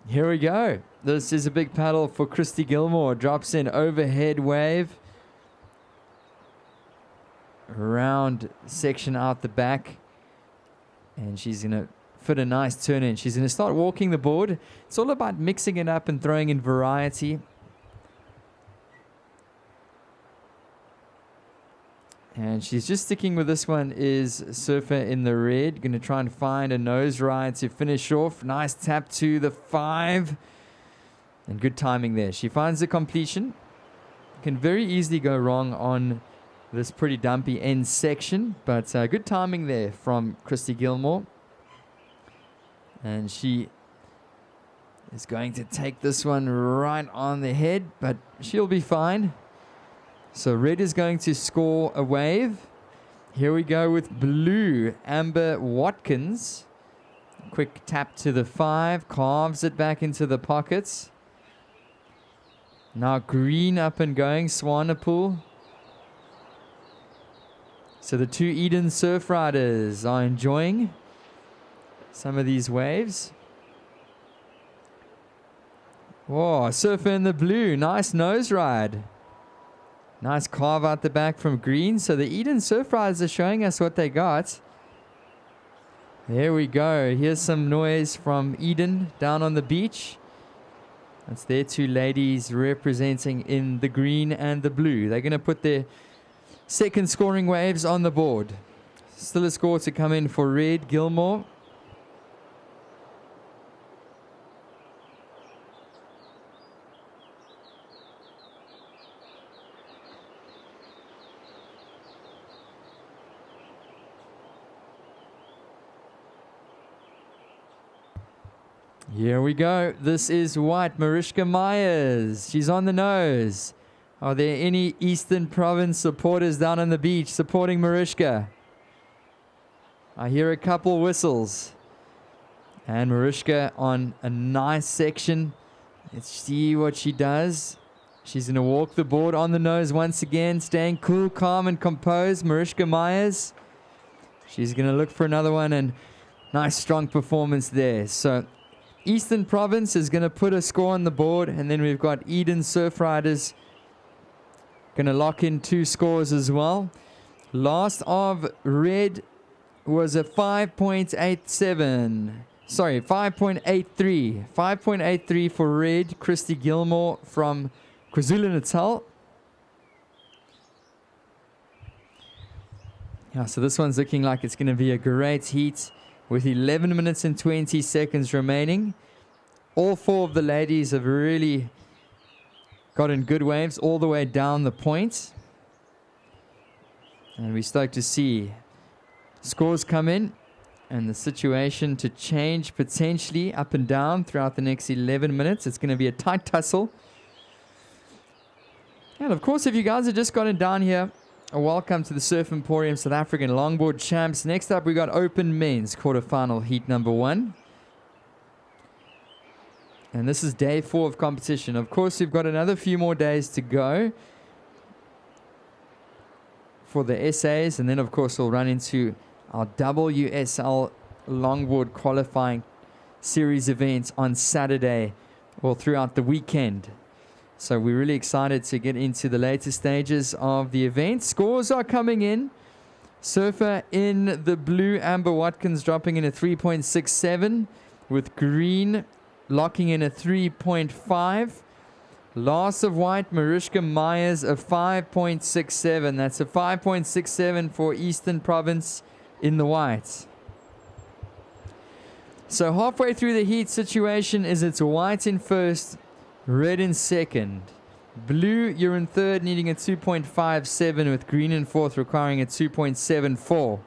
Here we go. This is a big paddle for Christy Gilmore. Drops in overhead wave. Round section out the back. And she's going to fit a nice turn in. She's going to start walking the board. It's all about mixing it up and throwing in variety. And she's just sticking with this one is Surfer in the red. Going to try and find a nose ride to finish off. Nice tap to the 5. And good timing there. She finds the completion. Can very easily go wrong on this pretty dumpy end section. But good timing there from Christy Gilmore. And she is going to take this one right on the head. But she'll be fine. So red is going to score a wave. Here we go with blue, Amber Watkins. Quick tap to the 5, carves it back into the pockets. Now green up and going, Swanepoel. So the 2 Eden Surf Riders are enjoying some of these waves. Whoa, Surfer in the blue, nice nose ride. Nice carve out the back from green. So the Eden Surf Riders are showing us what they got. There we go. Here's some noise from Eden down on the beach. That's their 2 ladies representing in the green and the blue. They're going to put their second scoring waves on the board. Still a score to come in for red, Gilmore. Here we go. This is white, Mariska Myers. She's on the nose. Are there any Eastern Province supporters down on the beach supporting Mariska? I hear a couple whistles. And Mariska on a nice section. Let's see what she does. She's going to walk the board on the nose once again, staying cool, calm, and composed. Mariska Myers. She's going to look for another one, and nice, strong performance there. So Eastern Province is going to put a score on the board, and then we've got Eden Surf Riders going to lock in 2 scores as well. Last of red was a 5.87. Sorry, 5.83. 5.83 for red. Christy Gilmore from KwaZulu-Natal. Yeah, so this one's looking like it's going to be a great heat with 11 minutes and 20 seconds remaining. All four of the ladies have really gotten good waves all the way down the point. And we start to see scores come in and the situation to change potentially up and down throughout the next 11 minutes. It's going to be a tight tussle. And of course, if you guys have just gotten down here, welcome to the Surf Emporium South African Longboard Champs. Next up, we got Open Men's quarterfinal heat number 1. And this is day 4 of competition. Of course, we've got another few more days to go for the essays. And then, of course, we'll run into our WSL Longboard qualifying series events on Saturday or throughout the weekend. So we're really excited to get into the later stages of the event. Scores are coming in. Surfer in the blue, Amber Watkins dropping in a 3.67 with green locking in a 3.5. Last of white, Mariska Myers a 5.67. That's a 5.67 for Eastern Province in the white. So halfway through the heat situation is it's white in first, red in second. Blue, you're in third, needing a 2.57 with green in fourth, requiring a 2.74.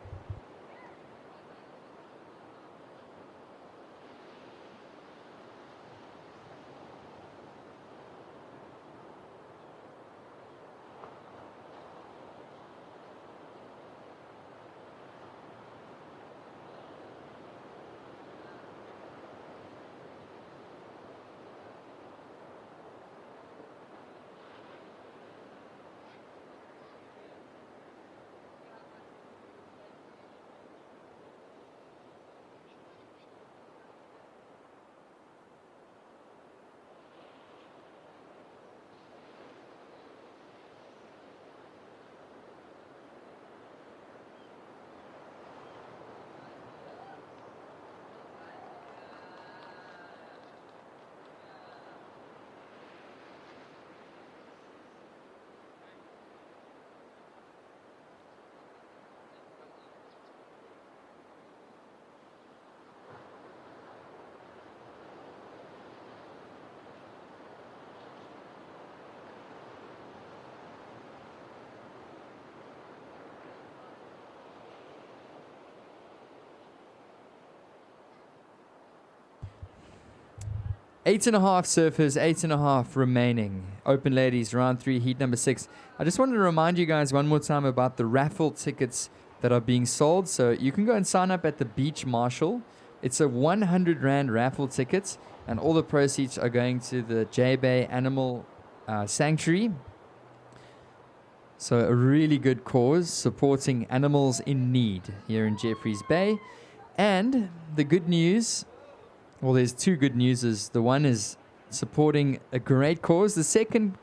Eight and a half surfers, 8.5 remaining. Open ladies, round 3, heat number 6. I just wanted to remind you guys one more time about the raffle tickets that are being sold. So you can go and sign up at the Beach Marshal. It's a 100 Rand raffle ticket, and all the proceeds are going to the J Bay Animal Sanctuary. So a really good cause supporting animals in need here in Jeffreys Bay. And the good news, well, there's two good newses. The one is supporting a great cause. The second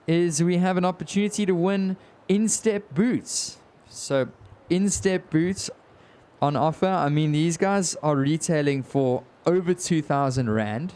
is we have an opportunity to win in-step boots. So in-step boots on offer. I mean, these guys are retailing for over 2,000 Rand.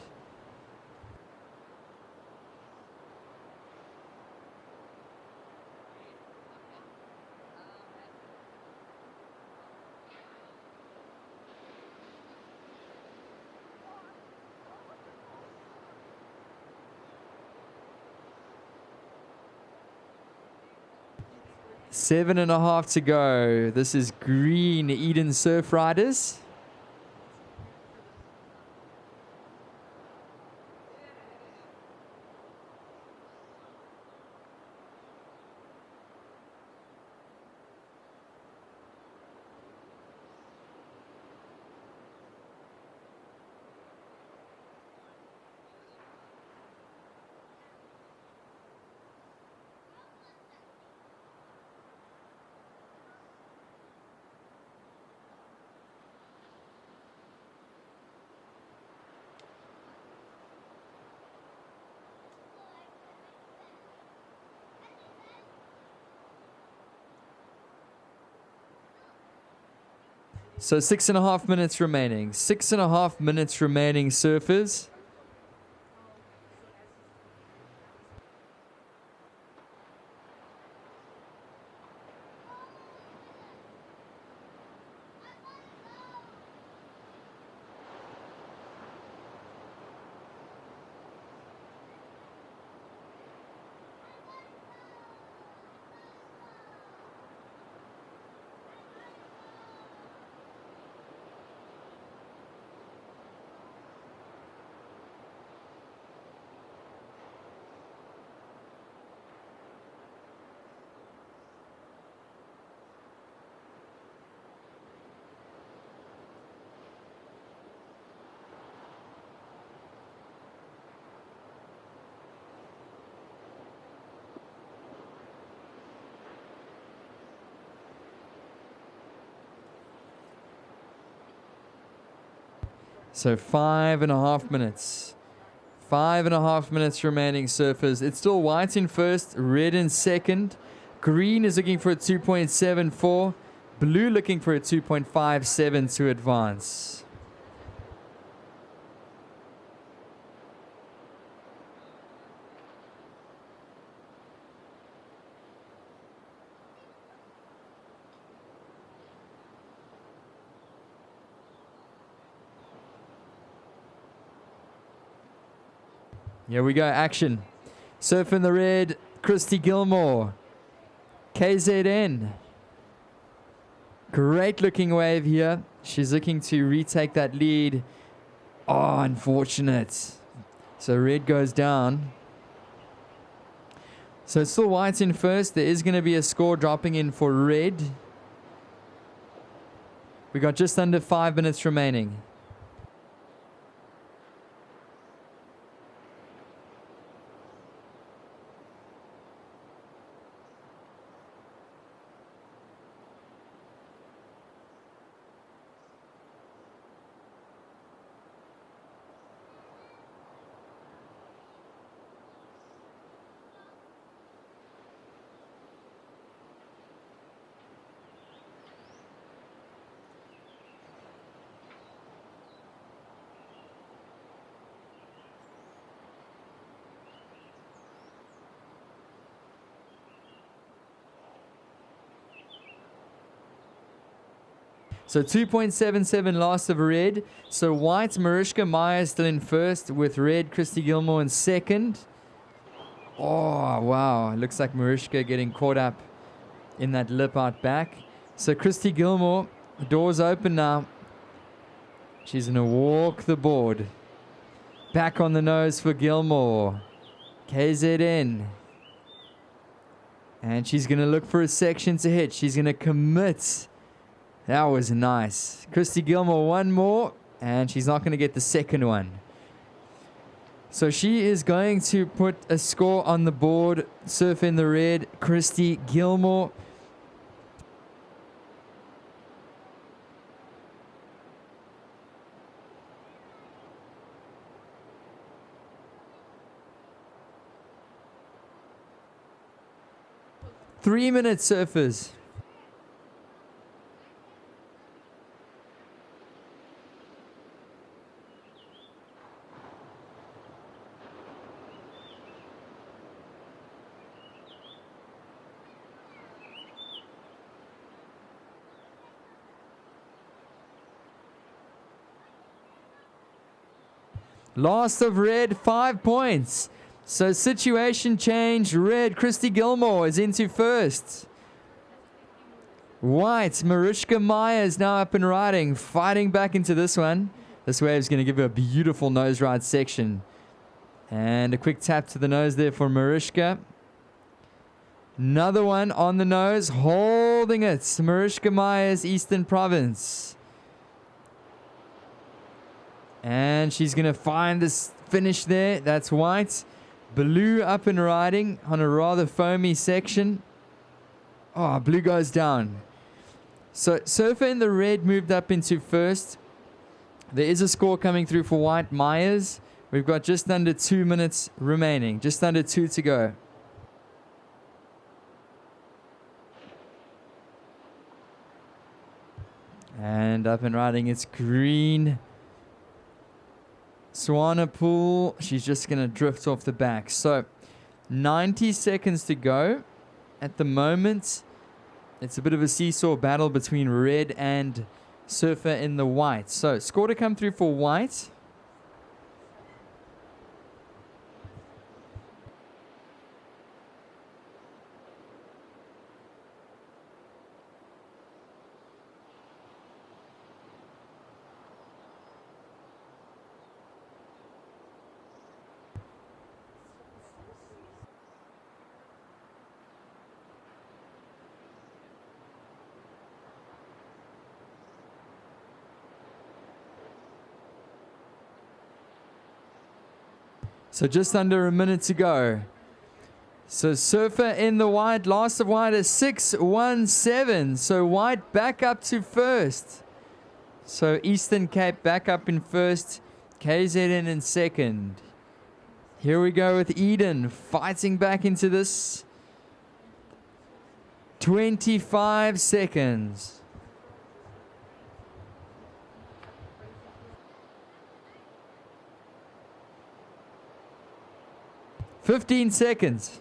Seven and a half to go. This is green Eden Surf Riders. So 6.5 minutes remaining. 6.5 minutes remaining, surfers. So 5.5 minutes. 5.5 minutes remaining, surfers. It's still white in first, red in second. Green is looking for a 2.74. Blue looking for a 2.57 to advance. Here we go, action. Surf in the red, Christy Gilmore. KZN. Great looking wave here. She's looking to retake that lead. Oh, unfortunate. So red goes down. So it's still white in first. There is going to be a score dropping in for red. We got just under 5 minutes remaining. So 2.77 last of red. So white, Mariska Meyer still in first with red, Christy Gilmore in second. Oh, wow. It looks like Mariska getting caught up in that lip out back. So Christy Gilmore, the door's open now. She's going to walk the board. Back on the nose for Gilmore. KZN. And she's going to look for a section to hit. She's going to commit. That was nice. Christy Gilmore, one more, and she's not going to get the second one. So she is going to put a score on the board. Surf in the red, Christy Gilmore. Three-minute surfers. Last of red, 5 points. So situation change. Red, Christy Gilmore is into first. White, Mariska Meyer is now up and riding, fighting back into this one. This wave is going to give her a beautiful nose ride section. And a quick tap to the nose there for Mariska. Another one on the nose, holding it. Mariska Meyer's Eastern Province. And she's going to find this finish there. That's white. Blue up and riding on a rather foamy section. Oh, blue goes down. So Surfer in the red moved up into first. There is a score coming through for white Myers. We've got just under 2 minutes remaining. Just under 2 to go. And up and riding, it's green. Swanepoel, she's just going to drift off the back. So 90 seconds to go. At the moment, it's a bit of a seesaw battle between red and Surfer in the white. So score to come through for white. So just under a minute to go. So Surfer in the white, last of white is 6:17. So white back up to first. So Eastern Cape back up in first, KZN in second. Here we go with Eden fighting back into this. 25 seconds. Fifteen seconds.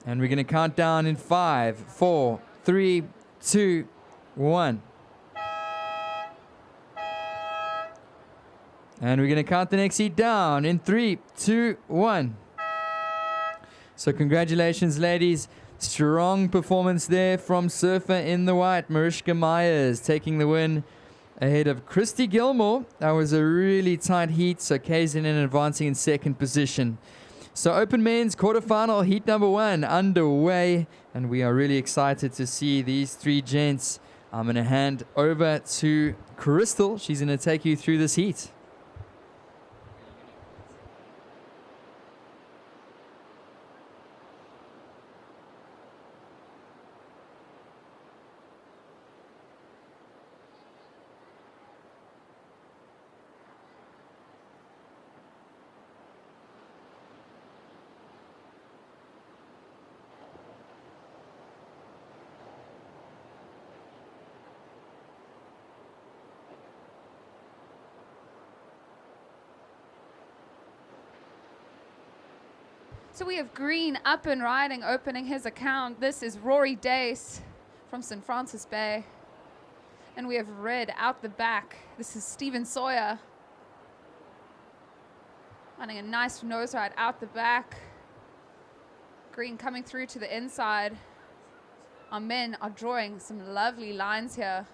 And we're going to count down in 5, 4, 3, 2, 1. And we're going to count the next heat down in 3, 2, 1. So congratulations, ladies. Strong performance there from Surfer in the white. Mariska Myers taking the win ahead of Christy Gilmore. That was a really tight heat. So KZN advancing in second position. So Open Men's quarterfinal heat number 1 underway. And we are really excited to see these three gents. I'm going to hand over to Crystal. She's going to take you through this heat. So we have green up and riding, opening his account. This is Rory Dace from St. Francis Bay. And we have red out the back. This is Stephen Sawyer. Running a nice nose ride out the back. Green coming through to the inside. Our men are drawing some lovely lines here.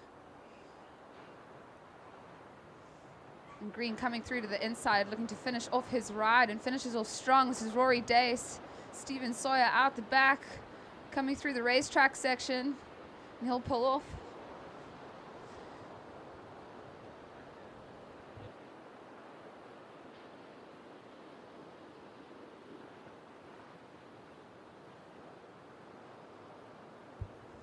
And green coming through to the inside, looking to finish off his ride and finishes off strong. This is Rory Dace. Stephen Sawyer out the back, coming through the racetrack section, and he'll pull off.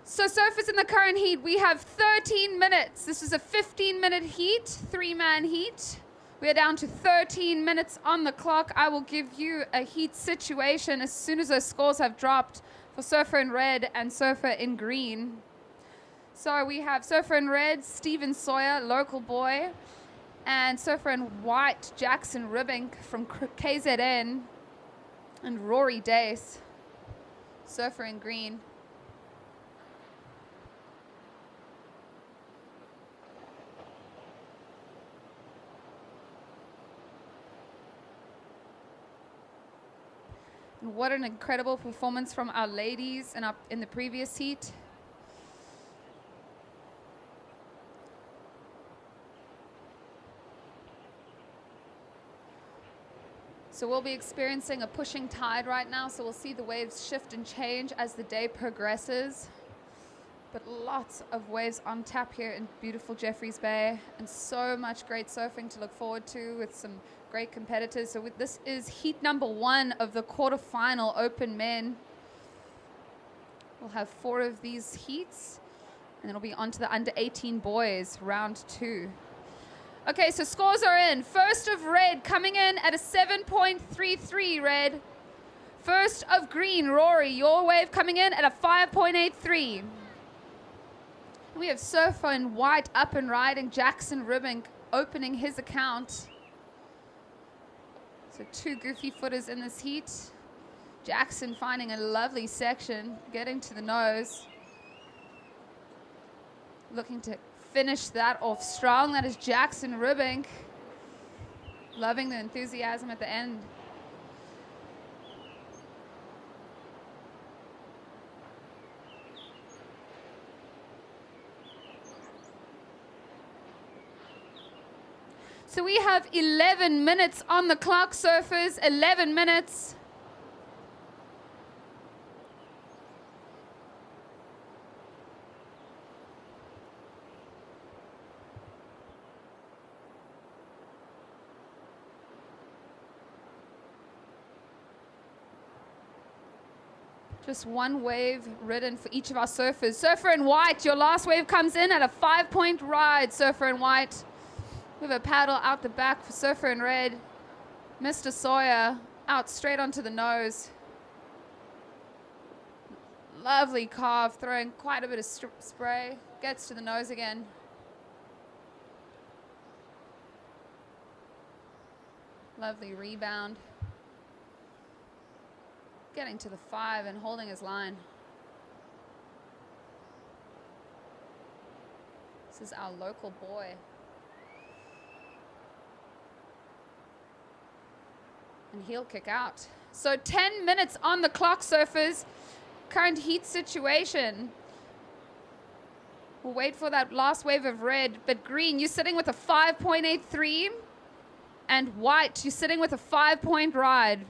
So surfers in the current heat, we have 13 minutes. This is a 15-minute heat, three-man heat. We are down to 13 minutes on the clock. I will give you a heat situation as soon as those scores have dropped for Surfer in red and Surfer in green. So we have Surfer in red, Stephen Sawyer, local boy, and Surfer in white, Jackson Ribbink from KZN, and Rory Dace, Surfer in green. What an incredible performance from our ladies in the previous heat. So we'll be experiencing a pushing tide right now, so we'll see the waves shift and change as the day progresses. But lots of waves on tap here in beautiful Jeffreys Bay, and so much great surfing to look forward to with some great competitors. So this is heat number 1 of the quarterfinal Open Men. We'll have 4 of these heats, and it'll be on to the under 18 boys, round 2. Okay, so scores are in. First of red coming in at a 7.33 red. First of green, Rory, your wave coming in at a 5.83. We have Surfer in white up and riding. Jackson Ribbink opening his account. So 2 goofy footers in this heat. Jackson finding a lovely section, getting to the nose. Looking to finish that off strong. That is Jackson Ribbink. Loving the enthusiasm at the end. So we have 11 minutes on the clock, surfers, 11 minutes. Just one wave ridden for each of our surfers. Surfer in white, your last wave comes in at a 5-point ride, Surfer in white. We have a paddle out the back for Surfer in red. Mr. Sawyer out straight onto the nose. Lovely carve, throwing quite a bit of spray. Gets to the nose again. Lovely rebound. Getting to the 5 and holding his line. This is our local boy. And he'll kick out. So 10 minutes on the clock, surfers. Current heat situation. We'll wait for that last wave of red. But green, you're sitting with a 5.83. And white, you're sitting with a 5-point ride.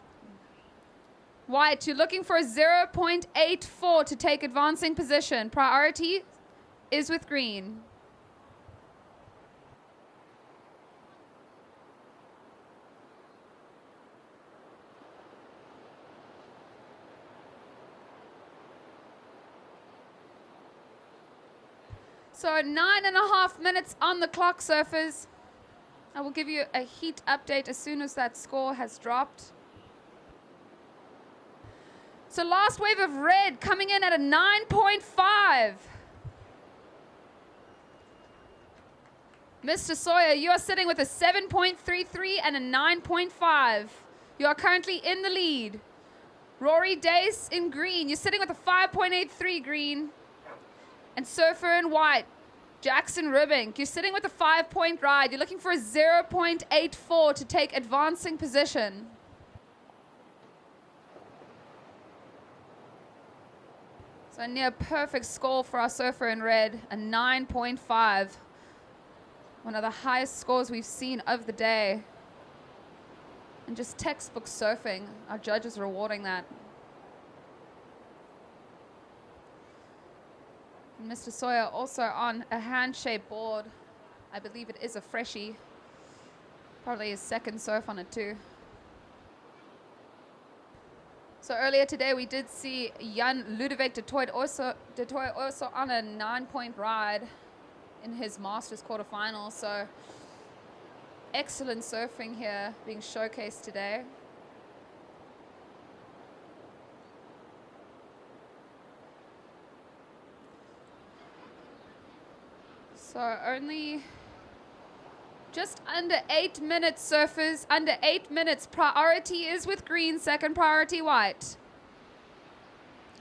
White, you're looking for a 0.84 to take advancing position. Priority is with green. So 9.5 minutes on the clock, surfers. I will give you a heat update as soon as that score has dropped. So last wave of red coming in at a 9.5. Mr. Sawyer, you are sitting with a 7.33 and a 9.5. You are currently in the lead. Rory Dace in green, you're sitting with a 5.83 green. And Surfer in white, Jackson Ribbink, you're sitting with a 5-point ride. You're looking for a 0.84 to take advancing position. So a near perfect score for our Surfer in red, a 9.5. One of the highest scores we've seen of the day. And just textbook surfing. Our judges rewarding that. And Mr. Sawyer also on a hand-shaped board. I believe it is a freshie. Probably his second surf on it too. So earlier today we did see Jan Ludwig de Toit also on a 9-point ride in his Masters quarterfinal. So excellent surfing here being showcased today. So only just under 8 minutes, surfers. Under 8 minutes. Priority is with green, second priority white.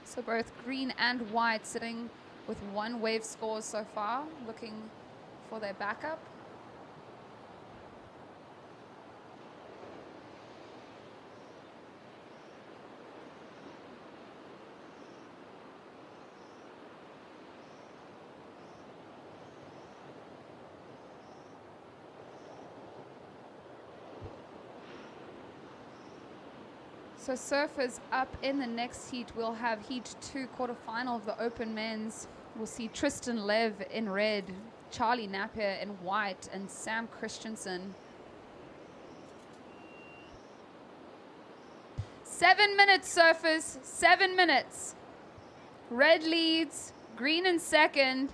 So both green and white sitting with 1 wave scores so far, looking for their backup. So surfers up in the next heat. We'll have heat 2 quarterfinal of the open men's. We'll see Tristan Lev in red, Charlie Napier in white, and Sam Christensen. 7 minutes, surfers, 7 minutes. Red leads, green in second.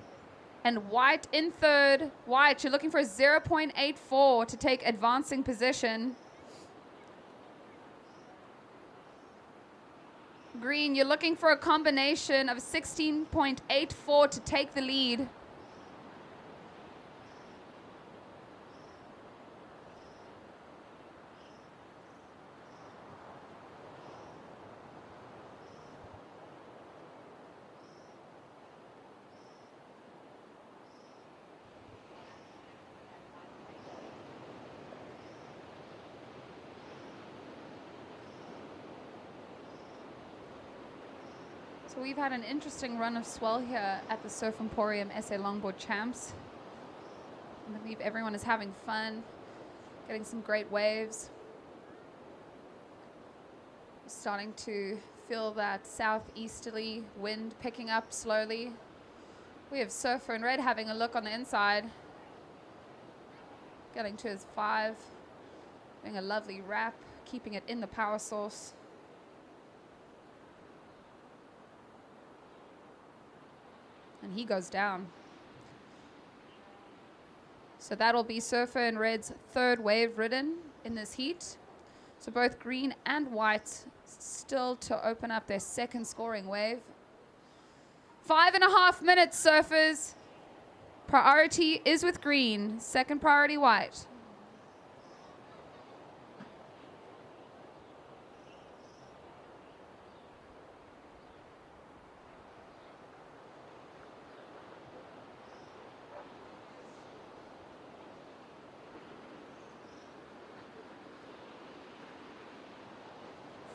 And white in third. White, you're looking for a 0.84 to take advancing position. Green, you're looking for a combination of 16.84 to take the lead. So we've had an interesting run of swell here at the Surf Emporium SA Longboard Champs. I believe everyone is having fun, getting some great waves. Starting to feel that southeasterly wind picking up slowly. We have Surfer in red having a look on the inside. Getting to his 5, doing a lovely wrap, keeping it in the power source. And he goes down. So that'll be Surfer in red's third wave ridden in this heat. So both green and white still to open up their second scoring wave. 5.5 minutes, surfers. Priority is with green, second priority white.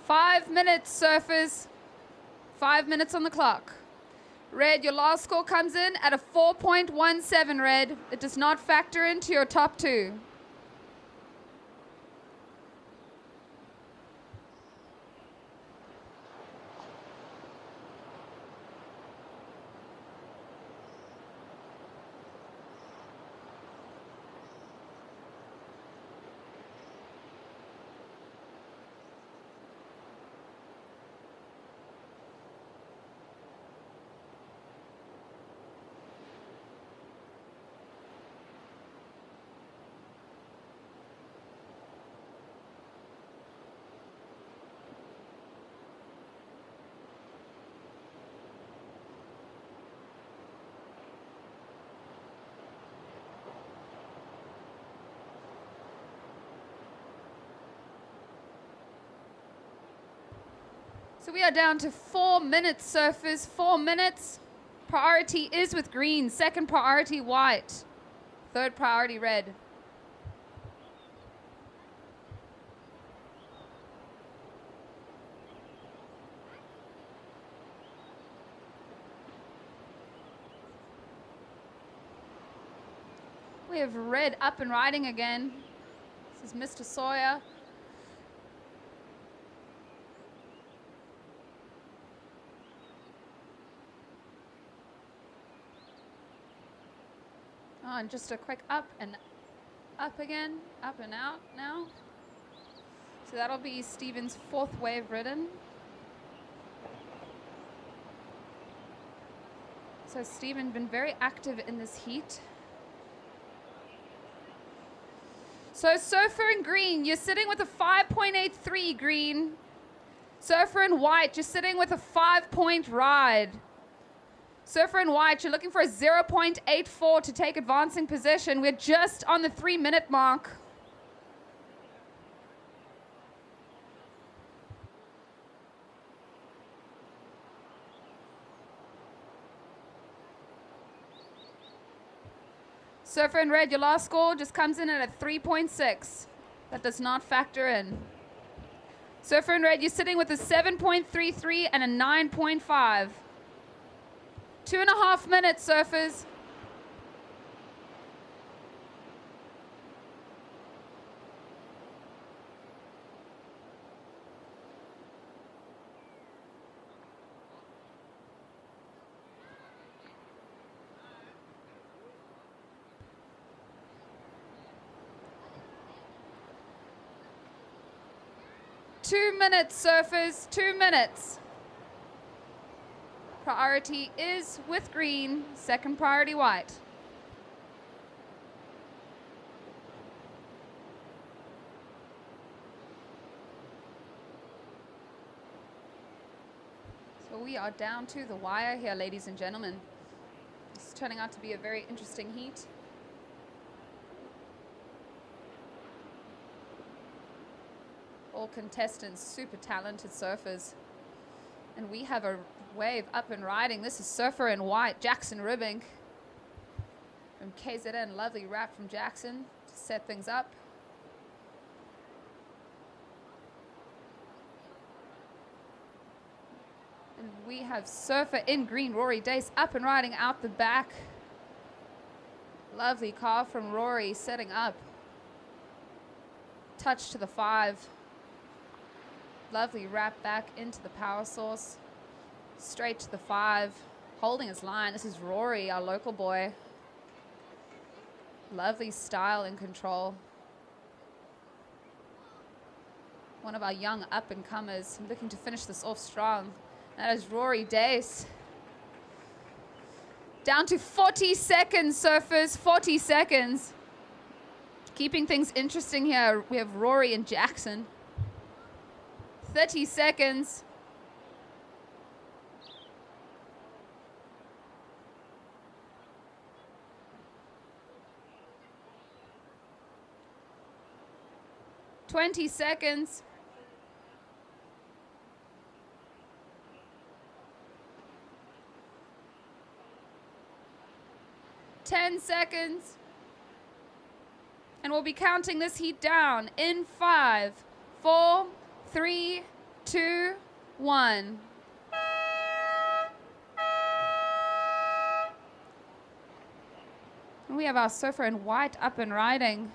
Five minutes, surfers. 5 minutes on the clock. Red, your last score comes in at a 4.17, Red. It does not factor into your top 2. So we are down to 4 minutes, surfers. 4 minutes. Priority is with green. Second priority, white. Third priority, red. We have red up and riding again. This is Mr. Sawyer. Oh, and just a quick up and up again, up and out now. So that'll be Stephen's 4th wave ridden. So Stephen been very active in this heat. So Surfer in green, you're sitting with a 5.83 green. Surfer in white, you're sitting with a 5-point ride. Surfer in white, you're looking for a 0.84 to take advancing position. We're just on the 3-minute mark. Surfer in red, your last score just comes in at a 3.6. That does not factor in. Surfer in red, you're sitting with a 7.33 and a 9.5. 2.5 minutes, surfers. Two minutes, surfers. 2 minutes. priority is with green, second priority white. So we are down to the wire here, ladies and gentlemen. This is turning out to be a very interesting heat. All contestants, super talented surfers. And we have a wave up and riding. This is surfer in white, Jackson Ribbing from KZN. Lovely wrap from Jackson to set things up. And we have surfer in green, Rory Dace, up and riding out the back. Lovely carve from Rory, setting up. Touch to the 5. Lovely wrap back into the power source. Straight to the 5. Holding his line. This is Rory, our local boy. Lovely style and control. One of our young up-and-comers looking to finish this off strong. That is Rory Dace. Down to 40 seconds, surfers. 40 seconds. Keeping things interesting here. We have Rory and Jackson. 30 seconds. $20 seconds. 10 seconds. And we'll be counting this heat down in 5, 4, 3, 2, 1. And we have our surfer in white up and riding.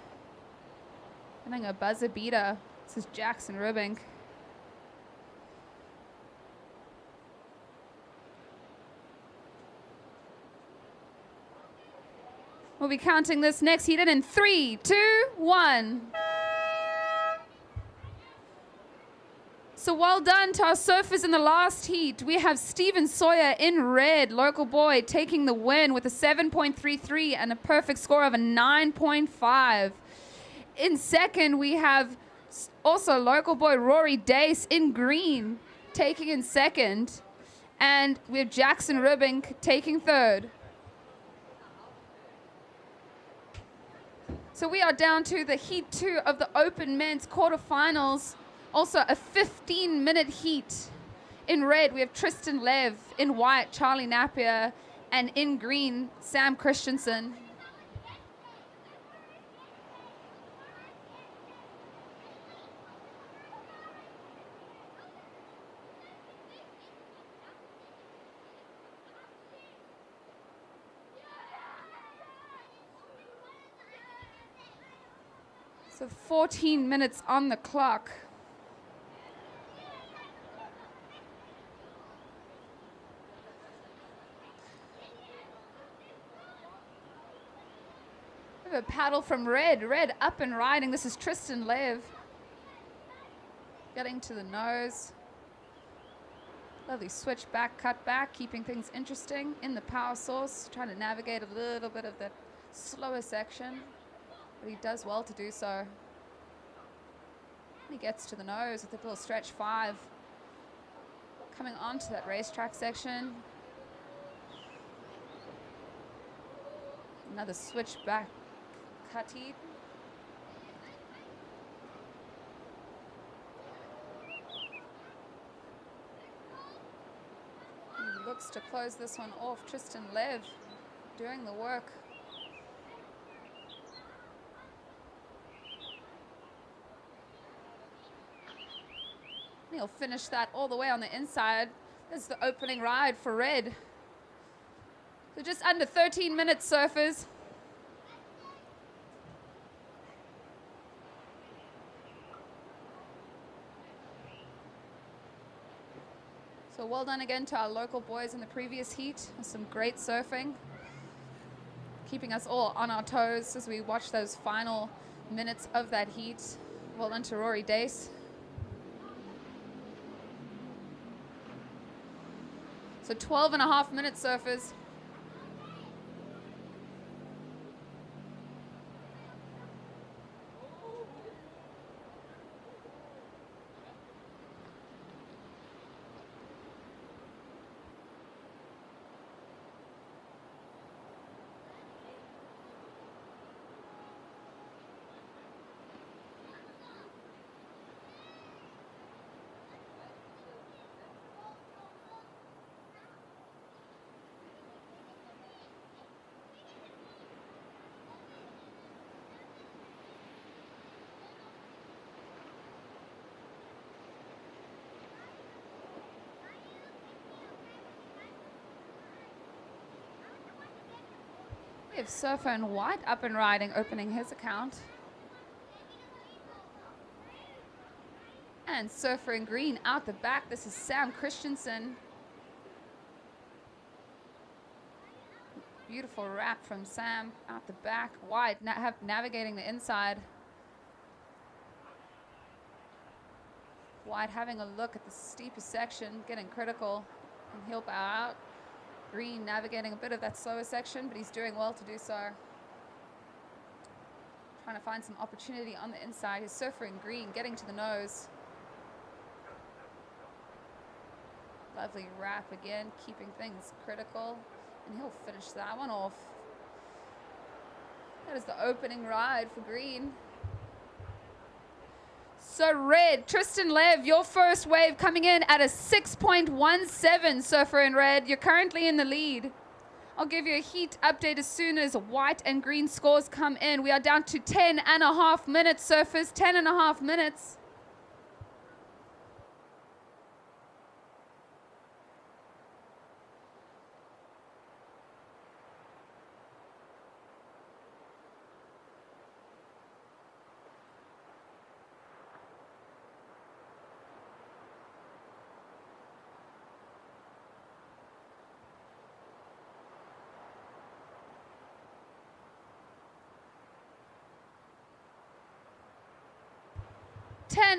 Getting a buzzer beater. This is Jackson Ribbing. We'll be counting this next heat in 3, 2, 1. So well done to our surfers in the last heat. We have Stephen Sawyer in red, local boy, taking the win with a 7.33 and a perfect score of a 9.5. In second, we have also local boy Rory Dace in green, taking in second. And we have Jackson Ribbing taking third. So we are down to the heat 2 of the open men's quarterfinals. Also a 15-minute heat. In red, we have Tristan Lev. In white, Charlie Napier. And in green, Sam Christensen. So 14 minutes on the clock. We have a paddle from red. Red up and riding. This is Tristan Lev. Getting to the nose. Lovely switch back, cut back, keeping things interesting in the power source. Trying to navigate a little bit of the slower section. But he does well to do so. And he gets to the nose with a little stretch 5. Coming onto that racetrack section. Another switch back cut heat. He looks to close this one off. Tristan Lev doing the work. He'll finish that all the way on the inside. This is the opening ride for red. So just under 13 minutes, surfers. So well done again to our local boys in the previous heat. Some great surfing. Keeping us all on our toes as we watch those final minutes of that heat. Well done to Rory Dace. So 12 and a half minutes, surfers. We have Surfer in White up and riding, opening his account. And Surfer in Green out the back. This is Sam Christensen. Beautiful wrap from Sam out the back. White navigating the inside. White having a look at the steepest section, getting critical, and he'll bow out. Green navigating a bit of that slower section, but he's doing well to do so. Trying to find some opportunity on the inside. His Surfer in Green getting to the nose. Lovely wrap again, keeping things critical, and he'll finish that one off. That is the opening ride for Green. So red, Tristan Lev, your first wave coming in at a 6.17, Surfer in red. You're currently in the lead. I'll give you a heat update as soon as white and green scores come in. We are down to 10 and a half minutes, surfers, 10 and a half minutes.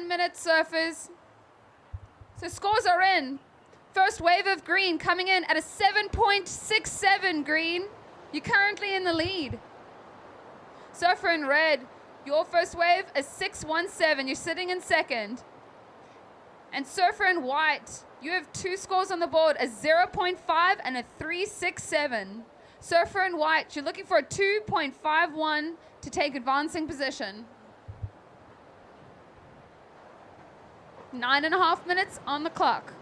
Minutes, surfers. So scores are in. First wave of green coming in at a 7.67 green. You're currently in the lead. Surfer in red, your first wave a 6.17. You're sitting in second. And Surfer in white, you have two scores on the board, a 0.5 and a 3.67. Surfer in white, you're looking for a 2.51 to take advancing position. 9.5 minutes on the clock.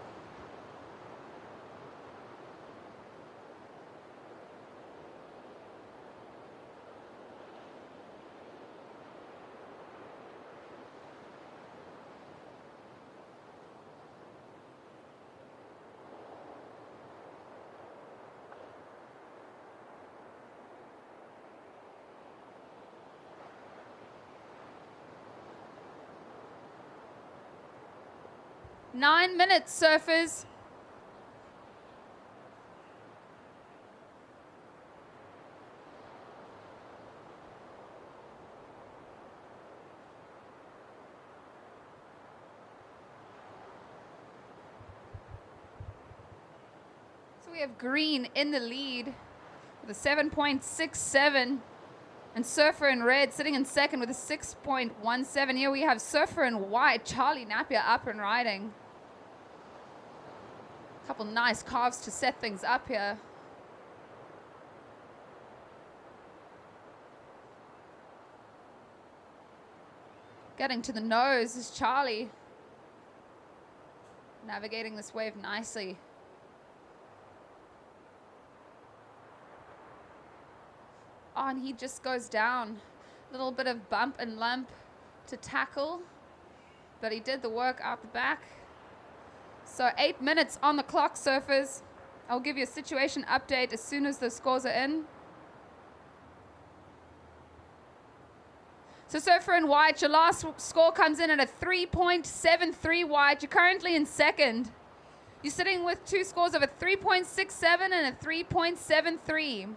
Nine minutes, surfers. So we have green in the lead with a 7.67 and Surfer in red sitting in second with a 6.17. Here we have Surfer in white, Charlie Napier up and riding. Couple nice carves to set things up here. Getting to the nose is Charlie. Navigating this wave nicely. Oh, and he just goes down. A little bit of bump and lump to tackle, but he did the work out the back. So 8 minutes on the clock, surfers. I'll give you a situation update as soon as the scores are in. So Surfer in white, your last score comes in at a 3.73 white. You're currently in second. You're sitting with two scores of a 3.67 and a 3.73.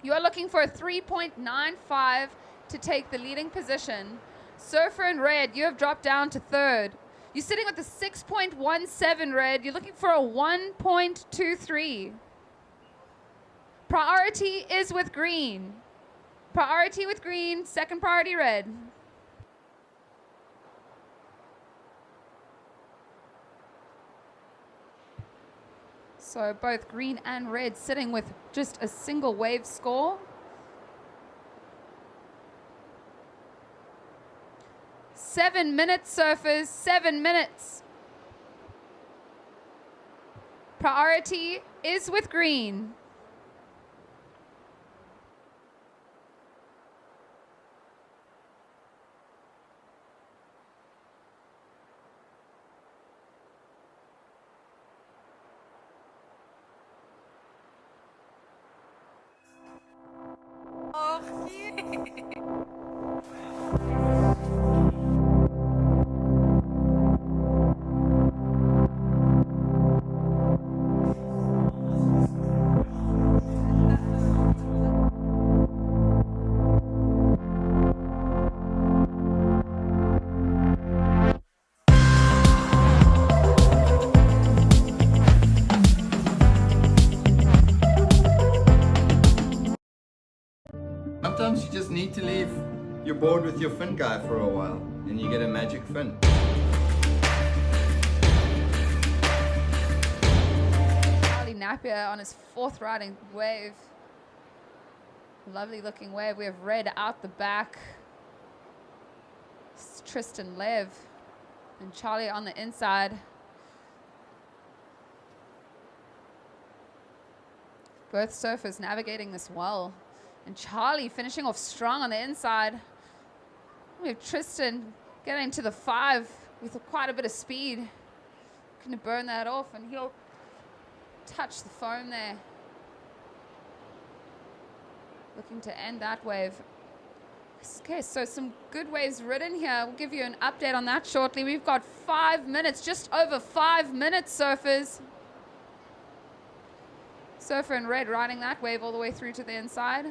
You are looking for a 3.95 to take the leading position. Surfer in red, you have dropped down to third. You're sitting with a 6.17 red. You're looking for a 1.23. Priority is with green. Priority with green, second priority red. So both green and red sitting with just a single wave score. 7 minutes, surfers, 7 minutes. Priority is with green. Sometimes you just need to leave your board with your fin guy for a while and you get a magic fin. Charlie Napier on his fourth riding wave. Lovely looking wave. We have red out the back. It's Tristan Lev and Charlie on the inside. Both surfers navigating this well. And Charlie finishing off strong on the inside. We have Tristan getting to the 5 with quite a bit of speed. Going to burn that off and he'll touch the foam there. Looking to end that wave. Okay, so some good waves ridden here. We'll give you an update on that shortly. We've got 5 minutes, just over 5 minutes, surfers. Surfer in red riding that wave all the way through to the inside.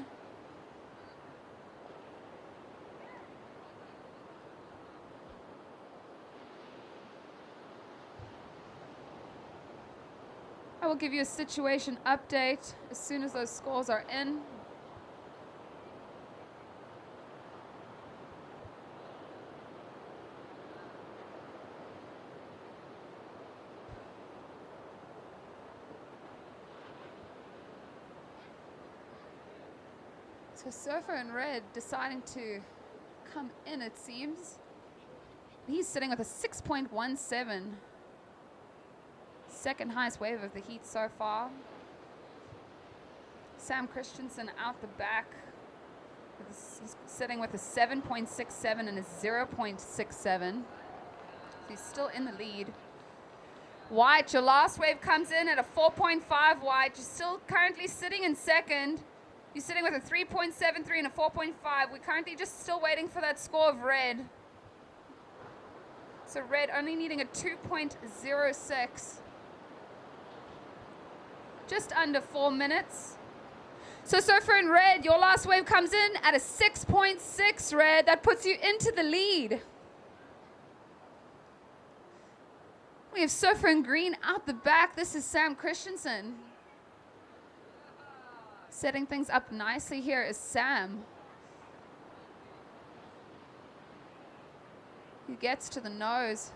I will give you a situation update as soon as those scores are in. So surfer in red deciding to come in, it seems. He's sitting with a 6.17. Second highest wave of the heat so far. Sam Christensen out the back. He's sitting with a 7.67 and a 0.67. He's still in the lead. White, your last wave comes in at a 4.5 white. You're still currently sitting in second. You're sitting with a 3.73 and a 4.5. We're currently just still waiting for that score of red. So red only needing a 2.06. Just under 4 minutes. So surfer in red, your last wave comes in at a 6.6 red. That puts you into the lead. We have surfer in green out the back. This is Sam Christensen. Setting things up nicely here is Sam. He gets to the nose.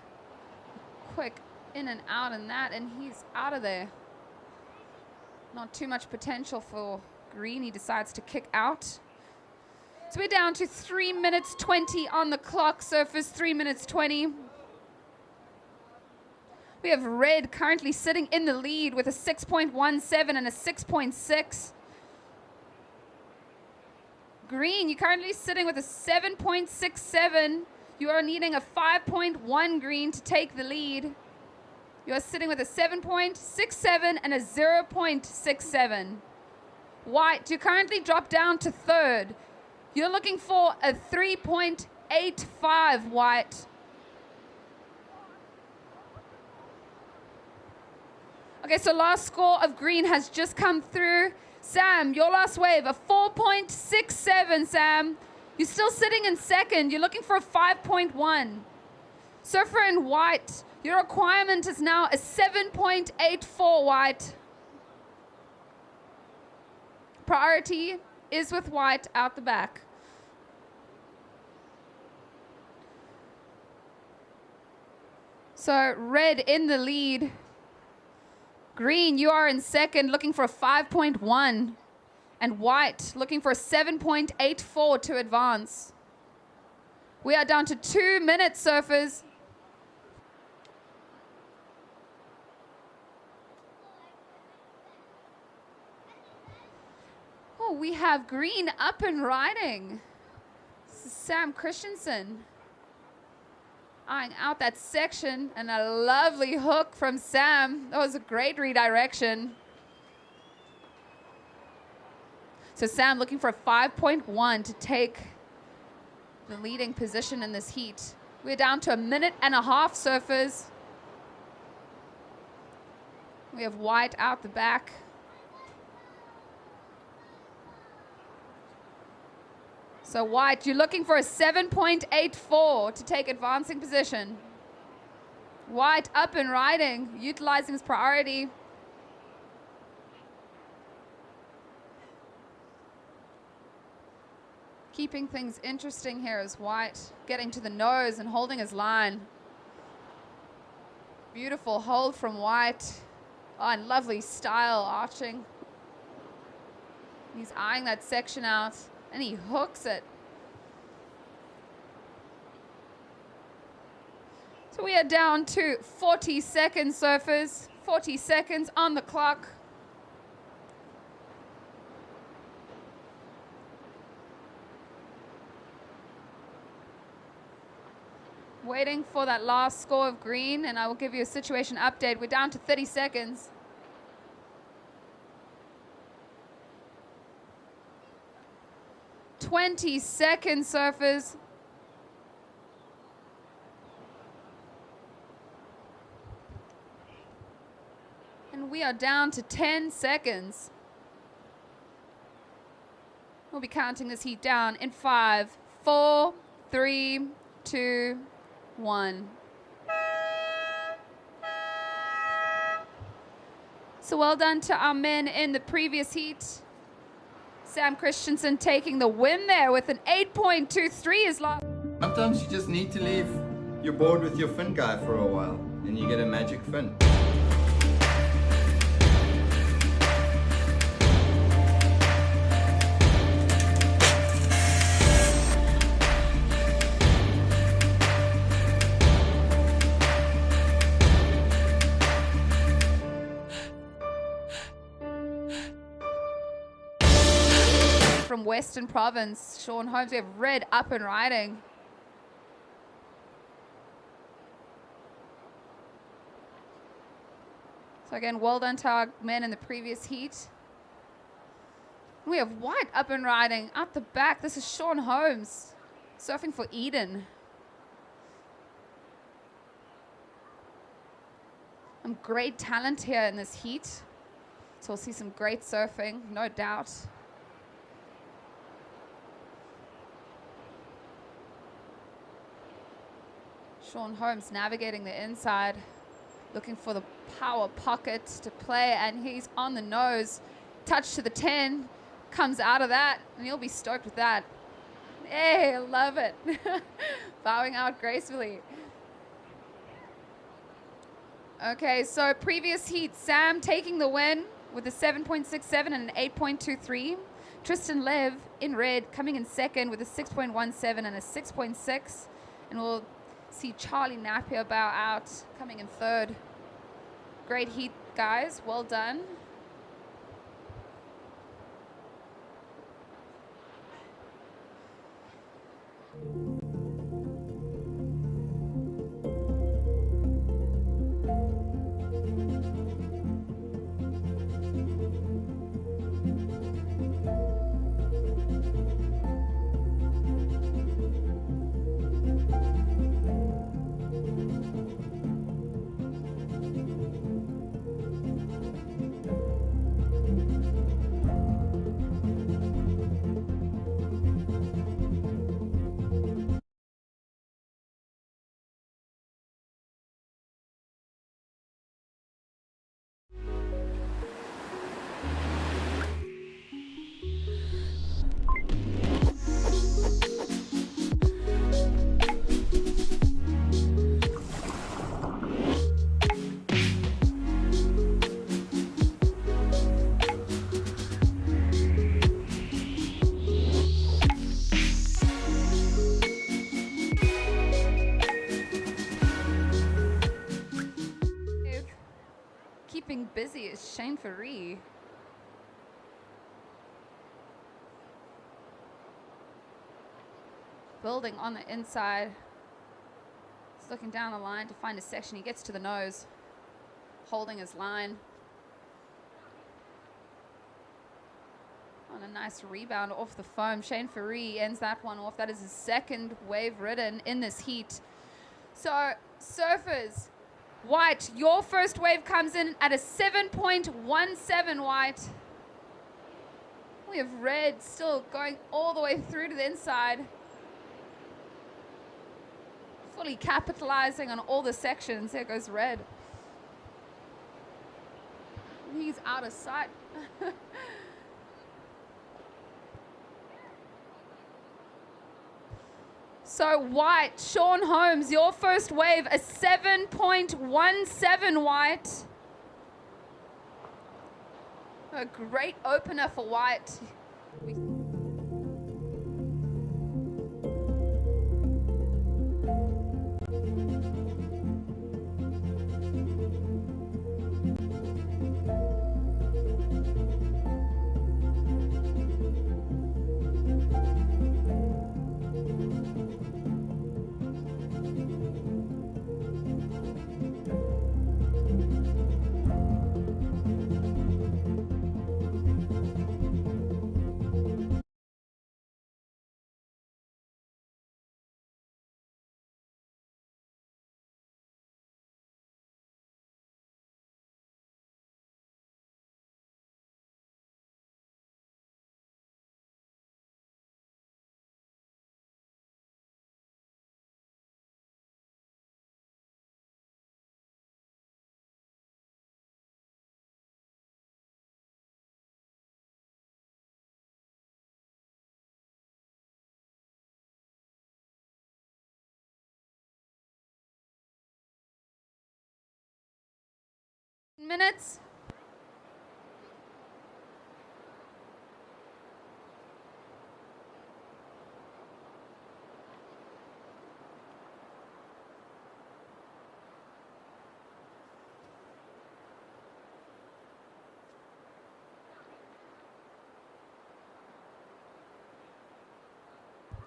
Quick in and out in that, and he's out of there. Not too much potential for green. He decides to kick out. So we're down to 3 minutes 20 on the clock. Surfers 3 minutes 20. We have red currently sitting in the lead with a 6.17 and a 6.6. Green, you're currently sitting with a 7.67. You are needing a 5.1 green to take the lead. You are sitting with a 7.67 and a 0.67. White, you currently drop down to third. You're looking for a 3.85 white. Okay, so last score of green has just come through. Sam, your last wave, a 4.67, Sam. You're still sitting in second. You're looking for a 5.1. Surfer in white, your requirement is now a 7.84 white. Priority is with white out the back. So red in the lead. Green, you are in second, looking for a 5.1. And white, looking for a 7.84 to advance. We are down to 2 minutes, surfers. Oh, we have green up and riding. This is Sam Christensen eyeing out that section, and a lovely hook from Sam. That was a great redirection. So Sam looking for a 5.1 to take the leading position in this heat. We're down to 1.5 minutes, surfers. We have white out the back. So white, you're looking for a 7.84 to take advancing position. White up and riding, utilizing his priority. Keeping things interesting here is white, getting to the nose and holding his line. Beautiful hold from white. Oh, and lovely style arching. He's eyeing that section out. And he hooks it. So we are down to 40 seconds, surfers. 40 seconds on the clock. Waiting for that last score of green, and I will give you a situation update. We're down to 30 seconds. "20 seconds, surfers. And we are down to 10 seconds. We'll be counting this heat down in 5, 4, 3, 2, 1. So well done to our men in the previous heat. Sam Christensen taking the win there with an 8.23 is last. Sometimes you just need to leave your board with your fin guy for a while, and you get a magic fin. From Western Province, Sean Holmes, we have red up and riding. So again, well done to our men in the previous heat. We have white up and riding up the back. This is Sean Holmes surfing for Eden. Some great talent here in this heat. So we'll see some great surfing, no doubt. Sean Holmes navigating the inside, looking for the power pocket to play, and he's on the nose. Touch to the 10, comes out of that, and he'll be stoked with that. Hey, love it. Bowing out gracefully. Okay, so previous heat, Sam taking the win with a 7.67 and an 8.23. Tristan Lev in red coming in second with a 6.17 and a 6.6. And we'll see Charlie Napier bow out, coming in third. Great heat, guys. Well done. keeping busy is Shane Ferree. Building on the inside. He's looking down the line to find a section. He gets to the nose, holding his line. On a nice rebound off the foam. Shane Ferree ends that one off. That is his second wave ridden in this heat. So, surfers, white, your first wave comes in at a 7.17 white. We have red still going all the way through to the inside. Fully capitalizing on all the sections. There goes red. He's out of sight. So white, Sean Holmes, your first wave, a 7.17 white. A great opener for white. Minutes.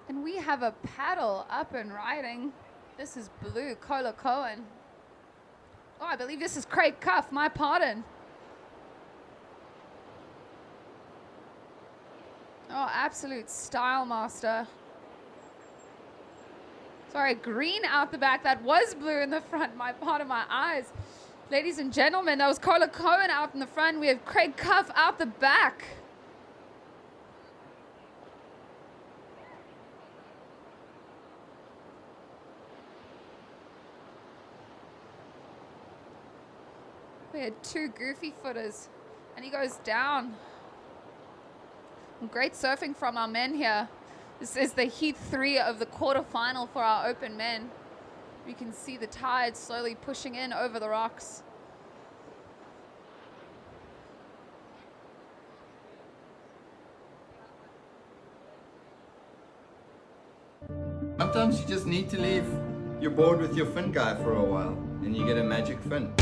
And we have a paddle up and riding. This is blue, Kouga Local. Oh, I believe this is Craig Cuff, my pardon. Oh, absolute style master. Sorry, green out the back. That was blue in the front, my part of my eyes. Ladies and gentlemen, that was Kouga Local out in the front. We have Craig Cuff out the back. We had two goofy footers, and he goes down. Great surfing from our men here. This is the heat 3 of the quarterfinal for our open men. You can see the tide slowly pushing in over the rocks. Sometimes you just need to leave your board with your fin guy for a while, and you get a magic fin.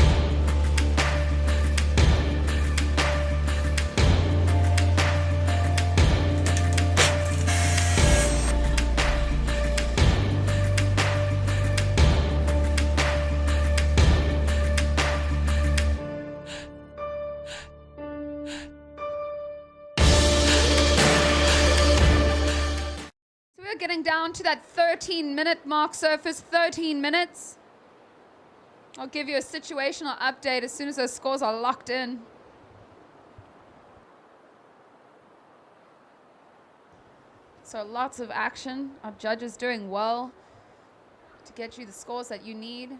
Getting down to that 13-minute mark, surfers, 13 minutes. I'll give you a situational update as soon as those scores are locked in. So lots of action. Our judges doing well to get you the scores that you need.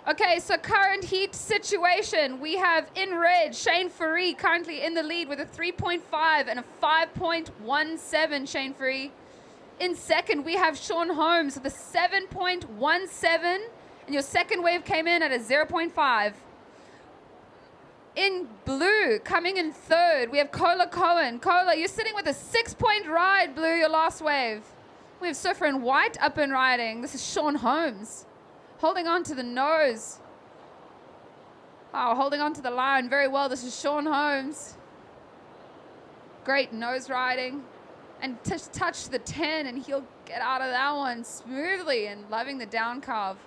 Okay, so current heat situation. We have in red, Shane Ferree currently in the lead with a 3.5 and a 5.17, Shane Ferree. In second, we have Sean Holmes with a 7.17, and your second wave came in at a 0.5. In blue, coming in third, we have Kola Cohen. Kola, you're sitting with a 6-point ride, blue, your last wave. We have surfer in white up and riding. This is Sean Holmes, holding on to the nose. Wow, holding on to the line very well. This is Sean Holmes. Great nose riding. And touch the 10, and he'll get out of that one smoothly and loving the down carve.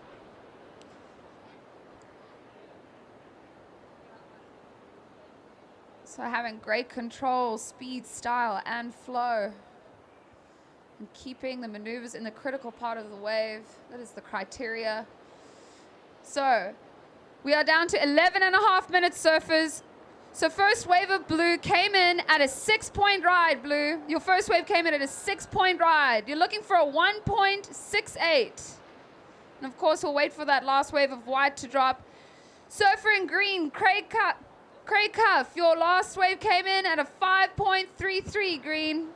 So having great control, speed, style, and flow. And keeping the maneuvers in the critical part of the wave. That is the criteria. So we are down to 11.5 minutes, surfers. So first wave of blue came in at a 6-point ride, blue. Your first wave came in at a 6-point ride. You're looking for a 1.68. And of course, we'll wait for that last wave of white to drop. Surfer in green, Craig Cuff, your last wave came in at a 5.33 green.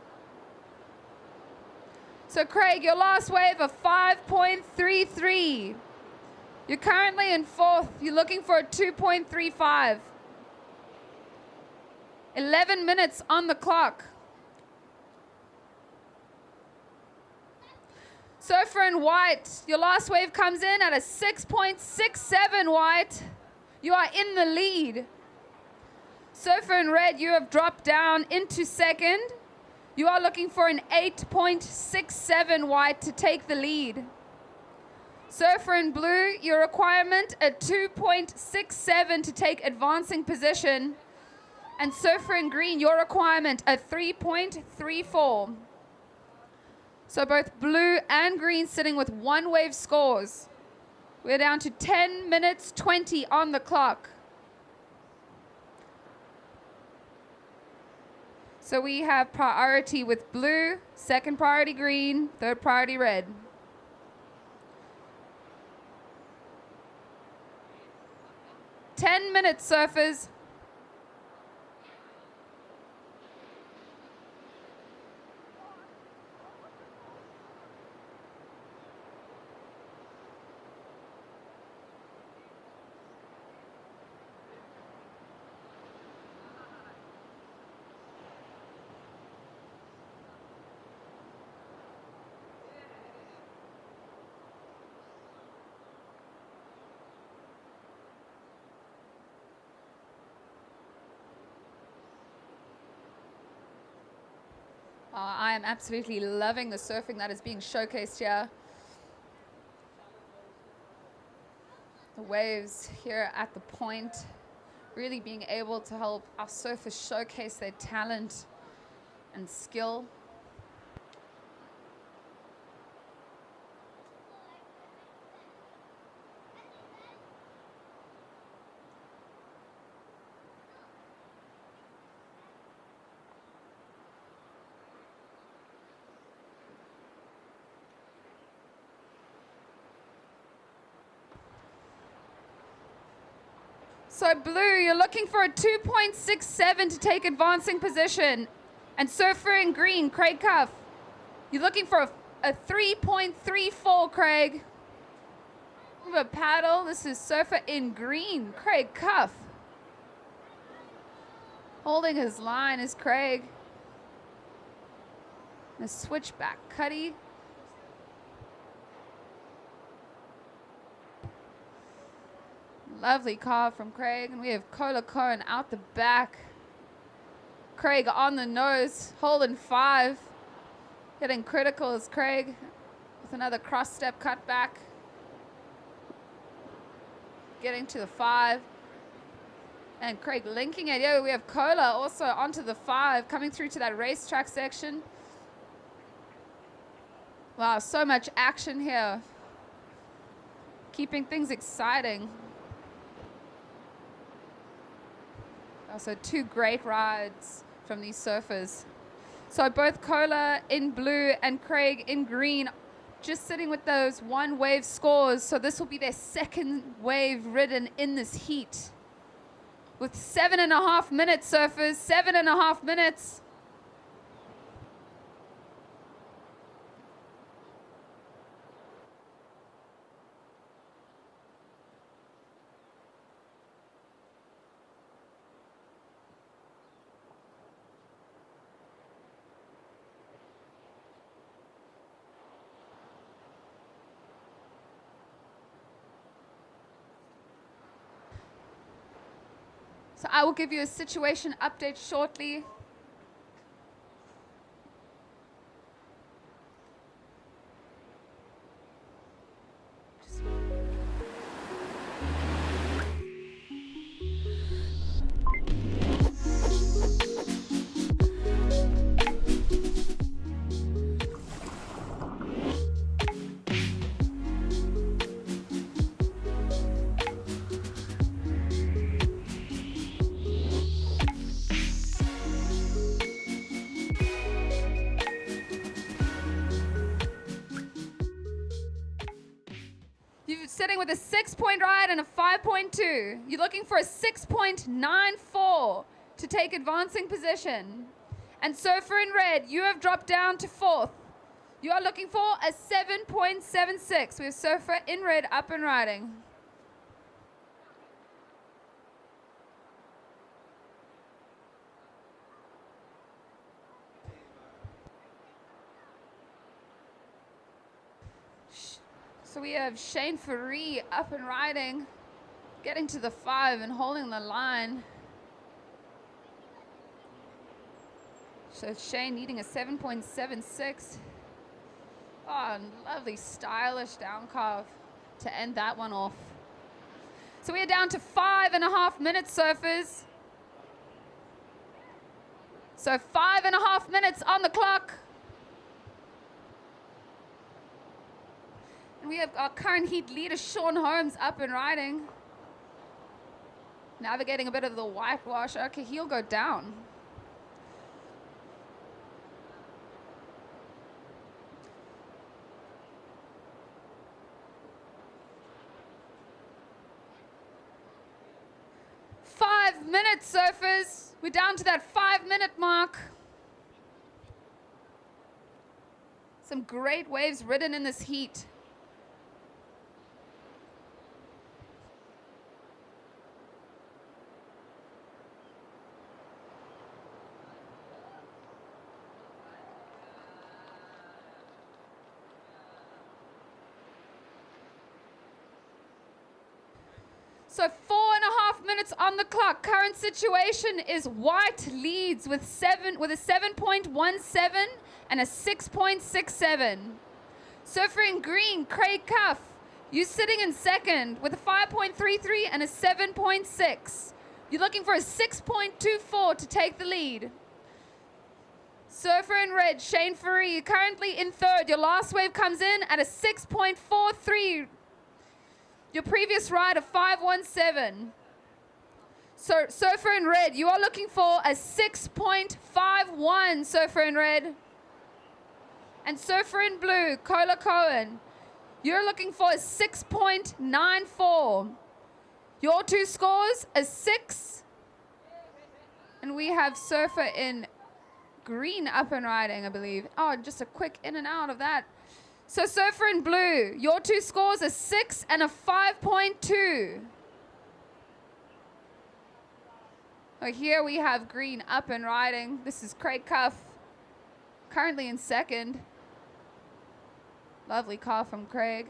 So Craig, your last wave of 5.33. You're currently in fourth. You're looking for a 2.35. 11 minutes on the clock. Surfer in white, your last wave comes in at a 6.67 white. You are in the lead. Surfer in red, you have dropped down into second. You are looking for an 8.67 white to take the lead. Surfer in blue, your requirement a 2.67 to take advancing position. And surfer in green, your requirement a 3.34. So both blue and green sitting with one wave scores. We're down to 10 minutes 20 on the clock. So we have priority with blue, second priority green, third priority red. Ten minutes, surfers. I am absolutely loving the surfing that is being showcased here. The waves here at the point, really being able to help our surfers showcase their talent and skill. So blue, you're looking for a 2.67 to take advancing position. And surfer in green, Craig Cuff, you're looking for a 3.34, Craig. We have a paddle. This is surfer in green, Craig Cuff. Holding his line is Craig. A switchback cutty. Lovely carve from Craig, and we have Kola Cohen out the back. Craig on the nose, holding 5. Getting critical is Craig with another cross step cut back. Getting to the 5. And Craig linking it. Yeah, we have Kola also onto the 5, coming through to that racetrack section. Wow, so much action here. Keeping things exciting. Also 2 great rides from these surfers. So both Kola in blue and Craig in green, just sitting with those one wave scores. So this will be their second wave ridden in this heat. With 7.5 minutes, surfers, 7.5 minutes. So I will give you a situation update shortly. You're sitting with a 6-point ride and a 5.2. You're looking for a 6.94 to take advancing position. And Surfer in red, you have dropped down to 4th. You are looking for a 7.76. We have Surfer in red up and riding. So we have Shane Faree up and riding, getting to the 5 and holding the line. So Shane needing a 7.76. Oh, lovely stylish down carve to end that one off. So we are down to 5.5 minutes, surfers. So 5.5 minutes on the clock. And we have our current heat leader, Sean Holmes, up and riding. Navigating a bit of the whitewash. Okay, he'll go down. Five minutes, surfers. We're down to that 5-minute mark. Some great waves ridden in this heat. So 4.5 minutes on the clock. Current situation is white leads with a 7.17 and a 6.67. Surfer in green, Craig Cuff. You sitting in second with a 5.33 and a 7.6. You're looking for a 6.24 to take the lead. Surfer in red, Shane Faree, currently in third. Your last wave comes in at a 6.43. Your previous ride of 5.17. So Surfer in red, you are looking for a 6.51, Surfer in red. And Surfer in blue, Kouga Local, you're looking for a 6.94. Your two scores, a 6. And we have Surfer in green up and riding, I believe. Oh, just a quick in and out of that. So Surfer in blue, your two scores, a 6 and a 5.2. Oh, here we have green up and riding. This is Craig Cuff, currently in second. Lovely car from Craig.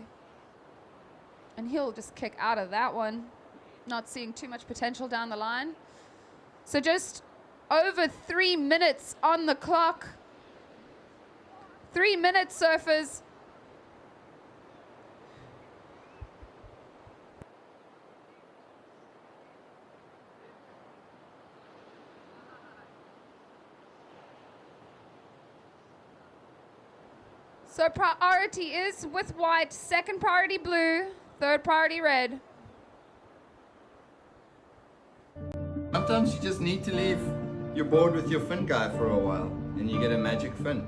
And he'll just kick out of that one. Not seeing too much potential down the line. So just over 3 minutes on the clock. 3 minutes, surfers. So priority is with white, second priority blue, third priority red. Sometimes you just need to leave your board with your fin guy for a while and you get a magic fin.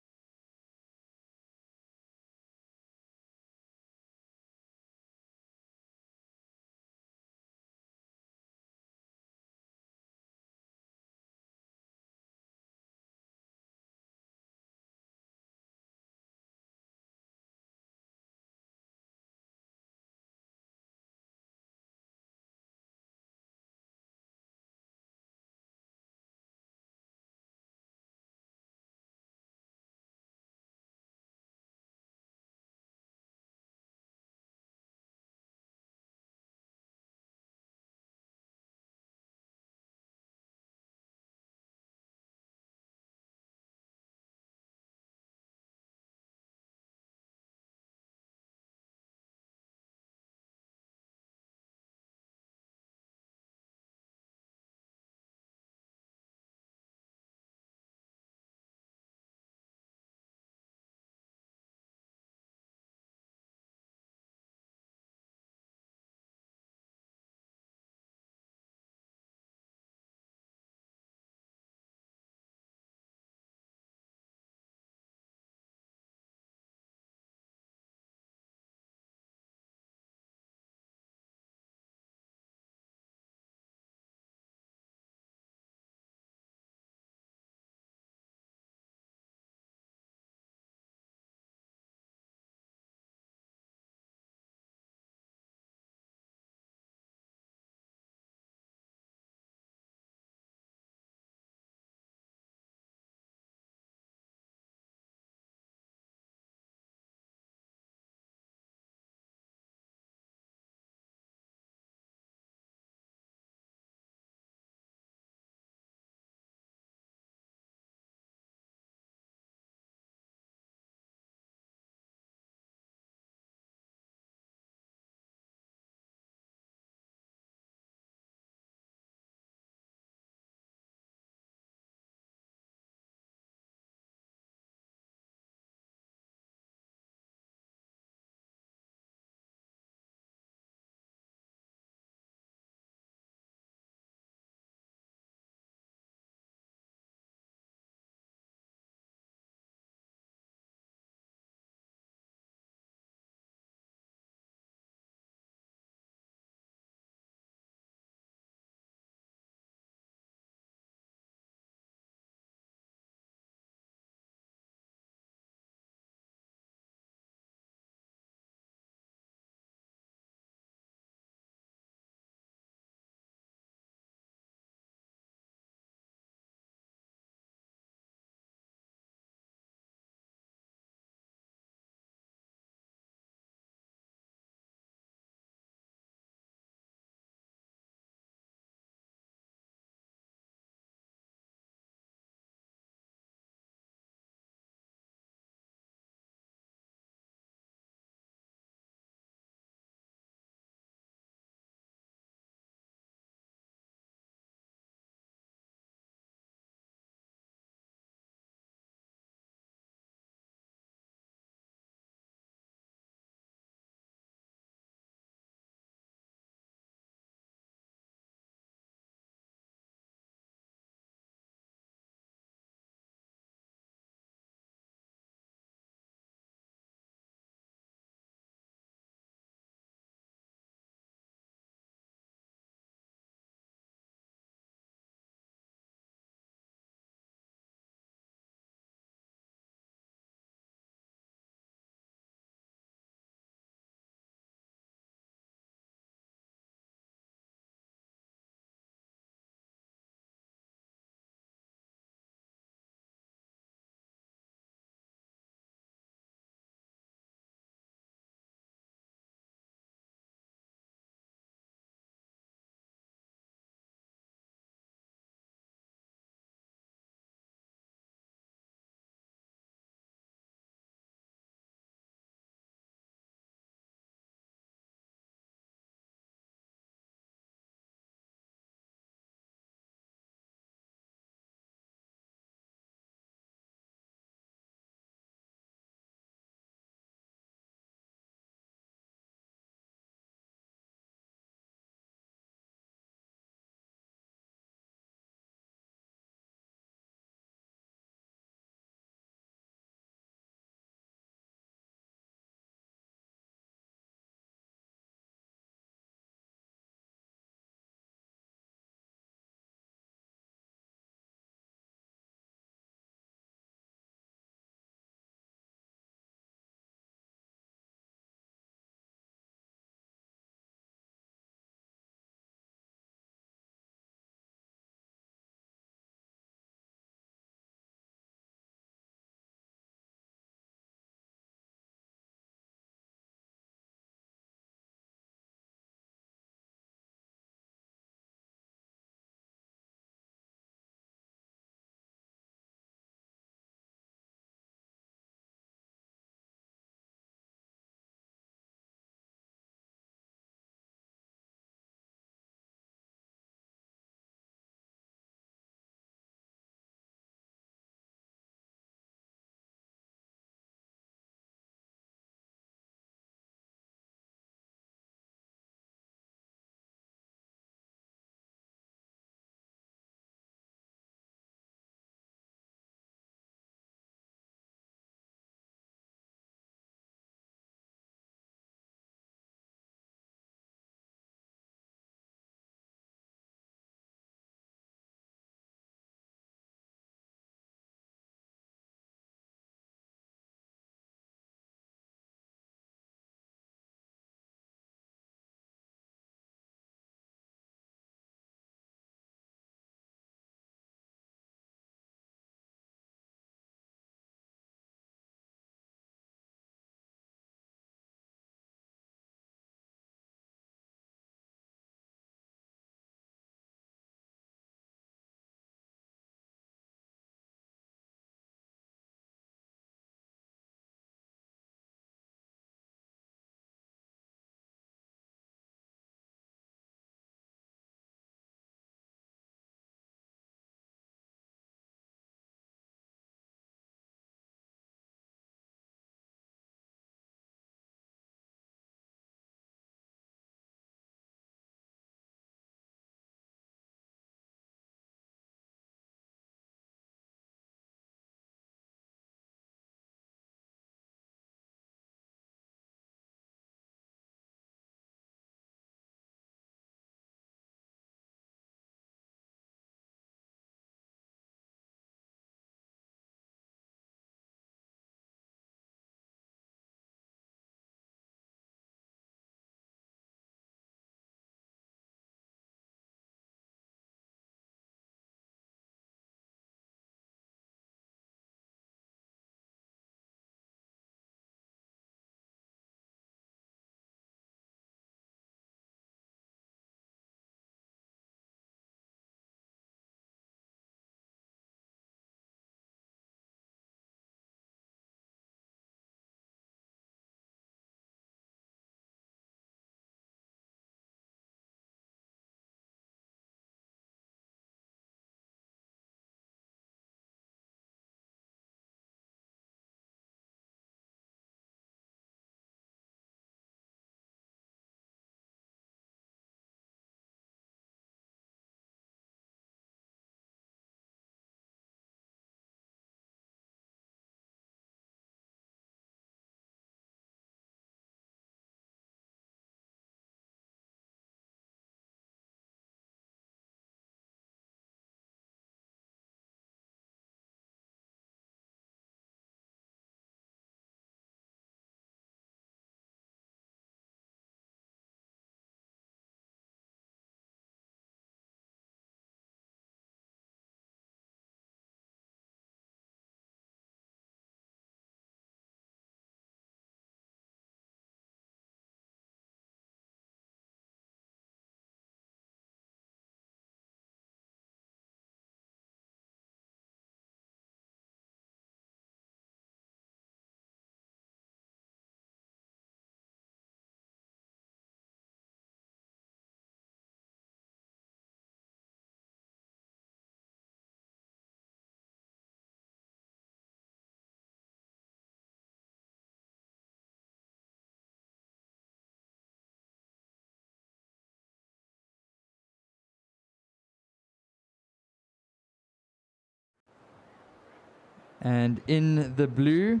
And in the blue,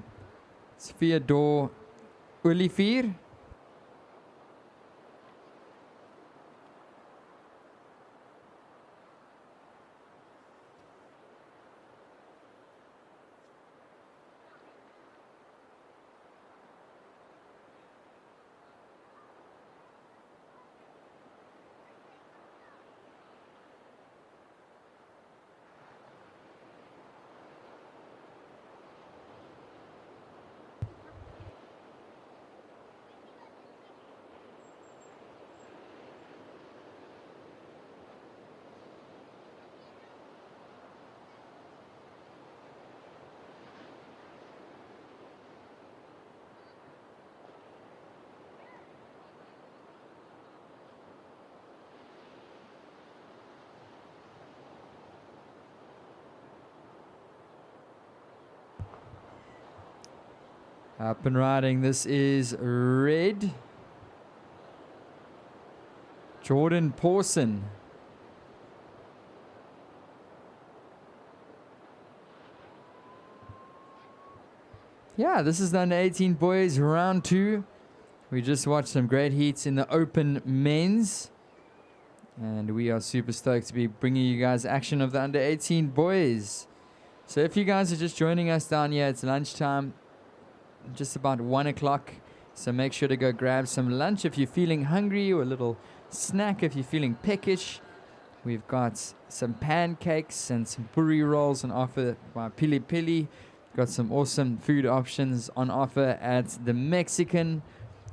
it's Theodore Olivier. Up and riding, this is red. Jordan Pawson. Yeah, this is the under 18 boys round 2. We just watched some great heats in the open men's. And we are super stoked to be bringing you guys action of the under 18 boys. So if you guys are just joining us down here, it's lunchtime. Just about 1 o'clock, so make sure to go grab some lunch if you're feeling hungry, or a little snack if you're feeling peckish. We've got some pancakes and some puri rolls on offer by PILI-PILI. Got some awesome food options on offer at the Mexican,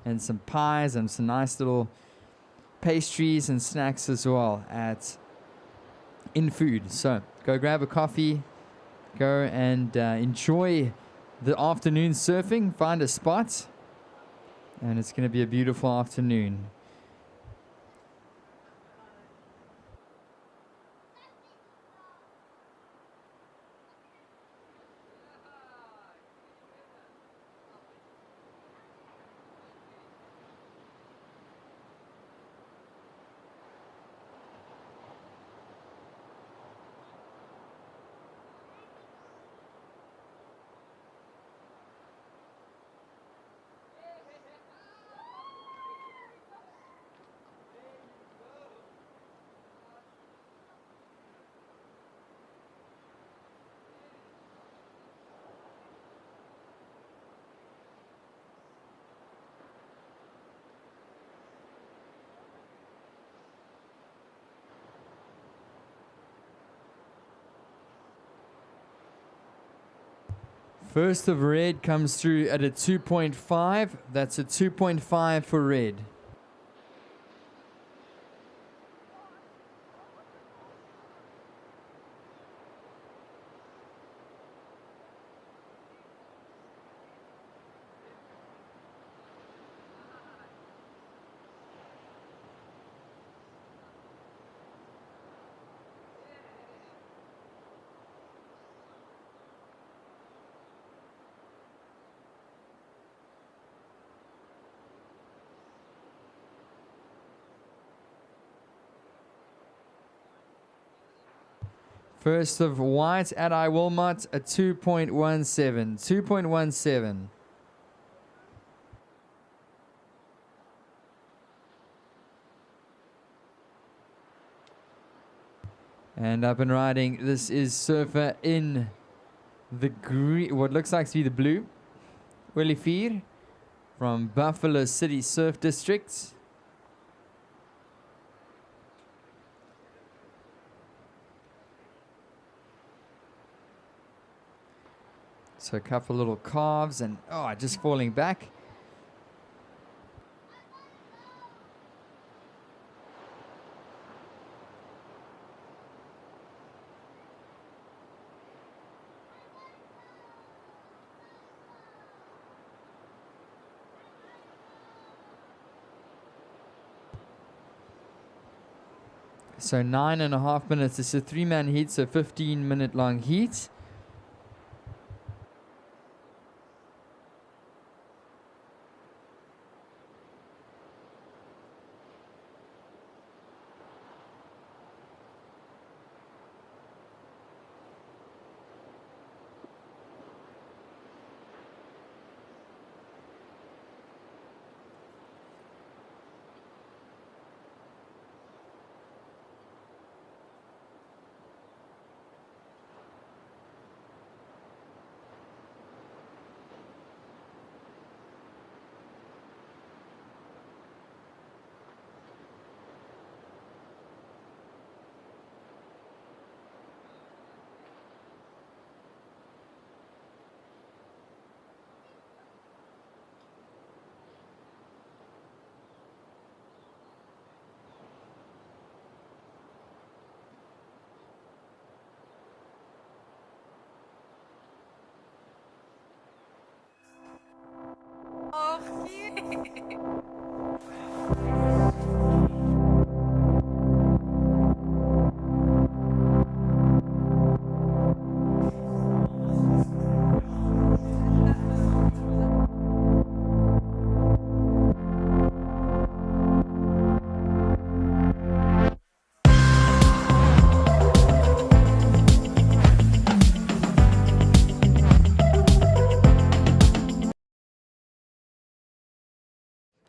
and some pies and some nice little pastries and snacks as well at in food. So go grab a coffee, go and enjoy the afternoon surfing, find a spot, and it's going to be a beautiful afternoon. First of red comes through at a 2.5. That's a 2.5 for red. First of white at I Wilmot, a 2.17. 2.17. And up and riding, this is surfer in the green, what looks like to be the blue. Olivier from Buffalo City Surf District. So a couple little calves and just falling back. So 9.5 minutes. It's a 3-man heat, so 15-minute long heat.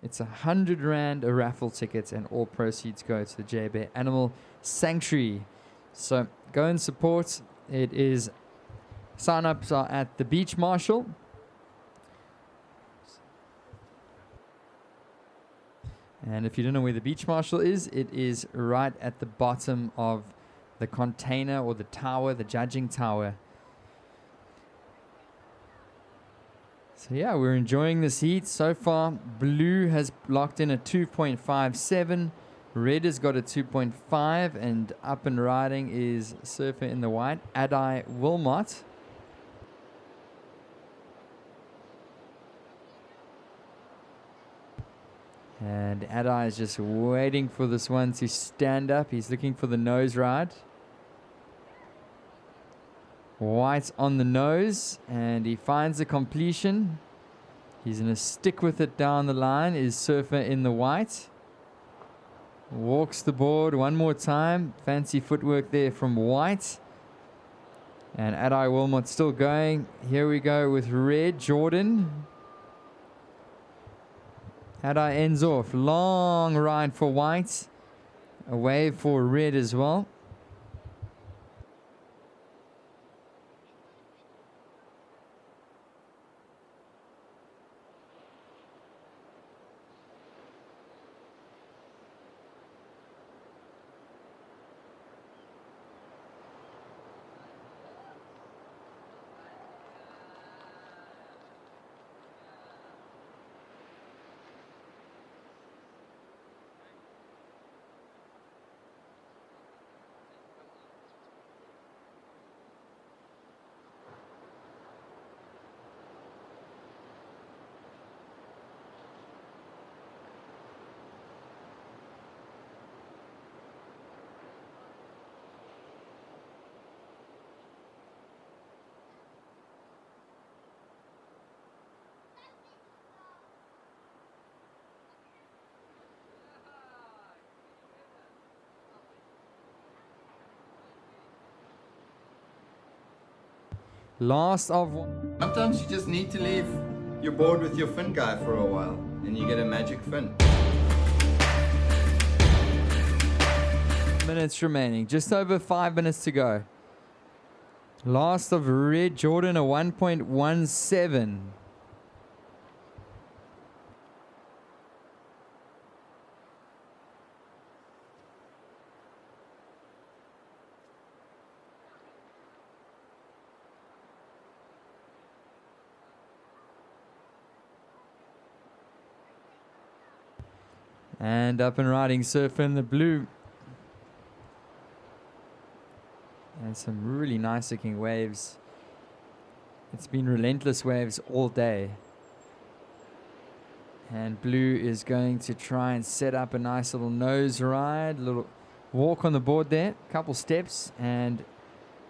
It's 100 Rand a raffle ticket, and all proceeds go to the J Bear Animal Sanctuary. So go and support. It is, sign-ups are at the Beach Marshal. And if you don't know where the Beach Marshal is, it is right at the bottom of the container or the tower, the judging tower. So yeah, we're enjoying this heat so far. Blue has locked in a 2.57. Red has got a 2.5, and up and riding is Surfer in the White, Adai Wilmot. And Adai is just waiting for this one to stand up. He's looking for the nose ride. White on the nose, and he finds the completion. He's going to stick with it down the line, is Surfer in the White. Walks the board one more time. Fancy footwork there from White. And Adai Wilmot still going. Here we go with Red, Jordan. Adai ends off. Long ride for White. A wave for Red as well. Last of one. Sometimes you just need to leave your board with your fin guy for a while, and you get a magic fin. Minutes remaining. Just over 5 minutes to go. Last of Red, Jordan, a 1.17. And up and riding Surfer in the Blue. And some really nice looking waves. It's been relentless waves all day. And Blue is going to try and set up a nice little nose ride. Little walk on the board there. Couple steps and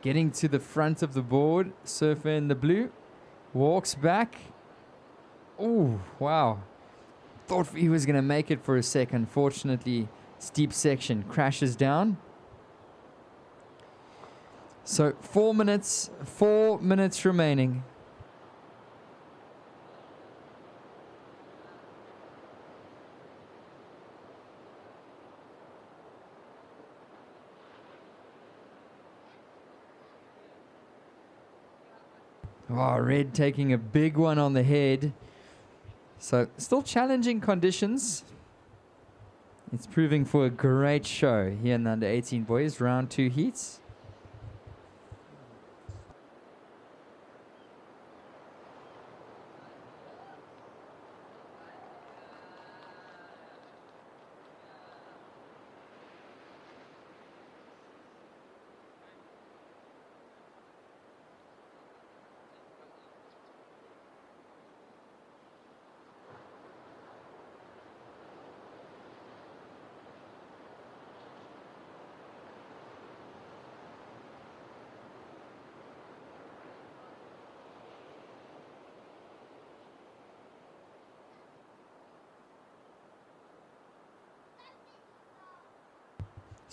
getting to the front of the board. Surfer in the Blue. Walks back. Oh, wow. Thought he was going to make it for a second. Fortunately, steep section crashes down. So 4 minutes remaining. Oh, Red taking a big one on the head. So still challenging conditions. It's proving for a great show here in the under 18 boys, round 2 heats.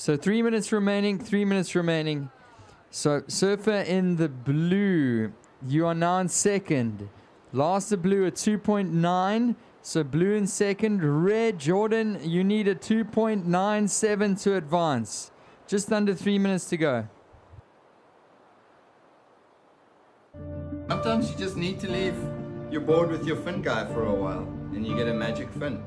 So 3 minutes remaining, 3 minutes remaining. So Surfer in the blue, you are now in second. Last the blue at 2.9. So blue in second. Red, Jordan, you need a 2.97 to advance. Just under 3 minutes to go. Sometimes you just need to leave your board with your fin guy for a while and you get a magic fin.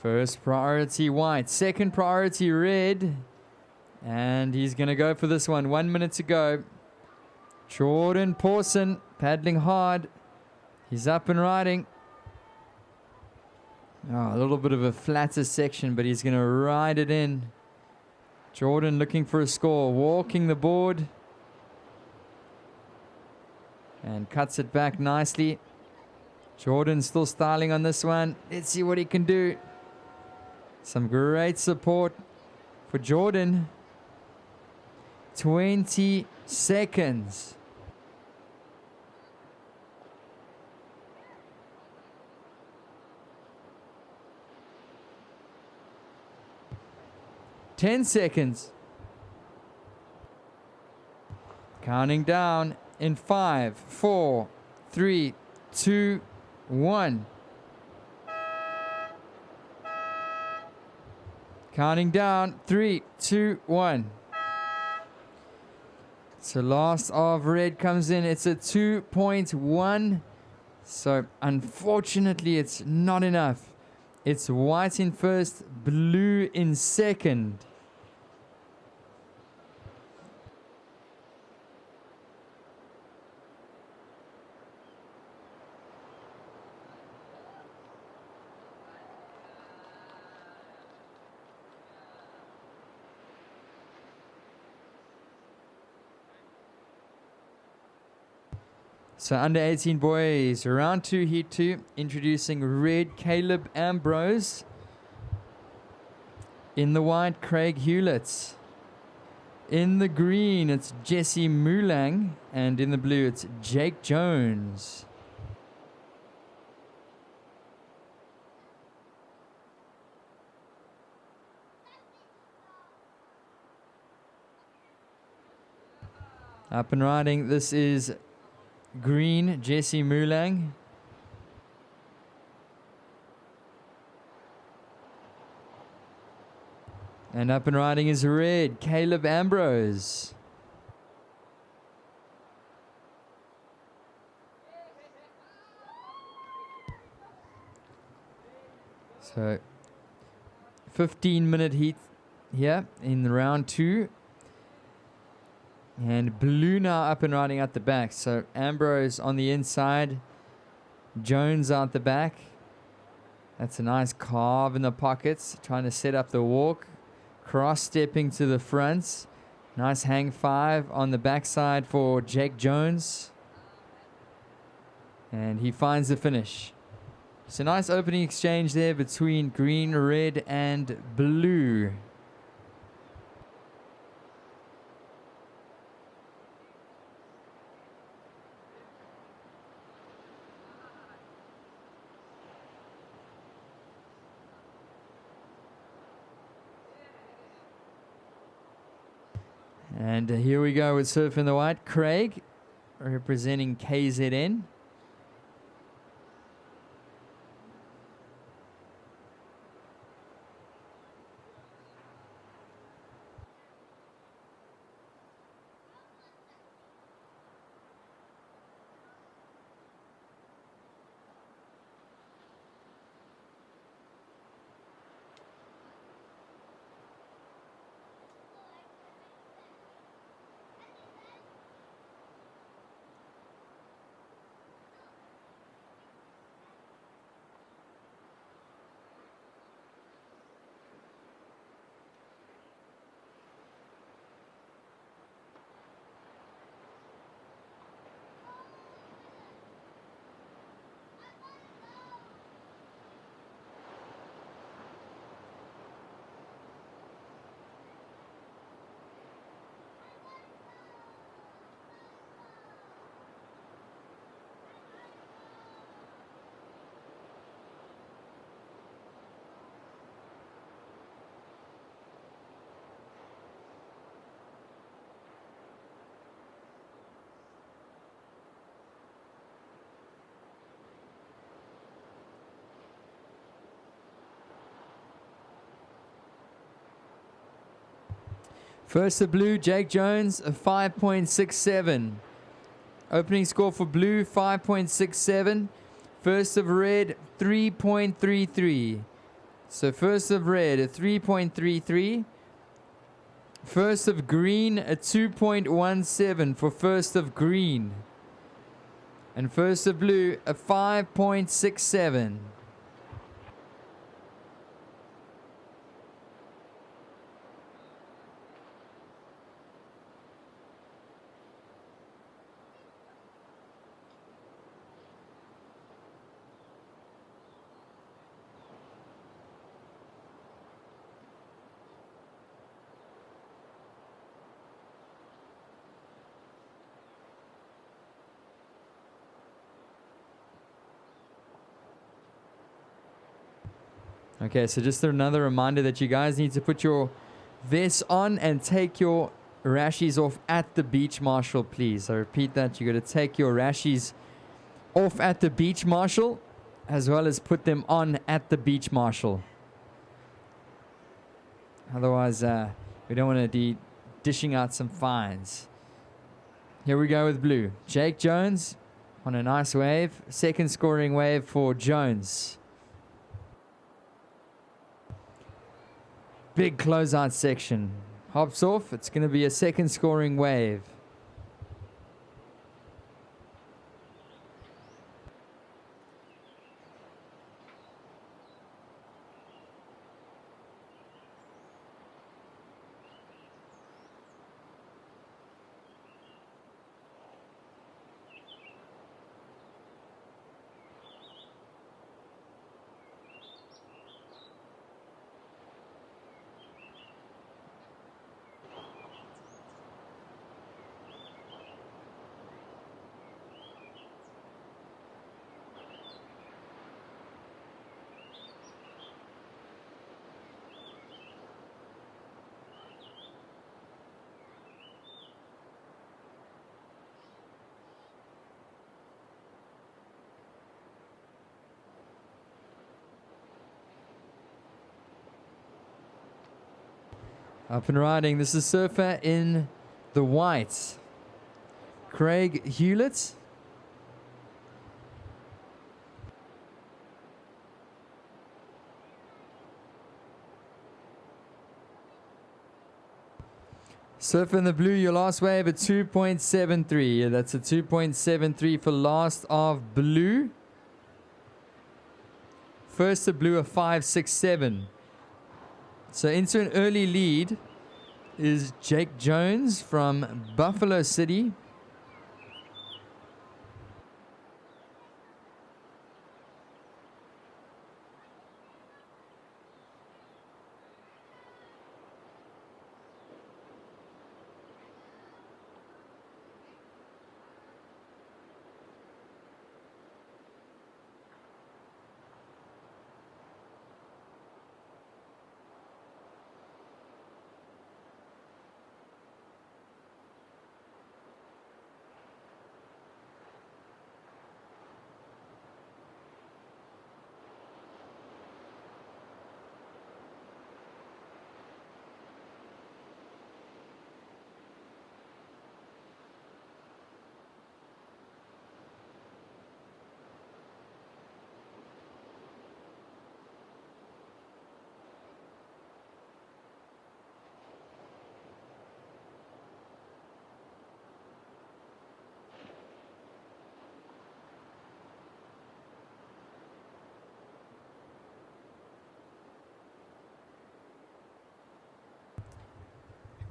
First priority white, second priority red. And he's going to go for this one. 1 minute to go. Jordan Pawson paddling hard. He's up and riding. Oh, a little bit of a flatter section, but he's going to ride it in. Jordan looking for a score, walking the board. And cuts it back nicely. Jordan still styling on this one. Let's see what he can do. Some great support for Jordan. 20 seconds. Ten seconds. Counting down in 5, 4, 3, 2, 1. Counting down, 3, 2, 1. So last of red comes in. It's a 2.1. So unfortunately, it's not enough. It's white in first, blue in second. So under 18 boys, round 2, heat 2, introducing red Caleb Ambrose. In the white, Craig Hewlett. In the green, it's Jesse Mulang. And in the blue, it's Jake Jones. Up and riding, this is green, Jesse Mulang. And up and riding is red, Caleb Ambrose. So 15-minute heat here in round 2. And blue now up and riding at the back. So Ambrose on the inside. Jones out the back. That's a nice carve in the pockets. Trying to set up the walk. Cross-stepping to the front. Nice hang 5 on the backside for Jake Jones. And he finds the finish. So nice opening exchange there between green, red, and blue. And here we go with Surf in the White. Craig representing KZN. First of blue, Jake Jones, a 5.67. Opening score for blue, 5.67. First of red, 3.33. So first of red, a 3.33. First of green, a 2.17 for first of green. And first of blue, a 5.67. Okay, so just another reminder that you guys need to put your vests on and take your rashies off at the beach marshal, please. I repeat that, you got to take your rashies off at the beach marshal as well as put them on at the beach marshal. Otherwise, we don't want to be dishing out some fines. Here we go with blue. Jake Jones on a nice wave. Second scoring wave for Jones. Big closeout section. Hops off. It's going to be a second scoring wave. Up and riding. This is Surfer in the White. Craig Hewlett. Surfer in the blue, your last wave at 2.73. Yeah, that's a 2.73 for last of blue. First of blue, a 5.67. So into an early lead is Jake Jones from Buffalo City.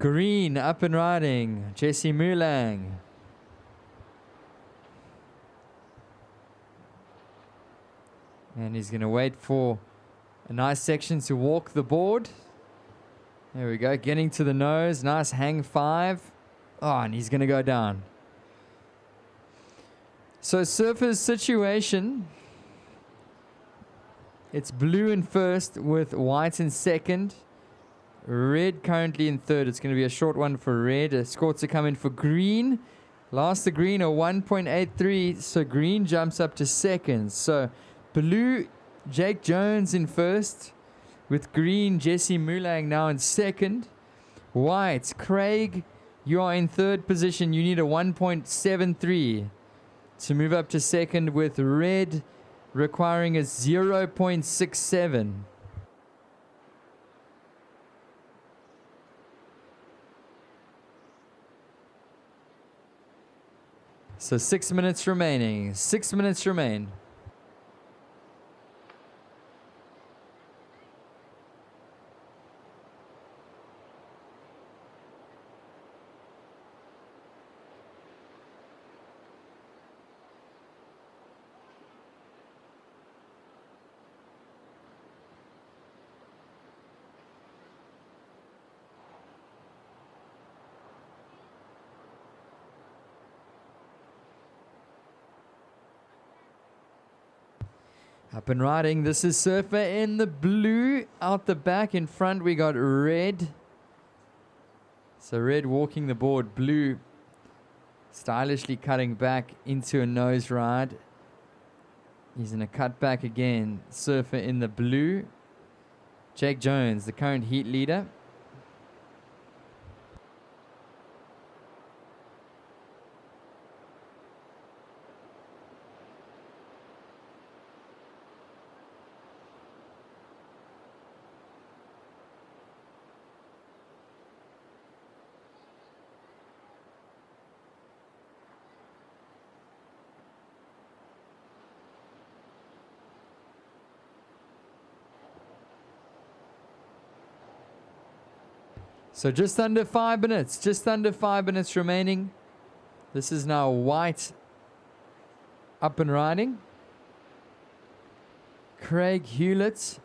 Green up and riding. Jesse Mulang. And he's going to wait for a nice section to walk the board. There we go. Getting to the nose. Nice hang 5. Oh, and he's going to go down. So Surfer's situation. It's blue in first with white in second. Red currently in third. It's going to be a short one for red. A score to come in for green. Last the green a 1.83. So green jumps up to second. So blue, Jake Jones in first. With green, Jesse Mulang now in second. White, Craig, you are in third position. You need a 1.73 to move up to second, with red requiring a 0.67. So 6 minutes remaining. 6 minutes remain. Up and riding. This is Surfer in the blue. Out the back. In front we got red. So red walking the board. Blue stylishly cutting back into a nose ride. He's going to cut back again. Surfer in the blue. Jake Jones, the current heat leader. So just under 5 minutes. Just under 5 minutes remaining. This is now white up and riding. Craig Hewlett.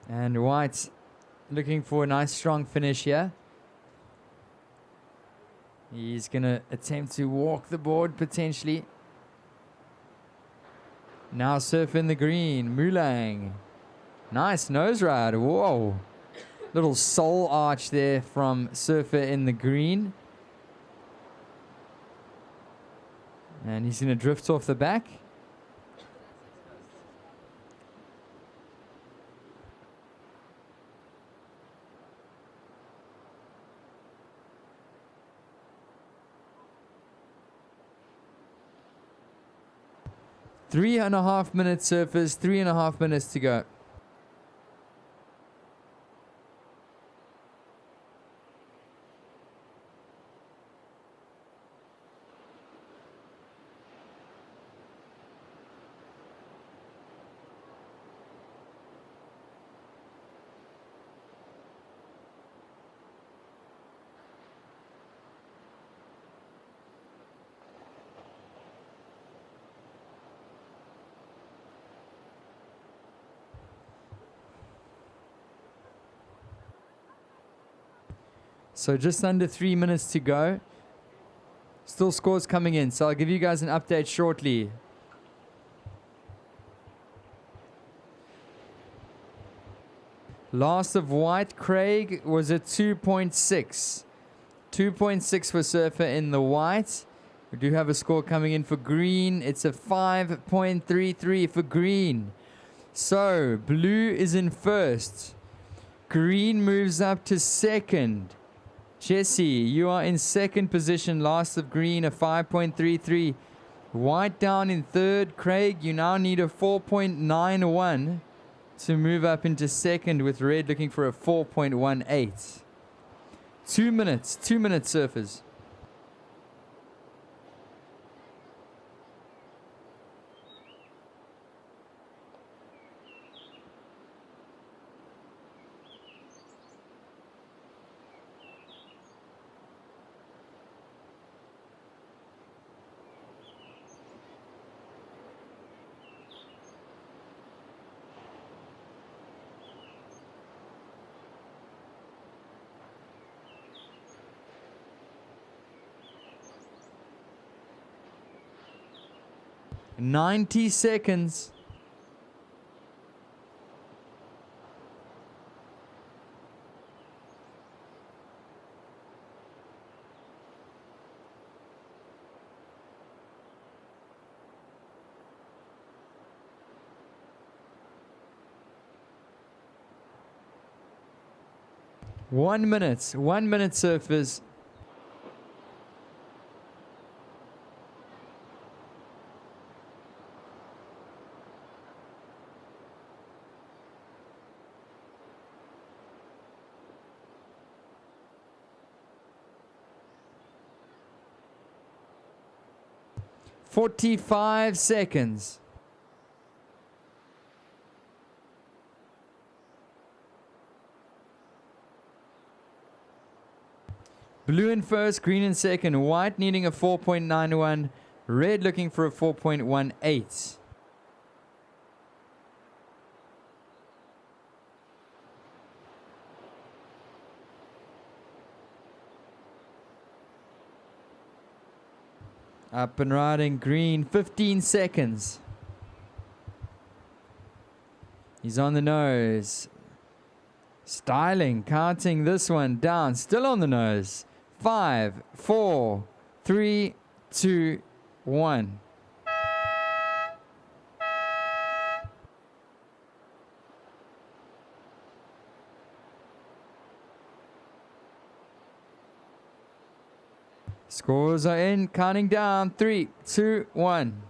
And white looking for a nice strong finish here. He's going to attempt to walk the board potentially. Now Surf in the green. Mulang. Nice nose ride. Whoa. Little soul arch there from Surfer in the green. And he's going to drift off the back. Three and a half minutes, Surfers. 3.5 minutes to go. So just under 3 minutes to go. Still scores coming in, so I'll give you guys an update shortly. Last of white, Craig, was a 2.6. 2.6 for Surfer in the white. We do have a score coming in for green. It's a 5.33 for green. So blue is in first. Green moves up to second. Jesse, you are in second position. Last of green, a 5.33. White down in third. Craig, you now need a 4.91 to move up into second, with red looking for a 4.18. 2 minutes. 2 minutes, Surfers. 90 seconds. One minute, surfers. "45 seconds. Blue in first, green in second, white needing a 4.91, red looking for a 4.18. Up and riding, green, 15 seconds. He's on the nose. Styling, counting this one down, still on the nose. 5, 4, 3, 2, 1. Scores are in, counting down. 3, 2, 1.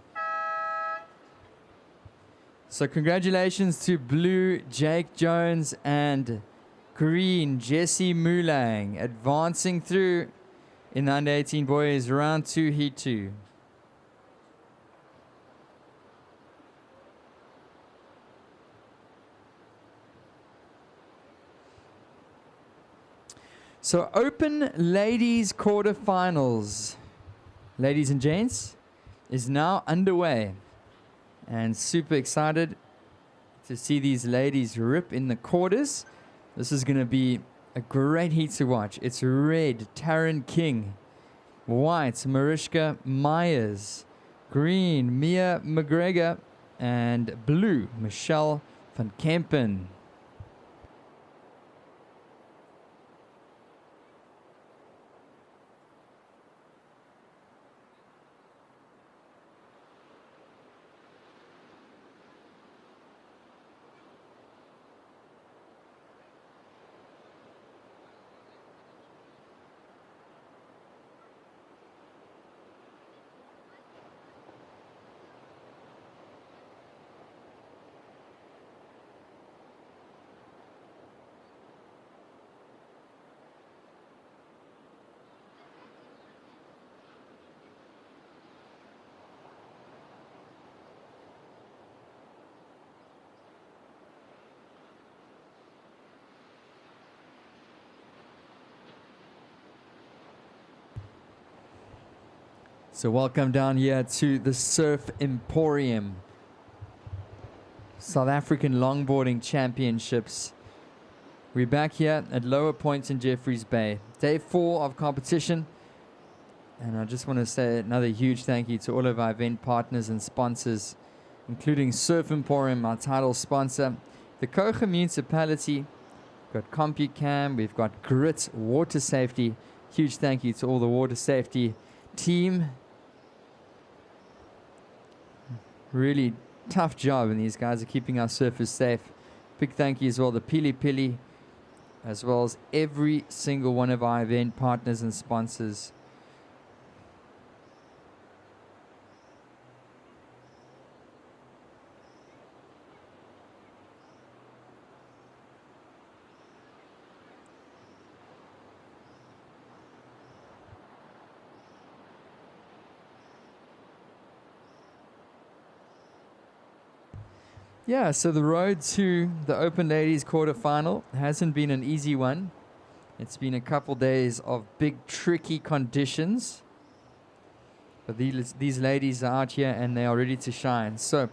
So congratulations to blue Jake Jones and green Jesse Mulang advancing through in the under 18 boys round 2 heat 2. So open ladies quarterfinals, ladies and gents, is now underway, and super excited to see these ladies rip in the quarters. This is going to be a great heat to watch. It's red, Taryn King. White, Mariska Myers. Green, Mia McGregor. And blue, Michelle van Kempen. So welcome down here to the Surf Emporium. South African Longboarding Championships. We're back here at Lower Point in Jeffreys Bay. Day 4 of competition. And I just want to say another huge thank you to all of our event partners and sponsors, including Surf Emporium, our title sponsor, the Kouga Municipality, we've got COMPUCAMM, we've got Grit Water Safety. Huge thank you to all the water safety team. Really tough job, and these guys are keeping our surfers safe. Big thank you as well to PILI-PILI, as well as every single one of our event partners and sponsors. Yeah, so the road to the Open Ladies quarterfinal hasn't been an easy one. It's been a couple days of big, tricky conditions. But these ladies are out here and they are ready to shine. So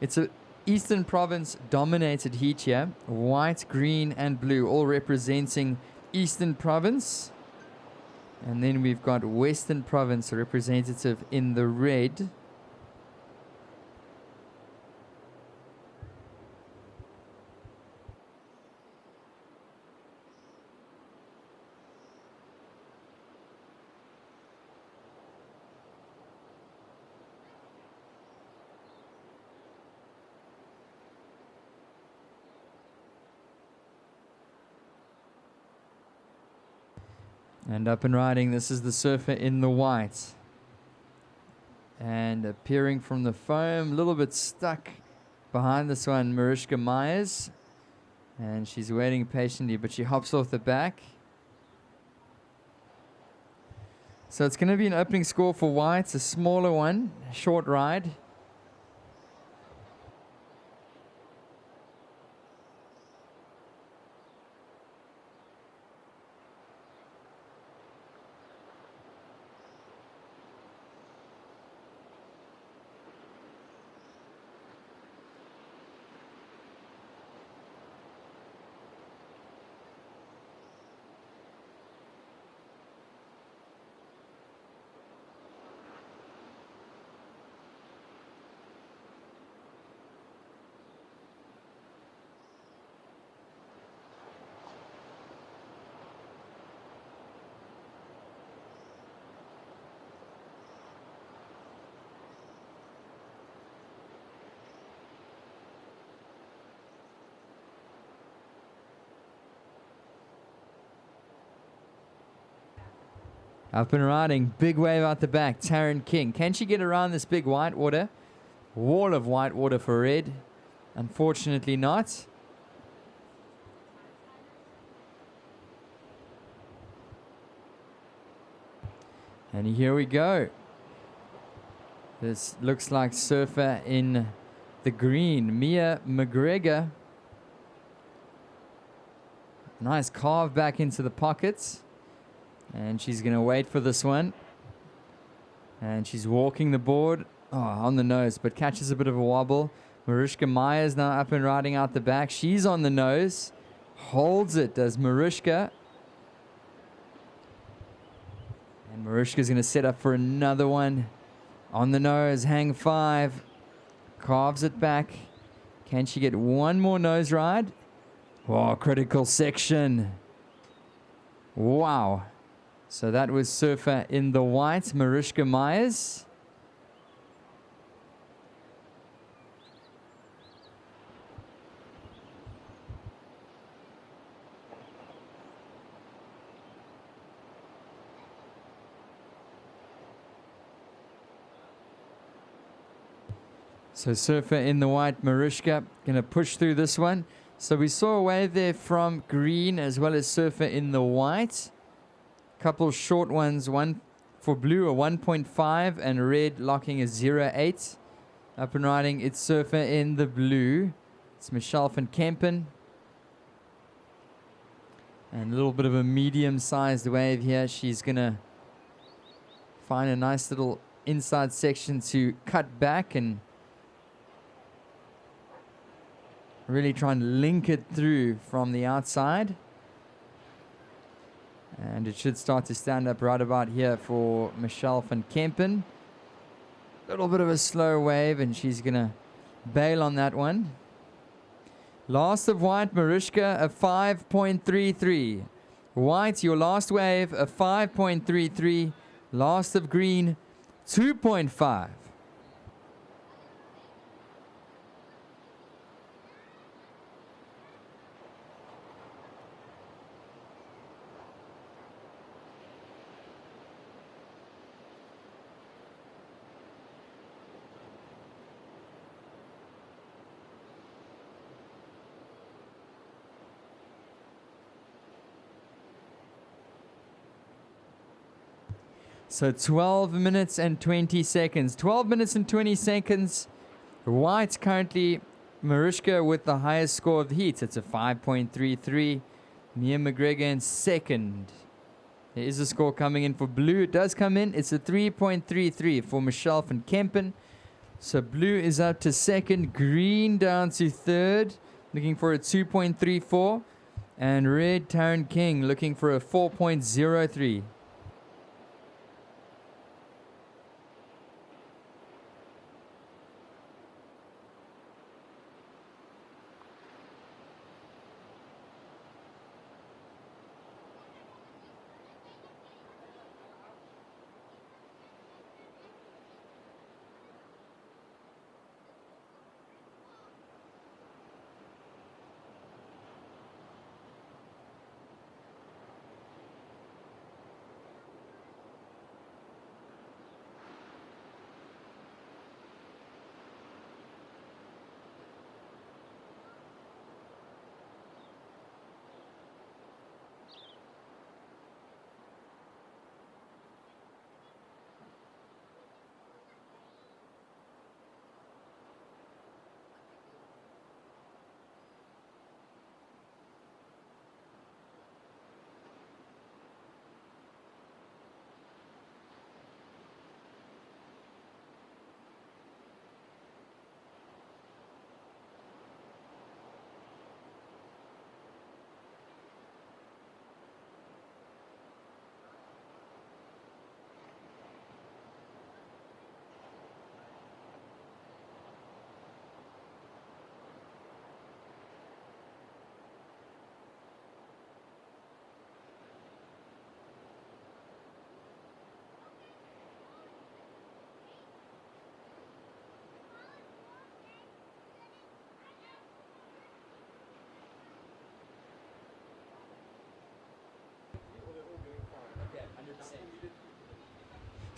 it's a Eastern Province dominated heat here. White, green and blue all representing Eastern Province. And then we've got Western Province representative in the red. And up and riding, this is the surfer in the white. And appearing from the foam, a little bit stuck behind this one, Mariska Myers. And she's waiting patiently, but she hops off the back. So it's going to be an opening score for whites, a smaller one, short ride. Up and riding, big wave out the back, Taryn King. Can she get around this big white water? Wall of white water for red. Unfortunately not. And here we go. This looks like surfer in the green, Mia McGregor. Nice carve back into the pockets. And she's going to wait for this one. And she's walking the board on the nose, but catches a bit of a wobble. Mariska Myers now up and riding out the back. She's on the nose. Holds it, does Mariska. And Mariska's going to set up for another one. On the nose, hang 5. Carves it back. Can she get one more nose ride? Oh, critical section. Wow. So that was surfer in the white, Mariska Myers. So surfer in the white, Mariska, going to push through this one. So we saw a wave there from green as well as surfer in the white. Couple short ones, one for blue a 1.5 and red locking a 0.8. Up and riding, it's surfer in the blue. It's Michelle van Kempen. And a little bit of a medium-sized wave here. She's going to find a nice little inside section to cut back and really try and link it through from the outside. And it should start to stand up right about here for Michelle van Kempen. A little bit of a slow wave, and she's going to bail on that one. Last of white, Mariska, a 5.33. White, your last wave, a 5.33. Last of green, 2.5. So 12 minutes and 20 seconds. 12 minutes and 20 seconds. White currently, Mariska with the highest score of the heat. It's a 5.33. Mia McGregor in second. There is a score coming in for blue. It does come in. It's a 3.33 for Michelle van Kempen. So blue is up to second. Green down to third. Looking for a 2.34. And red, Taryn King, looking for a 4.03.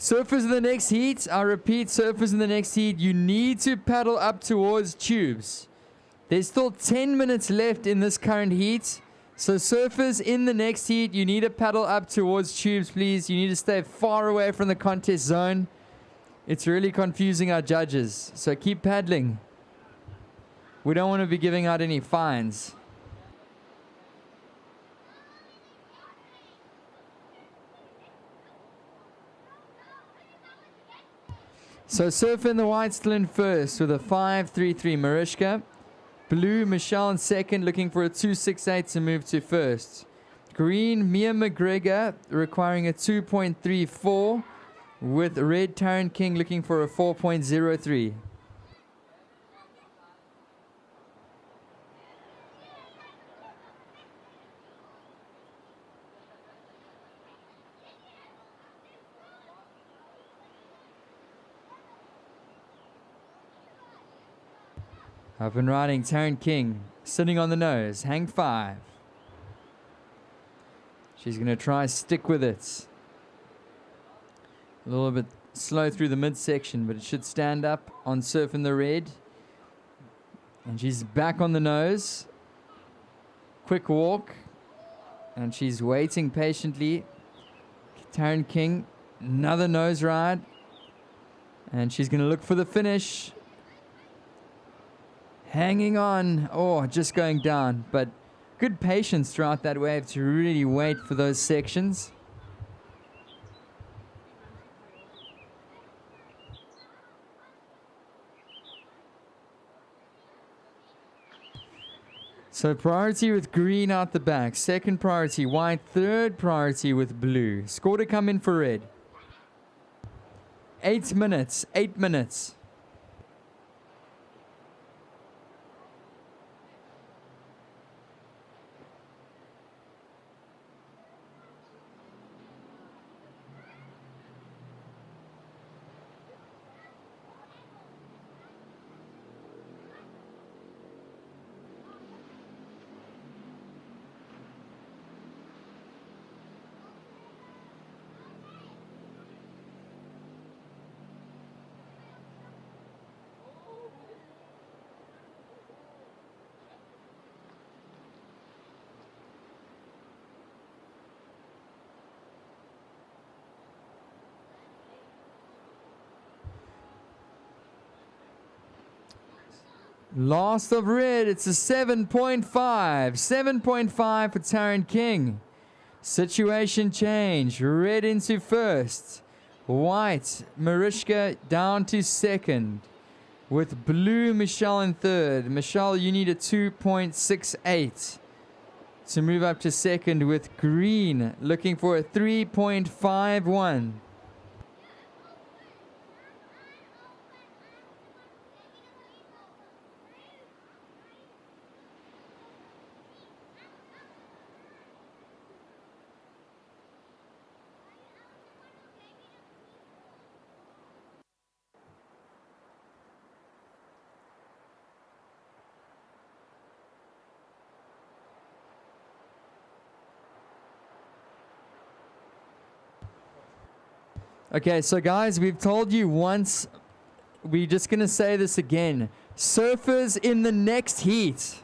Surfers in the next heat. I repeat, surfers in the next heat. You need to paddle up towards tubes. There's still 10 minutes left in this current heat. So surfers in the next heat, you need to paddle up towards tubes, please. You need to stay far away from the contest zone. It's really confusing our judges. So keep paddling. We don't want to be giving out any fines. So surfer in the white still in first with a 5.33 Mariska. Blue, Michelle in second, looking for a 2.68 to move to first. Green, Mia McGregor, requiring a 2.34, with red, Taryn King, looking for a 4.03. Up and riding, Taryn King, sitting on the nose, hang 5. She's going to try stick with it. A little bit slow through the midsection, but it should stand up on surf in the red. And she's back on the nose. Quick walk. And she's waiting patiently. Taryn King, another nose ride. And she's going to look for the finish. Hanging on. Oh, just going down. But good patience throughout that wave to really wait for those sections. So priority with green out the back. Second priority white. Third priority with blue. Score to come in for red. 8 minutes. 8 minutes. Last of red, it's a 7.5. 7.5 for Taryn King. Situation change. Red into first. White, Mariska down to second. With blue, Michelle in third. Michelle, you need a 2.68 to move up to second, with green looking for a 3.51. Okay, so guys, we've told you once. We're just going to say this again. Surfers in the next heat.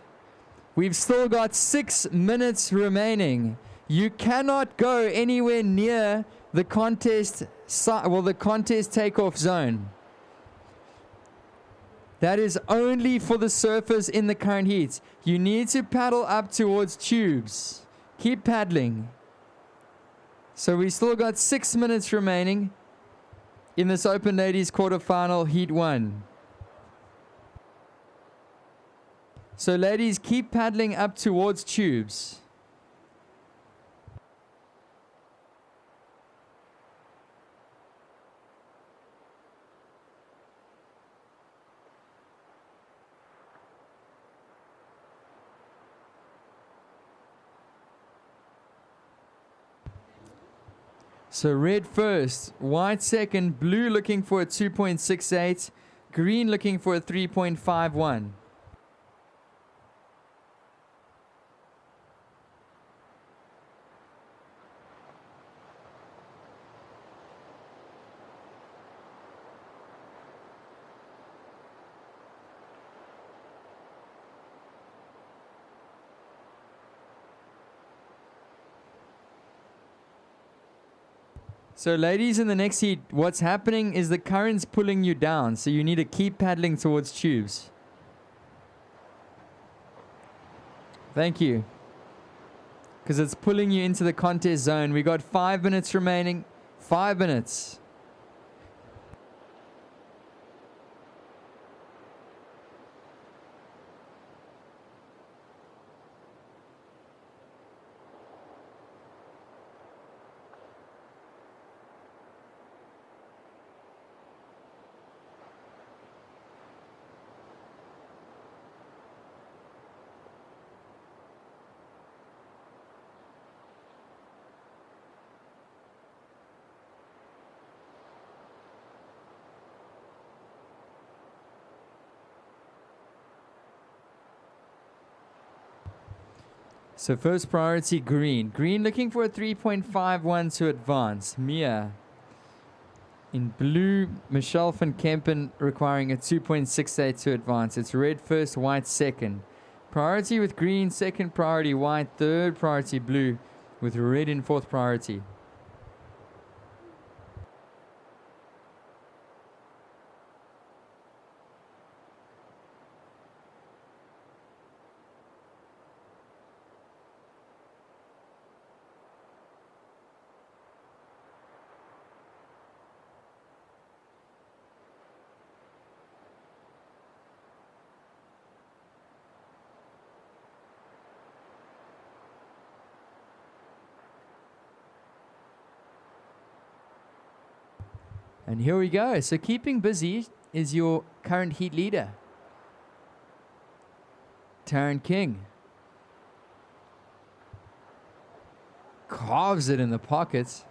We've still got 6 minutes remaining. You cannot go anywhere near the contest, the contest takeoff zone. That is only for the surfers in the current heat. You need to paddle up towards tubes. Keep paddling. So we still got 6 minutes remaining in this Open Ladies quarterfinal Heat 1. So ladies, keep paddling up towards tubes. So red first, white second, blue looking for a 2.68, green looking for a 3.51. So ladies, in the next heat, what's happening is the current's pulling you down. So you need to keep paddling towards tubes. Thank you. Because it's pulling you into the contest zone. We got 5 minutes remaining. 5 minutes. So first priority, green. Green looking for a 3.51 to advance. Mia. In blue, Michelle van Kempen requiring a 2.68 to advance. It's red first, white second. Priority with green, second priority white, third priority blue, with red in fourth priority. And here we go. So keeping busy is your current heat leader, Taryn King. Carves it in the pockets.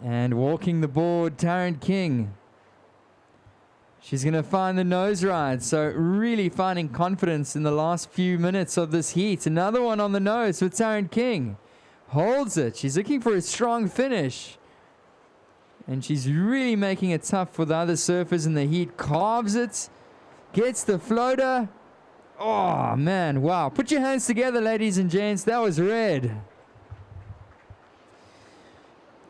And walking the board, Taryn King. She's going to find the nose ride. So really finding confidence in the last few minutes of this heat. Another one on the nose with Taryn King. Holds it. She's looking for a strong finish. And she's really making it tough for the other surfers in the heat. Carves it. Gets the floater. Oh, man. Wow. Put your hands together, ladies and gents. That was red.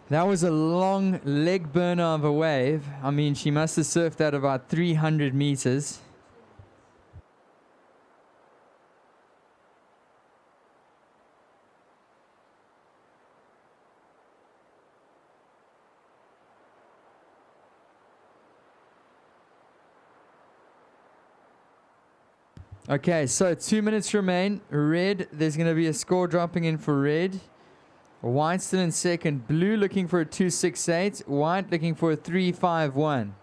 That was a long leg burner of a wave. I mean, she must have surfed at about 300 meters. Okay, so 2 minutes remain. Red, there's going to be a score dropping in for red. White still in second. Blue looking for a 2.68. White looking for a 3.51.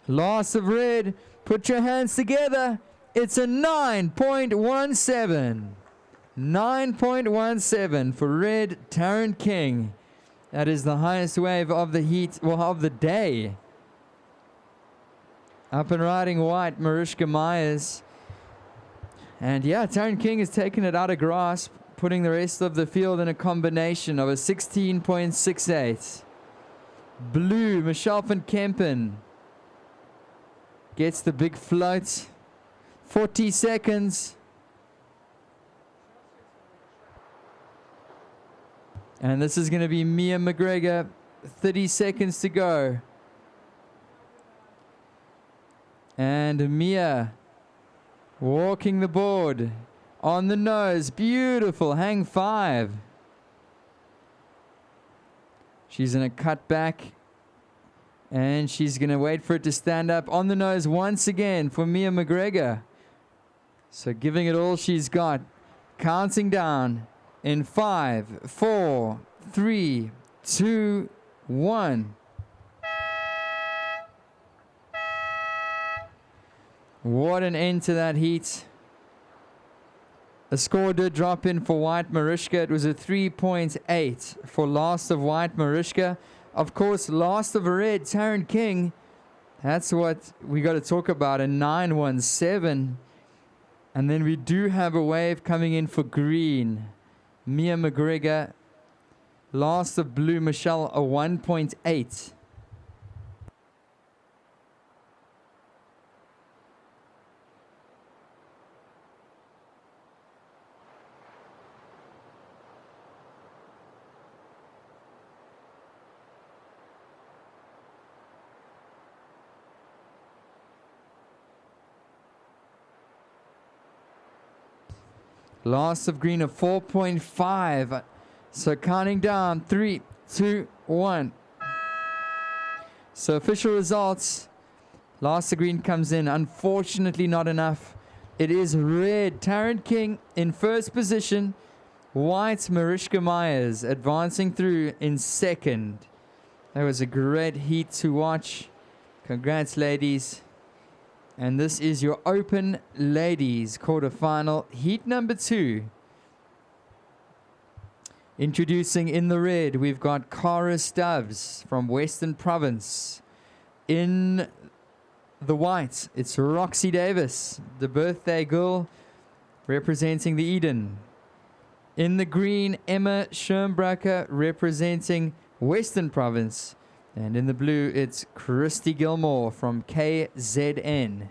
Loss of red. Put your hands together. It's a 9.17. 9.17 for red, Taryn King. That is the highest wave of the heat, well, of the day. Up and riding white, Mariska Myers. And yeah, Taryn King has taken it out of grasp, putting the rest of the field in a combination of a 16.68. Blue, Michelle van Kempen. Gets the big float. 40 seconds. And this is going to be Mia McGregor. 30 seconds to go. And Mia walking the board. On the nose. Beautiful. Hang 5. She's going to cut back. And she's going to wait for it to stand up on the nose once again for Mia McGregor. So giving it all she's got. Counting down in 5, 4, 3, 2, 1. What an end to that heat. A score did drop in for White Mariska. It was a 3.8 for last of White Mariska. Of course, last of red, Taryn King. That's what we got to talk about, a 917. And then we do have a wave coming in for green. Mia McGregor. Last of blue, Michelle, a 1.8. Last of green, a 4.5. So counting down, 3, 2, 1. So official results. Last of green comes in. Unfortunately not enough. It is red. Taryn King in first position. White Mariska Myers advancing through in second. That was a great heat to watch. Congrats, ladies. And this is your Open Ladies quarterfinal, heat number 2. Introducing in the red, we've got Cara Stubbs from Western Province. In the white, it's Roxy Davis, the birthday girl, representing the Eden. In the green, Emma Schirmbrucker, representing Western Province. And in the blue, it's Christy Gilmore from KZN.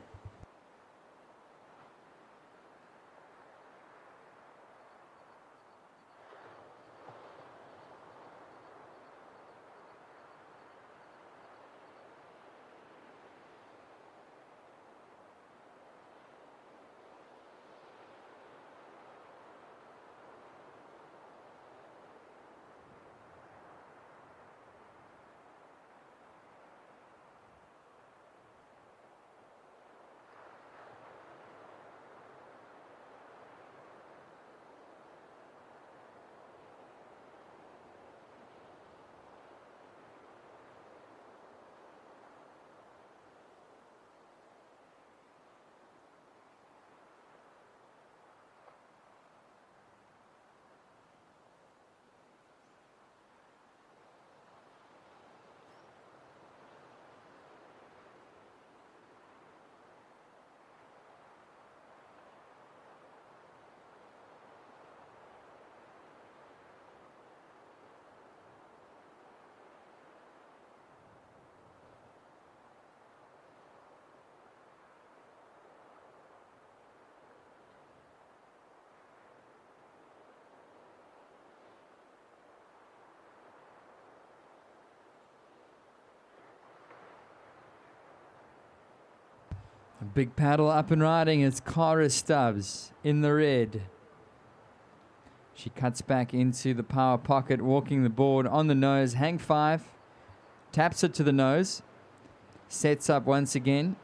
A big paddle up and riding. It's Cara Stubbs in the red. She cuts back into the power pocket, walking the board on the nose. Hang 5. Taps it to the nose. Sets up once again.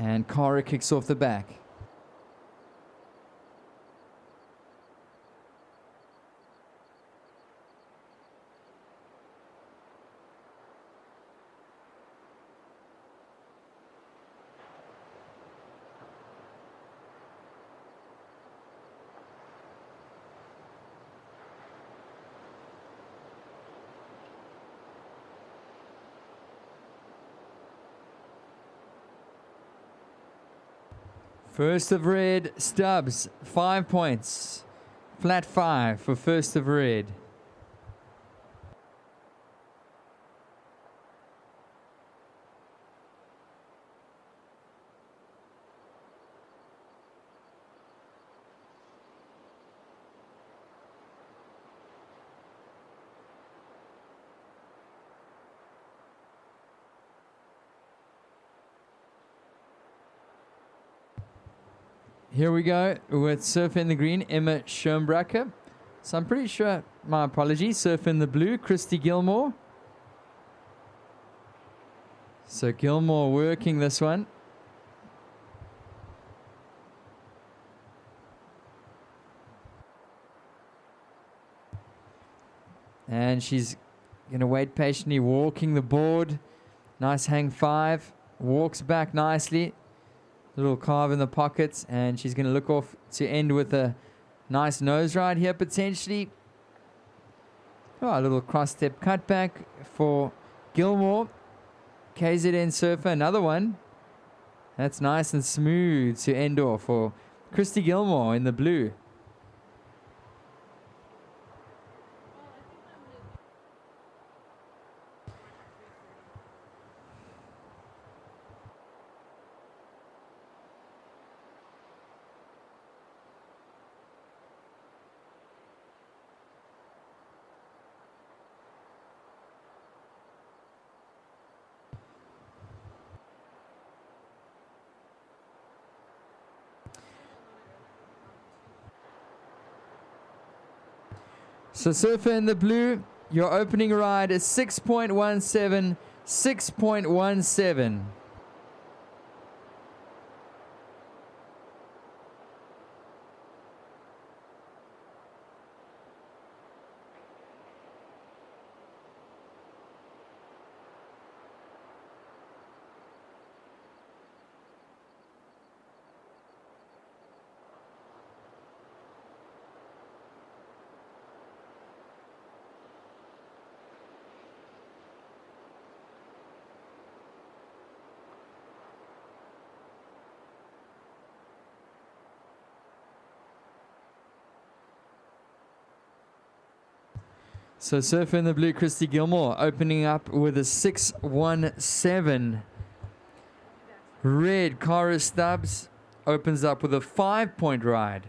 And Cara kicks off the back. First of red, Stubbs, 5 points. Flat 5 for first of red. Here we go with Surf in the green, Emma Schirmbrucker. So I'm pretty sure, my apologies, Surf in the blue, Christy Gilmore. So Gilmore working this one. And she's Gonna wait patiently, walking the board. Nice hang 5. Walks back nicely. Little carve in the pockets, and she's gonna look off to end with a nice nose ride here potentially. Oh, a little cross step cutback for Gilmore. KZN Surfer, another one. That's nice and smooth to end off for Christy Gilmore in the blue. So Surfer in the blue, your opening ride is 6.17, 6.17. So Surfer in the blue, Christy Gilmore, opening up with a 6.17. Red, Cara Stubbs, opens up with a 5-point ride.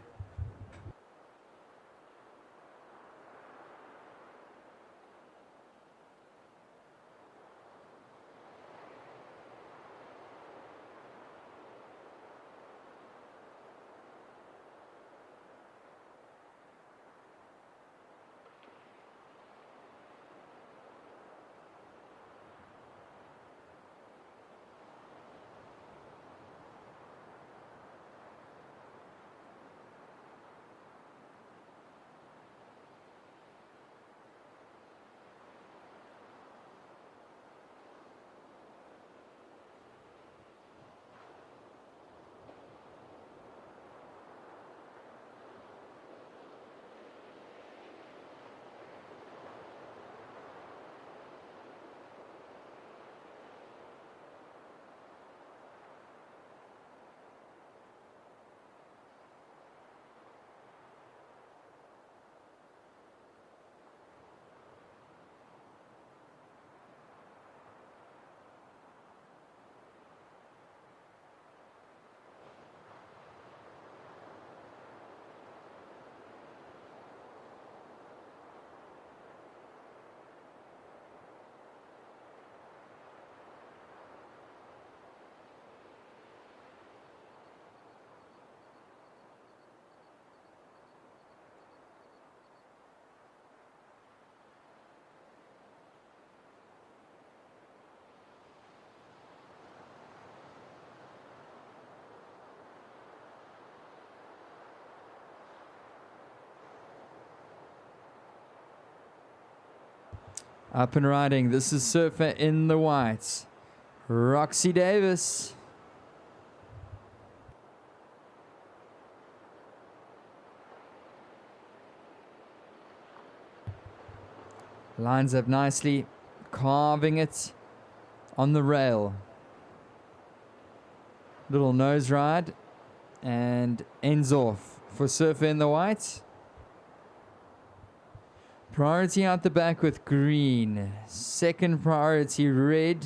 Up and riding. This is Surfer in the whites. Roxy Davis. Lines up nicely, carving it on the rail. Little nose ride and ends off for Surfer in the whites. Priority out the back with green. Second priority red.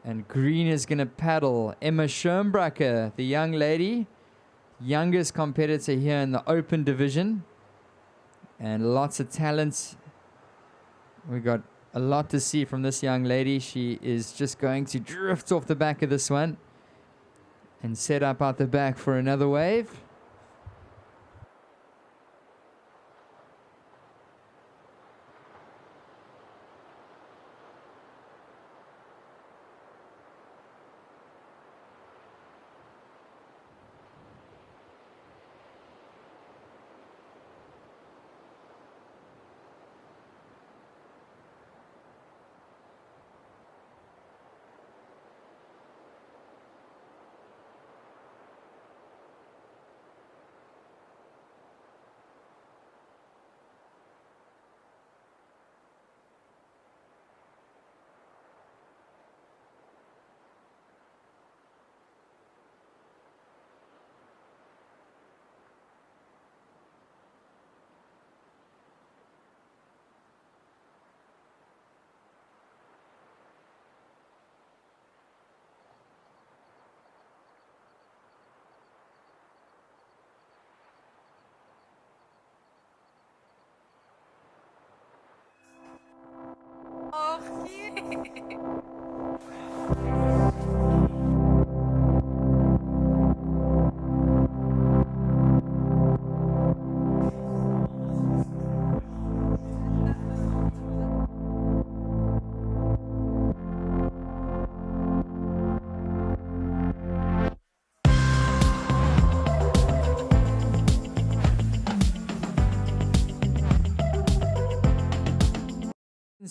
And green is going to paddle. Emma Schoenbracker, the young lady. Youngest competitor here in the open division. And lots of talent. We got a lot to see from this young lady. She is just going to drift off the back of this one. And set up out the back for another wave.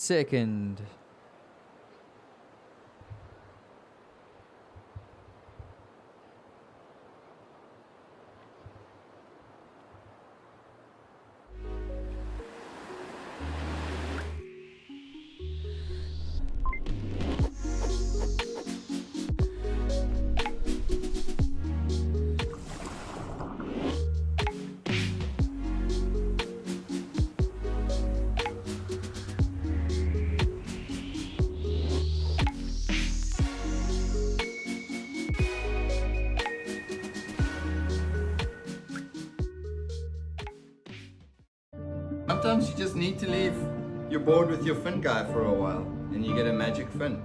second. Sometimes you just need to leave your board with your fin guy for a while and you get a magic fin.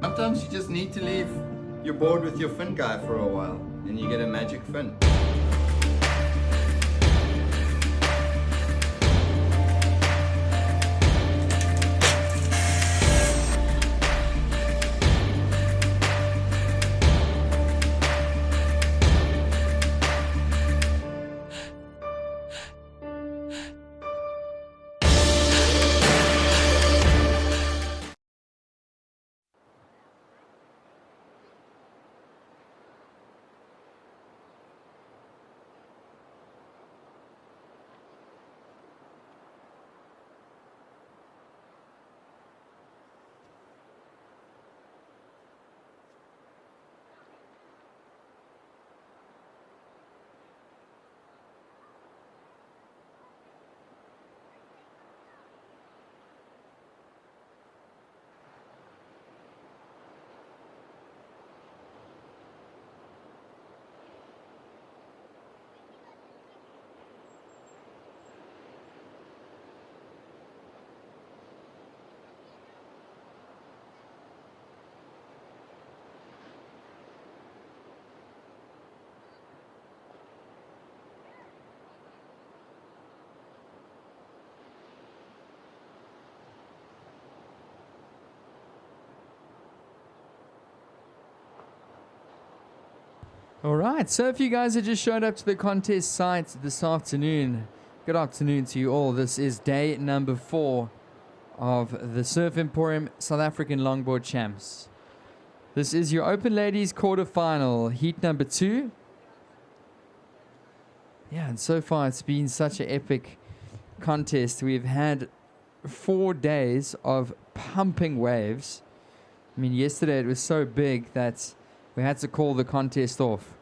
Sometimes you just need to leave your board with your fin guy for a while and you get a magic fin. All right, so if you guys have just showed up to the contest site this afternoon, good afternoon to you all. This is day number 4 of the Surf Emporium South African Longboard Champs. This is your Open Ladies quarterfinal, heat number 2. Yeah, and so far it's been such an epic contest. We've had 4 days of pumping waves. I mean, yesterday it was so big that we had to call the contest off.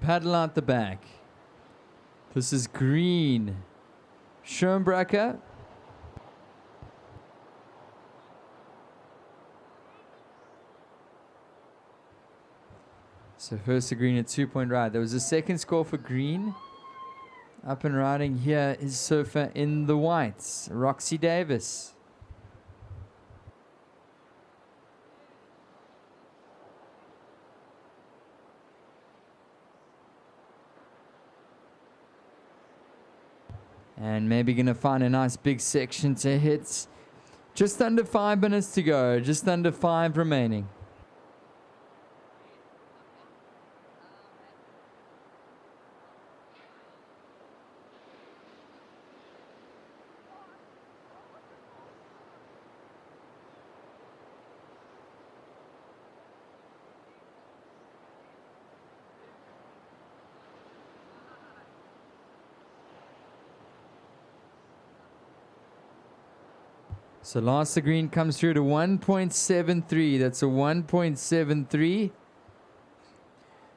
Paddle out the back. This is green. Schoenbracker. So first to green at 2-point ride. There was a second score for green. Up and riding here is surfer in the whites, Roxy Davis. And maybe going to find a nice big section to hit. Just under 5 minutes to go. Just under 5 remaining. So last the green comes through to 1.73. That's a 1.73.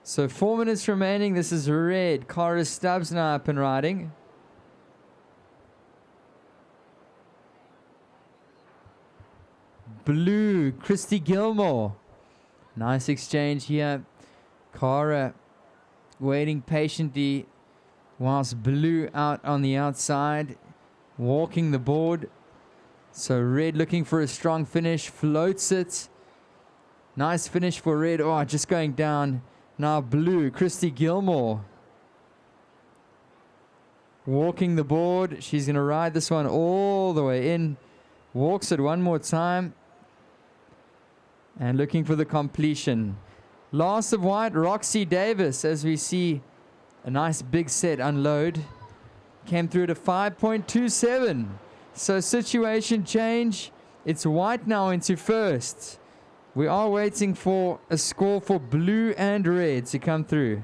So 4 minutes remaining. This is red. Cara Stubbs now up and riding. Blue, Christy Gilmore. Nice exchange here. Cara waiting patiently whilst blue out on the outside, walking the board. So red looking for a strong finish, floats it. Nice finish for red. Oh, just going down. Now blue, Christy Gilmore. Walking the board. She's going to ride this one all the way in. Walks it one more time. And looking for the completion. Last of white, Roxy Davis, as we see a nice big set unload. Came through to 5.27. So situation change. It's white now into first. We are waiting for a score for blue and red to come through.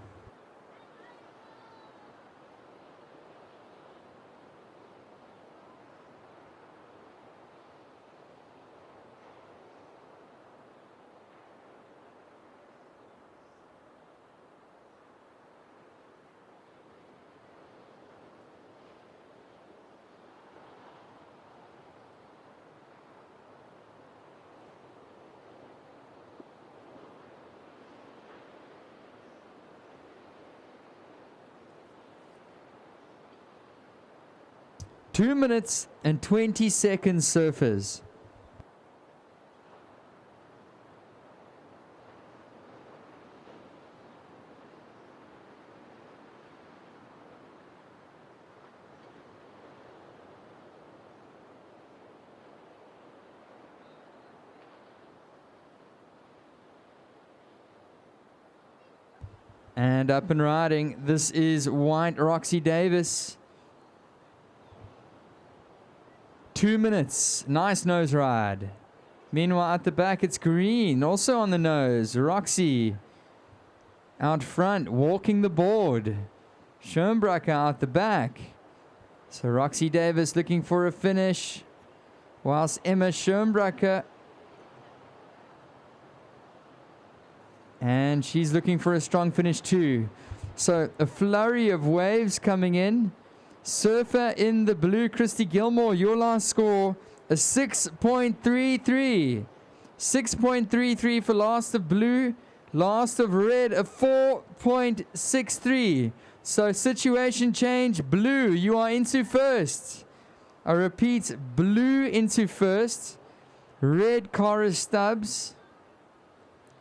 Two minutes and 20 seconds, surfers. And up and riding. This is white Roxy Davis. 2 minutes. Nice nose ride. Meanwhile, at the back, it's green. Also on the nose. Roxy out front, walking the board. Schoenbracker out the back. So Roxy Davis looking for a finish. Whilst Emma Schoenbracker. And she's looking for a strong finish too. So a flurry of waves coming in. Surfer in the blue, Christy Gilmore, your last score, a 6.33. 6.33 for last of blue, last of red, a 4.63. So situation change, blue, you are into first. I repeat, blue into first, red Cara Stubbs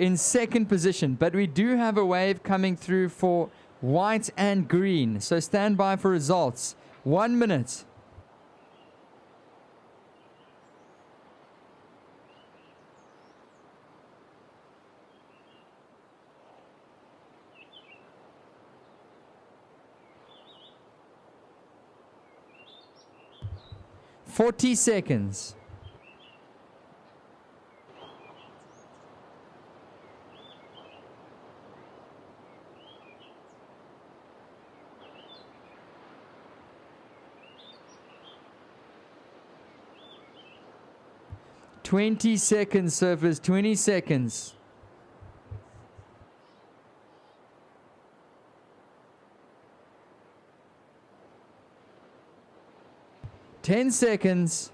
in second position. But we do have a wave coming through for white and green. So stand by for results. 1 minute. Forty seconds. 20 seconds, surfers, 20 seconds. Ten seconds.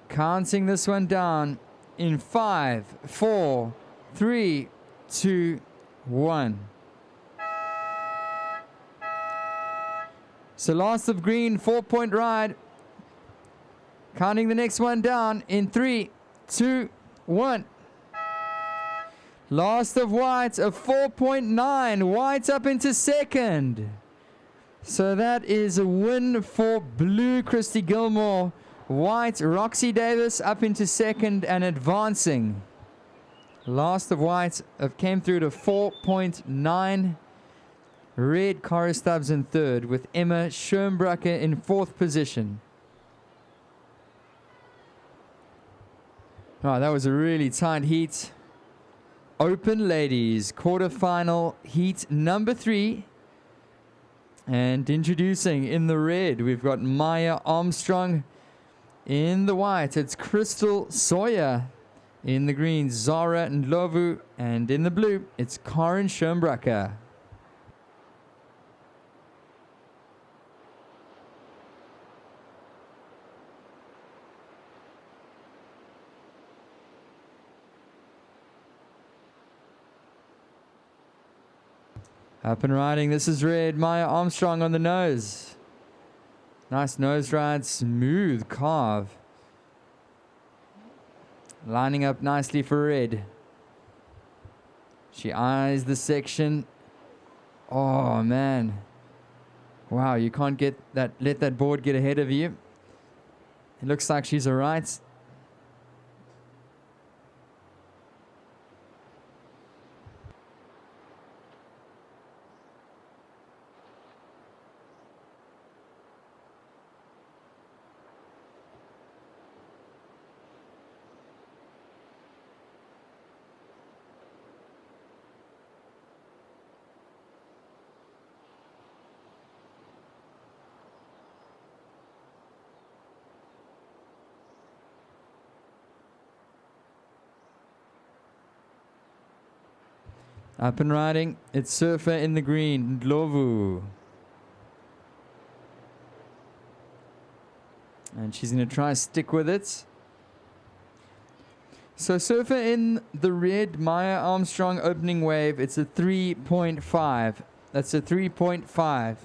Counting this one down in 5, 4, 3, 2, 1. So last of green, 4-point ride. Counting the next one down in 3, 2, 1. Last of white, a 4.9. White up into second. So that is a win for blue, Christy Gilmore. White, Roxy Davis up into second and advancing. Last of white came through to 4.9. Red, Cara Stubbs in third with Emma Schoenbrucker in fourth position. Oh, that was a really tight heat. Open ladies, quarterfinal heat number 3. And introducing in the red, we've got Maya Armstrong. In the white, it's Crystal Sawyer. In the green, Zara Ndlovu. And in the blue, it's Karen Schoenbrucker. Up and riding, this is red. Maya Armstrong on the nose. Nice nose ride, smooth carve. Lining up nicely for red. She eyes the section. Oh man. Wow, you can't get that, let that board get ahead of you. It looks like she's alright. Up and riding, it's Surfer in the green, Ndlovu. And she's going to try to stick with it. So Surfer in the red, Maya Armstrong opening wave, it's a 3.5. That's a 3.5.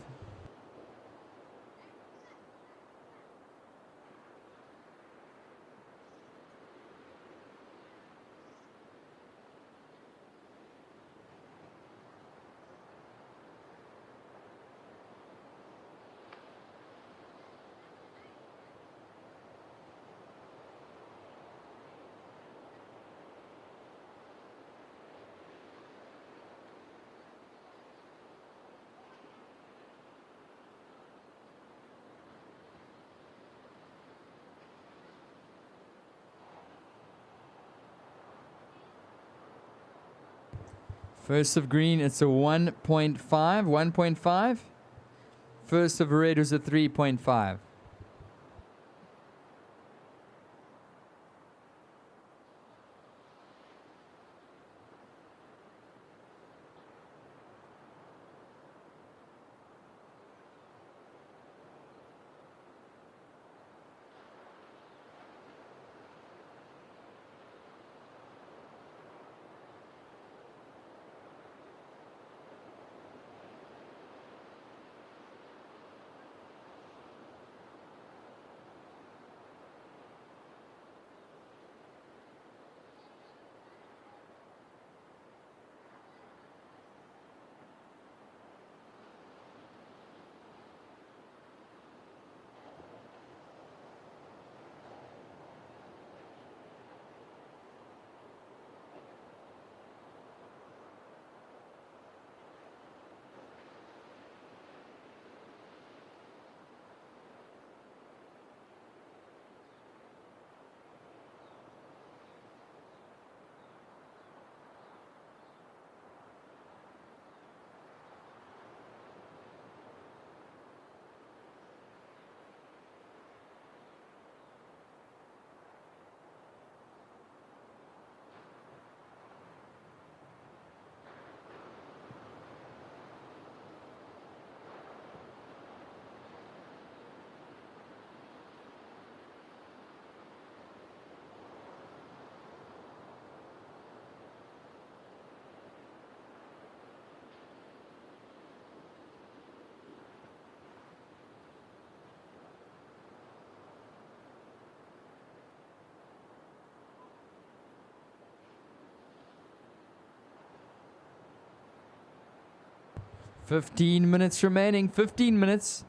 First of green, it's a 1.5. 1.5. First of red was a 3.5. 15 minutes remaining. 15 minutes.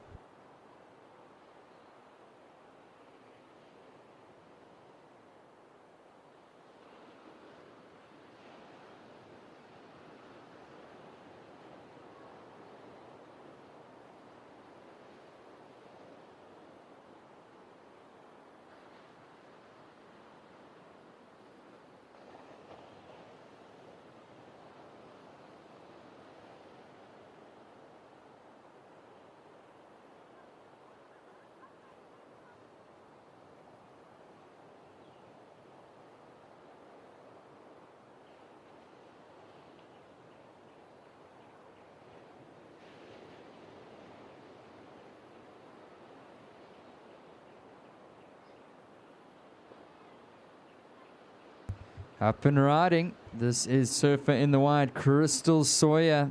Up and riding. This is surfer in the white, Crystal Sawyer.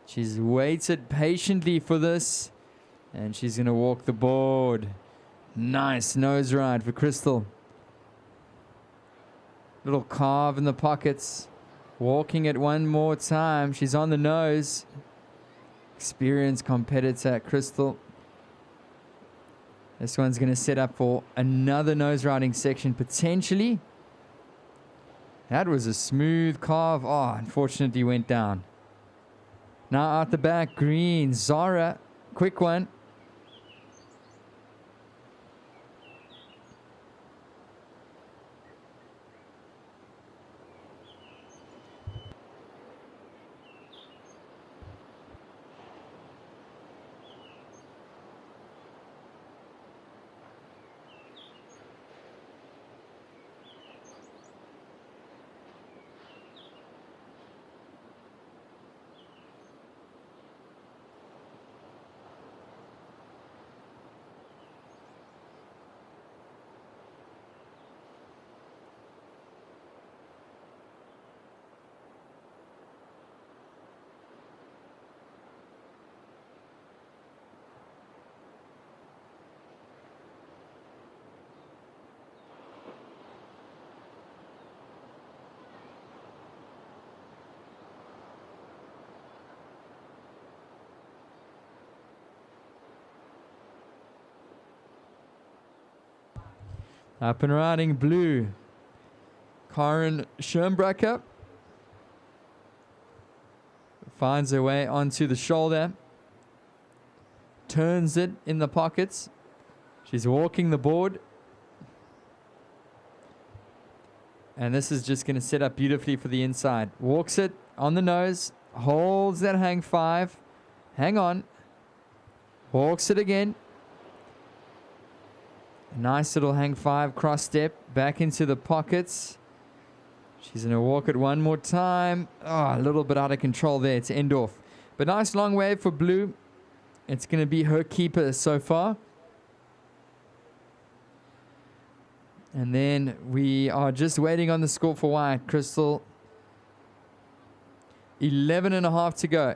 She's waited patiently for this, and she's going to walk the board. Nice nose ride for Crystal. Little carve in the pockets. Walking it one more time. She's on the nose. Experienced competitor, Crystal. This one's going to set up for another nose riding section potentially. That was a smooth carve. Oh, unfortunately went down. Now out the back, green. Zara, quick one. Up and riding, blue. Karen Schirnbracker finds her way onto the shoulder. Turns it in the pockets. She's walking the board. And this is just going to set up beautifully for the inside. Walks it on the nose. Holds that hang five. Hang on. Walks it again. Nice little hang five, cross step, back into the pockets. She's going to walk it one more time. Oh, a little bit out of control there to end off. But nice long wave for blue. It's going to be her keeper so far. And then we are just waiting on the score for white. Crystal, 11.5 to go.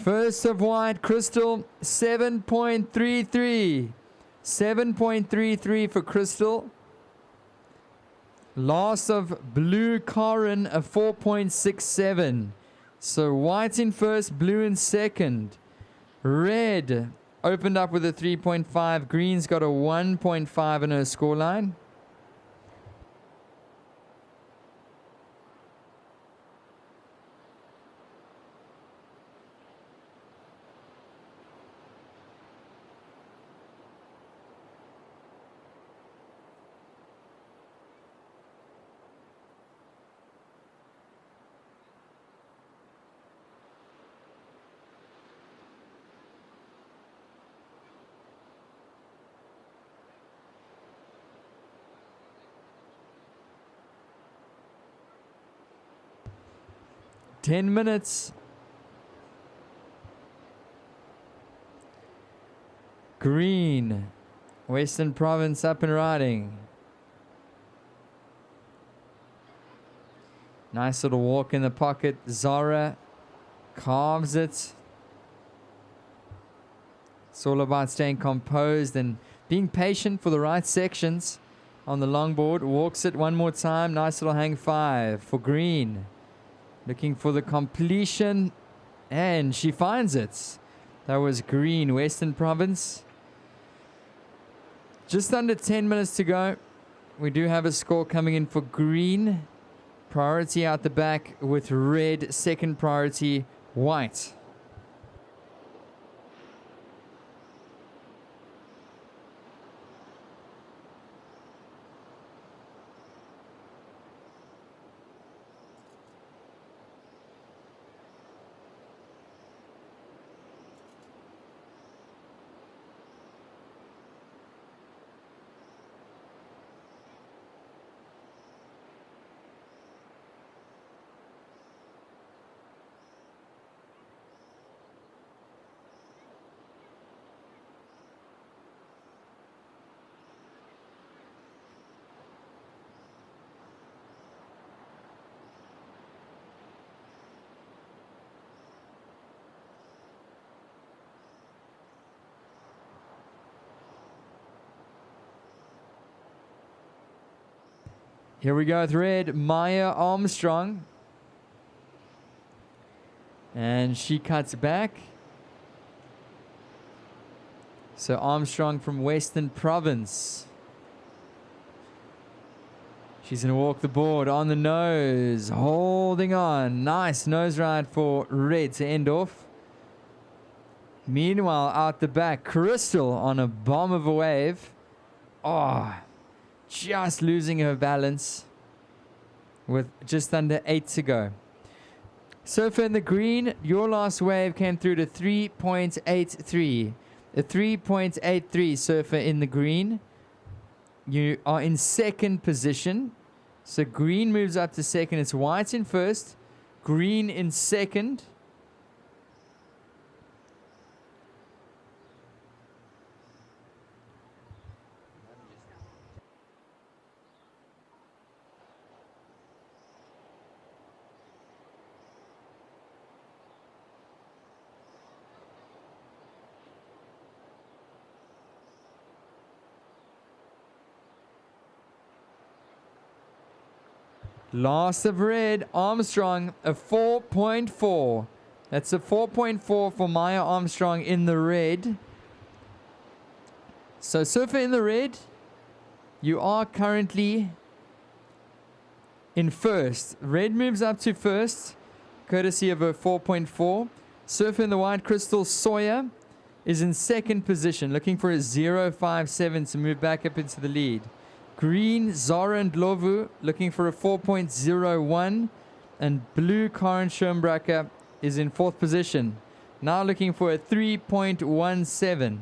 First of white, Crystal, 7.33. 7.33 for Crystal. Last of blue, Karen, a 4.67. So white in first, blue in second. Red opened up with a 3.5. Green's got a 1.5 in her scoreline. Ten minutes. green. Western Province up and riding. Nice little walk in the pocket. Zara carves it. It's all about staying composed and being patient for the right sections on the longboard. Walks it one more time. Nice little hang 5 for green. Looking for the completion. And she finds it. That was green. Western Province. Just under 10 minutes to go. We do have a score coming in for green. Priority out the back with red. Second priority, white. Here we go with red, Maya Armstrong. And she cuts back. So Armstrong from Western Province. She's going to walk the board on the nose, holding on. Nice nose ride for red to end off. Meanwhile, out the back, Crystal on a bomb of a wave. Oh, just losing her balance with just under 8 to go. Surfer in the green, your last wave came through to 3.83. A 3.83 surfer in the green. You are in second position. So green moves up to second. It's white in first, green in second. Last of red, Armstrong, a 4.4. That's a 4.4 for Maya Armstrong in the red. So surfer in the red, you are currently in first. Red moves up to first, courtesy of a 4.4. Surfer in the white, Crystal Sawyer, is in second position, looking for a 0.57 to move back up into the lead. Green, Zara and Lovu looking for a 4.01. And blue, Karen Schoenbracker, is in fourth position. Now looking for a 3.17.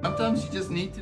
Sometimes you just need to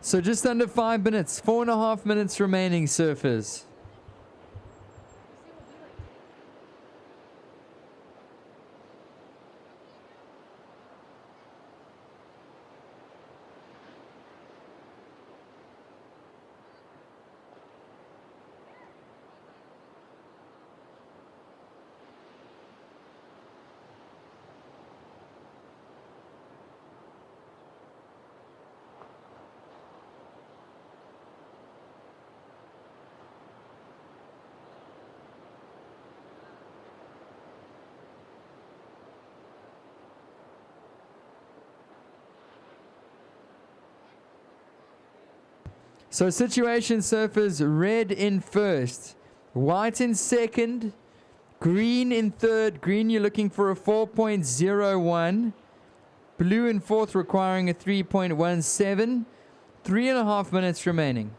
So just under 5 minutes, 4.5 minutes remaining, surfers. So situation surfers, red in first, white in second, green in third. Green, you're looking for a 4.01. Blue in fourth, requiring a 3.17. 3.5 minutes remaining.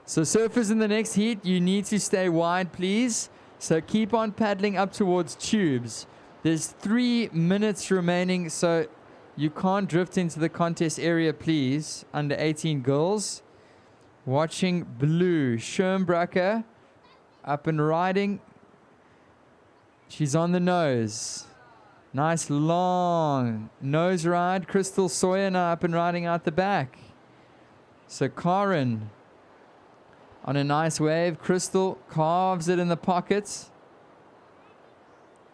So surfers in the next heat, you need to stay wide, please. So keep on paddling up towards tubes. There's 3 minutes remaining, so you can't drift into the contest area, please. Under 18 girls. Watching blue. Schirmbracker up and riding. She's on the nose. Nice long nose ride. Crystal Sawyer now up and riding out the back. So Karen on a nice wave. Crystal carves it in the pockets.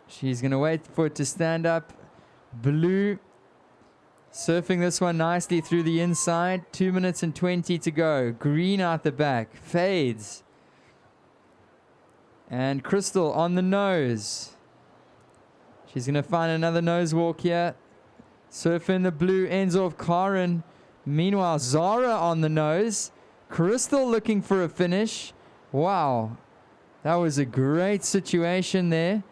She's going to wait for it to stand up. Blue surfing this one nicely through the inside. 2 minutes and 20 to go. Green out the back. Fades. And Crystal on the nose. She's going to find another nose walk here. Surfing the blue, ends off Karen. Meanwhile, Zara on the nose. Crystal looking for a finish. Wow. That was a great situation there.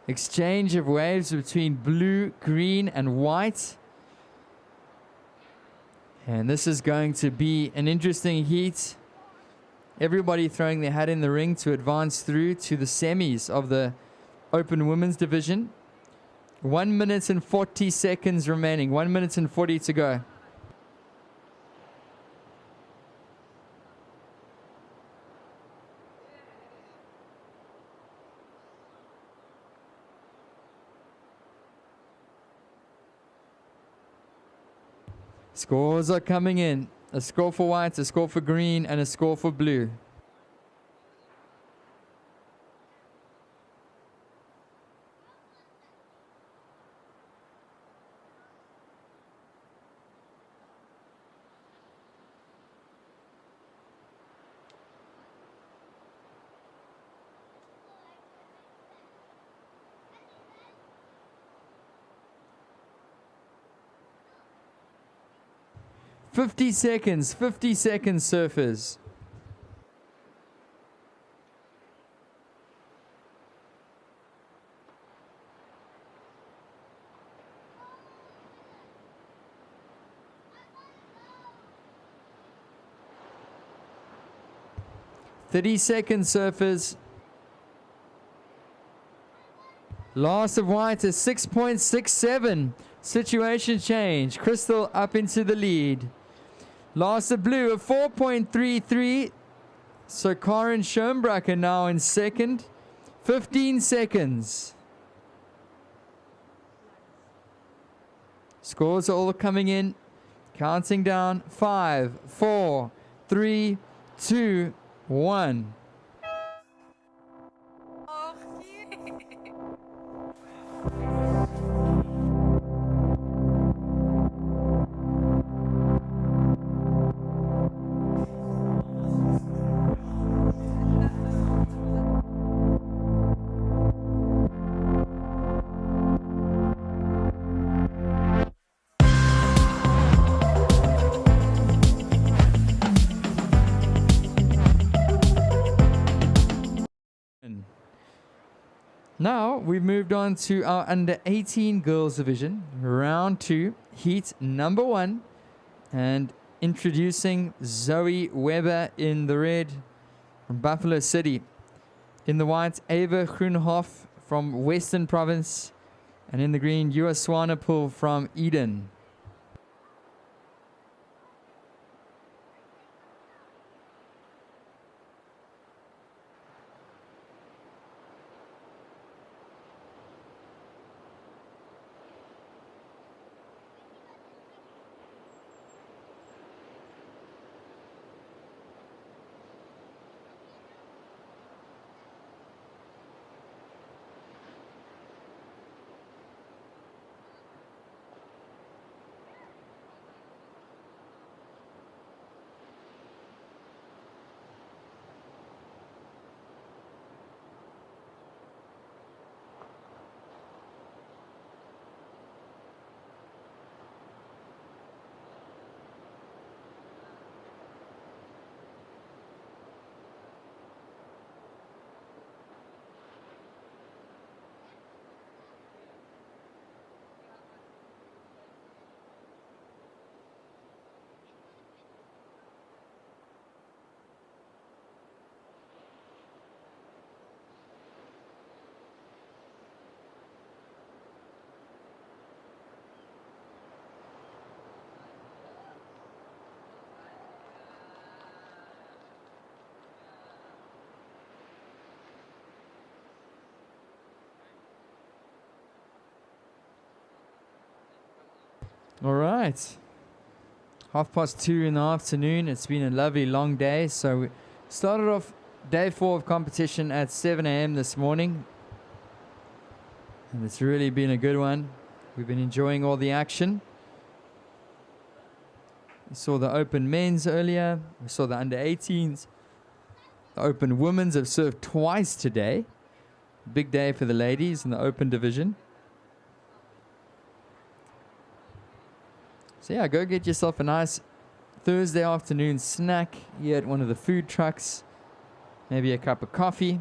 Exchange of waves between blue, green, and white. And this is going to be an interesting heat. Everybody throwing their hat in the ring to advance through to the semis of the Open Women's Division. 1 minute and 40 seconds remaining. 1 minute and 40 to go. Scores are coming in. A score for white, a score for green, and a score for blue. Fifty seconds, surfers. Seconds, surfers. Last of white is 6.67. Situation change. Crystal up into the lead. Last of blue of 4.33. So Karen Schirmbracker now in second. 15 seconds. Scores are all coming in. Counting down. 5, 4, 3, 2, 1. Now we've moved on to our under 18 girls division, round 2, heat number 1, and introducing Zoe Weber in the red from Buffalo City. In the white, Ava Groenhoff from Western Province, and in the green, Yua Swanepoel from Eden. All right. 2:30 in the afternoon. It's been a lovely long day. So we started off day 4 of competition at 7 a.m. this morning. And it's really been a good one. We've been enjoying all the action. We saw the open men's earlier. We saw the under 18s. The open women's have surfed twice today. Big day for the ladies in the open division. So yeah, go get yourself a nice Thursday afternoon snack here at one of the food trucks. Maybe a cup of coffee.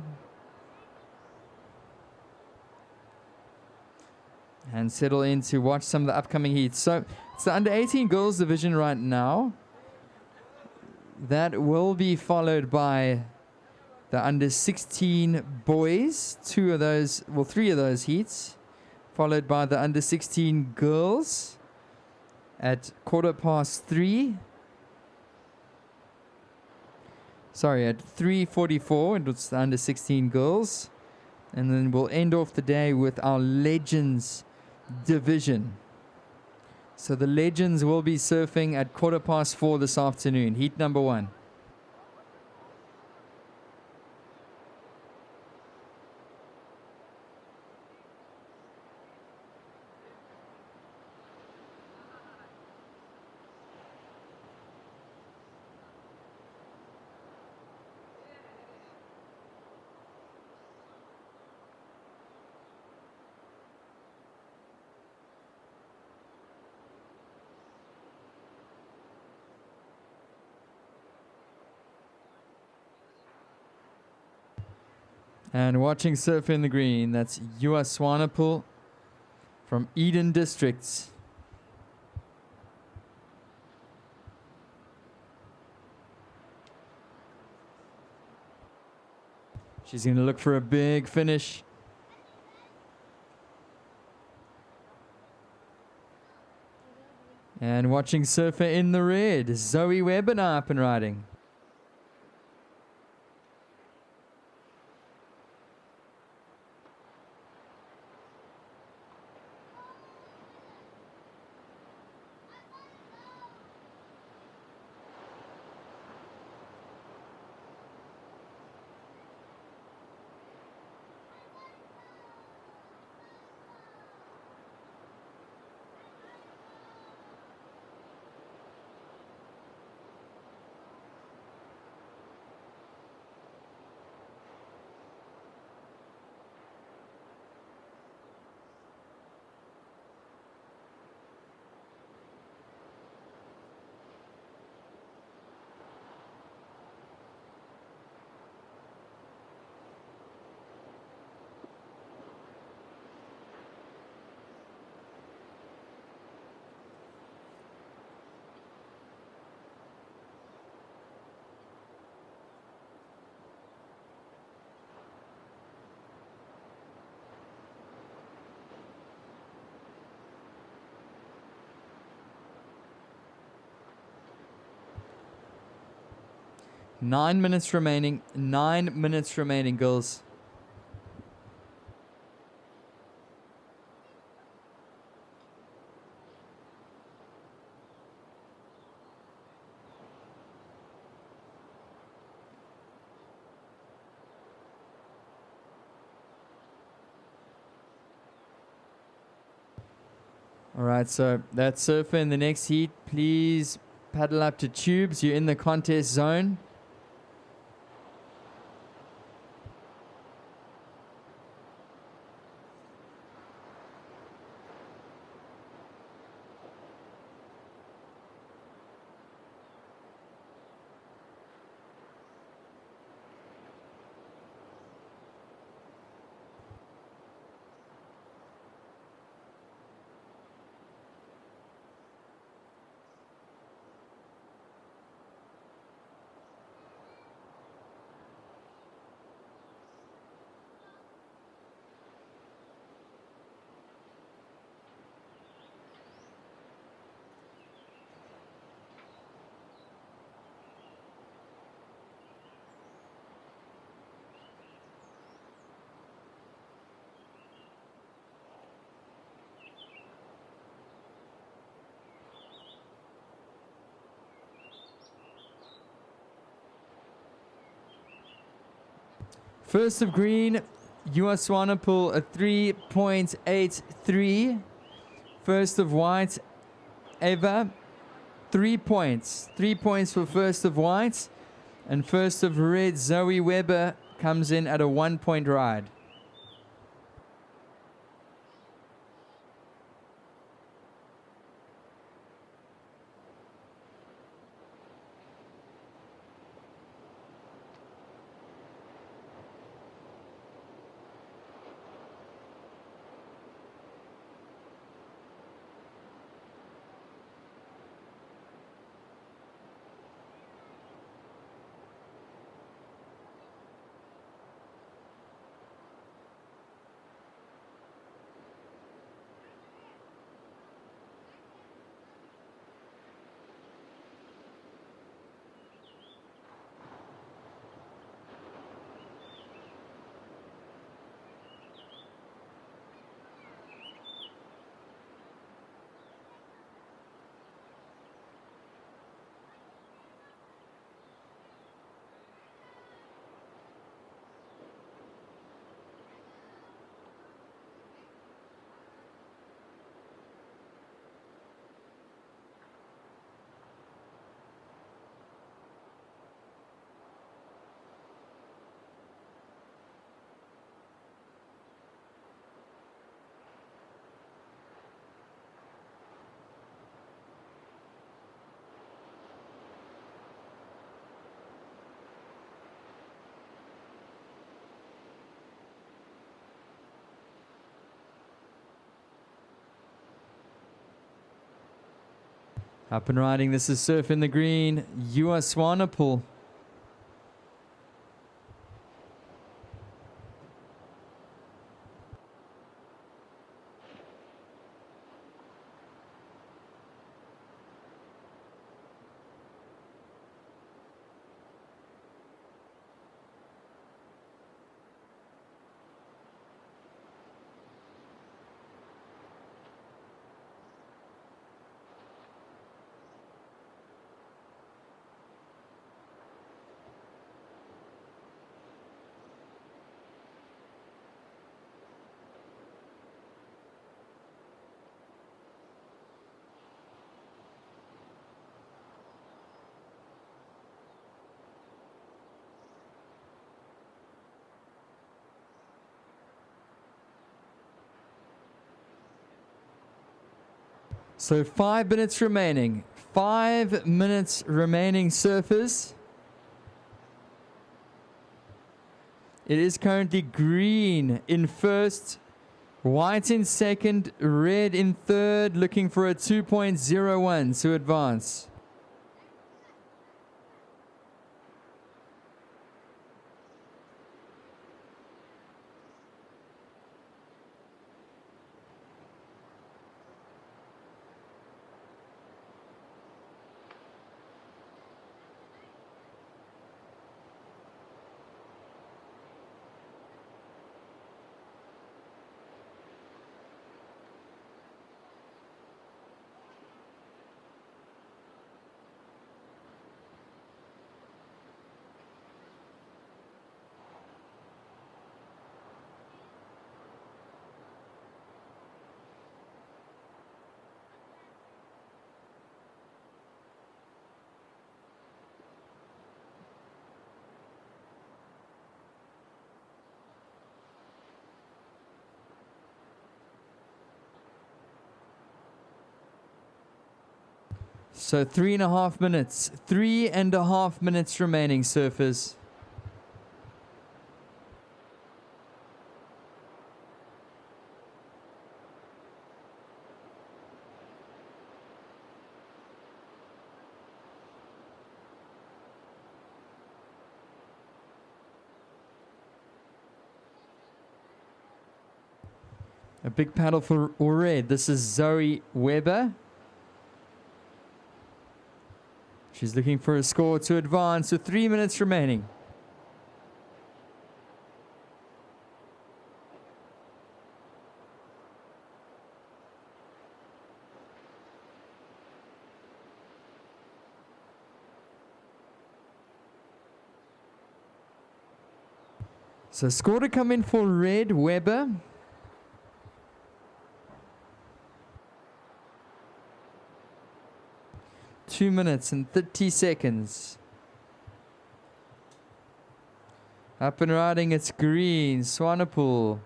And settle in to watch some of the upcoming heats. So it's the under 18 girls division right now. That will be followed by the under 16 boys. 3 of those heats. Followed by the under 16 girls at 3:15. Sorry, at 3:44, it's the under 16 girls. And then we'll end off the day with our Legends division. So the Legends will be surfing at 4:15 this afternoon, heat number 1. And watching surf in the green, that's Yua Swanepoel from Eden Districts. She's going to look for a big finish. And watching surfer in the red, Zoe Weber now up and riding. 9 minutes remaining. 9 minutes remaining, girls. All right, so that surfer in the next heat, please paddle up to tubes. You're in the contest zone. First of green, US Swanepoel a 3.83. First of white, Eva, 3 points. 3 points for first of white. And first of red, Zoe Weber, comes in at a 1 point ride. Up and riding, this is Surf in the Green, US Swanepoel. So 5 minutes remaining. 5 minutes remaining, surfers. It is currently green in first, white in second, red in third, looking for a 2.01 to advance. So 3.5 minutes. 3.5 minutes remaining, surfers. A big paddle for red. This is Zoe Weber. She's looking for a score to advance with 3 minutes remaining. So score to come in for red, Weber. 2 minutes and 30 seconds. Up and riding, it's green, Swanepoel.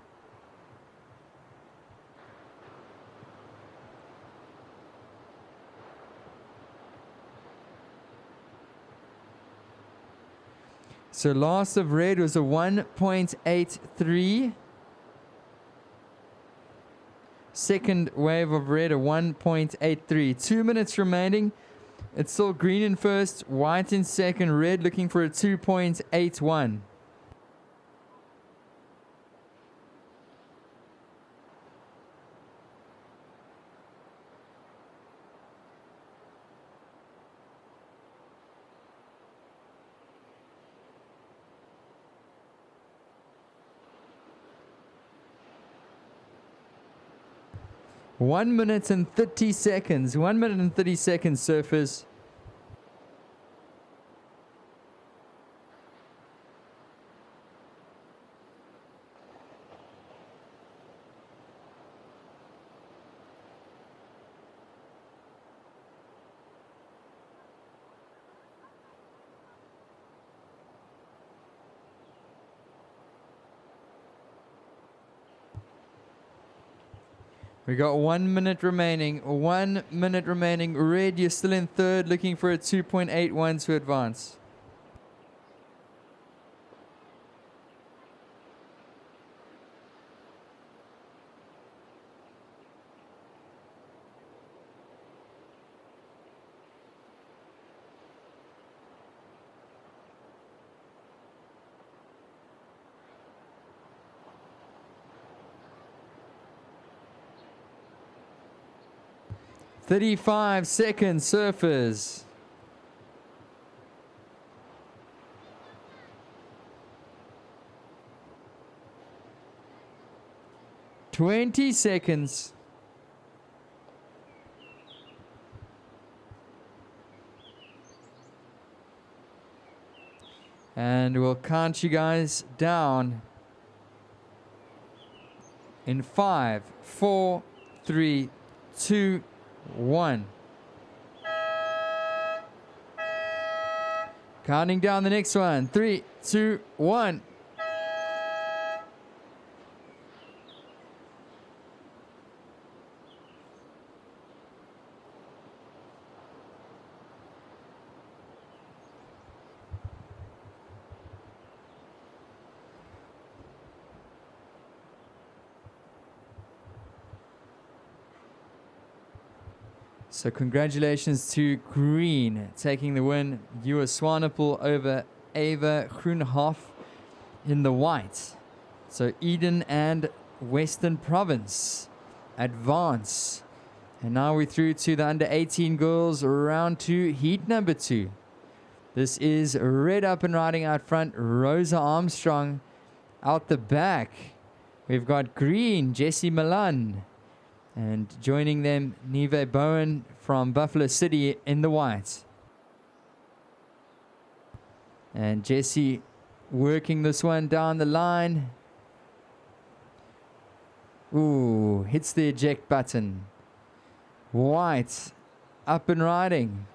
So last of red was a 1.83. Second wave of red, a 1.83. 2 minutes remaining. It's still green in first, white in second, red looking for a 2.81. One minute and 30 seconds. 1 minute and 30 seconds, surfers. We got 1 minute remaining. 1 minute remaining. Red, you're still in third, looking for a 2.81 to advance. "35 seconds, surfers." "20 seconds." And we'll count you guys down in 5, 4, 3, 2, 1. Counting down the next one. 3, 2, 1. So congratulations to Green taking the win. You were Swanepoel over Ava Groenhof in the white. So Eden and Western Province advance. And now we're through to the under 18 girls, round 2, heat number 2. This is red up and riding out front, Rosa Armstrong. Out the back, we've got green, Jessie Milan. And joining them, Neve Bowen from Buffalo City in the white. And Jessie working this one down the line. Ooh, hits the eject button. White up and riding.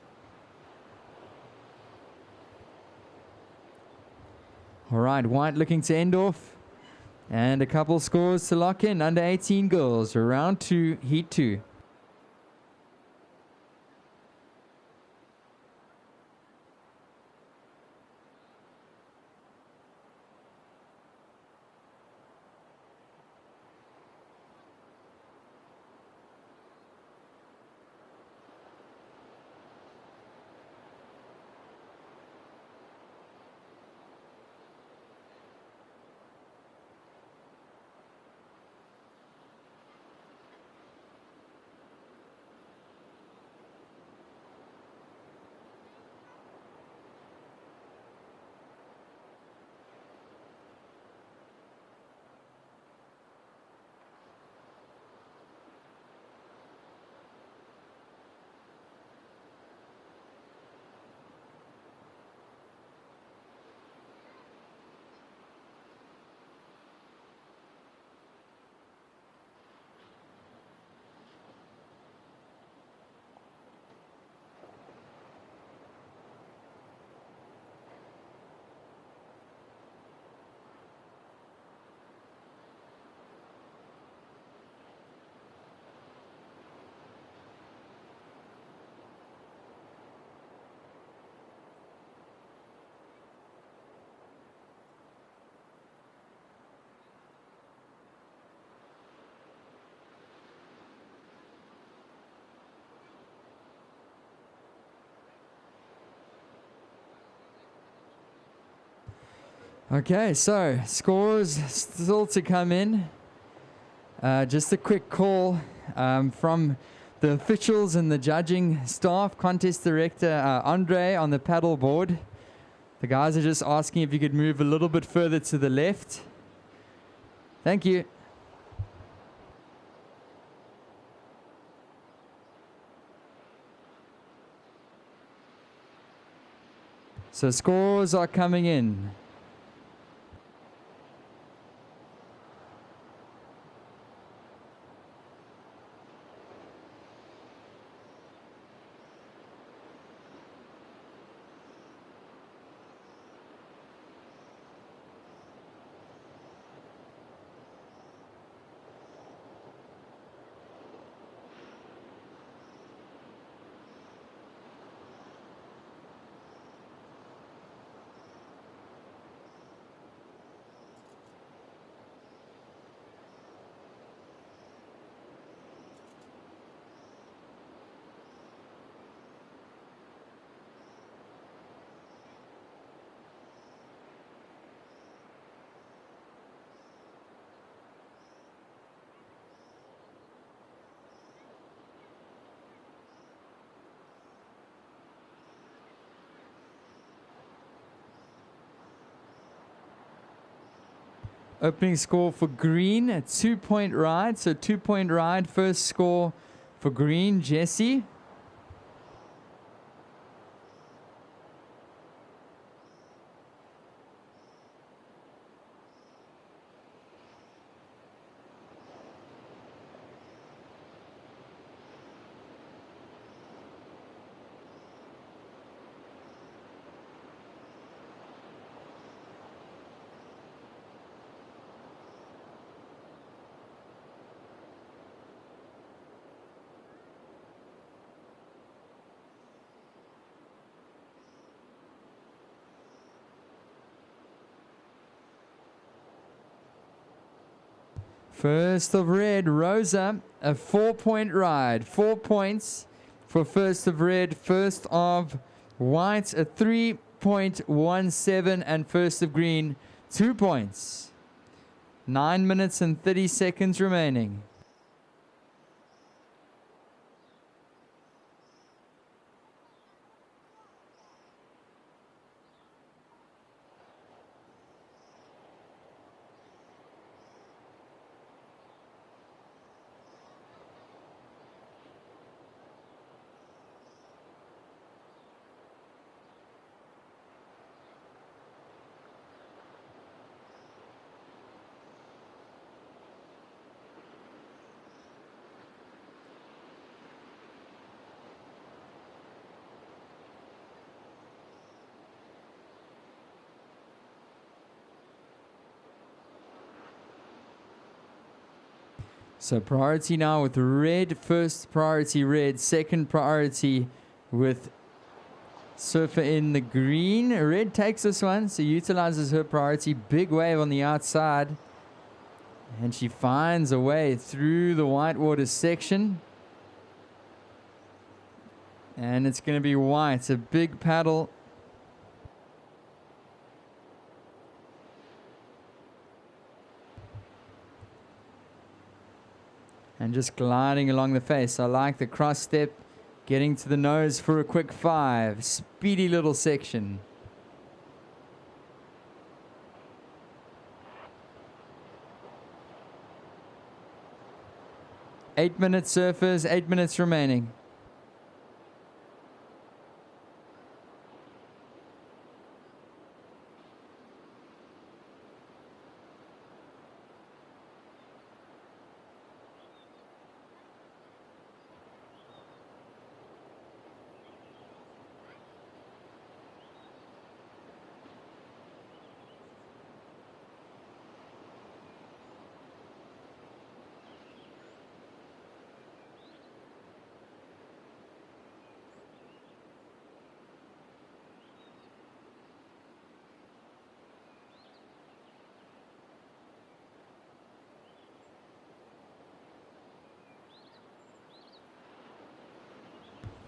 All right, white looking to end off. And a couple scores to lock in. Under 18 girls, round 2, heat 2. Okay, so scores still to come in. Just a quick call from the officials and the judging staff. Contest director Andre on the paddle board. The guys are just asking if you could move a little bit further to the left. Thank you. So scores are coming in. Opening score for green, a 2-point ride. So 2-point ride, first score for green, Jesse. First of red, Rosa, a 4-point ride. 4 points for first of red. First of white, a 3.17. And first of green, 2 points. 9 minutes and 30 seconds remaining. So priority now with red, first priority red, second priority with surfer in the green. Red takes this one, so utilizes her priority. Big wave on the outside. And she finds a way through the whitewater section. And it's going to be white, a big paddle. And just gliding along the face. I like the cross step, getting to the nose for a quick 5. Speedy little section. Eight minutes surfers, 8 minutes remaining.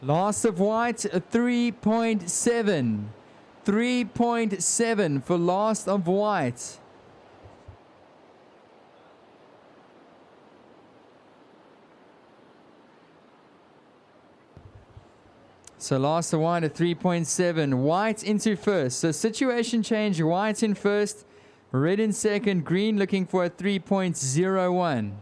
Last of white, a 3.7. 3.7 for last of white. So last of white at 3.7. White into first. So situation change. White in first. Red in second. Green looking for a 3.01.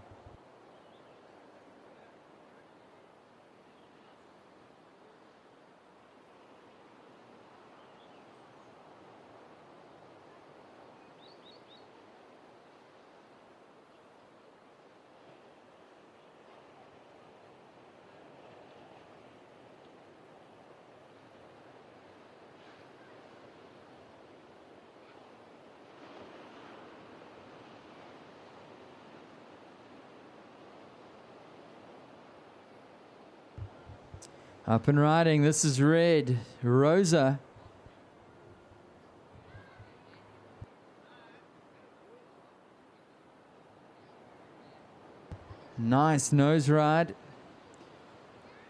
Up and riding. This is red. Rosa. Nice nose ride.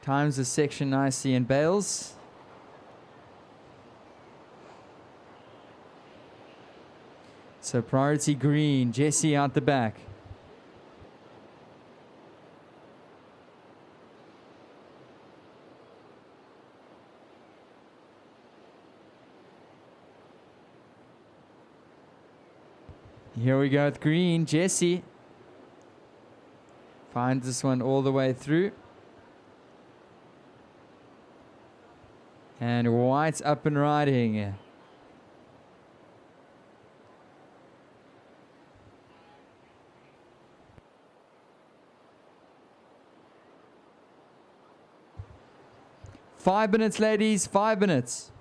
Times the section nicely and bails. So priority green. Jesse out the back. Here we go with green. Jesse finds this one all the way through. And white's up and riding. Five minutes, ladies. 5 minutes.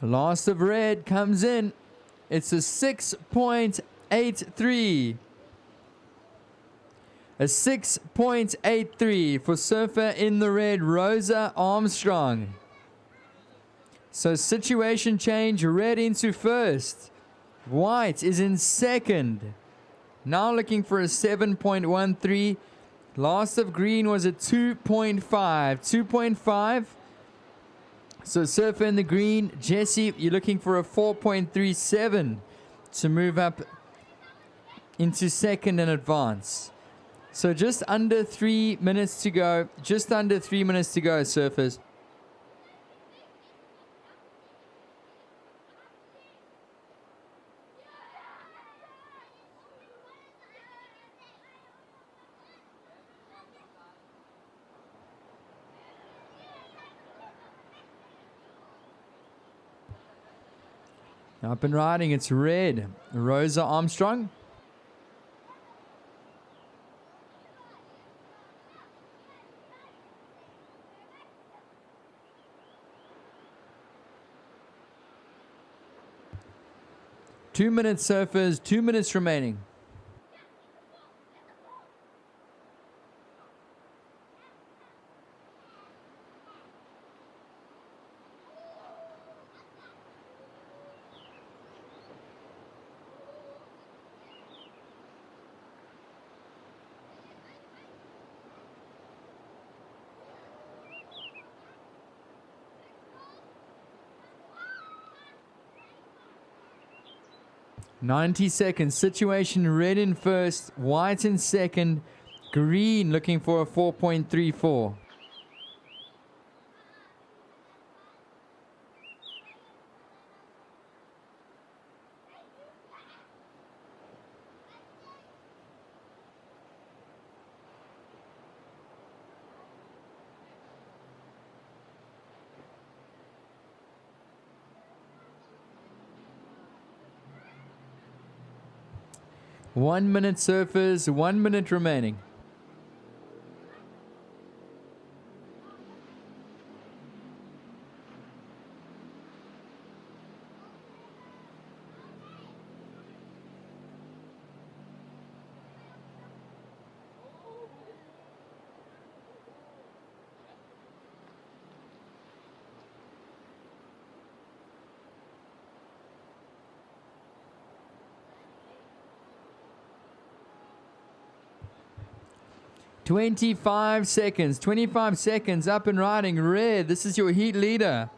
Last of red comes in. It's a 6.83. A 6.83 for surfer in the red, Rosa Armstrong. So situation change, red into first. White is in second. Now looking for a 7.13. Last of green was a 2.5. 2.5. So surfer in the green, Jesse, you're looking for a 4.37 to move up into second and advance. So just under 3 minutes to go. Just under 3 minutes to go, surfers. Up and riding, it's red. Rosa Armstrong. 2 minutes, surfers. 2 minutes remaining. "90 seconds. Situation red in first, white in second, green looking for a 4.34. "1 minute, surfers. 1 minute remaining. "25 seconds. 25 seconds. Up and riding. Red. This is your heat leader.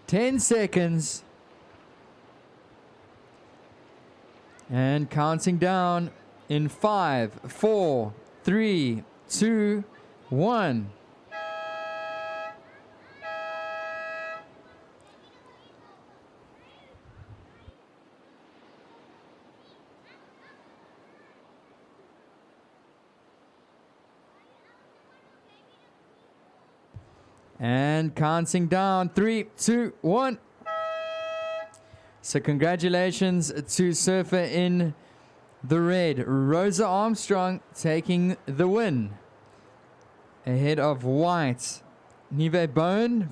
"10 seconds. And counting down in 5, 4, 3, 2, 1. And counting down. 3, 2, 1. So congratulations to surfer in the red, Rosa Armstrong, taking the win. Ahead of white, Nive Bone.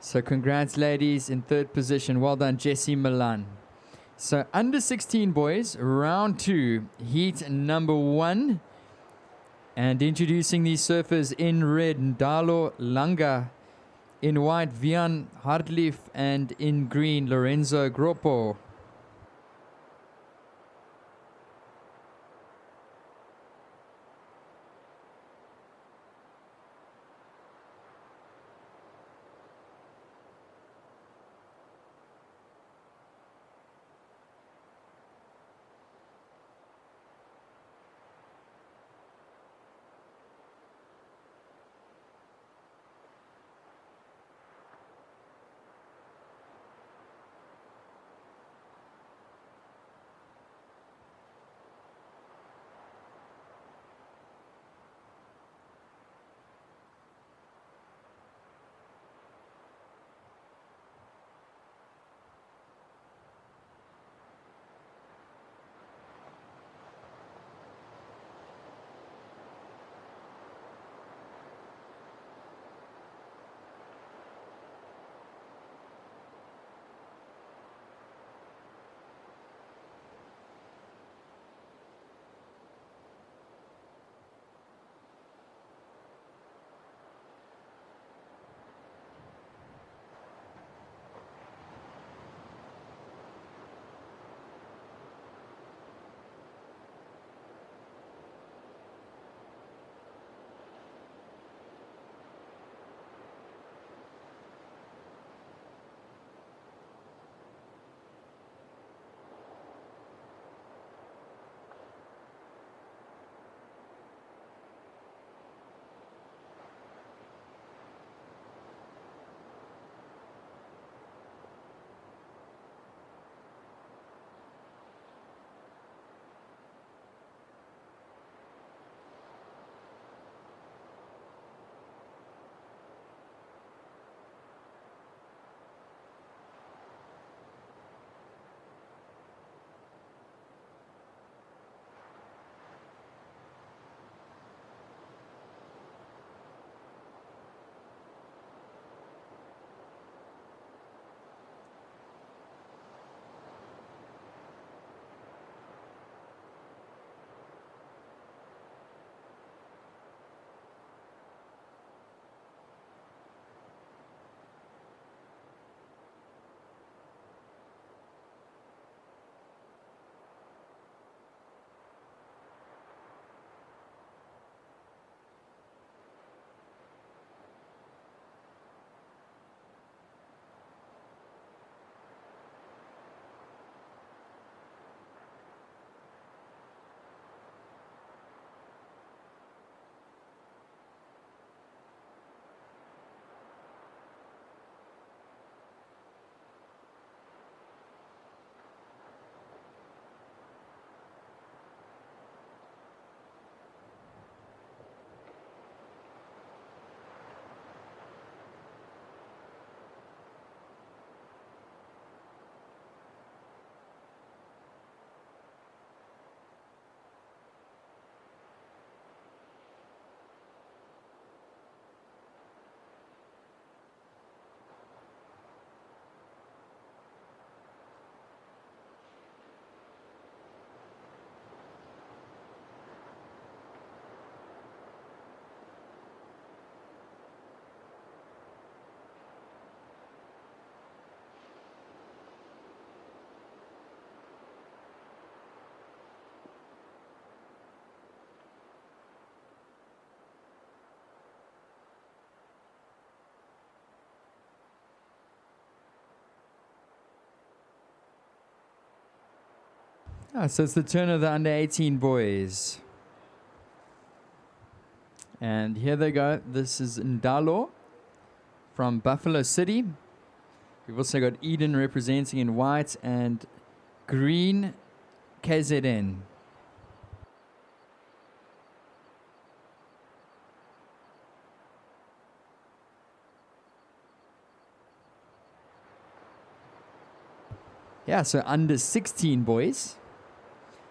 So congrats, ladies, in third position. Well done, Jessie Milan. So under 16 boys, round 2, heat number 1. And introducing these surfers in red, Ndalo Langa. In white, Vian Hardlief. And in green, Lorenzo Groppo. So it's the turn of the under 18 boys. And here they go. This is Ndalo from Buffalo City. We've also got Eden representing in white and green KZN. Yeah, so under 16 boys.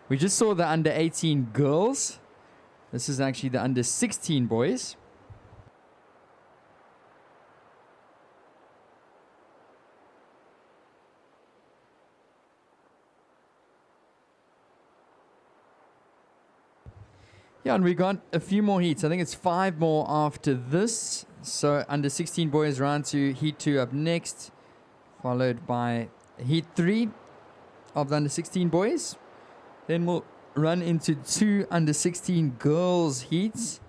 We just saw the under 18 girls. This is actually the under 16 boys. Yeah, and we got a few more heats. I think it's 5 more after this. So under 16 boys round to heat 2 up next, followed by heat 3 of the under 16 boys. Then we'll run into 2 under 16 girls heats.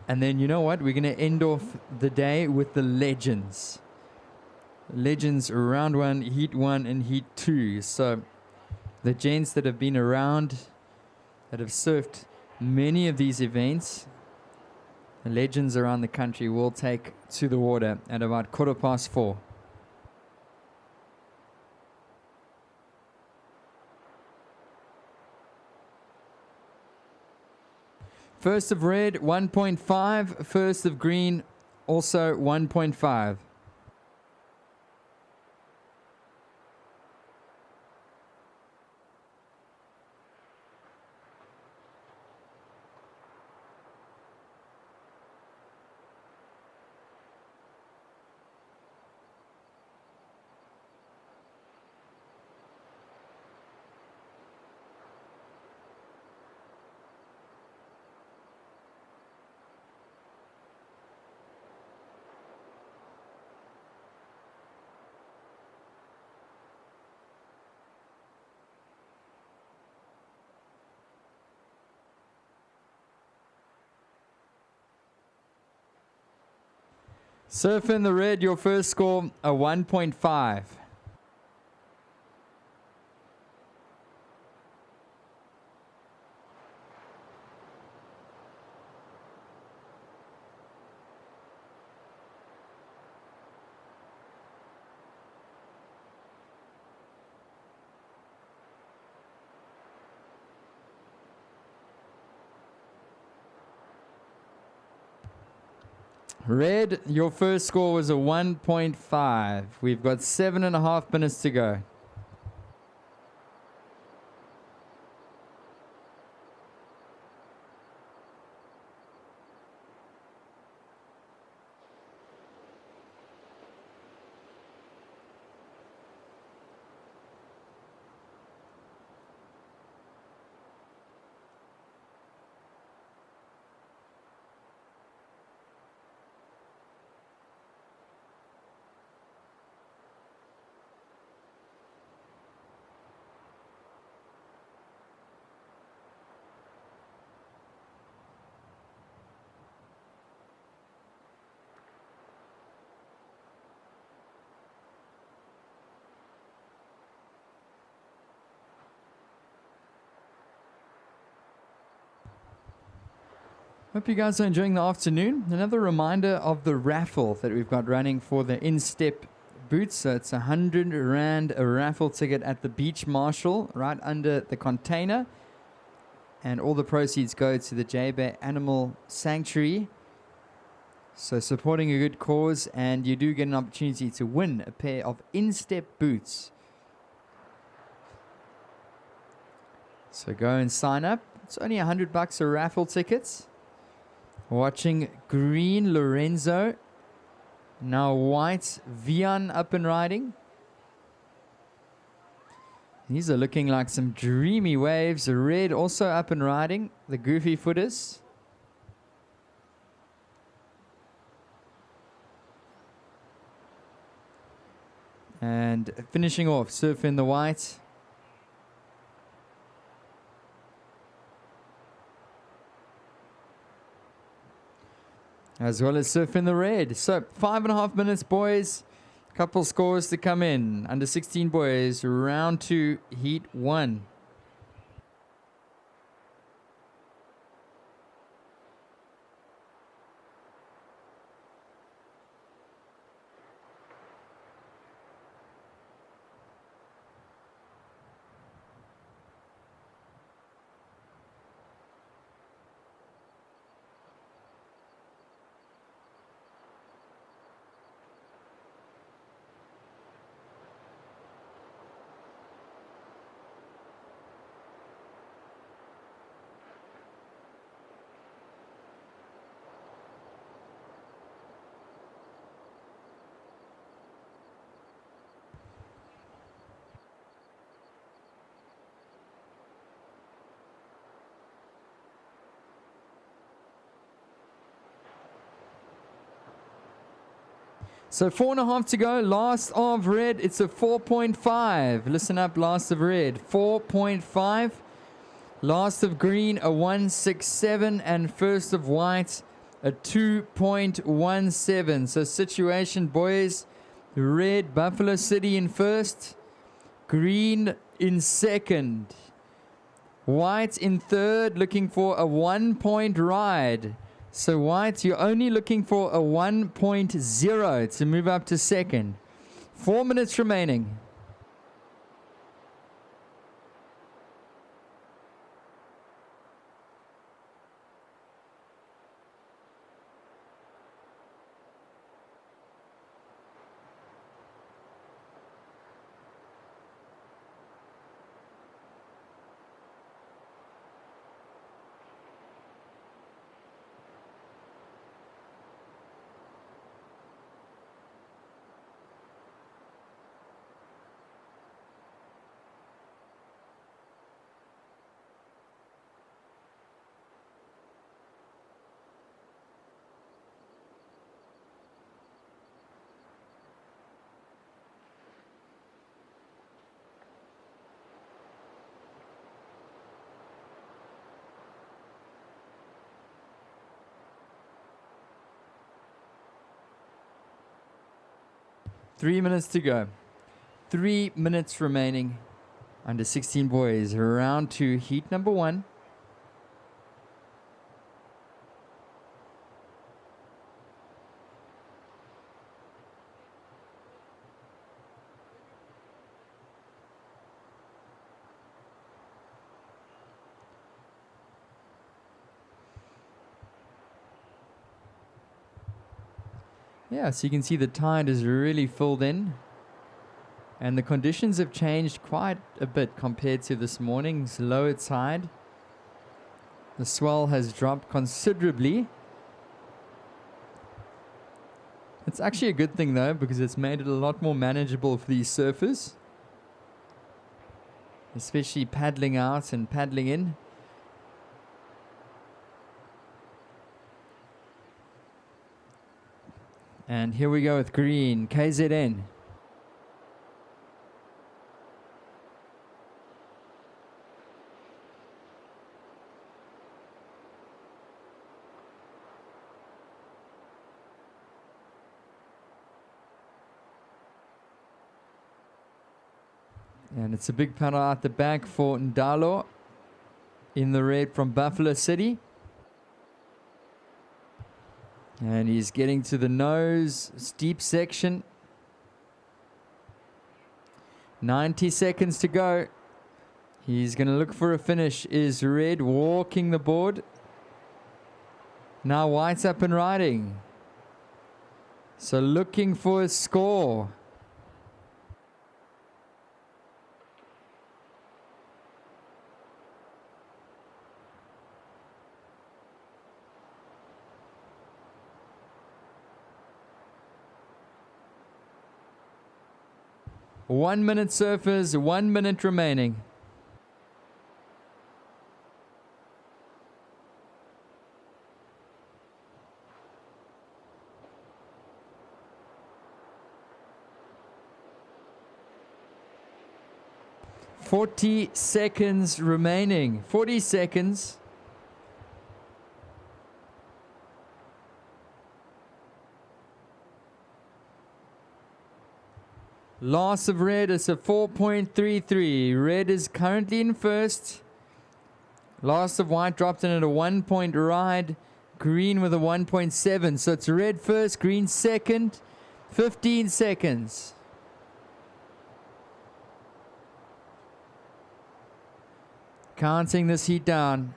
And then you know what? We're going to end off the day with the legends. Legends round 1, heat 1 and heat 2. So the gents that have been around, that have surfed many of these events, the legends around the country will take to the water at about 4:15. First of red, 1.5. First of green, also 1.5. Surf in the red, your first score, a 1.5. Red, your first score was a 1.5. We've got 7.5 minutes to go. Hope you guys are enjoying the afternoon. Another reminder of the raffle that we've got running for the in-step boots. So it's 100 Rand a raffle ticket at the Beach Marshal right under the container. And all the proceeds go to the J-Bay Animal Sanctuary. So supporting a good cause, and you do get an opportunity to win a pair of in-step boots. So go and sign up. It's only $100 a raffle ticket. Watching green Lorenzo, now white Vian up and riding. These are looking like some dreamy waves. Red also up and riding, the goofy footers. And finishing off, Surf in the white. As well as Surf in the red. So 5.5 minutes, boys. Couple scores to come in. Under 16 boys, round 2, heat 1. So 4.5 to go. Last of red, it's a 4.5. Listen up, last of red, 4.5. Last of green, a 1.67. And first of white, a 2.17. So situation, boys, red, Buffalo City in first. Green in second. White in third, looking for a 1-point ride. So white, you're only looking for a 1.0 to move up to second. 4 minutes remaining. Three minutes to go. 3 minutes remaining. Under 16 boys, round 2, heat number 1. Yeah, so you can see the tide is really filled in. And the conditions have changed quite a bit compared to this morning's lower tide. The swell has dropped considerably. It's actually a good thing though, because it's made it a lot more manageable for these surfers. Especially paddling out and paddling in. And here we go with green, KZN. And it's a big paddle out the back for Ndalo in the red from Buffalo City. And he's getting to the nose, steep section. 90 seconds to go. He's going to look for a finish. Is red walking the board. Now white's up and riding. So looking for a score. One minute surfers, 1 minute remaining. Forty seconds remaining. 40 seconds. Loss of red is a 4.33. Red is currently in first. Loss of white dropped in at a 1-point ride. Green with a 1.7. So it's red first, green second. 15 seconds. Counting this heat down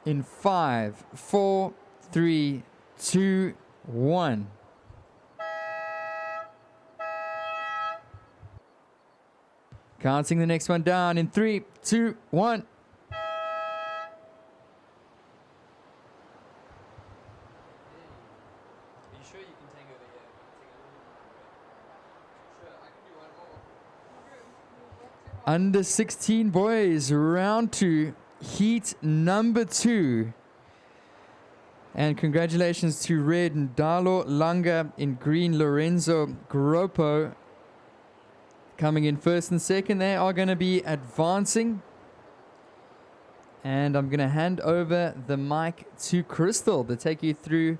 in 5, 4, 3, 2, 1. Counting the next one down in 3, 2, 1. Under 16 boys, round 2, heat number 2. And congratulations to red Ndalo Langa, in green Lorenzo Groppo coming in first and second. They are going to be advancing. And I'm going to hand over the mic to Crystal to take you through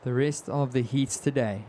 the rest of the heats today.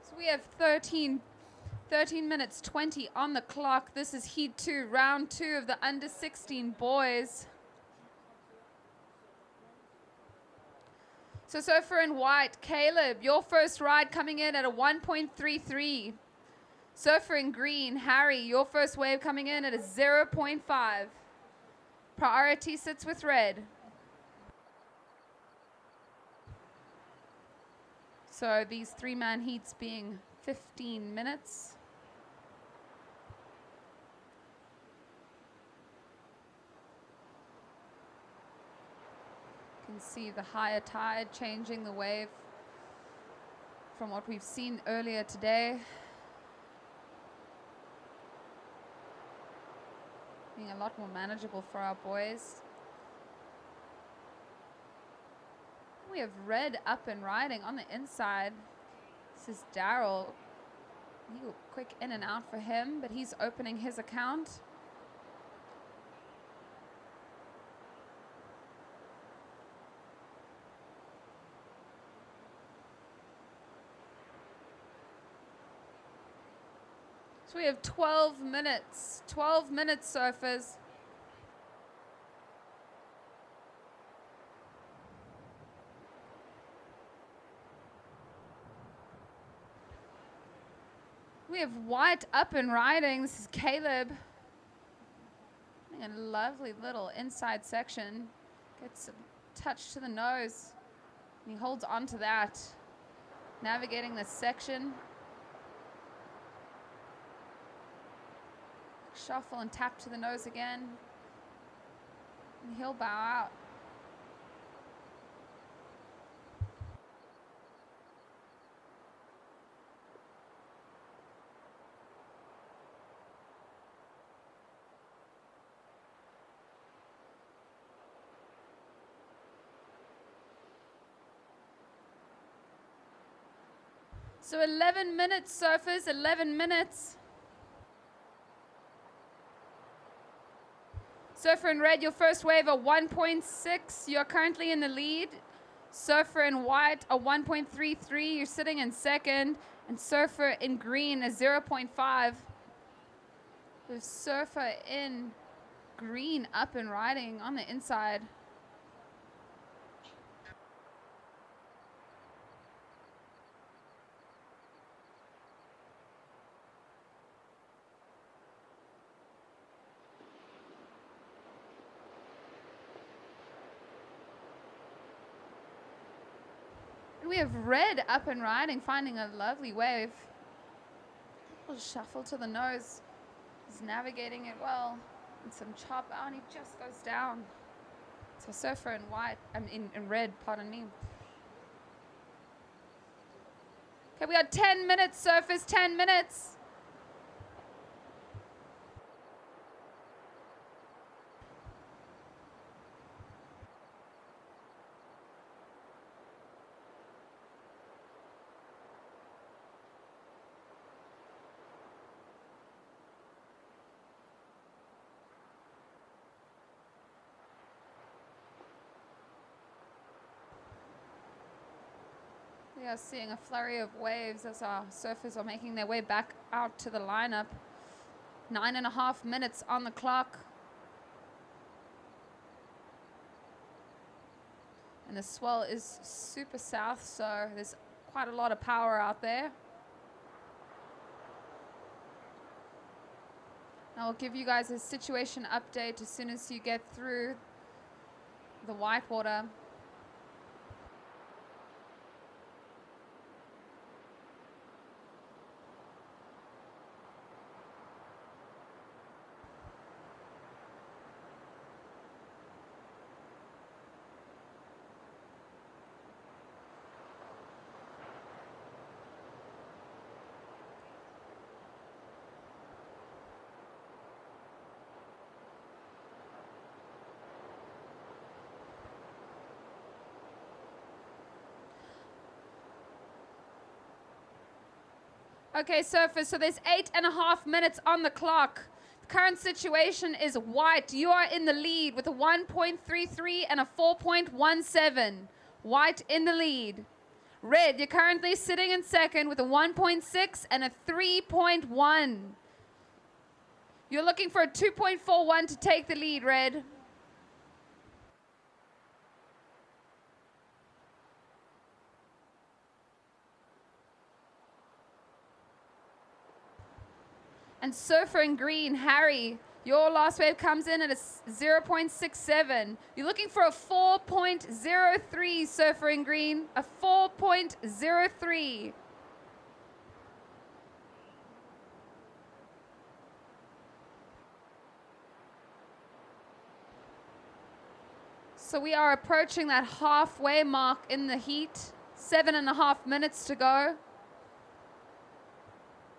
So we have 13 minutes 20 on the clock. This is heat 2, round 2 of the under 16 boys. So surfer in white, Caleb, your first ride coming in at a 1.33. Surfer in green, Harry, your first wave coming in at a 0.5. Priority sits with red. So these 3-man heats being 15 minutes. You can see the higher tide changing the wave from what we've seen earlier today. Being a lot more manageable for our boys. We have red up and riding on the inside. This is Daryl. Quick in and out for him, but he's opening his account. So we have 12 minutes. 12 minutes, surfers. We have white up and riding. This is Caleb. A lovely little inside section. Gets a touch to the nose. And he holds on to that. Navigating this section. Shuffle and tap to the nose again. And he'll bow out. So 11 minutes, surfers, 11 minutes. Surfer in red, your first wave, a 1.6. You're currently in the lead. Surfer in white, a 1.33. You're sitting in second. And surfer in green, a 0.5. The surfer in green up and riding on the inside. We have red up and riding, finding a lovely wave. Little shuffle to the nose. He's navigating it well. And some chop out, and he just goes down. So surfer in white, in red, pardon me. Okay, we got 10 minutes, surfers, 10 minutes. We are seeing a flurry of waves as our surfers are making their way back out to the lineup. 9.5 minutes on the clock. And the swell is super south, so there's quite a lot of power out there. I'll give you guys a situation update as soon as you get through the whitewater. Okay, surfers, so there's 8.5 minutes on the clock. The current situation is white. You are in the lead with a 1.33 and a 4.17. White in the lead. Red, you're currently sitting in second with a 1.6 and a 3.1. You're looking for a 2.41 to take the lead, Red. And surfer in green, Harry, your last wave comes in at a 0.67. You're looking for a 4.03, surfer in green, a 4.03. So we are approaching that halfway mark in the heat. 7.5 minutes to go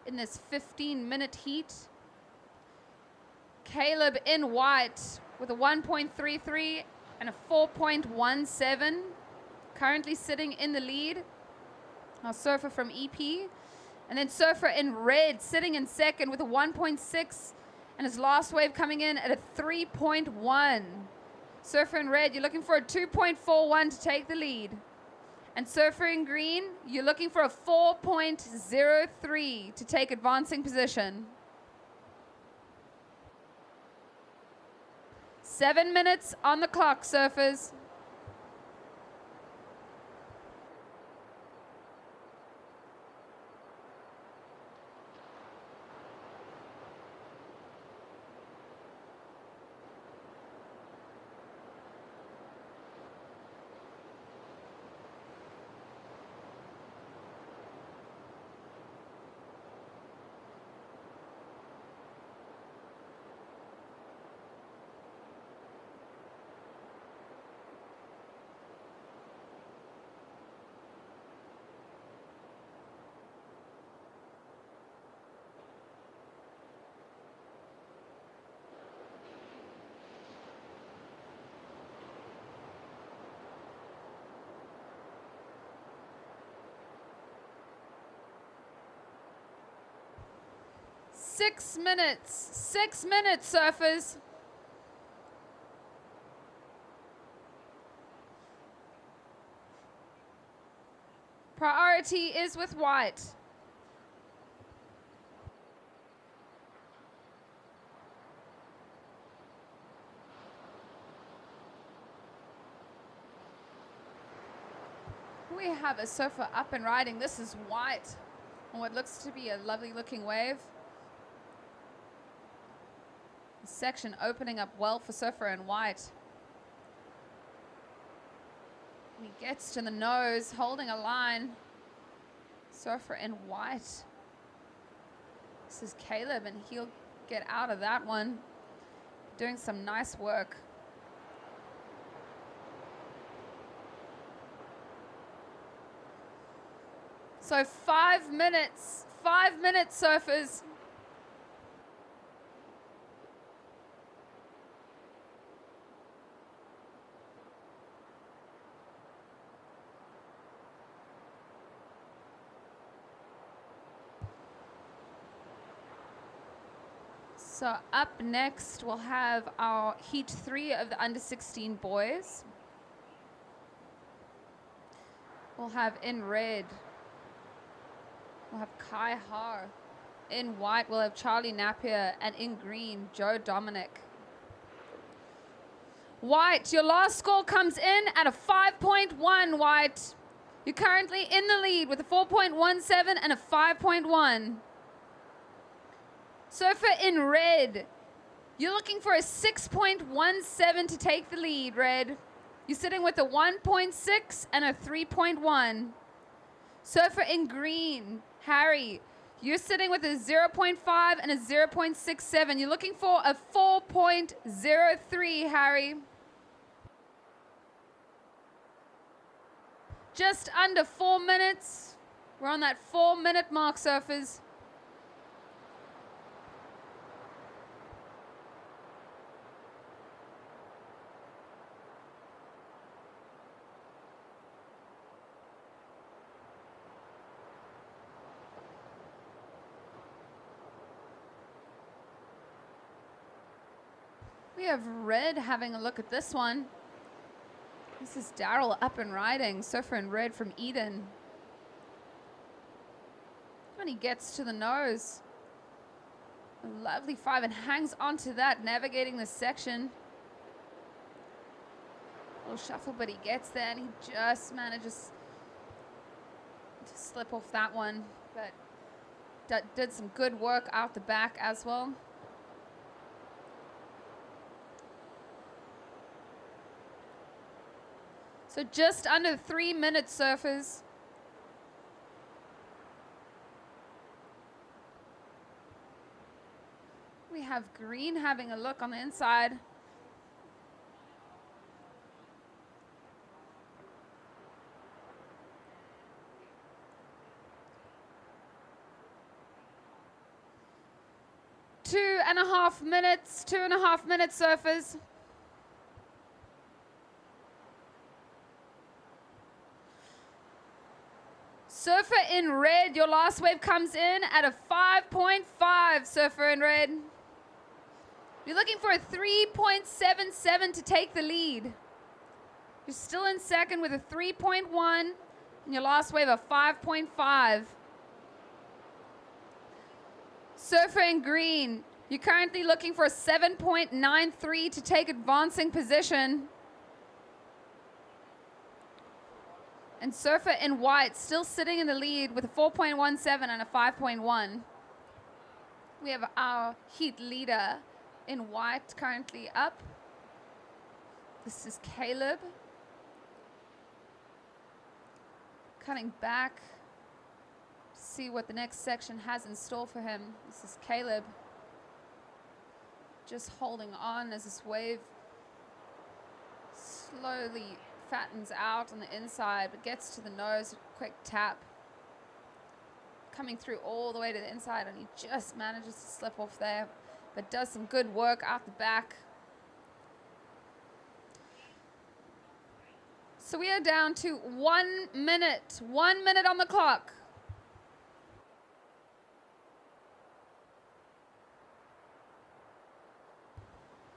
in this 15-minute heat. Caleb in white with a 1.33 and a 4.17, currently sitting in the lead. Our surfer from EP. And then surfer in red sitting in second with a 1.6 and his last wave coming in at a 3.1. Surfer in red, you're looking for a 2.41 to take the lead. And surfer in green, you're looking for a 4.03 to take advancing position. 7 minutes on the clock, surfers. Six minutes, surfers. Priority is with white. We have a surfer up and riding. This is white on what looks to be a lovely looking wave. Section opening up well for surfer in white. He gets to the nose, holding a line. Surfer in white. This is Caleb, and he'll get out of that one. Doing some nice work. So 5 minutes, 5 minutes, surfers. So up next, we'll have our Heat 3 of the under-16 boys. We'll have in red, we'll have Kai Har. In white, we'll have Charlie Napier. And in green, Joe Dominic. White, your last score comes in at a 5.1, White. You're currently in the lead with a 4.17 and a 5.1. Surfer in red, you're looking for a 6.17 to take the lead, Red. You're sitting with a 1.6 and a 3.1. Surfer in green, Harry, you're sitting with a 0.5 and a 0.67. You're looking for a 4.03, Harry. Just under 4 minutes. We're on that 4-minute mark, surfers. We have red having a look at this one. This is Daryl up and riding, surfer in red from Eden. When he gets to the nose, a lovely 5 and hangs onto that, navigating this section. A little shuffle, but he gets there and he just manages to slip off that one, but did some good work out the back as well. So just under 3 minutes, surfers. We have green having a look on the inside. Two and a half minutes, surfers. Surfer in red, your last wave comes in at a 5.5, surfer in red. You're looking for a 3.77 to take the lead. You're still in second with a 3.1, and your last wave a 5.5. Surfer in green, you're currently looking for a 7.93 to take advancing position. And surfer in white, still sitting in the lead with a 4.17 and a 5.1. We have our heat leader in white currently up. This is Caleb. Cutting back to see what the next section has in store for him. This is Caleb. Just holding on as this wave slowly fattens out on the inside, but gets to the nose, quick tap. Coming through all the way to the inside, and he just manages to slip off there, but does some good work out the back. So we are down to 1 minute. 1 minute on the clock.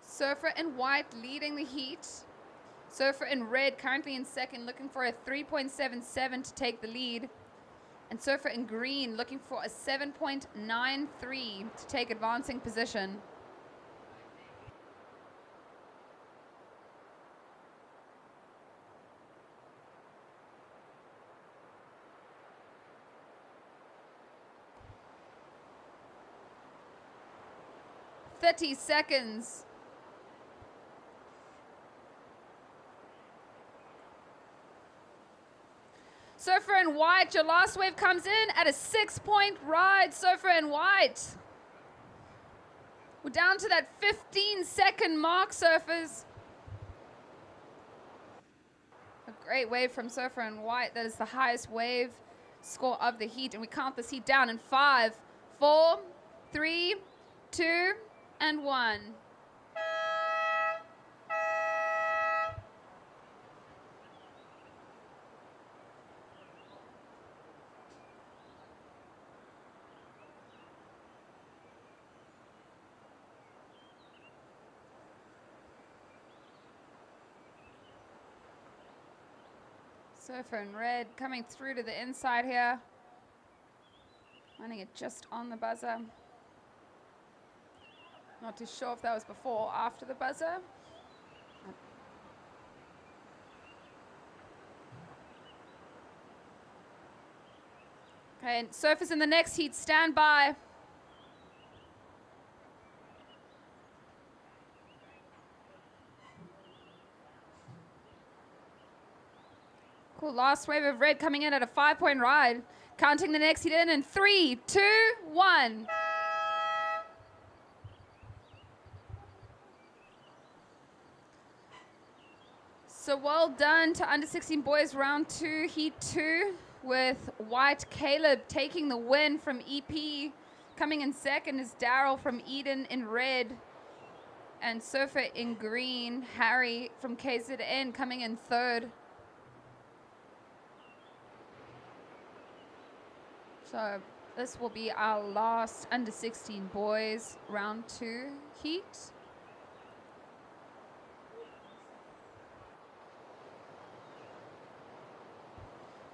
Surfer in white leading the heat. Surfer in red currently in second, looking for a 3.77 to take the lead. And surfer in green looking for a 7.93 to take advancing position. "30 seconds. Surfer in white, your last wave comes in at a 6-point ride. Surfer in white. We're down to that 15-second mark, surfers. A great wave from Surfer in white. That is the highest wave score of the heat. And we count this heat down in 5, 4, 3, 2, and 1. Surfer in red coming through to the inside here. Landing it just on the buzzer. Not too sure if that was before or after the buzzer. Okay, and surfers in the next heat, stand by. Cool, last wave of red coming in at a 5-point ride. Counting the next heat in 3, 2, 1. So well done to under 16 boys round 2, heat 2, with White Caleb taking the win from EP. Coming in second is Daryl from Eden in red. And surfer in green, Harry from KZN coming in third. So this will be our last under 16 boys round 2 heat.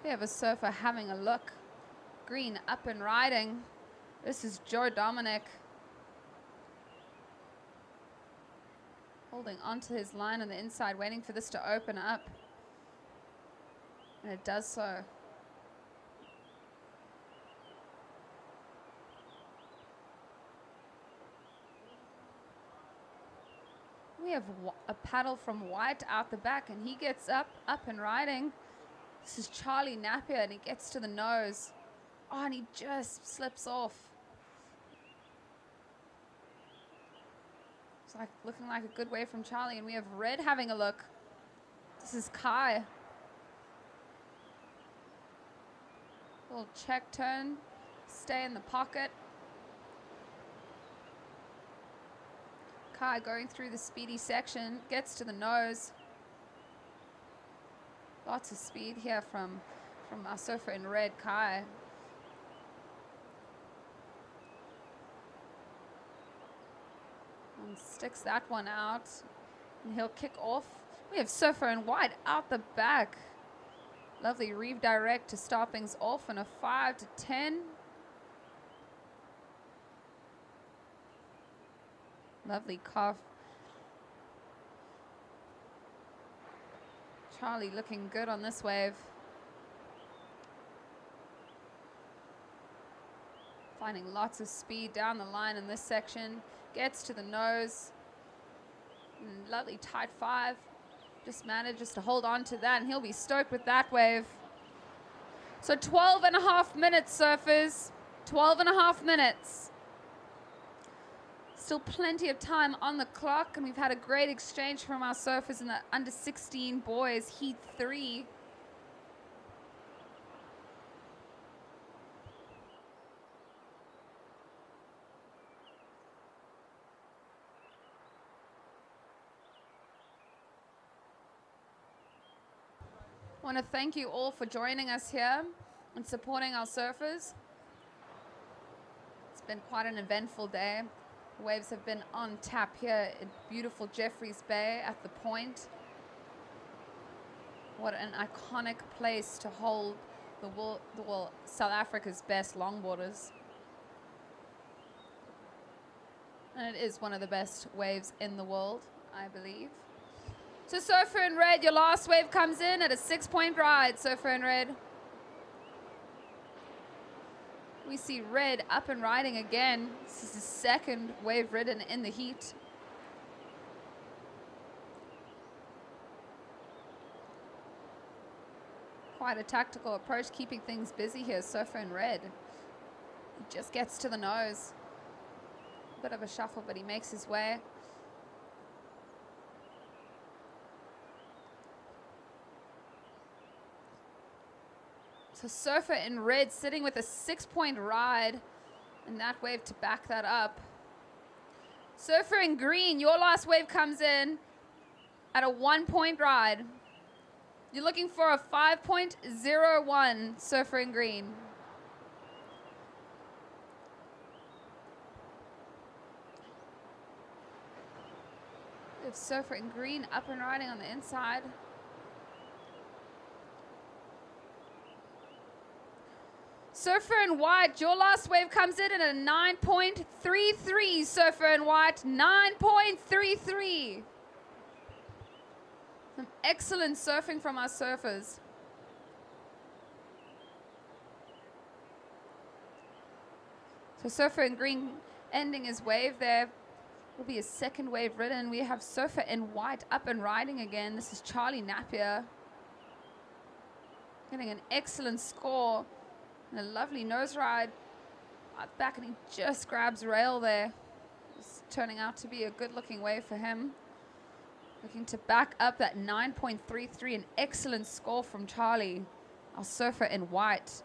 We have a surfer having a look. Green up and riding. This is Joe Dominic. Holding onto his line on the inside, waiting for this to open up. And it does so. We have a paddle from White out the back, and he gets up and riding. This is Charlie Napier, and he gets to the nose. Oh, and he just slips off. It's like looking like a good wave from Charlie, and we have Red having a look. This is Kai. Little check turn, stay in the pocket. Kai going through the speedy section, gets to the nose. Lots of speed here from our surfer in red, Kai. And sticks that one out, and he'll kick off. We have surfer in white out the back. Lovely redirect to start things off, and a 5 to 10. Lovely cough. Charlie looking good on this wave. Finding lots of speed down the line in this section. Gets to the nose. And lovely tight 5. Just manages to hold on to that, and he'll be stoked with that wave. So 12 and a half minutes, surfers. 12 and a half minutes. Still plenty of time on the clock, and we've had a great exchange from our surfers in the under 16 boys, heat 3. I want to thank you all for joining us here and supporting our surfers. It's been quite an eventful day. Waves have been on tap here in beautiful Jeffreys Bay at the Point. What an iconic place to hold South Africa's best longboarders. And it is one of the best waves in the world, I believe. So surfer in red, your last wave comes in at a 6-point ride, surfer in red. We see Red up and riding again. This is the second wave ridden in the heat. Quite a tactical approach, keeping things busy here. Surfer in red. He just gets to the nose. Bit of a shuffle, but he makes his way. So Surfer in red sitting with a 6-point ride, and that wave to back that up. Surfer in green, your last wave comes in at a 1-point ride. You're looking for a 5.01, Surfer in green. We have Surfer in green up and riding on the inside. Surfer in white, your last wave comes in at a 9.33. Surfer in white, 9.33. Some excellent surfing from our surfers. So Surfer in green ending his wave there. Will be a second wave ridden. We have Surfer in white up and riding again. This is Charlie Napier. Getting an excellent score. And a lovely nose ride back, and he just grabs rail there. It's turning out to be a good looking wave for him. Looking to back up that 9.33, an excellent score from Charlie, our surfer in white.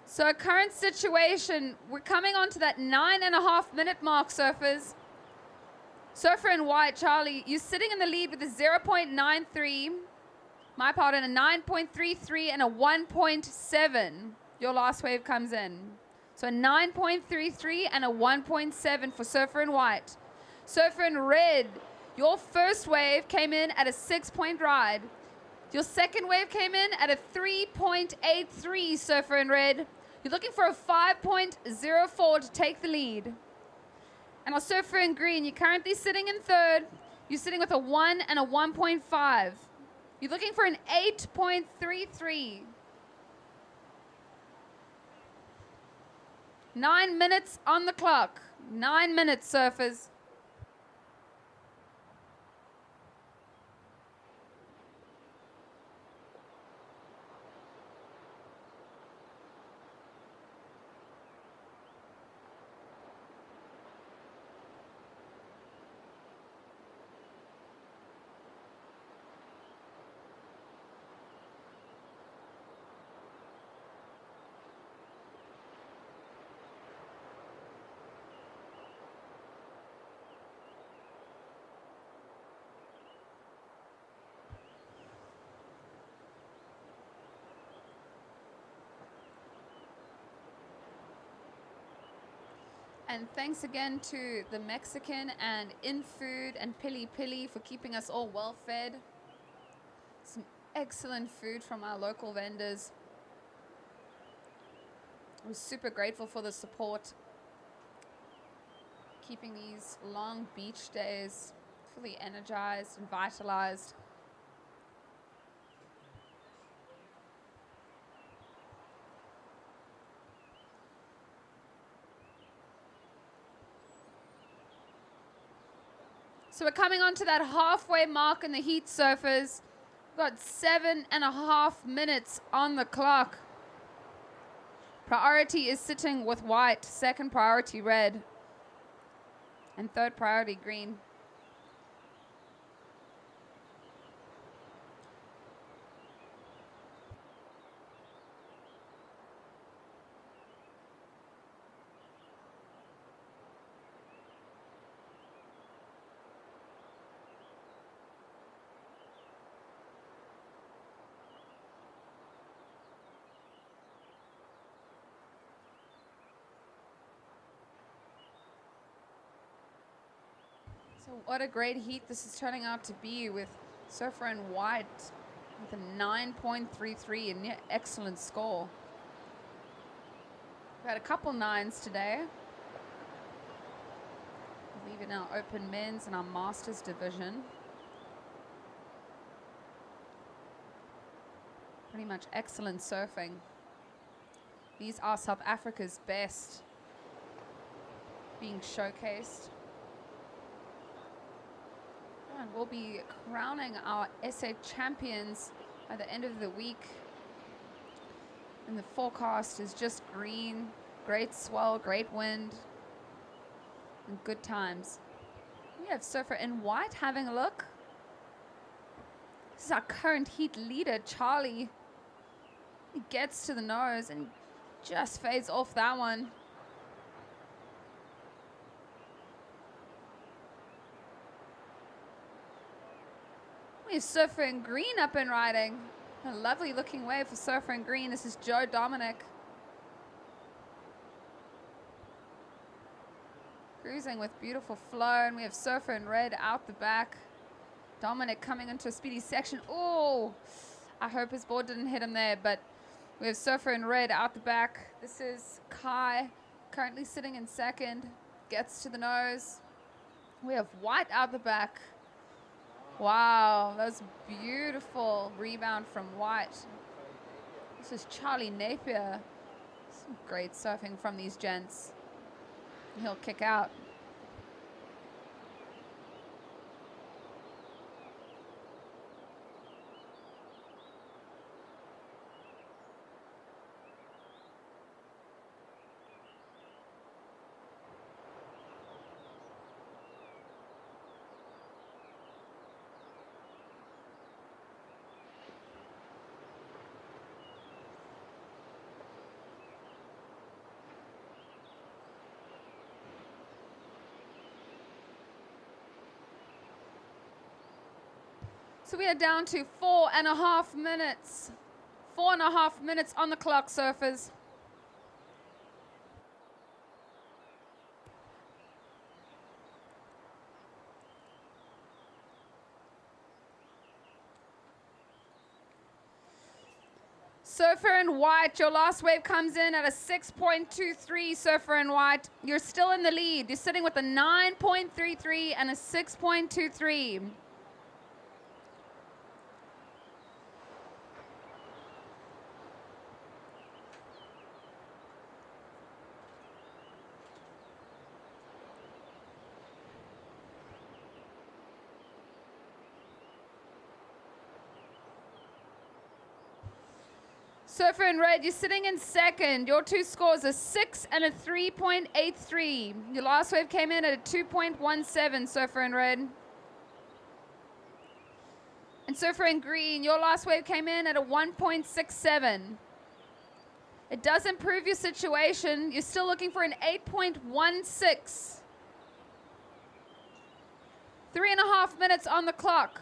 So current situation, we're coming on to that 9.5 minute mark, surfers. Surfer in white, Charlie, you're sitting in the lead with a 0.93. My part in a 9.33 and a 1.7. Your last wave comes in. So a 9.33 and a 1.7 for Surfer in white. Surfer in red, your first wave came in at a 6-point ride. Your second wave came in at a 3.83, Surfer in red. You're looking for a 5.04 to take the lead. And our Surfer in green, you're currently sitting in third. You're sitting with a 1 and a 1.5. You're looking for an 8.33. 9 minutes on the clock. 9 minutes, surfers. And thanks again to the Mexican and InFood and PILI-PILI for keeping us all well fed. Some excellent food from our local vendors. I was super grateful for the support. Keeping these long beach days fully energized and vitalized. So we're coming on to that halfway mark in the heat, surfers. We've got 7.5 minutes on the clock. Priority is sitting with white, second priority red, and third priority green. So what a great heat this is turning out to be, with Surfer in white with a 9.33, a near excellent score. We had a couple nines today. I believe in our open men's and our masters division. Pretty much excellent surfing. These are South Africa's best being showcased. And we'll be crowning our SA champions by the end of the week. And the forecast is just green, great swell, great wind, and good times. We have surfer in white having a look. This is our current heat leader, Charlie. He gets to the nose and just fades off that one. We have surfer in green up and riding. A lovely looking wave for surfer in green. This is Joe Dominic. Cruising with beautiful flow, and we have surfer in red out the back. Dominic coming into a speedy section. Oh, I hope his board didn't hit him there, but we have surfer in red out the back. This is Kai, currently sitting in second. Gets to the nose. We have white out the back. Wow, that was beautiful rebound from white. This is Charlie Napier. Some great surfing from these gents. He'll kick out. So we are down to 4.5 minutes. 4.5 minutes on the clock, surfers. Surfer in white, your last wave comes in at a 6.23. Surfer in white, you're still in the lead. You're sitting with a 9.33 and a 6.23. Surfer in red, you're sitting in second. Your two scores are 6 and a 3.83. Your last wave came in at a 2.17, Surfer in red. And Surfer in green, your last wave came in at a 1.67. It does improve your situation. You're still looking for an 8.16. 3.5 minutes on the clock.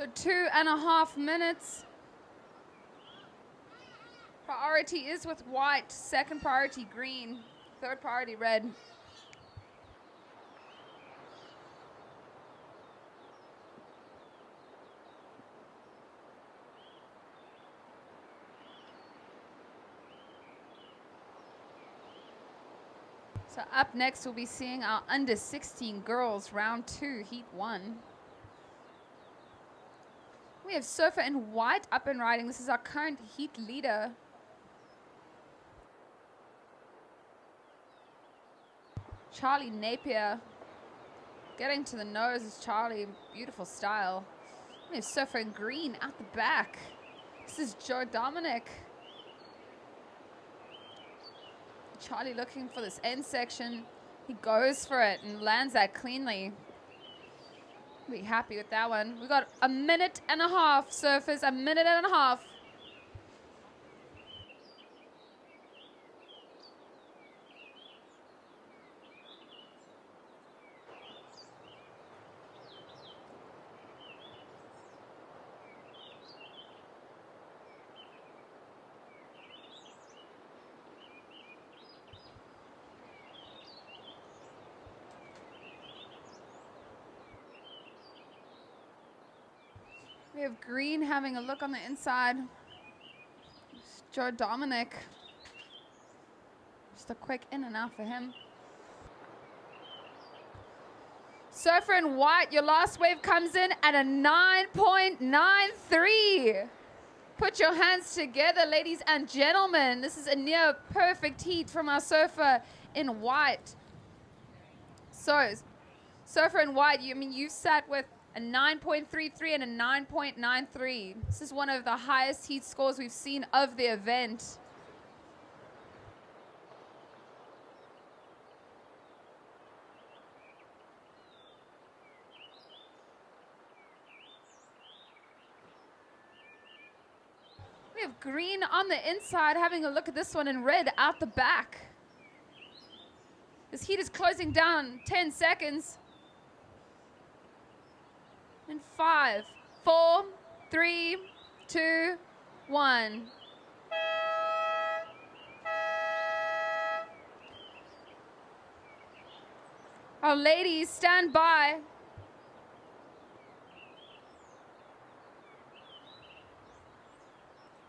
So 2.5 minutes. Priority is with white, second priority green, third priority red. So up next we'll be seeing our under 16 girls round 2, heat 1. We have Surfer in white up and riding. This is our current heat leader. Charlie Napier. Getting to the nose is Charlie. Beautiful style. We have Surfer in green out the back. This is Joe Dominic. Charlie looking for this end section. He goes for it and lands that cleanly. Be happy with that one. We got a minute and a half, surfers, a minute and a half. We have green having a look on the inside. Joe Dominic. Just a quick in and out for him. Surfer in white, your last wave comes in at a 9.93. Put your hands together, ladies and gentlemen. This is a near perfect heat from our surfer in white. So, surfer in white, you sat with a 9.33 and a 9.93. This is one of the highest heat scores we've seen of the event. We have green on the inside, having a look at this one, in red out the back. This heat is closing down 10 seconds. In 5, 4, 3, 2, 1. Our ladies, stand by.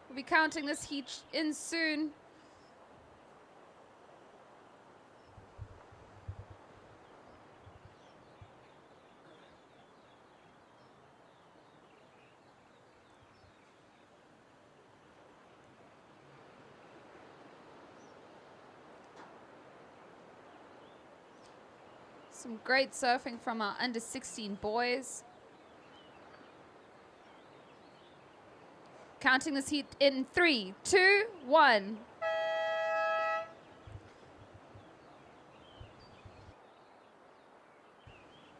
We'll be counting this heat in soon. Some great surfing from our under 16 boys. Counting this heat in 3, 2, 1.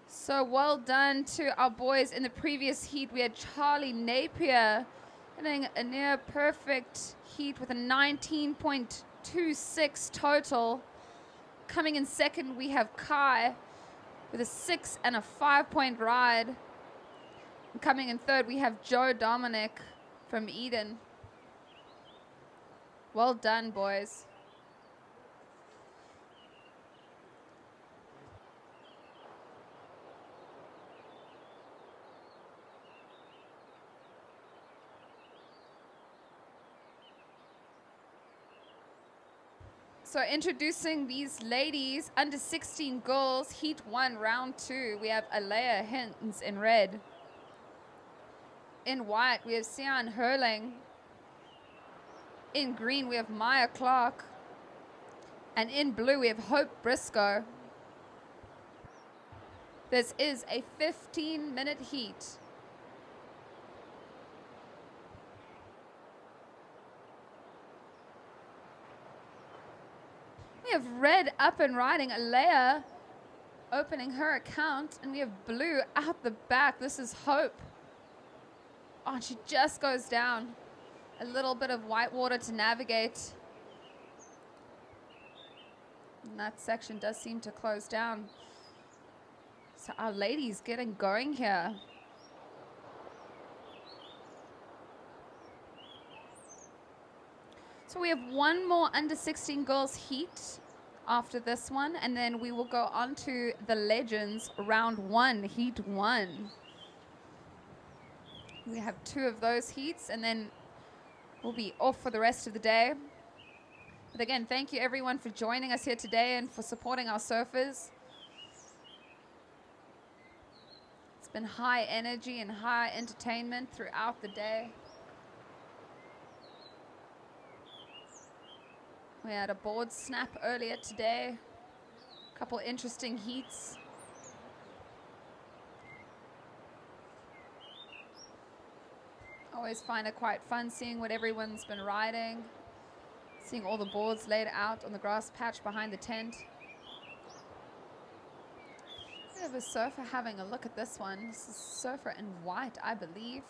So well done to our boys in the previous heat. We had Charlie Napier hitting a near perfect heat with a 19.26 total. Coming in second, we have Kai with a 6 and a 5-point ride. And coming in third, we have Joe Dominic from Eden. Well done, boys. So introducing these ladies, under 16 girls, heat 1, round 2. We have Alea Hintz in red. In white, we have Sian Hurling. In green, we have Maya Clark. And in blue, we have Hope Briscoe. This is a 15-minute heat. We have red up and riding, Alea opening her account, and we have blue out the back. This is Hope. Oh, and she just goes down. A little bit of white water to navigate. And that section does seem to close down. So our ladies getting going here. So we have one more under 16 girls heat after this one, and then we will go on to the Legends round 1, heat 1. We have 2 of those heats, and then we'll be off for the rest of the day. But again, thank you everyone for joining us here today and for supporting our surfers. It's been high energy and high entertainment throughout the day. We had a board snap earlier today. A couple interesting heats. Always find it quite fun seeing what everyone's been riding. Seeing all the boards laid out on the grass patch behind the tent. We have a surfer having a look at this one. This is surfer in white, I believe.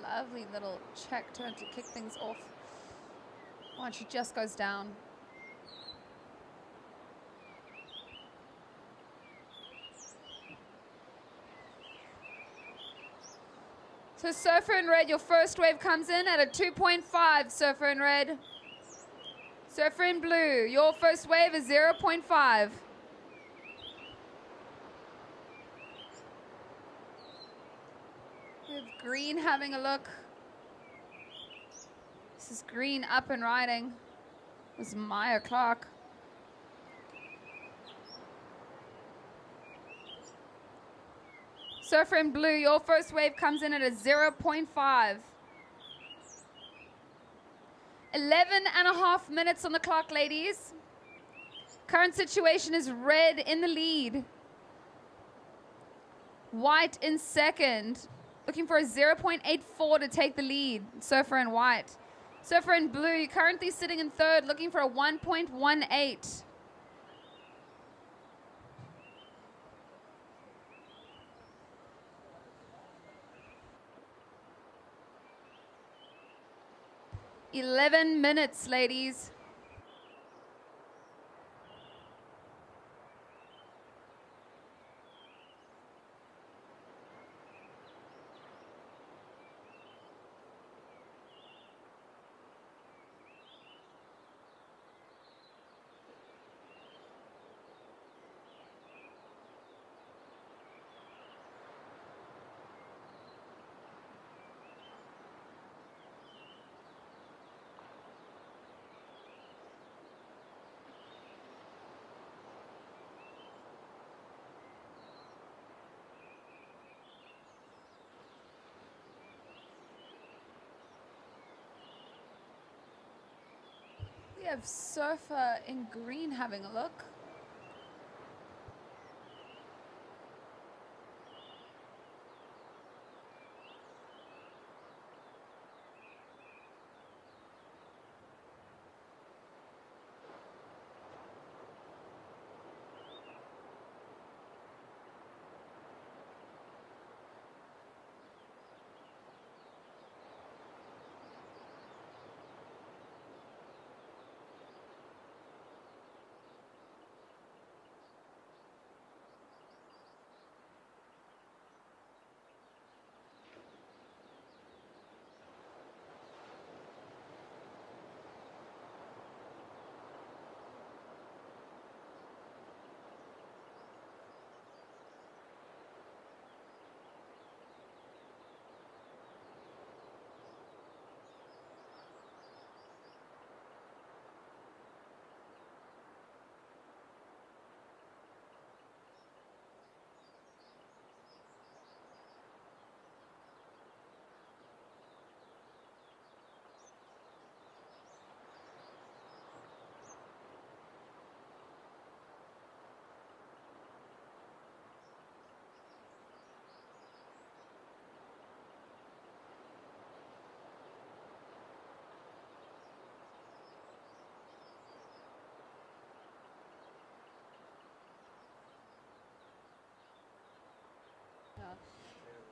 Lovely little check turn to kick things off. Oh, and she just goes down. So surfer in red, your first wave comes in at a 2.5, surfer in red. Surfer in blue, your first wave is 0.5. Green having a look. This is Green up and riding. This is Maya Clark. Surfer in blue, your first wave comes in at a 0.5. 11.5 minutes on the clock, ladies. Current situation is red in the lead. White in second. Looking for a 0.84 to take the lead. Surfer in white. Surfer in blue, currently sitting in third, looking for a 1.18. "11 minutes, ladies." We have Surfer in green having a look.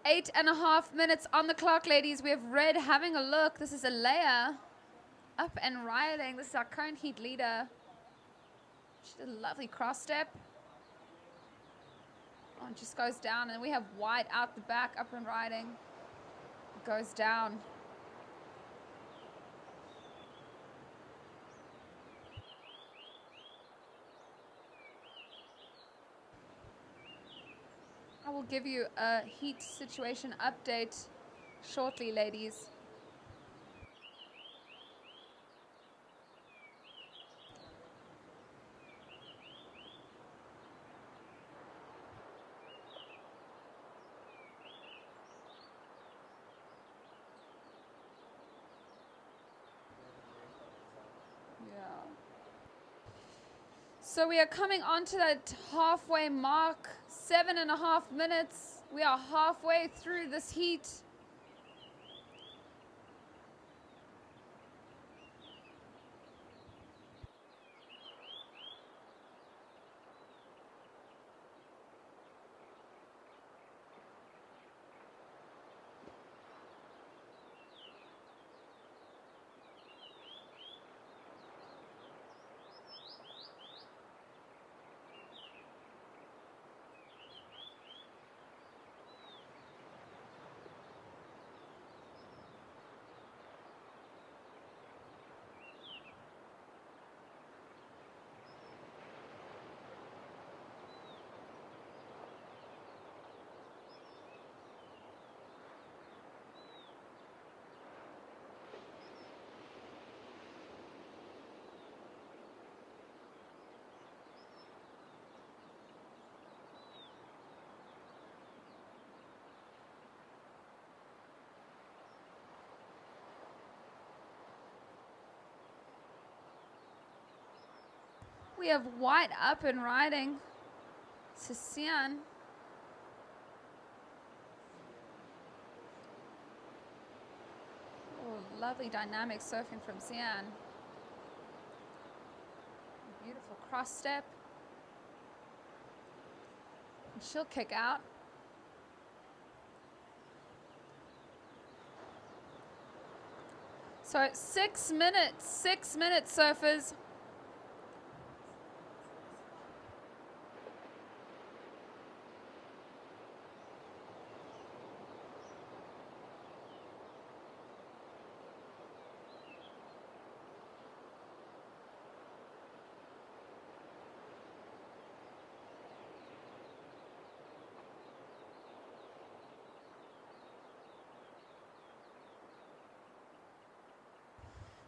Yeah. 8.5 minutes on the clock, ladies. We have Red having a look. This is Alea up and riding. This is our current heat leader. She did a lovely cross step. Oh, it just goes down, and we have White out the back, up and riding. It goes down. I will give you a heat situation update shortly, ladies. So we are coming on to that halfway mark, 7.5 minutes. We are halfway through this heat. We have white up and riding. Sian. Oh, lovely dynamic surfing from Sian. Beautiful cross step. And she'll kick out. So 6 minutes, surfers.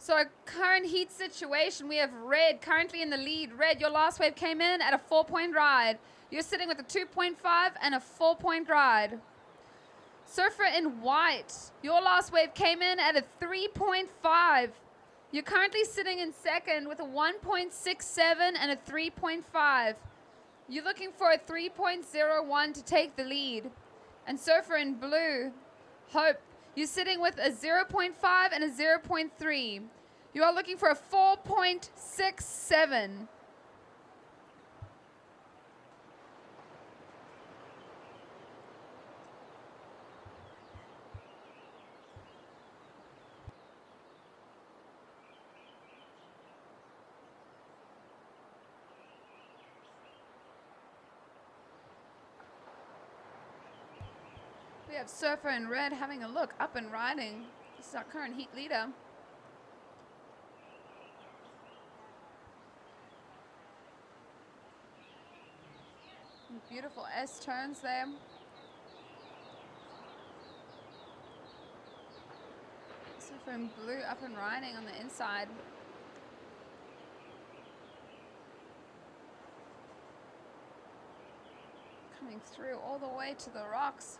So current heat situation, we have Red currently in the lead. Red, your last wave came in at a 4-point ride. You're sitting with a 2.5 and a 4-point ride. Surfer in white, your last wave came in at a 3.5. You're currently sitting in second with a 1.67 and a 3.5. You're looking for a 3.01 to take the lead. And surfer in blue, Hope, you're sitting with a 0.5 and a 0.3. You are looking for a 4.67. We have Surfer in red having a look, up and riding. This is our current heat leader. Beautiful S turns there. Surfer in blue up and riding on the inside. Coming through all the way to the rocks.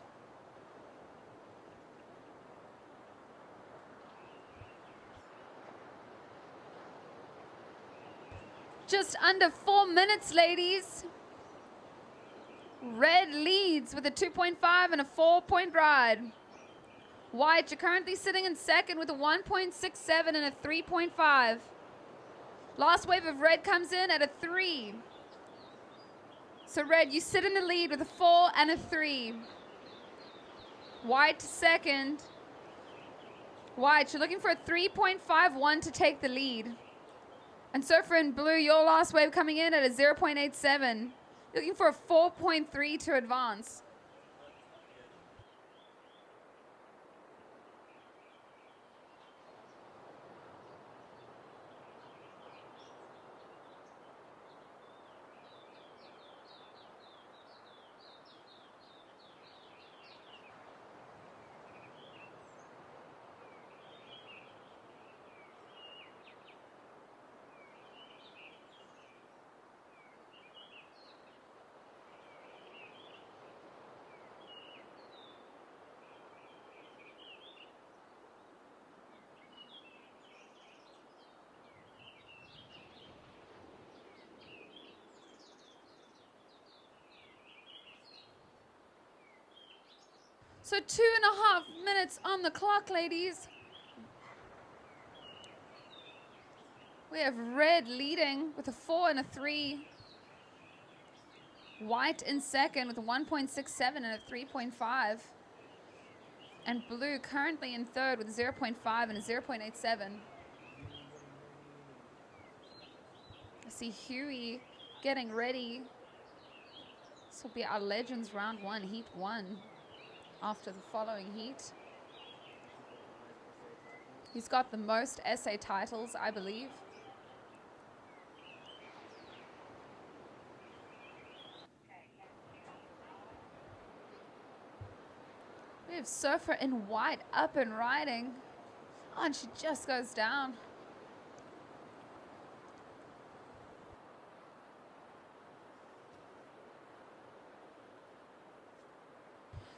Just under 4 minutes, ladies. Red leads with a 2.5 and a 4-point ride. White, you're currently sitting in second with a 1.67 and a 3.5. Last wave of red comes in at a 3. So red, you sit in the lead with a 4 and a 3. White second. White, you're looking for a 3.51 to take the lead. And Surfer in blue, your last wave coming in at a 0.87. Looking for a 4.3 to advance. So 2.5 minutes on the clock, ladies. We have red leading with a 4 and a 3. White in second with a 1.67 and a 3.5. And blue currently in third with a 0.5 and a 0.87. I see Huey getting ready. This will be our Legends Round 1, Heat 1. After the following heat. He's got the most essay titles, I believe. We have Surfer in white up and riding. Oh, and she just goes down.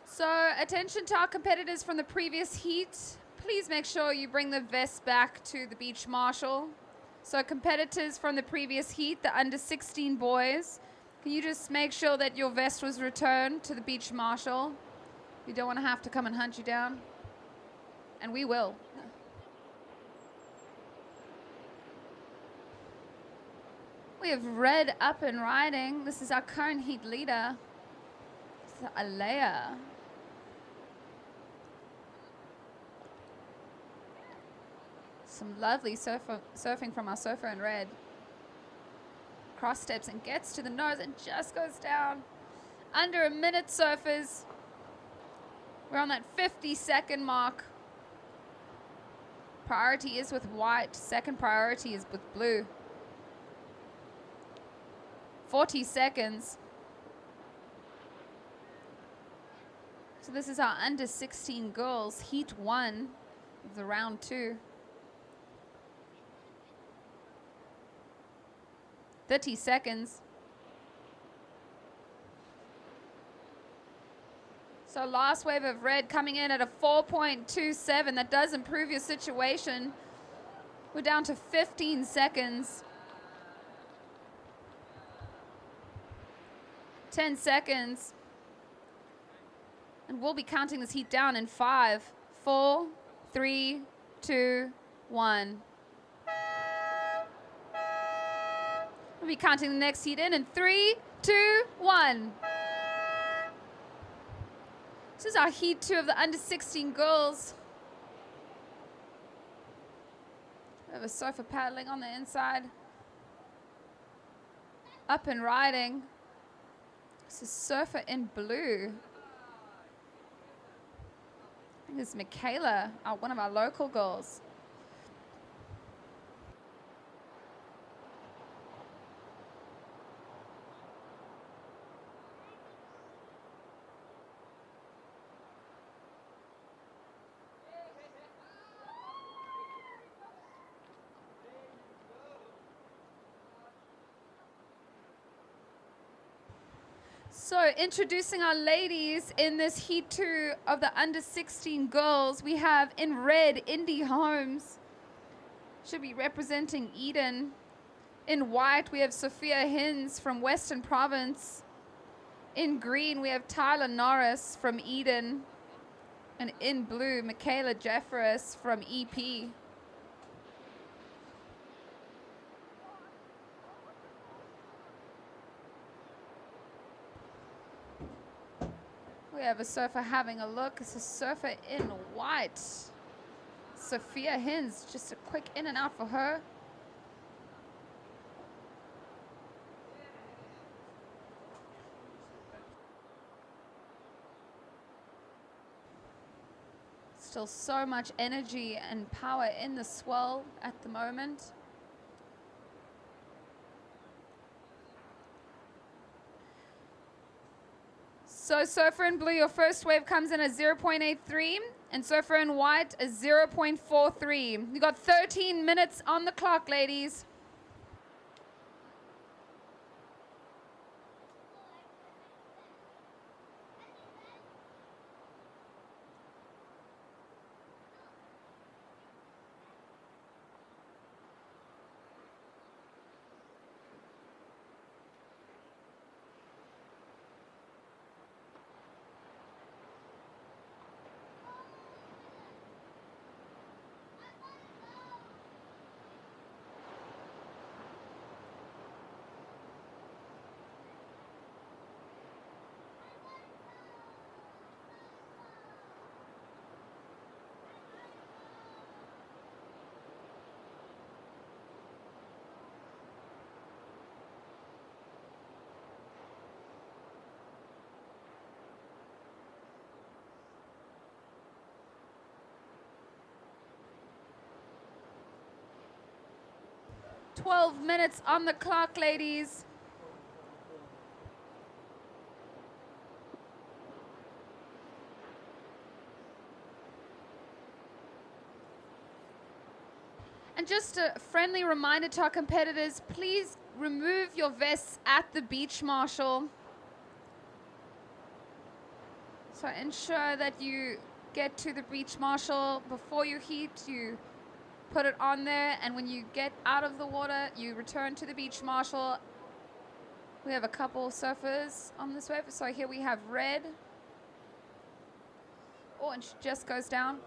So attention to our competitors from the previous heat. Please make sure you bring the vest back to the beach marshal. So competitors from the previous heat, the under 16 boys, can you just make sure that your vest was returned to the beach marshal? You don't want to have to come and hunt you down. And we will. We have Red up and riding. This is our current heat leader. This is Alea. Some lovely surfing from our surfer in red. Cross steps and gets to the nose and just goes down. Under a minute, surfers. We're on that 50-second mark. Priority is with white. Second priority is with blue. 40 seconds. So this is our under 16 girls, heat 1 of the round 2. 30 seconds. So last wave of red coming in at a 4.27. That does improve your situation. We're down to 15 seconds. 10 seconds. And we'll be counting this heat down in 5, 4, 3, 2, 1. We'll be counting the next heat in 3, 2, 1. This is our heat 2 of the under 16 girls. We have a surfer paddling on the inside. Up and riding. This is surfer in blue. I think it's Michaela, one of our local girls. So introducing our ladies in this heat 2 of the under 16 girls, we have in red Indy Holmes, should be representing Eden. In white we have Sophia Hins from Western Province. In green we have Tyler Norris from Eden. And in blue, Michaela Jeffress from EP. We have a surfer having a look. It's a surfer in white. Sophia Hins, just a quick in and out for her. Still so much energy and power in the swell at the moment. So surfer in blue, your first wave comes in at 0.83, and surfer in white is 0.43. You got 13 minutes on the clock, ladies. "12 minutes on the clock, ladies." And just a friendly reminder to our competitors, please remove your vests at the beach marshal. So ensure that you get to the beach marshal before you heat. You put it on there, and when you get out of the water, you return to the beach marshal. We have a couple surfers on this wave. So here we have red. Oh, and she just goes down.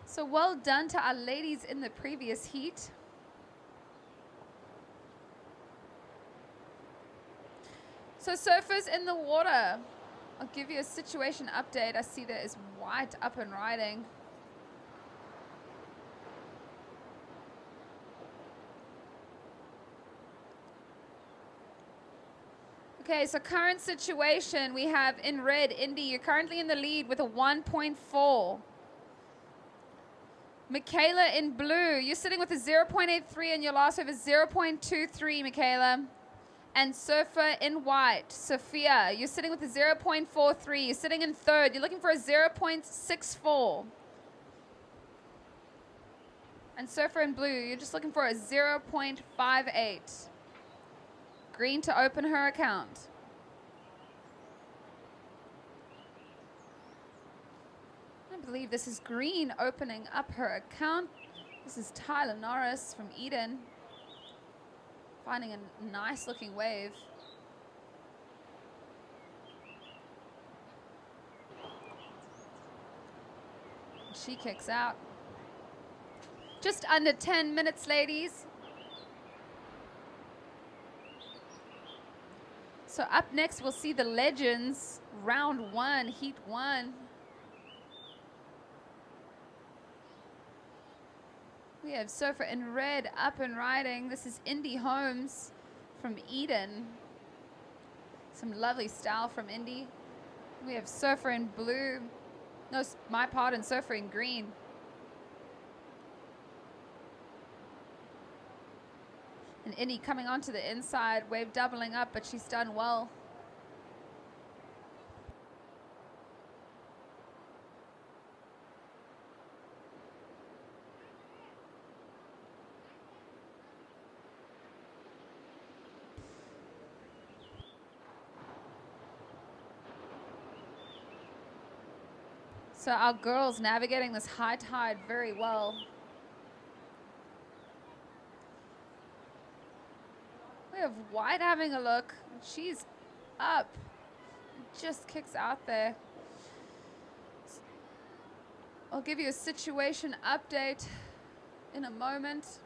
So well done to our ladies in the previous heat. So surfers in the water, I'll give you a situation update. I see there is white up and riding. Okay, so current situation, we have in red, Indy, you're currently in the lead with a 1.4. Michaela in blue, you're sitting with a 0.83 and your last wave is 0.23, Michaela. And surfer in white, Sophia, you're sitting with a 0.43. You're sitting in third. You're looking for a 0.64. And surfer in blue, you're just looking for a 0.58. Green to open her account. I believe this is Green opening up her account. This is Tyler Norris from Eden. Finding a nice looking wave. She kicks out. Just under 10 minutes, ladies. So up next, we'll see the Legends, round 1, heat 1. We have surfer in red up and riding. This is Indy Holmes from Eden. Some lovely style from Indy. We have surfer in blue. No, my pardon, surfer in green. And Indy coming onto the inside, wave doubling up, but she's done well. So our girls navigating this high tide very well. We have White having a look. She's up. Just kicks out there. I'll give you a situation update in a moment.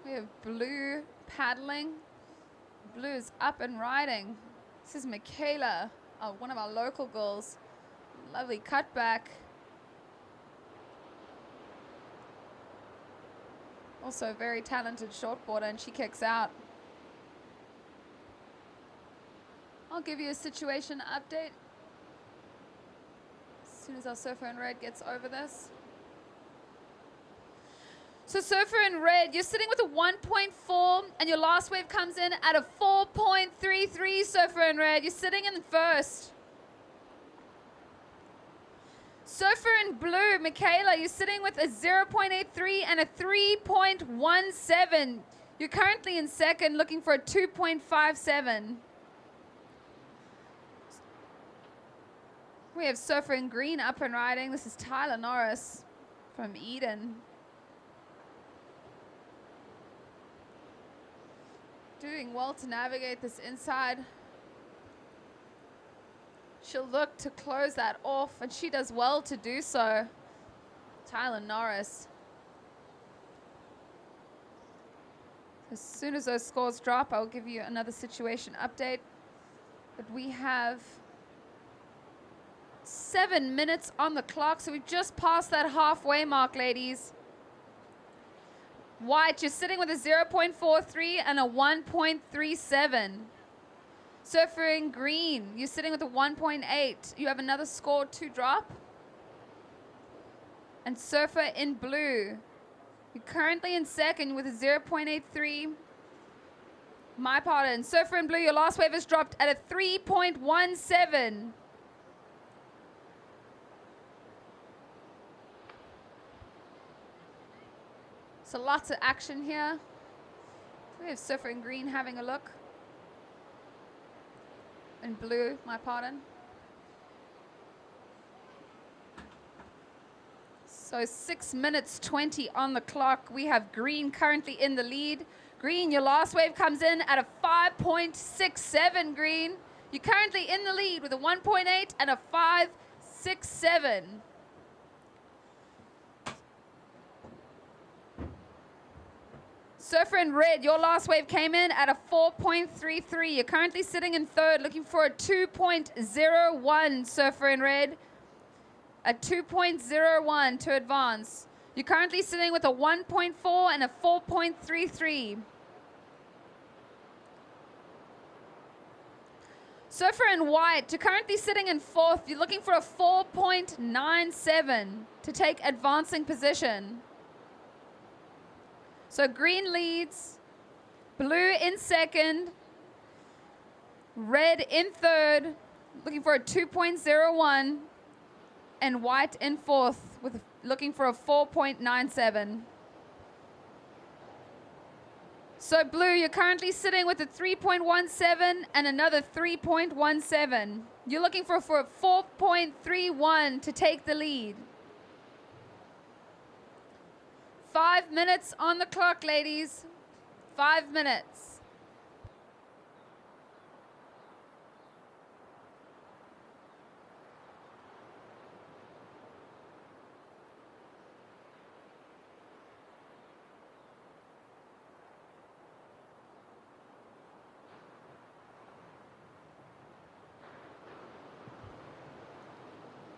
We have Blue paddling. Blue is up and riding. This is Michaela, one of our local girls. Lovely cutback. Also a very talented shortboarder, and she kicks out. I'll give you a situation update as soon as our surfer in red gets over this. So surfer in red, you're sitting with a 1.4 and your last wave comes in at a 4.33. Surfer in red, you're sitting in first. Surfer in blue, Michaela, you're sitting with a 0.83 and a 3.17. You're currently in second, looking for a 2.57. We have surfer in green up and riding. This is Tyler Norris from Eden. Doing well to navigate this inside. She'll look to close that off, and she does well to do so. Tyler Norris. As soon as those scores drop, I'll give you another situation update. But we have 7 minutes on the clock, so we've just passed that halfway mark, ladies. White, you're sitting with a 0.43 and a 1.37. Surfer in green, you're sitting with a 1.8. You have another score to drop. And surfer in blue, you're currently in second with a 0.83. My pardon. Surfer in blue, your last wave has dropped at a 3.17. So lots of action here. We have Surfer in green having a look. In blue, my pardon. So 6 minutes 20 on the clock. We have green currently in the lead. Green, your last wave comes in at a 5.67, green. You're currently in the lead with a 1.8 and a 5.67. Surfer in red, your last wave came in at a 4.33. You're currently sitting in third, looking for a 2.01, Surfer in red. A 2.01 to advance. You're currently sitting with a 1.4 and a 4.33. Surfer in white, you're currently sitting in fourth. You're looking for a 4.97 to take advancing position. So green leads, blue in second, red in third, looking for a 2.01, and white in fourth, with looking for a 4.97. So blue, you're currently sitting with a 3.17 and another 3.17. You're looking for a 4.31 to take the lead. 5 minutes on the clock, ladies. 5 minutes.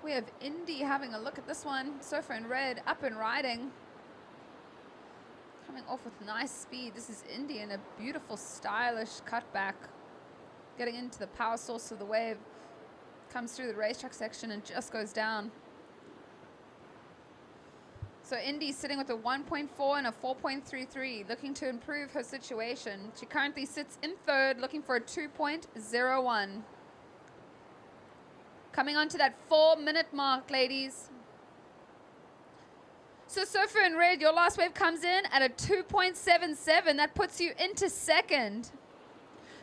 We have Indy having a look at this one. Surfer in red, up and riding. Coming off with nice speed. This is Indy in a beautiful, stylish cutback. Getting into the power source of the wave. Comes through the racetrack section and just goes down. So Indy sitting with a 1.4 and a 4.33, looking to improve her situation. She currently sits in third, looking for a 2.01. Coming on to that 4-minute mark, ladies. So Surfer in red, your last wave comes in at a 2.77. That puts you into second.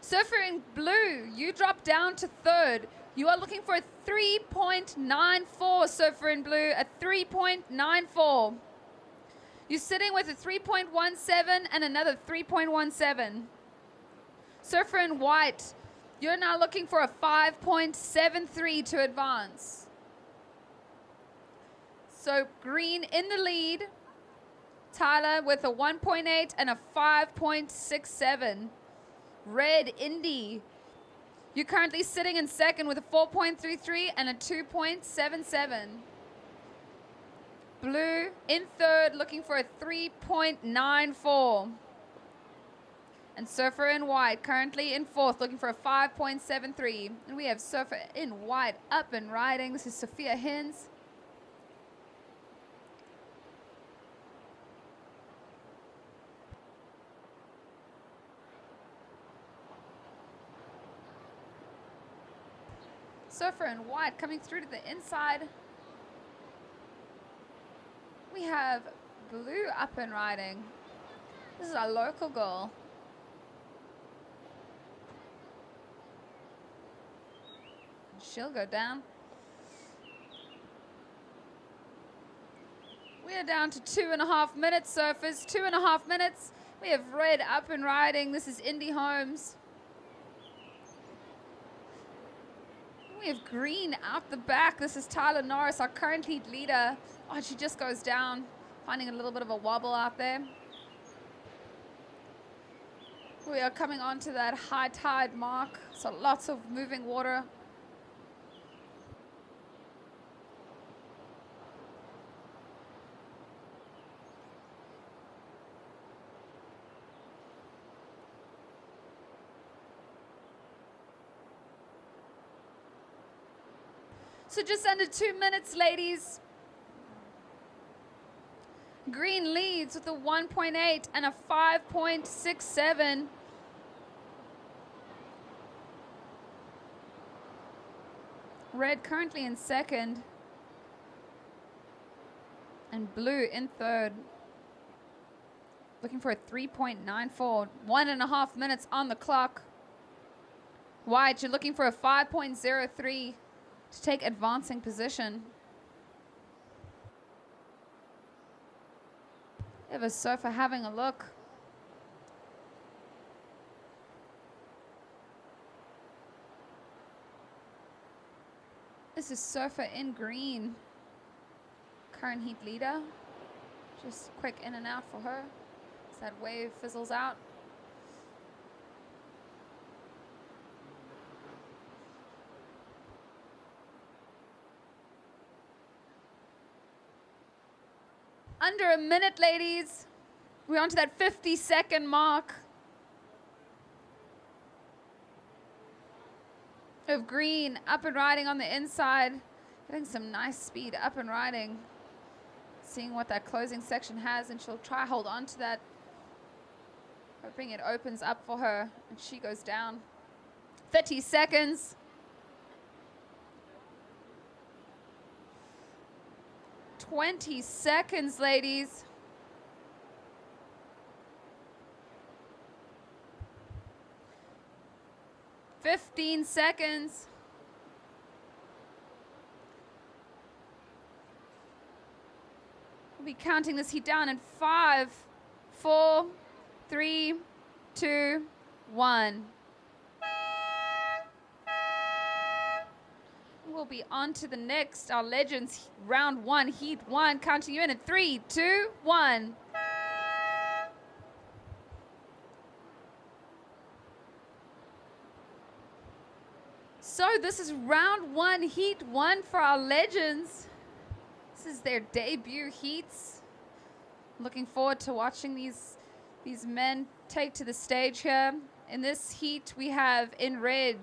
Surfer in blue, you drop down to third. You are looking for a 3.94, Surfer in blue, a 3.94. You're sitting with a 3.17 and another 3.17. Surfer in white, you're now looking for a 5.73 to advance. So green in the lead. Tyler with a 1.8 and a 5.67. Red, Indy. You're currently sitting in second with a 4.33 and a 2.77. Blue in third, looking for a 3.94. And Surfer in white currently in fourth, looking for a 5.73. And we have Surfer in white up and riding. This is Sophia Hins. Surfer in white coming through to the inside. We have blue up and riding. This is our local girl. She'll go down. We are down to 2.5 minutes, surfers. 2.5 minutes. We have red up and riding. This is Indy Holmes. We have green out the back. This is Tyler Norris, our current lead leader. Oh, she just goes down, finding a little bit of a wobble out there. We are coming on to that high tide mark, so lots of moving water. So just under 2 minutes, ladies. Green leads with a 1.8 and a 5.67. Red currently in second. And blue in third. looking for a 3.94. 1.5 minutes on the clock. White, you're looking for a 5.03 to take advancing position. We have a surfer having a look. This is surfer in green. Current heat leader. Just quick in and out for her as that wave fizzles out. Under a minute, ladies. We're on to that 50-second mark. Of green, up and riding on the inside. Getting some nice speed up and riding. Seeing what that closing section has, and she'll try hold on to that. Hoping it opens up for her, and she goes down. 30 seconds. "20 seconds, ladies. "15 seconds. We'll be counting this heat down in 5, 4, 3, 2, 1. We'll be on to the next, our Legends round 1, heat 1, counting you in 3, 2, 1. So this is round 1, heat 1 for our Legends. This is their debut heats. Looking forward to watching these men take to the stage here. In this heat, we have in red,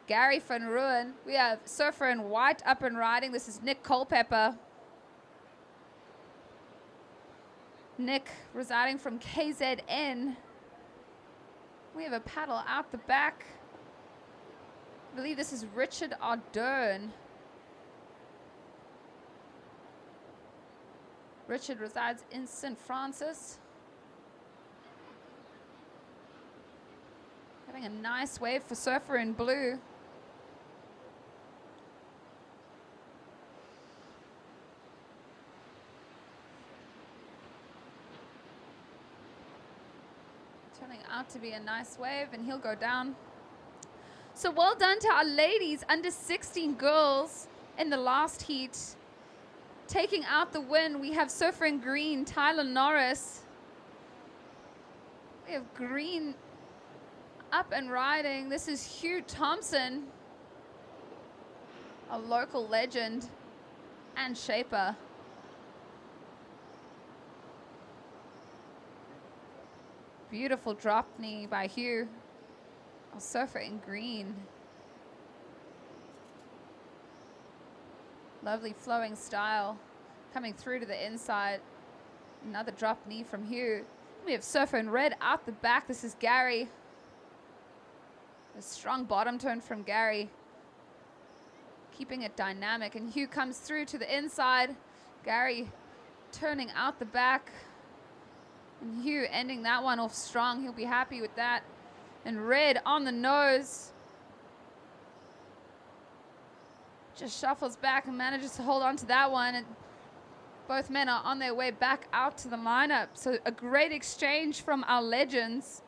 Gary van Rooyen. We have surfer in white up and riding. This is Nick Culpepper. Nick residing from KZN. We have a paddle out the back. I believe this is Richard Ardern. Richard resides in St. Francis. Having a nice wave for surfer in blue. Turning out to be a nice wave, and he'll go down. So well done to our ladies, under 16 girls in the last heat. Taking out the win, we have surfer in green, Tyler Norris. We have green up and riding. This is Hugh Thompson, a local legend and shaper. Beautiful drop knee by Hugh. A surfer in green. Lovely flowing style coming through to the inside. Another drop knee from Hugh. We have surfer in red out the back. This is Gary. A strong bottom turn from Gary. Keeping it dynamic. And Hugh comes through to the inside. Gary turning out the back. And Hugh ending that one off strong. He'll be happy with that. And red on the nose. Just shuffles back and manages to hold on to that one. And both men are on their way back out to the lineup. So a great exchange from our legends.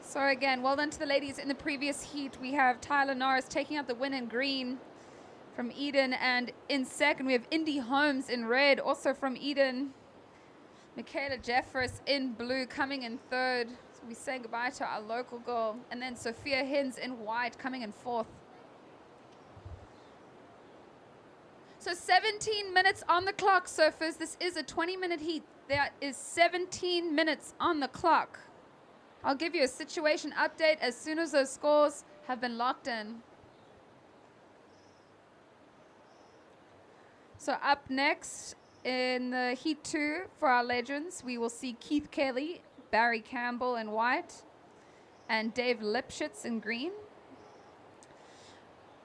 So again, well done to the ladies in the previous heat. We have Tyler Norris taking out the win in green from Eden, and in second we have Indy Holmes in red, also from Eden. Michaela Jeffers in blue coming in third. So we're saying goodbye to our local girl. And then Sophia Hins in white coming in fourth. So 17 minutes on the clock, surfers. This is a 20-minute heat. There is 17 minutes on the clock. I'll give you a situation update as soon as those scores have been locked in. So up next in the Heat 2 for our legends, we will see Keith Kelly Barry Campbell in white, and Dave Lipschitz in green.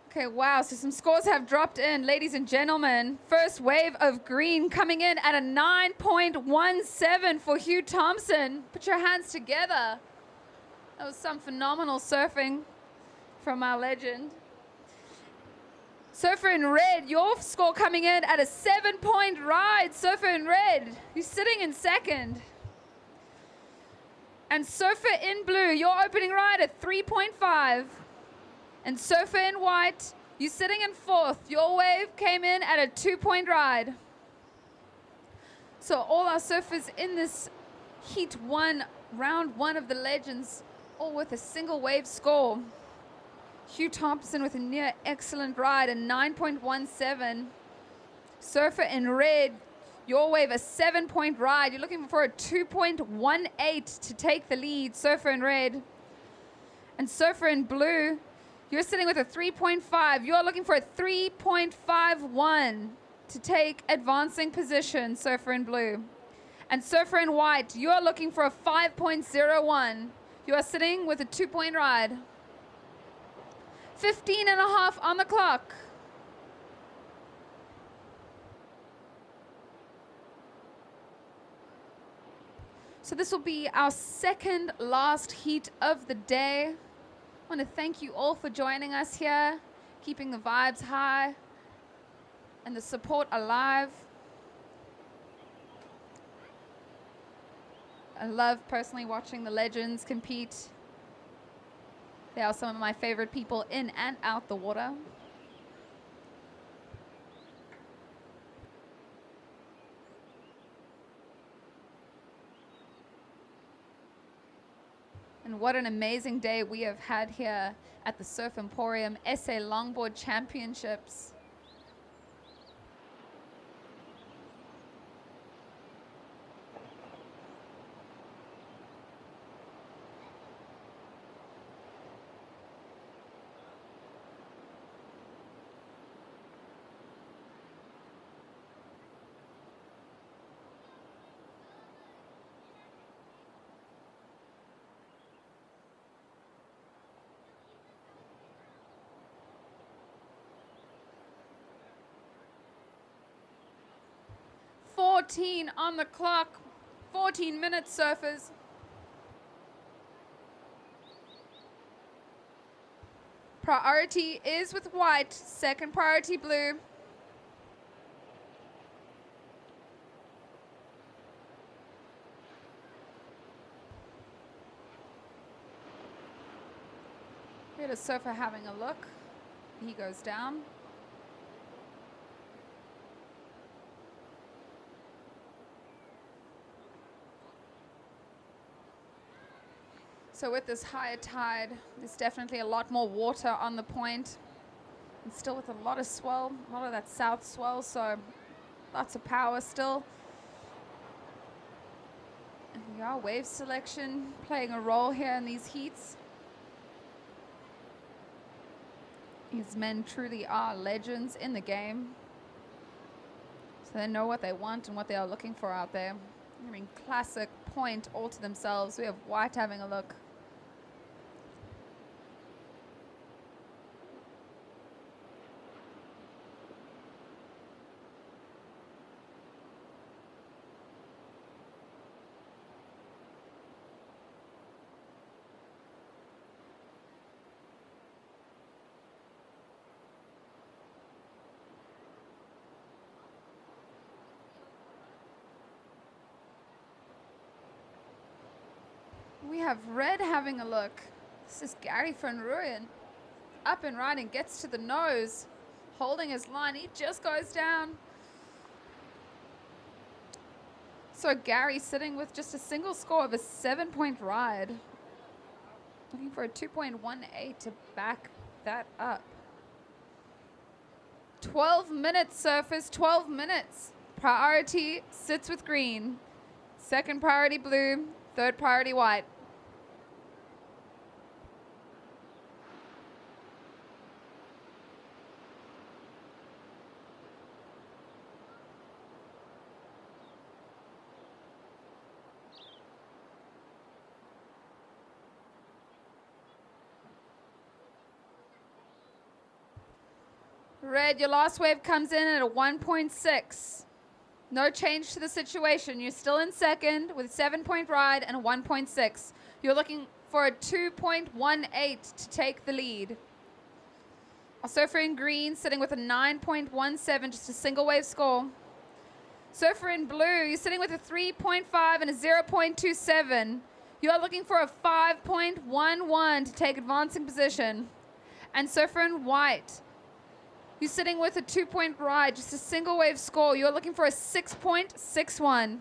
Okay, wow, so some scores have dropped in, ladies and gentlemen. First wave of green coming in at a 9.17 for Hugh Thompson. Put your hands together. That was some phenomenal surfing from our legend. Surfer in red, your score coming in at a 7-point ride. Surfer in red, you're sitting in second. And surfer in blue, your opening ride at 3.5. And surfer in white, you're sitting in fourth. Your wave came in at a 2-point ride. So all our surfers in this heat one, round one of the legends, all with a single wave score. Hugh Thompson with a near excellent ride, a 9.17. Surfer in red, your wave a 7-point ride. You're looking for a 2.18 to take the lead, surfer in red. And surfer in blue, you're sitting with a 3.5. You're looking for a 3.51 to take advancing position, surfer in blue. And surfer in white, you're looking for a 5.01. You are sitting with a 2-point ride. 15 and a half on the clock. So this will be our second last heat of the day. I want to thank you all for joining us here, keeping the vibes high and the support alive. I love personally watching the legends compete. They are some of my favorite people in and out the water. And what an amazing day we have had here at the Surf Emporium SA Longboard Championships. On the clock, 14 minutes, surfers. Priority is with white, second priority blue. Here's a surfer having a look. He goes down. So with this higher tide, there's definitely a lot more water on the point. And still with a lot of swell, a lot of that south swell, so lots of power still. And we are wave selection playing a role here in these heats. These men truly are legends in the game. So they know what they want and what they are looking for out there. I mean, classic point all to themselves. We have white having a look. We have red having a look. This is Gary van Rooyen. Up and riding, gets to the nose, holding his line. He just goes down. So Gary sitting with just a single score of a 7-point ride. Looking for a 2.18 to back that up. 12 minutes, surfers, 12 minutes. Priority sits with green. Second priority blue, third priority white. Red, your last wave comes in at a 1.6. No change to the situation. You're still in second with a 7-point ride and a 1.6. You're looking for a 2.18 to take the lead. Our surfer in green sitting with a 9.17, just a single wave score. Surfer in blue, you're sitting with a 3.5 and a 0.27. You are looking for a 5.11 to take advancing position. And surfer in white, you're sitting with a 2-point ride, just a single wave score. You're looking for a 6.61.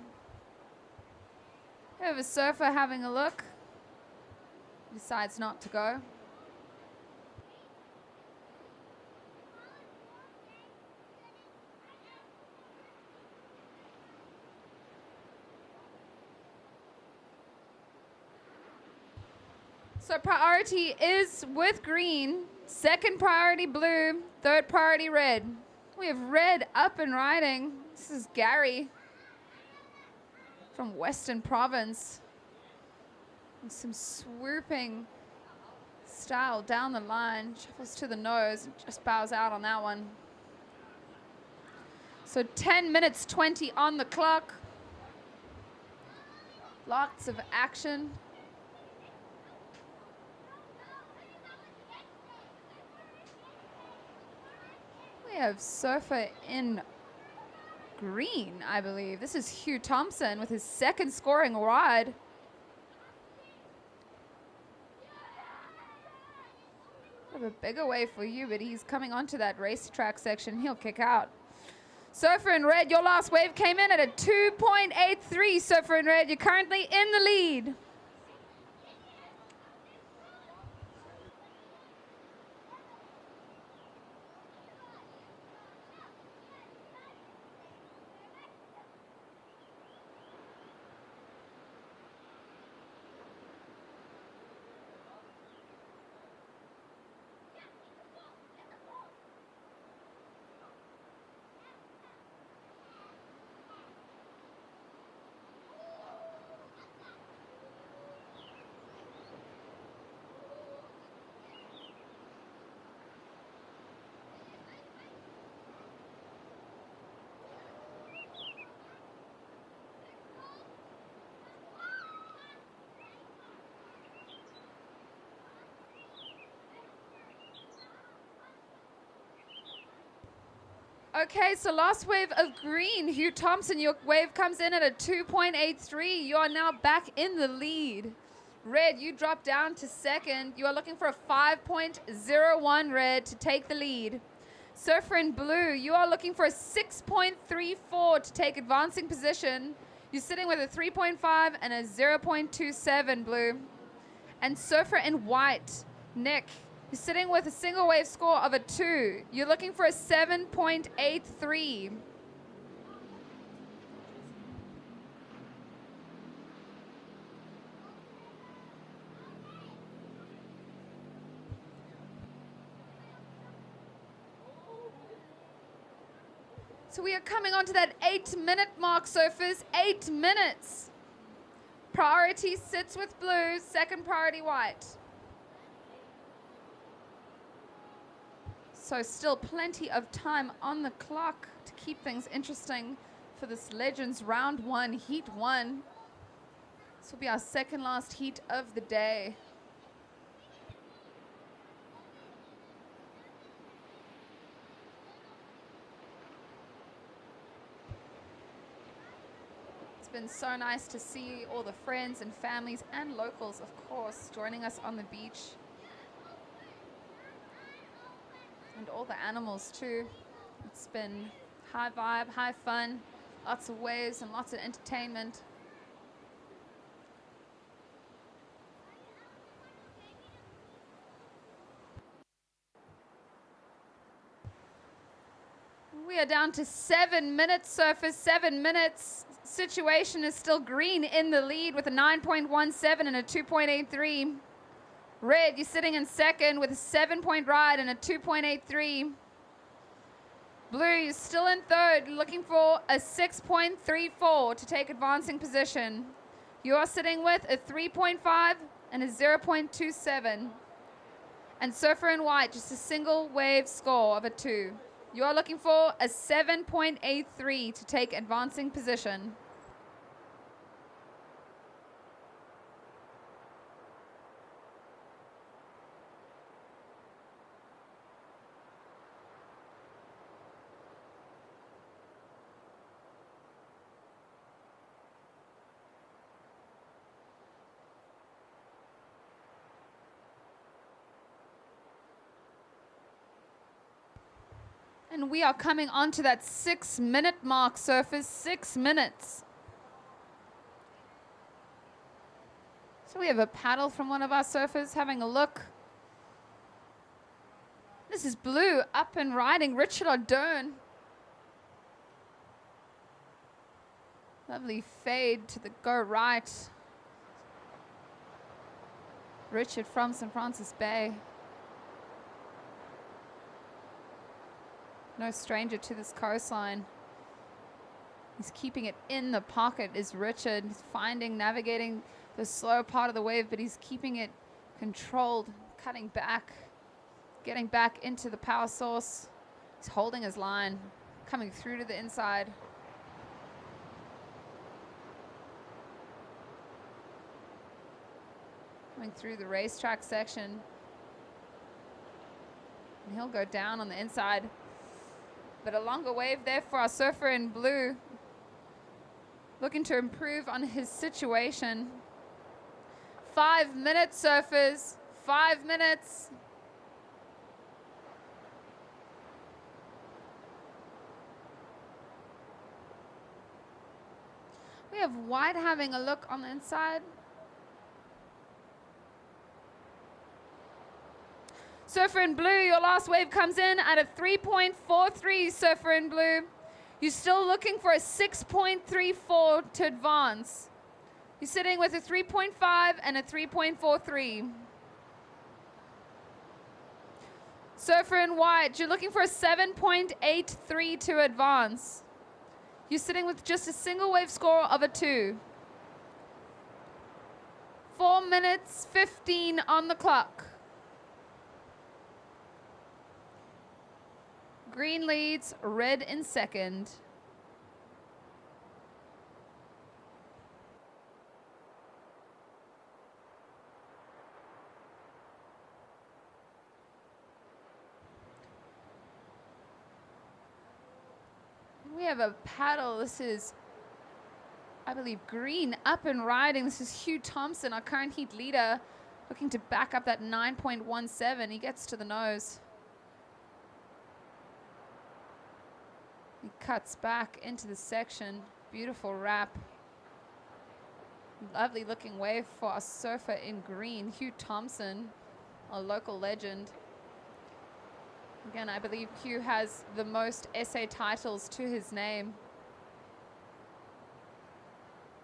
We have a surfer having a look. Decides not to go. So priority is with green, second priority blue, third priority red. We have red up and riding. This is Gary from Western Province. And some swooping style down the line, shuffles to the nose, and just bows out on that one. So 10 minutes 20 on the clock. Lots of action. We have surfer in green, I believe. This is Hugh Thompson with his second scoring ride. A bigger wave for you, but he's coming onto that racetrack section. He'll kick out. Surfer in red, your last wave came in at a 2.83. Surfer in red, you're currently in the lead. Okay, so last wave of green, Hugh Thompson, your wave comes in at a 2.83. You are now back in the lead. Red, you drop down to second. You are looking for a 5.01 red to take the lead. Surfer in blue, you are looking for a 6.34 to take advancing position. You're sitting with a 3.5 and a 0.27 blue. And surfer in white, Nick, you're sitting with a single wave score of a 2. You're looking for a 7.83. So we are coming on to that 8-minute mark, surfers. 8 minutes. Priority sits with blue, second priority white. So still plenty of time on the clock to keep things interesting for this Legends Round 1, Heat 1. This will be our second last heat of the day. It's been so nice to see all the friends and families and locals, of course, joining us on the beach. And all the animals too. It's been high vibe, high fun, lots of waves and lots of entertainment. We are down to 7 minutes, surfers, 7 minutes. Situation is still green in the lead with a 9.17 and a 2.83. Red, you're sitting in second with a 7-point ride and a 2.83. Blue, you're still in third, looking for a 6.34 to take advancing position. You are sitting with a 3.5 and a 0.27. And surfer in white, just a single wave score of a 2. You are looking for a 7.83 to take advancing position. And we are coming on to that 6-minute mark, surfers, 6 minutes. So we have a paddle from one of our surfers having a look. This is Blue up and riding, Richard O'Dern. Lovely fade to the go right. Richard from St. Francis Bay. No stranger to this coastline. He's keeping it in the pocket is Richard. He's navigating the slow part of the wave, but he's keeping it controlled, cutting back, getting back into the power source. He's holding his line, coming through to the inside. Coming through the racetrack section. And he'll go down on the inside. But a longer wave there for our surfer in blue. Looking to improve on his situation. 5 minutes, surfers. 5 minutes. We have White having a look on the inside. Surfer in blue, your last wave comes in at a 3.43, surfer in blue. You're still looking for a 6.34 to advance. You're sitting with a 3.5 and a 3.43. Surfer in white, you're looking for a 7.83 to advance. You're sitting with just a single wave score of a 2. 4 minutes 15 on the clock. Green leads, red in second. We have a paddle. This is, I believe, green up and riding. This is Hugh Thompson, our current heat leader, looking to back up that 9.17. He gets to the nose. He cuts back into the section. Beautiful wrap. Lovely looking wave for our surfer in green, Hugh Thompson, a local legend. Again, I believe Hugh has the most SA titles to his name.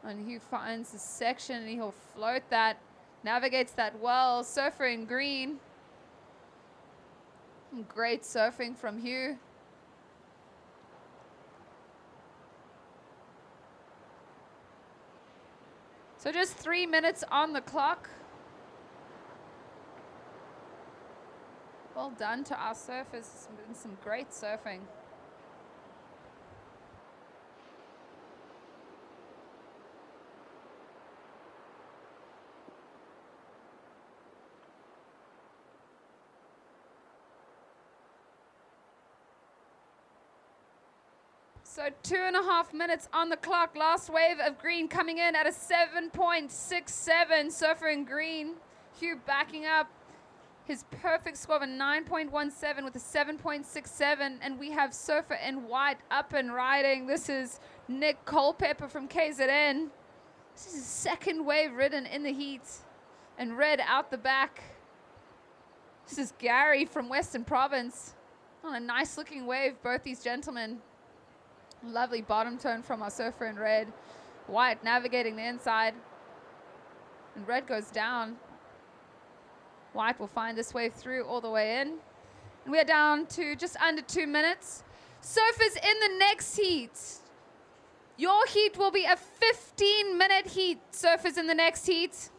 And Hugh finds the section and he'll float that, navigates that well. Surfer in green. Great surfing from Hugh. So just 3 minutes on the clock. Well done to our surfers. It's been some great surfing. So 2.5 minutes on the clock. Last wave of green coming in at a 7.67. Surfer in green. Hugh backing up. His perfect score of a 9.17 with a 7.67. And we have surfer in white up and riding. This is Nick Culpepper from KZN. This is his second wave ridden in the heat. And red out the back. This is Gary from Western Province. On a nice looking wave, both these gentlemen. Lovely bottom turn from our surfer in red. White navigating the inside. And red goes down. White will find this wave through all the way in. And we are down to just under 2 minutes. Surfers in the next heat. Your heat will be a 15-minute heat. Surfers in the next heat.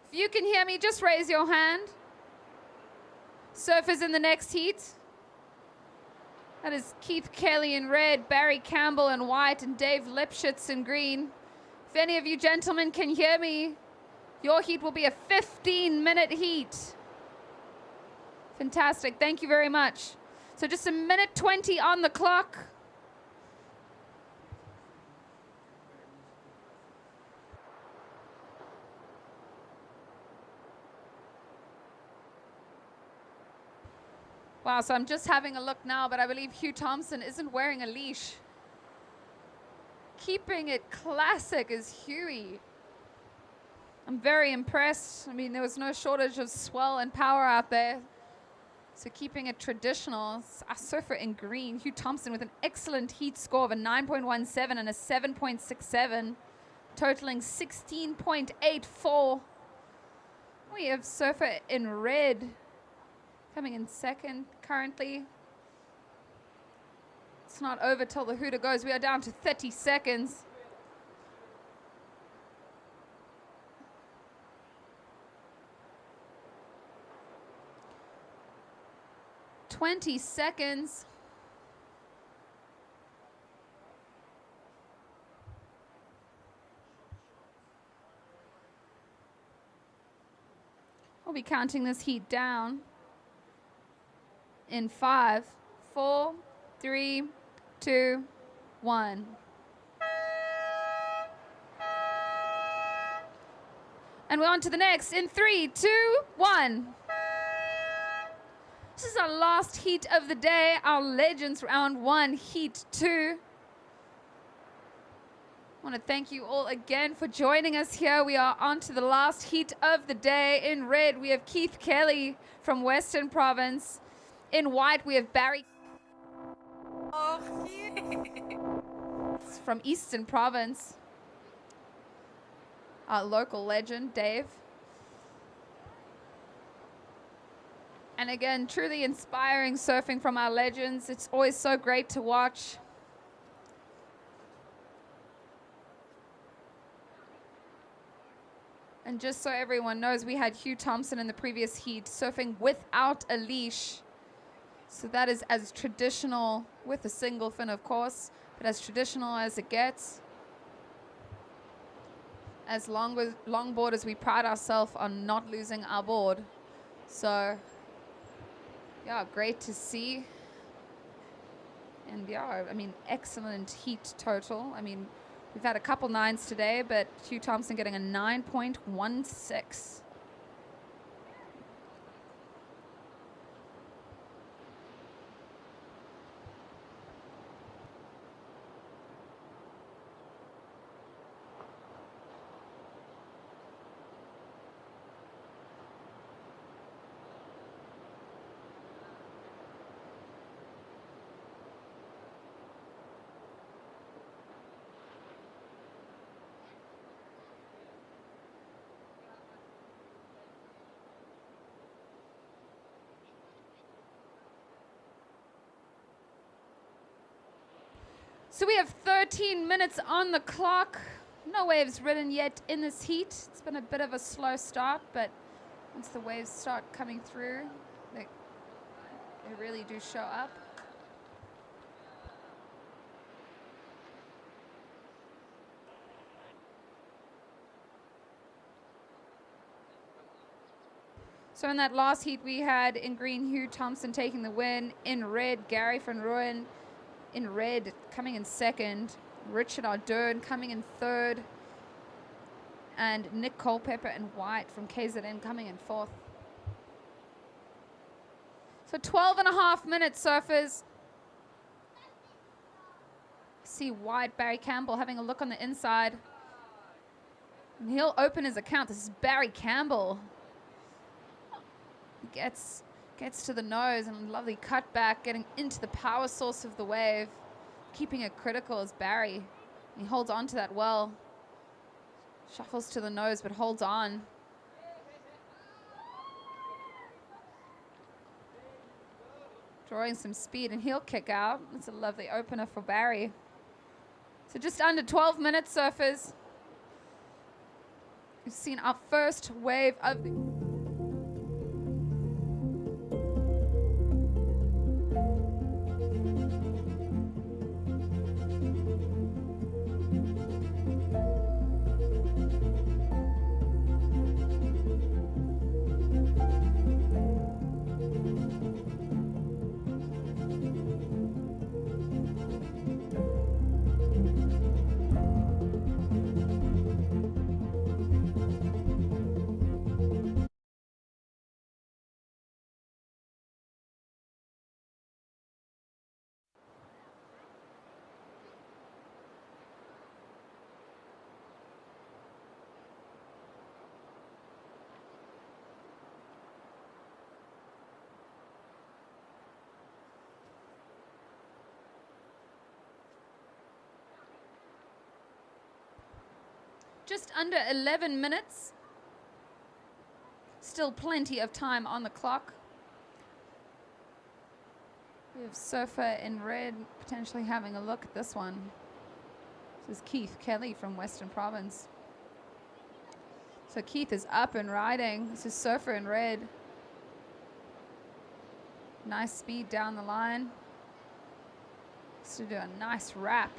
If you can hear me, just raise your hand. Surfers in the next heat. That is Keith Kelly in red, Barry Campbell in white, and Dave Lipschitz in green. If any of you gentlemen can hear me, your heat will be a 15-minute heat. Fantastic. Thank you very much. So just a minute 20 on the clock. Wow, so I'm just having a look now, but I believe Hugh Thompson isn't wearing a leash. Keeping it classic is Huey. I'm very impressed. I mean, there was no shortage of swell and power out there. So keeping it traditional. Our surfer in green, Hugh Thompson, with an excellent heat score of a 9.17 and a 7.67, totaling 16.84. We have surfer in red coming in second currently. It's not over till the hooter goes. We are down to 30 seconds. "20 seconds. We'll be counting this heat down in 5, 4, 3, 2, 1. And we're on to the next in 3, 2, 1. This is our last heat of the day, our Legends Round 1, Heat 2. I want to thank you all again for joining us here. We are on to the last heat of the day. In red, we have Keith Kelly from Western Province. In white, we have Barry from Eastern Province. Our local legend, Dave. And again, truly inspiring surfing from our legends. It's always so great to watch. And just so everyone knows, we had Hugh Thompson in the previous heat surfing without a leash. So that is as traditional, with a single fin of course, but as traditional as it gets. As longboarders, we pride ourselves on not losing our board. So yeah, great to see. And yeah, I mean, excellent heat total. I mean, we've had a couple 9s today, but Hugh Thompson getting a 9.16. So we have 13 minutes on the clock. No waves ridden yet in this heat. It's been a bit of a slow start, but once the waves start coming through, they really do show up. So in that last heat, we had in green Hugh Thompson taking the win. In red, Gary van Rooyen. In red, coming in second. Richard Ardern coming in third. And Nick Culpepper in white from KZN coming in fourth. So 12.5 minutes, surfers. See white Barry Campbell having a look on the inside. And he'll open his account. This is Barry Campbell. He gets to the nose and a lovely cutback, getting into the power source of the wave. Keeping it critical is Barry. And he holds on to that well. Shuffles to the nose, but holds on. Drawing some speed, and he'll kick out. That's a lovely opener for Barry. So just under 12 minutes, surfers. We've seen our first wave of the just under 11 minutes. Still plenty of time on the clock. We have Surfer in red potentially having a look at this one. This is Keith Kelly from Western Province. So Keith is up and riding. This is Surfer in red. Nice speed down the line. Just to do a nice wrap.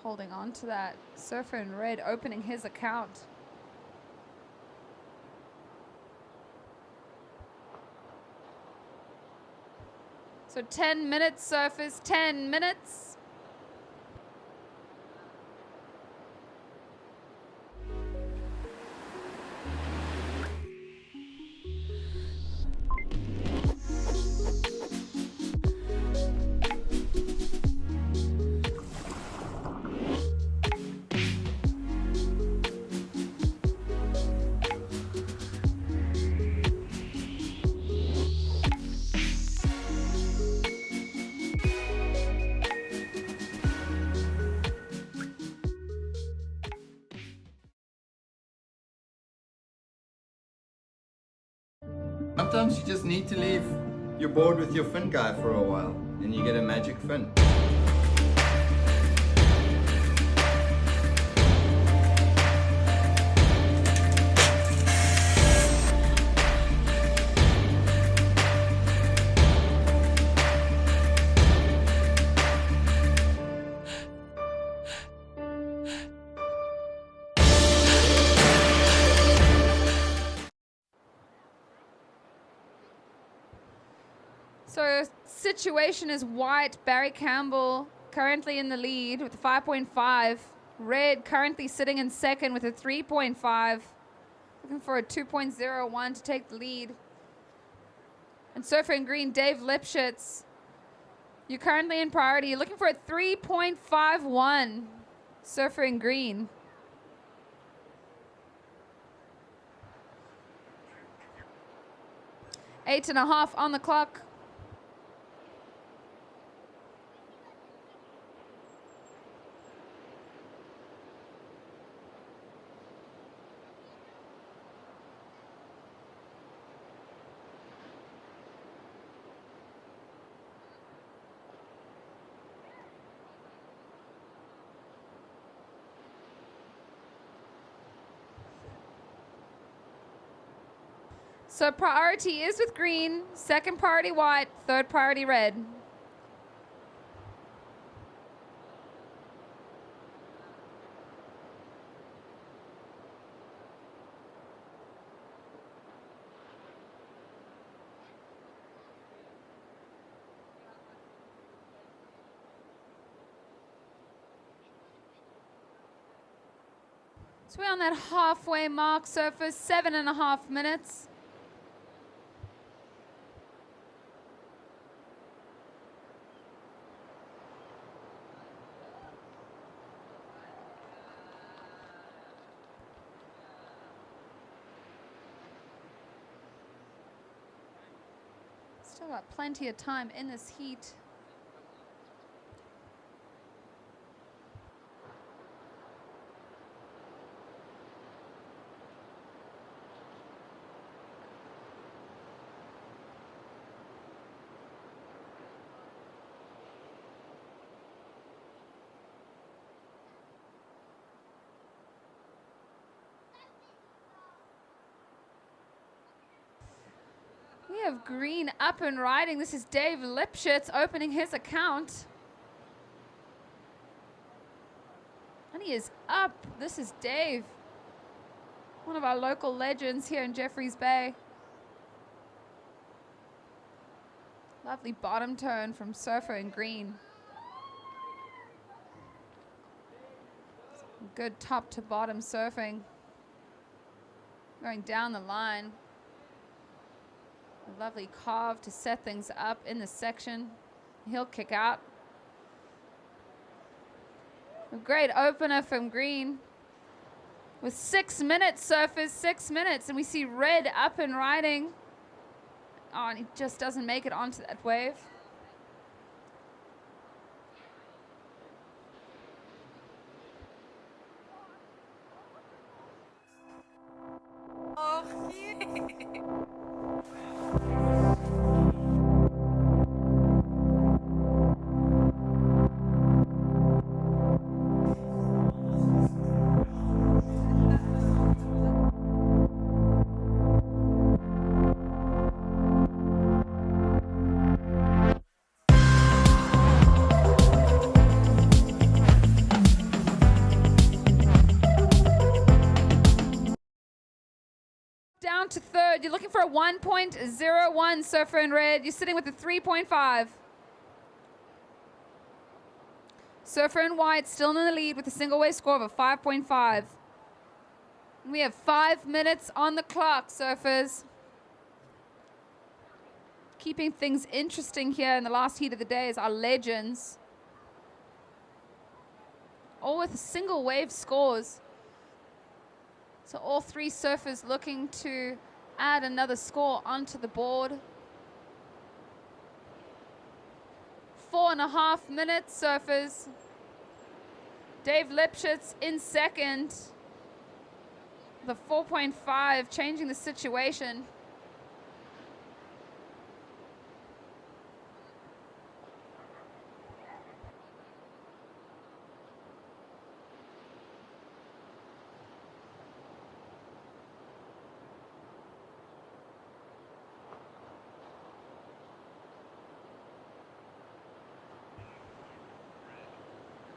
Holding on to that. Surfer in red opening his account. So 10 minutes, Surfers, 10 minutes. Sometimes you just need to leave your board with your fin guy for a while and you get a magic fin. So situation is white. Barry Campbell currently in the lead with a 5.5. Red currently sitting in second with a 3.5. Looking for a 2.01 to take the lead. And Surfer in green, Dave Lipschitz. You're currently in priority. You're looking for a 3.51. Surfer in green. Eight and a half on the clock. So priority is with green, second priority white, third priority red. So we're on that halfway mark, so for 7.5 minutes. Still got plenty of time in this heat. We have green up and riding. This is Dave Lipschitz opening his account. And he is up. This is Dave, one of our local legends here in Jeffreys Bay. Lovely bottom turn from Surfer in green. Good top to bottom surfing. Going down the line. A lovely carve to set things up in the section. He'll kick out. A great opener from green. With 6 minutes, Surfers, 6 minutes. And we see red up and riding. Oh, and he just doesn't make it onto that wave. good. You're looking for a 1.01, surfer in red. You're sitting with a 3.5. Surfer in white still in the lead with a single wave score of a 5.5. We have 5 minutes on the clock, surfers. Keeping things interesting here in the last heat of the day is our legends. All with single wave scores. So all three surfers looking to add another score onto the board. 4.5 minutes, surfers. Dave Lipschitz in second. The 4.5 changing the situation.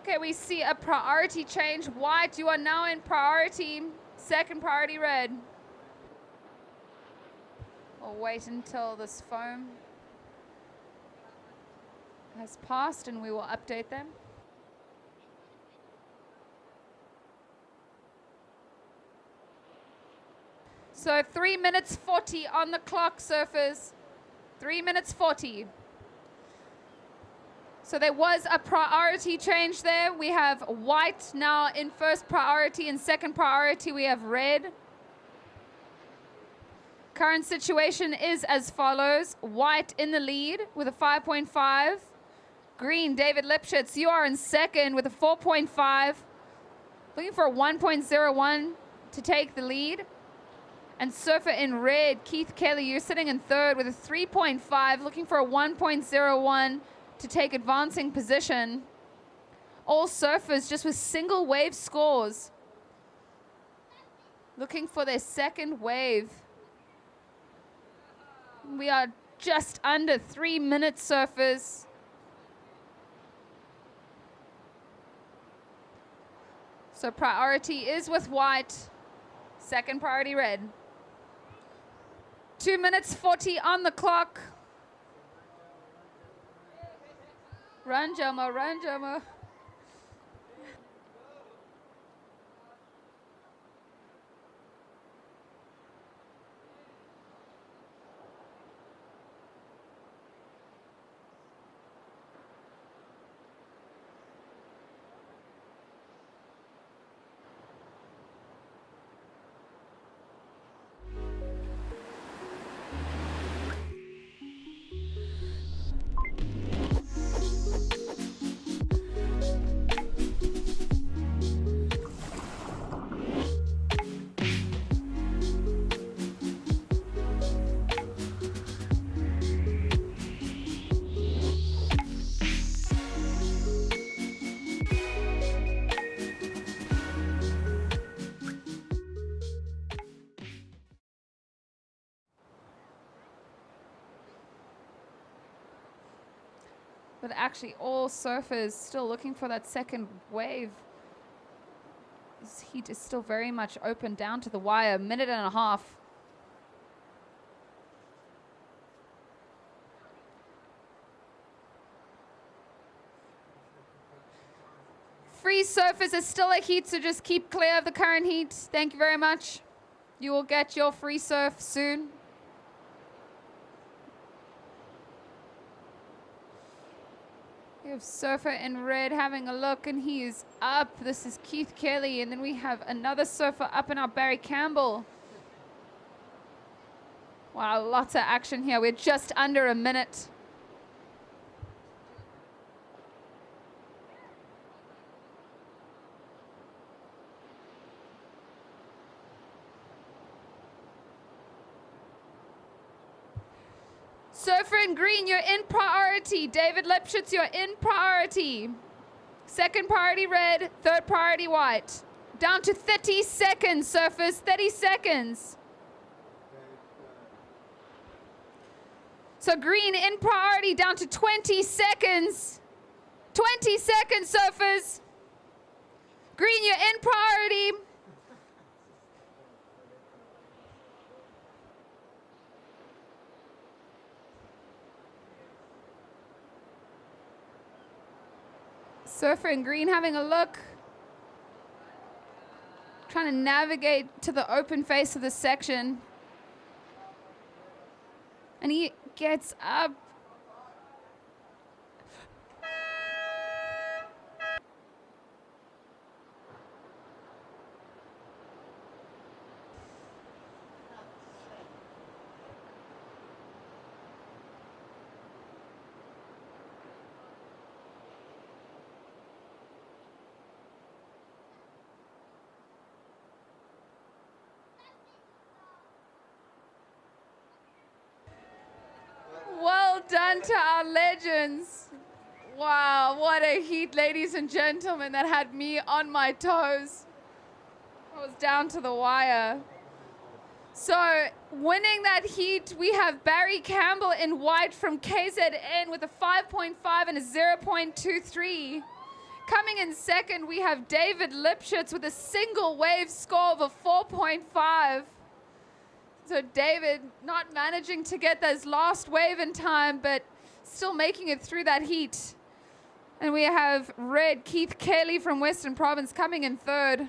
Okay, we see a priority change. White, you are now in priority. Second priority red. We'll wait until this foam has passed and we will update them. So 3 minutes 40 on the clock, surfers. 3 minutes 40. So there was a priority change there. We have white now in first priority. In second priority, we have red. Current situation is as follows. White in the lead with a 5.5. Green, David Lipschitz, you are in second with a 4.5. Looking for a 1.01 to take the lead. And surfer in red, Keith Kelly, you're sitting in third with a 3.5. Looking for a 1.01 to take advancing position. All surfers just with single wave scores. Looking for their second wave. We are just under 3 minutes, surfers. So priority is with white. Second priority red. 2 minutes 40 on the clock. Run, Jomo, run, Jomo. But actually all surfers still looking for that second wave. This heat is still very much open down to the wire. 1.5 minutes. Free surfers is still a heat, so just keep clear of the current heat. Thank you very much. You will get your free surf soon. We have surfer in red having a look, and he is up. This is Keith Kelly, and then we have another surfer up in our Barry Campbell. Wow, lots of action here. We're just under a minute. Surfer in green, you're in priority. David Lipschitz, you're in priority. Second priority red, third priority white. Down to 30 seconds, surfers, 30 seconds. So green in priority, down to 20 seconds. 20 seconds, surfers. Green, you're in priority. Surfer in green having a look. Trying to navigate to the open face of the section. And he gets up. Well done to our legends. Wow, what a heat, ladies and gentlemen, that had me on my toes. I was down to the wire. So, winning that heat, we have Barry Campbell in white from KZN with a 5.5 and a 0.23. Coming in second, we have David Lipschitz with a single wave score of a 4.5. So David not managing to get those last wave in time, but still making it through that heat. And we have red Keith Kelly from Western Province coming in third.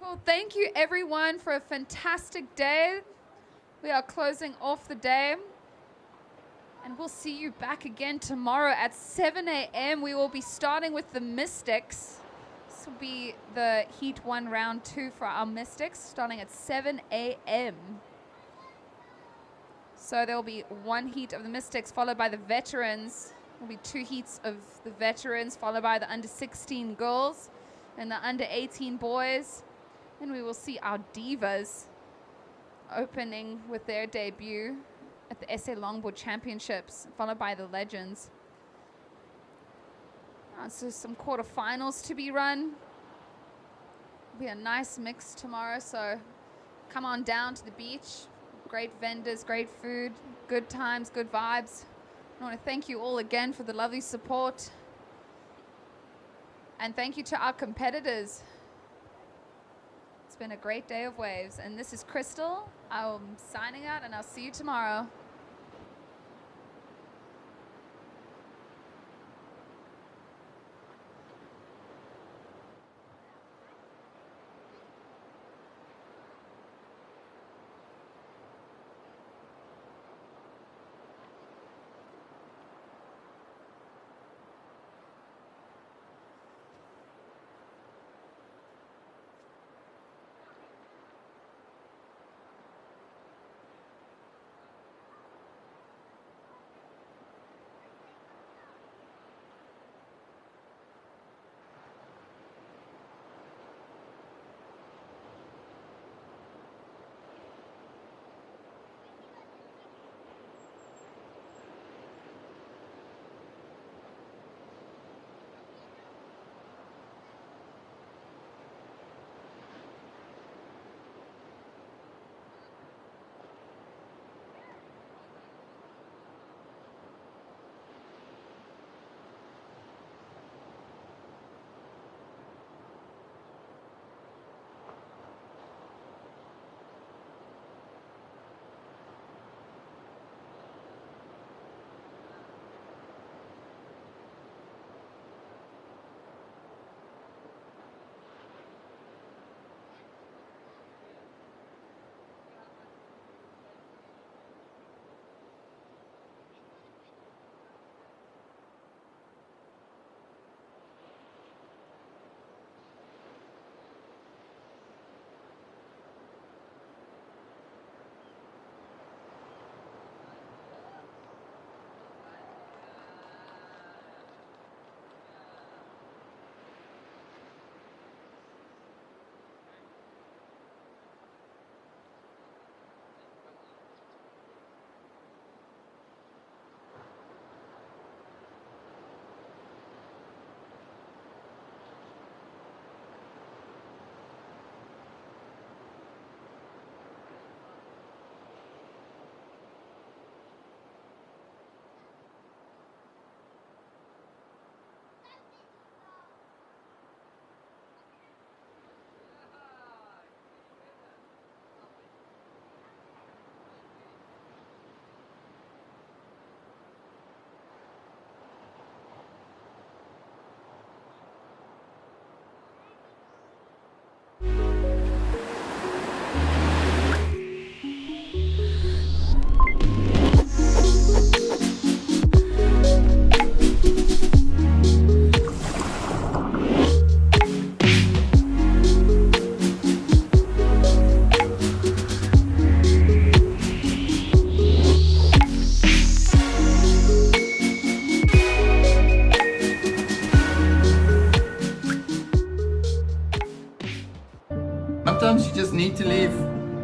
Well, thank you everyone for a fantastic day. We are closing off the day. And we'll see you back again tomorrow at 7 a.m. We will be starting with the Mystics. This will be the Heat 1 Round 2 for our Mystics, starting at 7 a.m. So there will be one heat of the Mystics, followed by the Veterans. There will be two heats of the Veterans, followed by the under-16 girls and the under-18 boys. And we will see our Divas opening with their debut at the SA Longboard Championships, followed by the Legends. So some quarterfinals to be run. It'll be a nice mix tomorrow, so come on down to the beach. Great vendors, great food, good times, good vibes. I want to thank you all again for the lovely support. And thank you to our competitors. It's been a great day of waves. And this is Crystal. I'm signing out, and I'll see you tomorrow.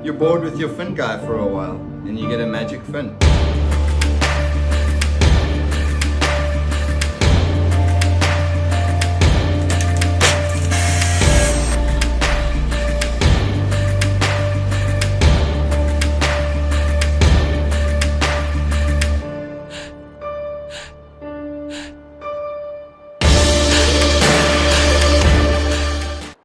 you're bored with your fin guy for a while and you get a magic fin.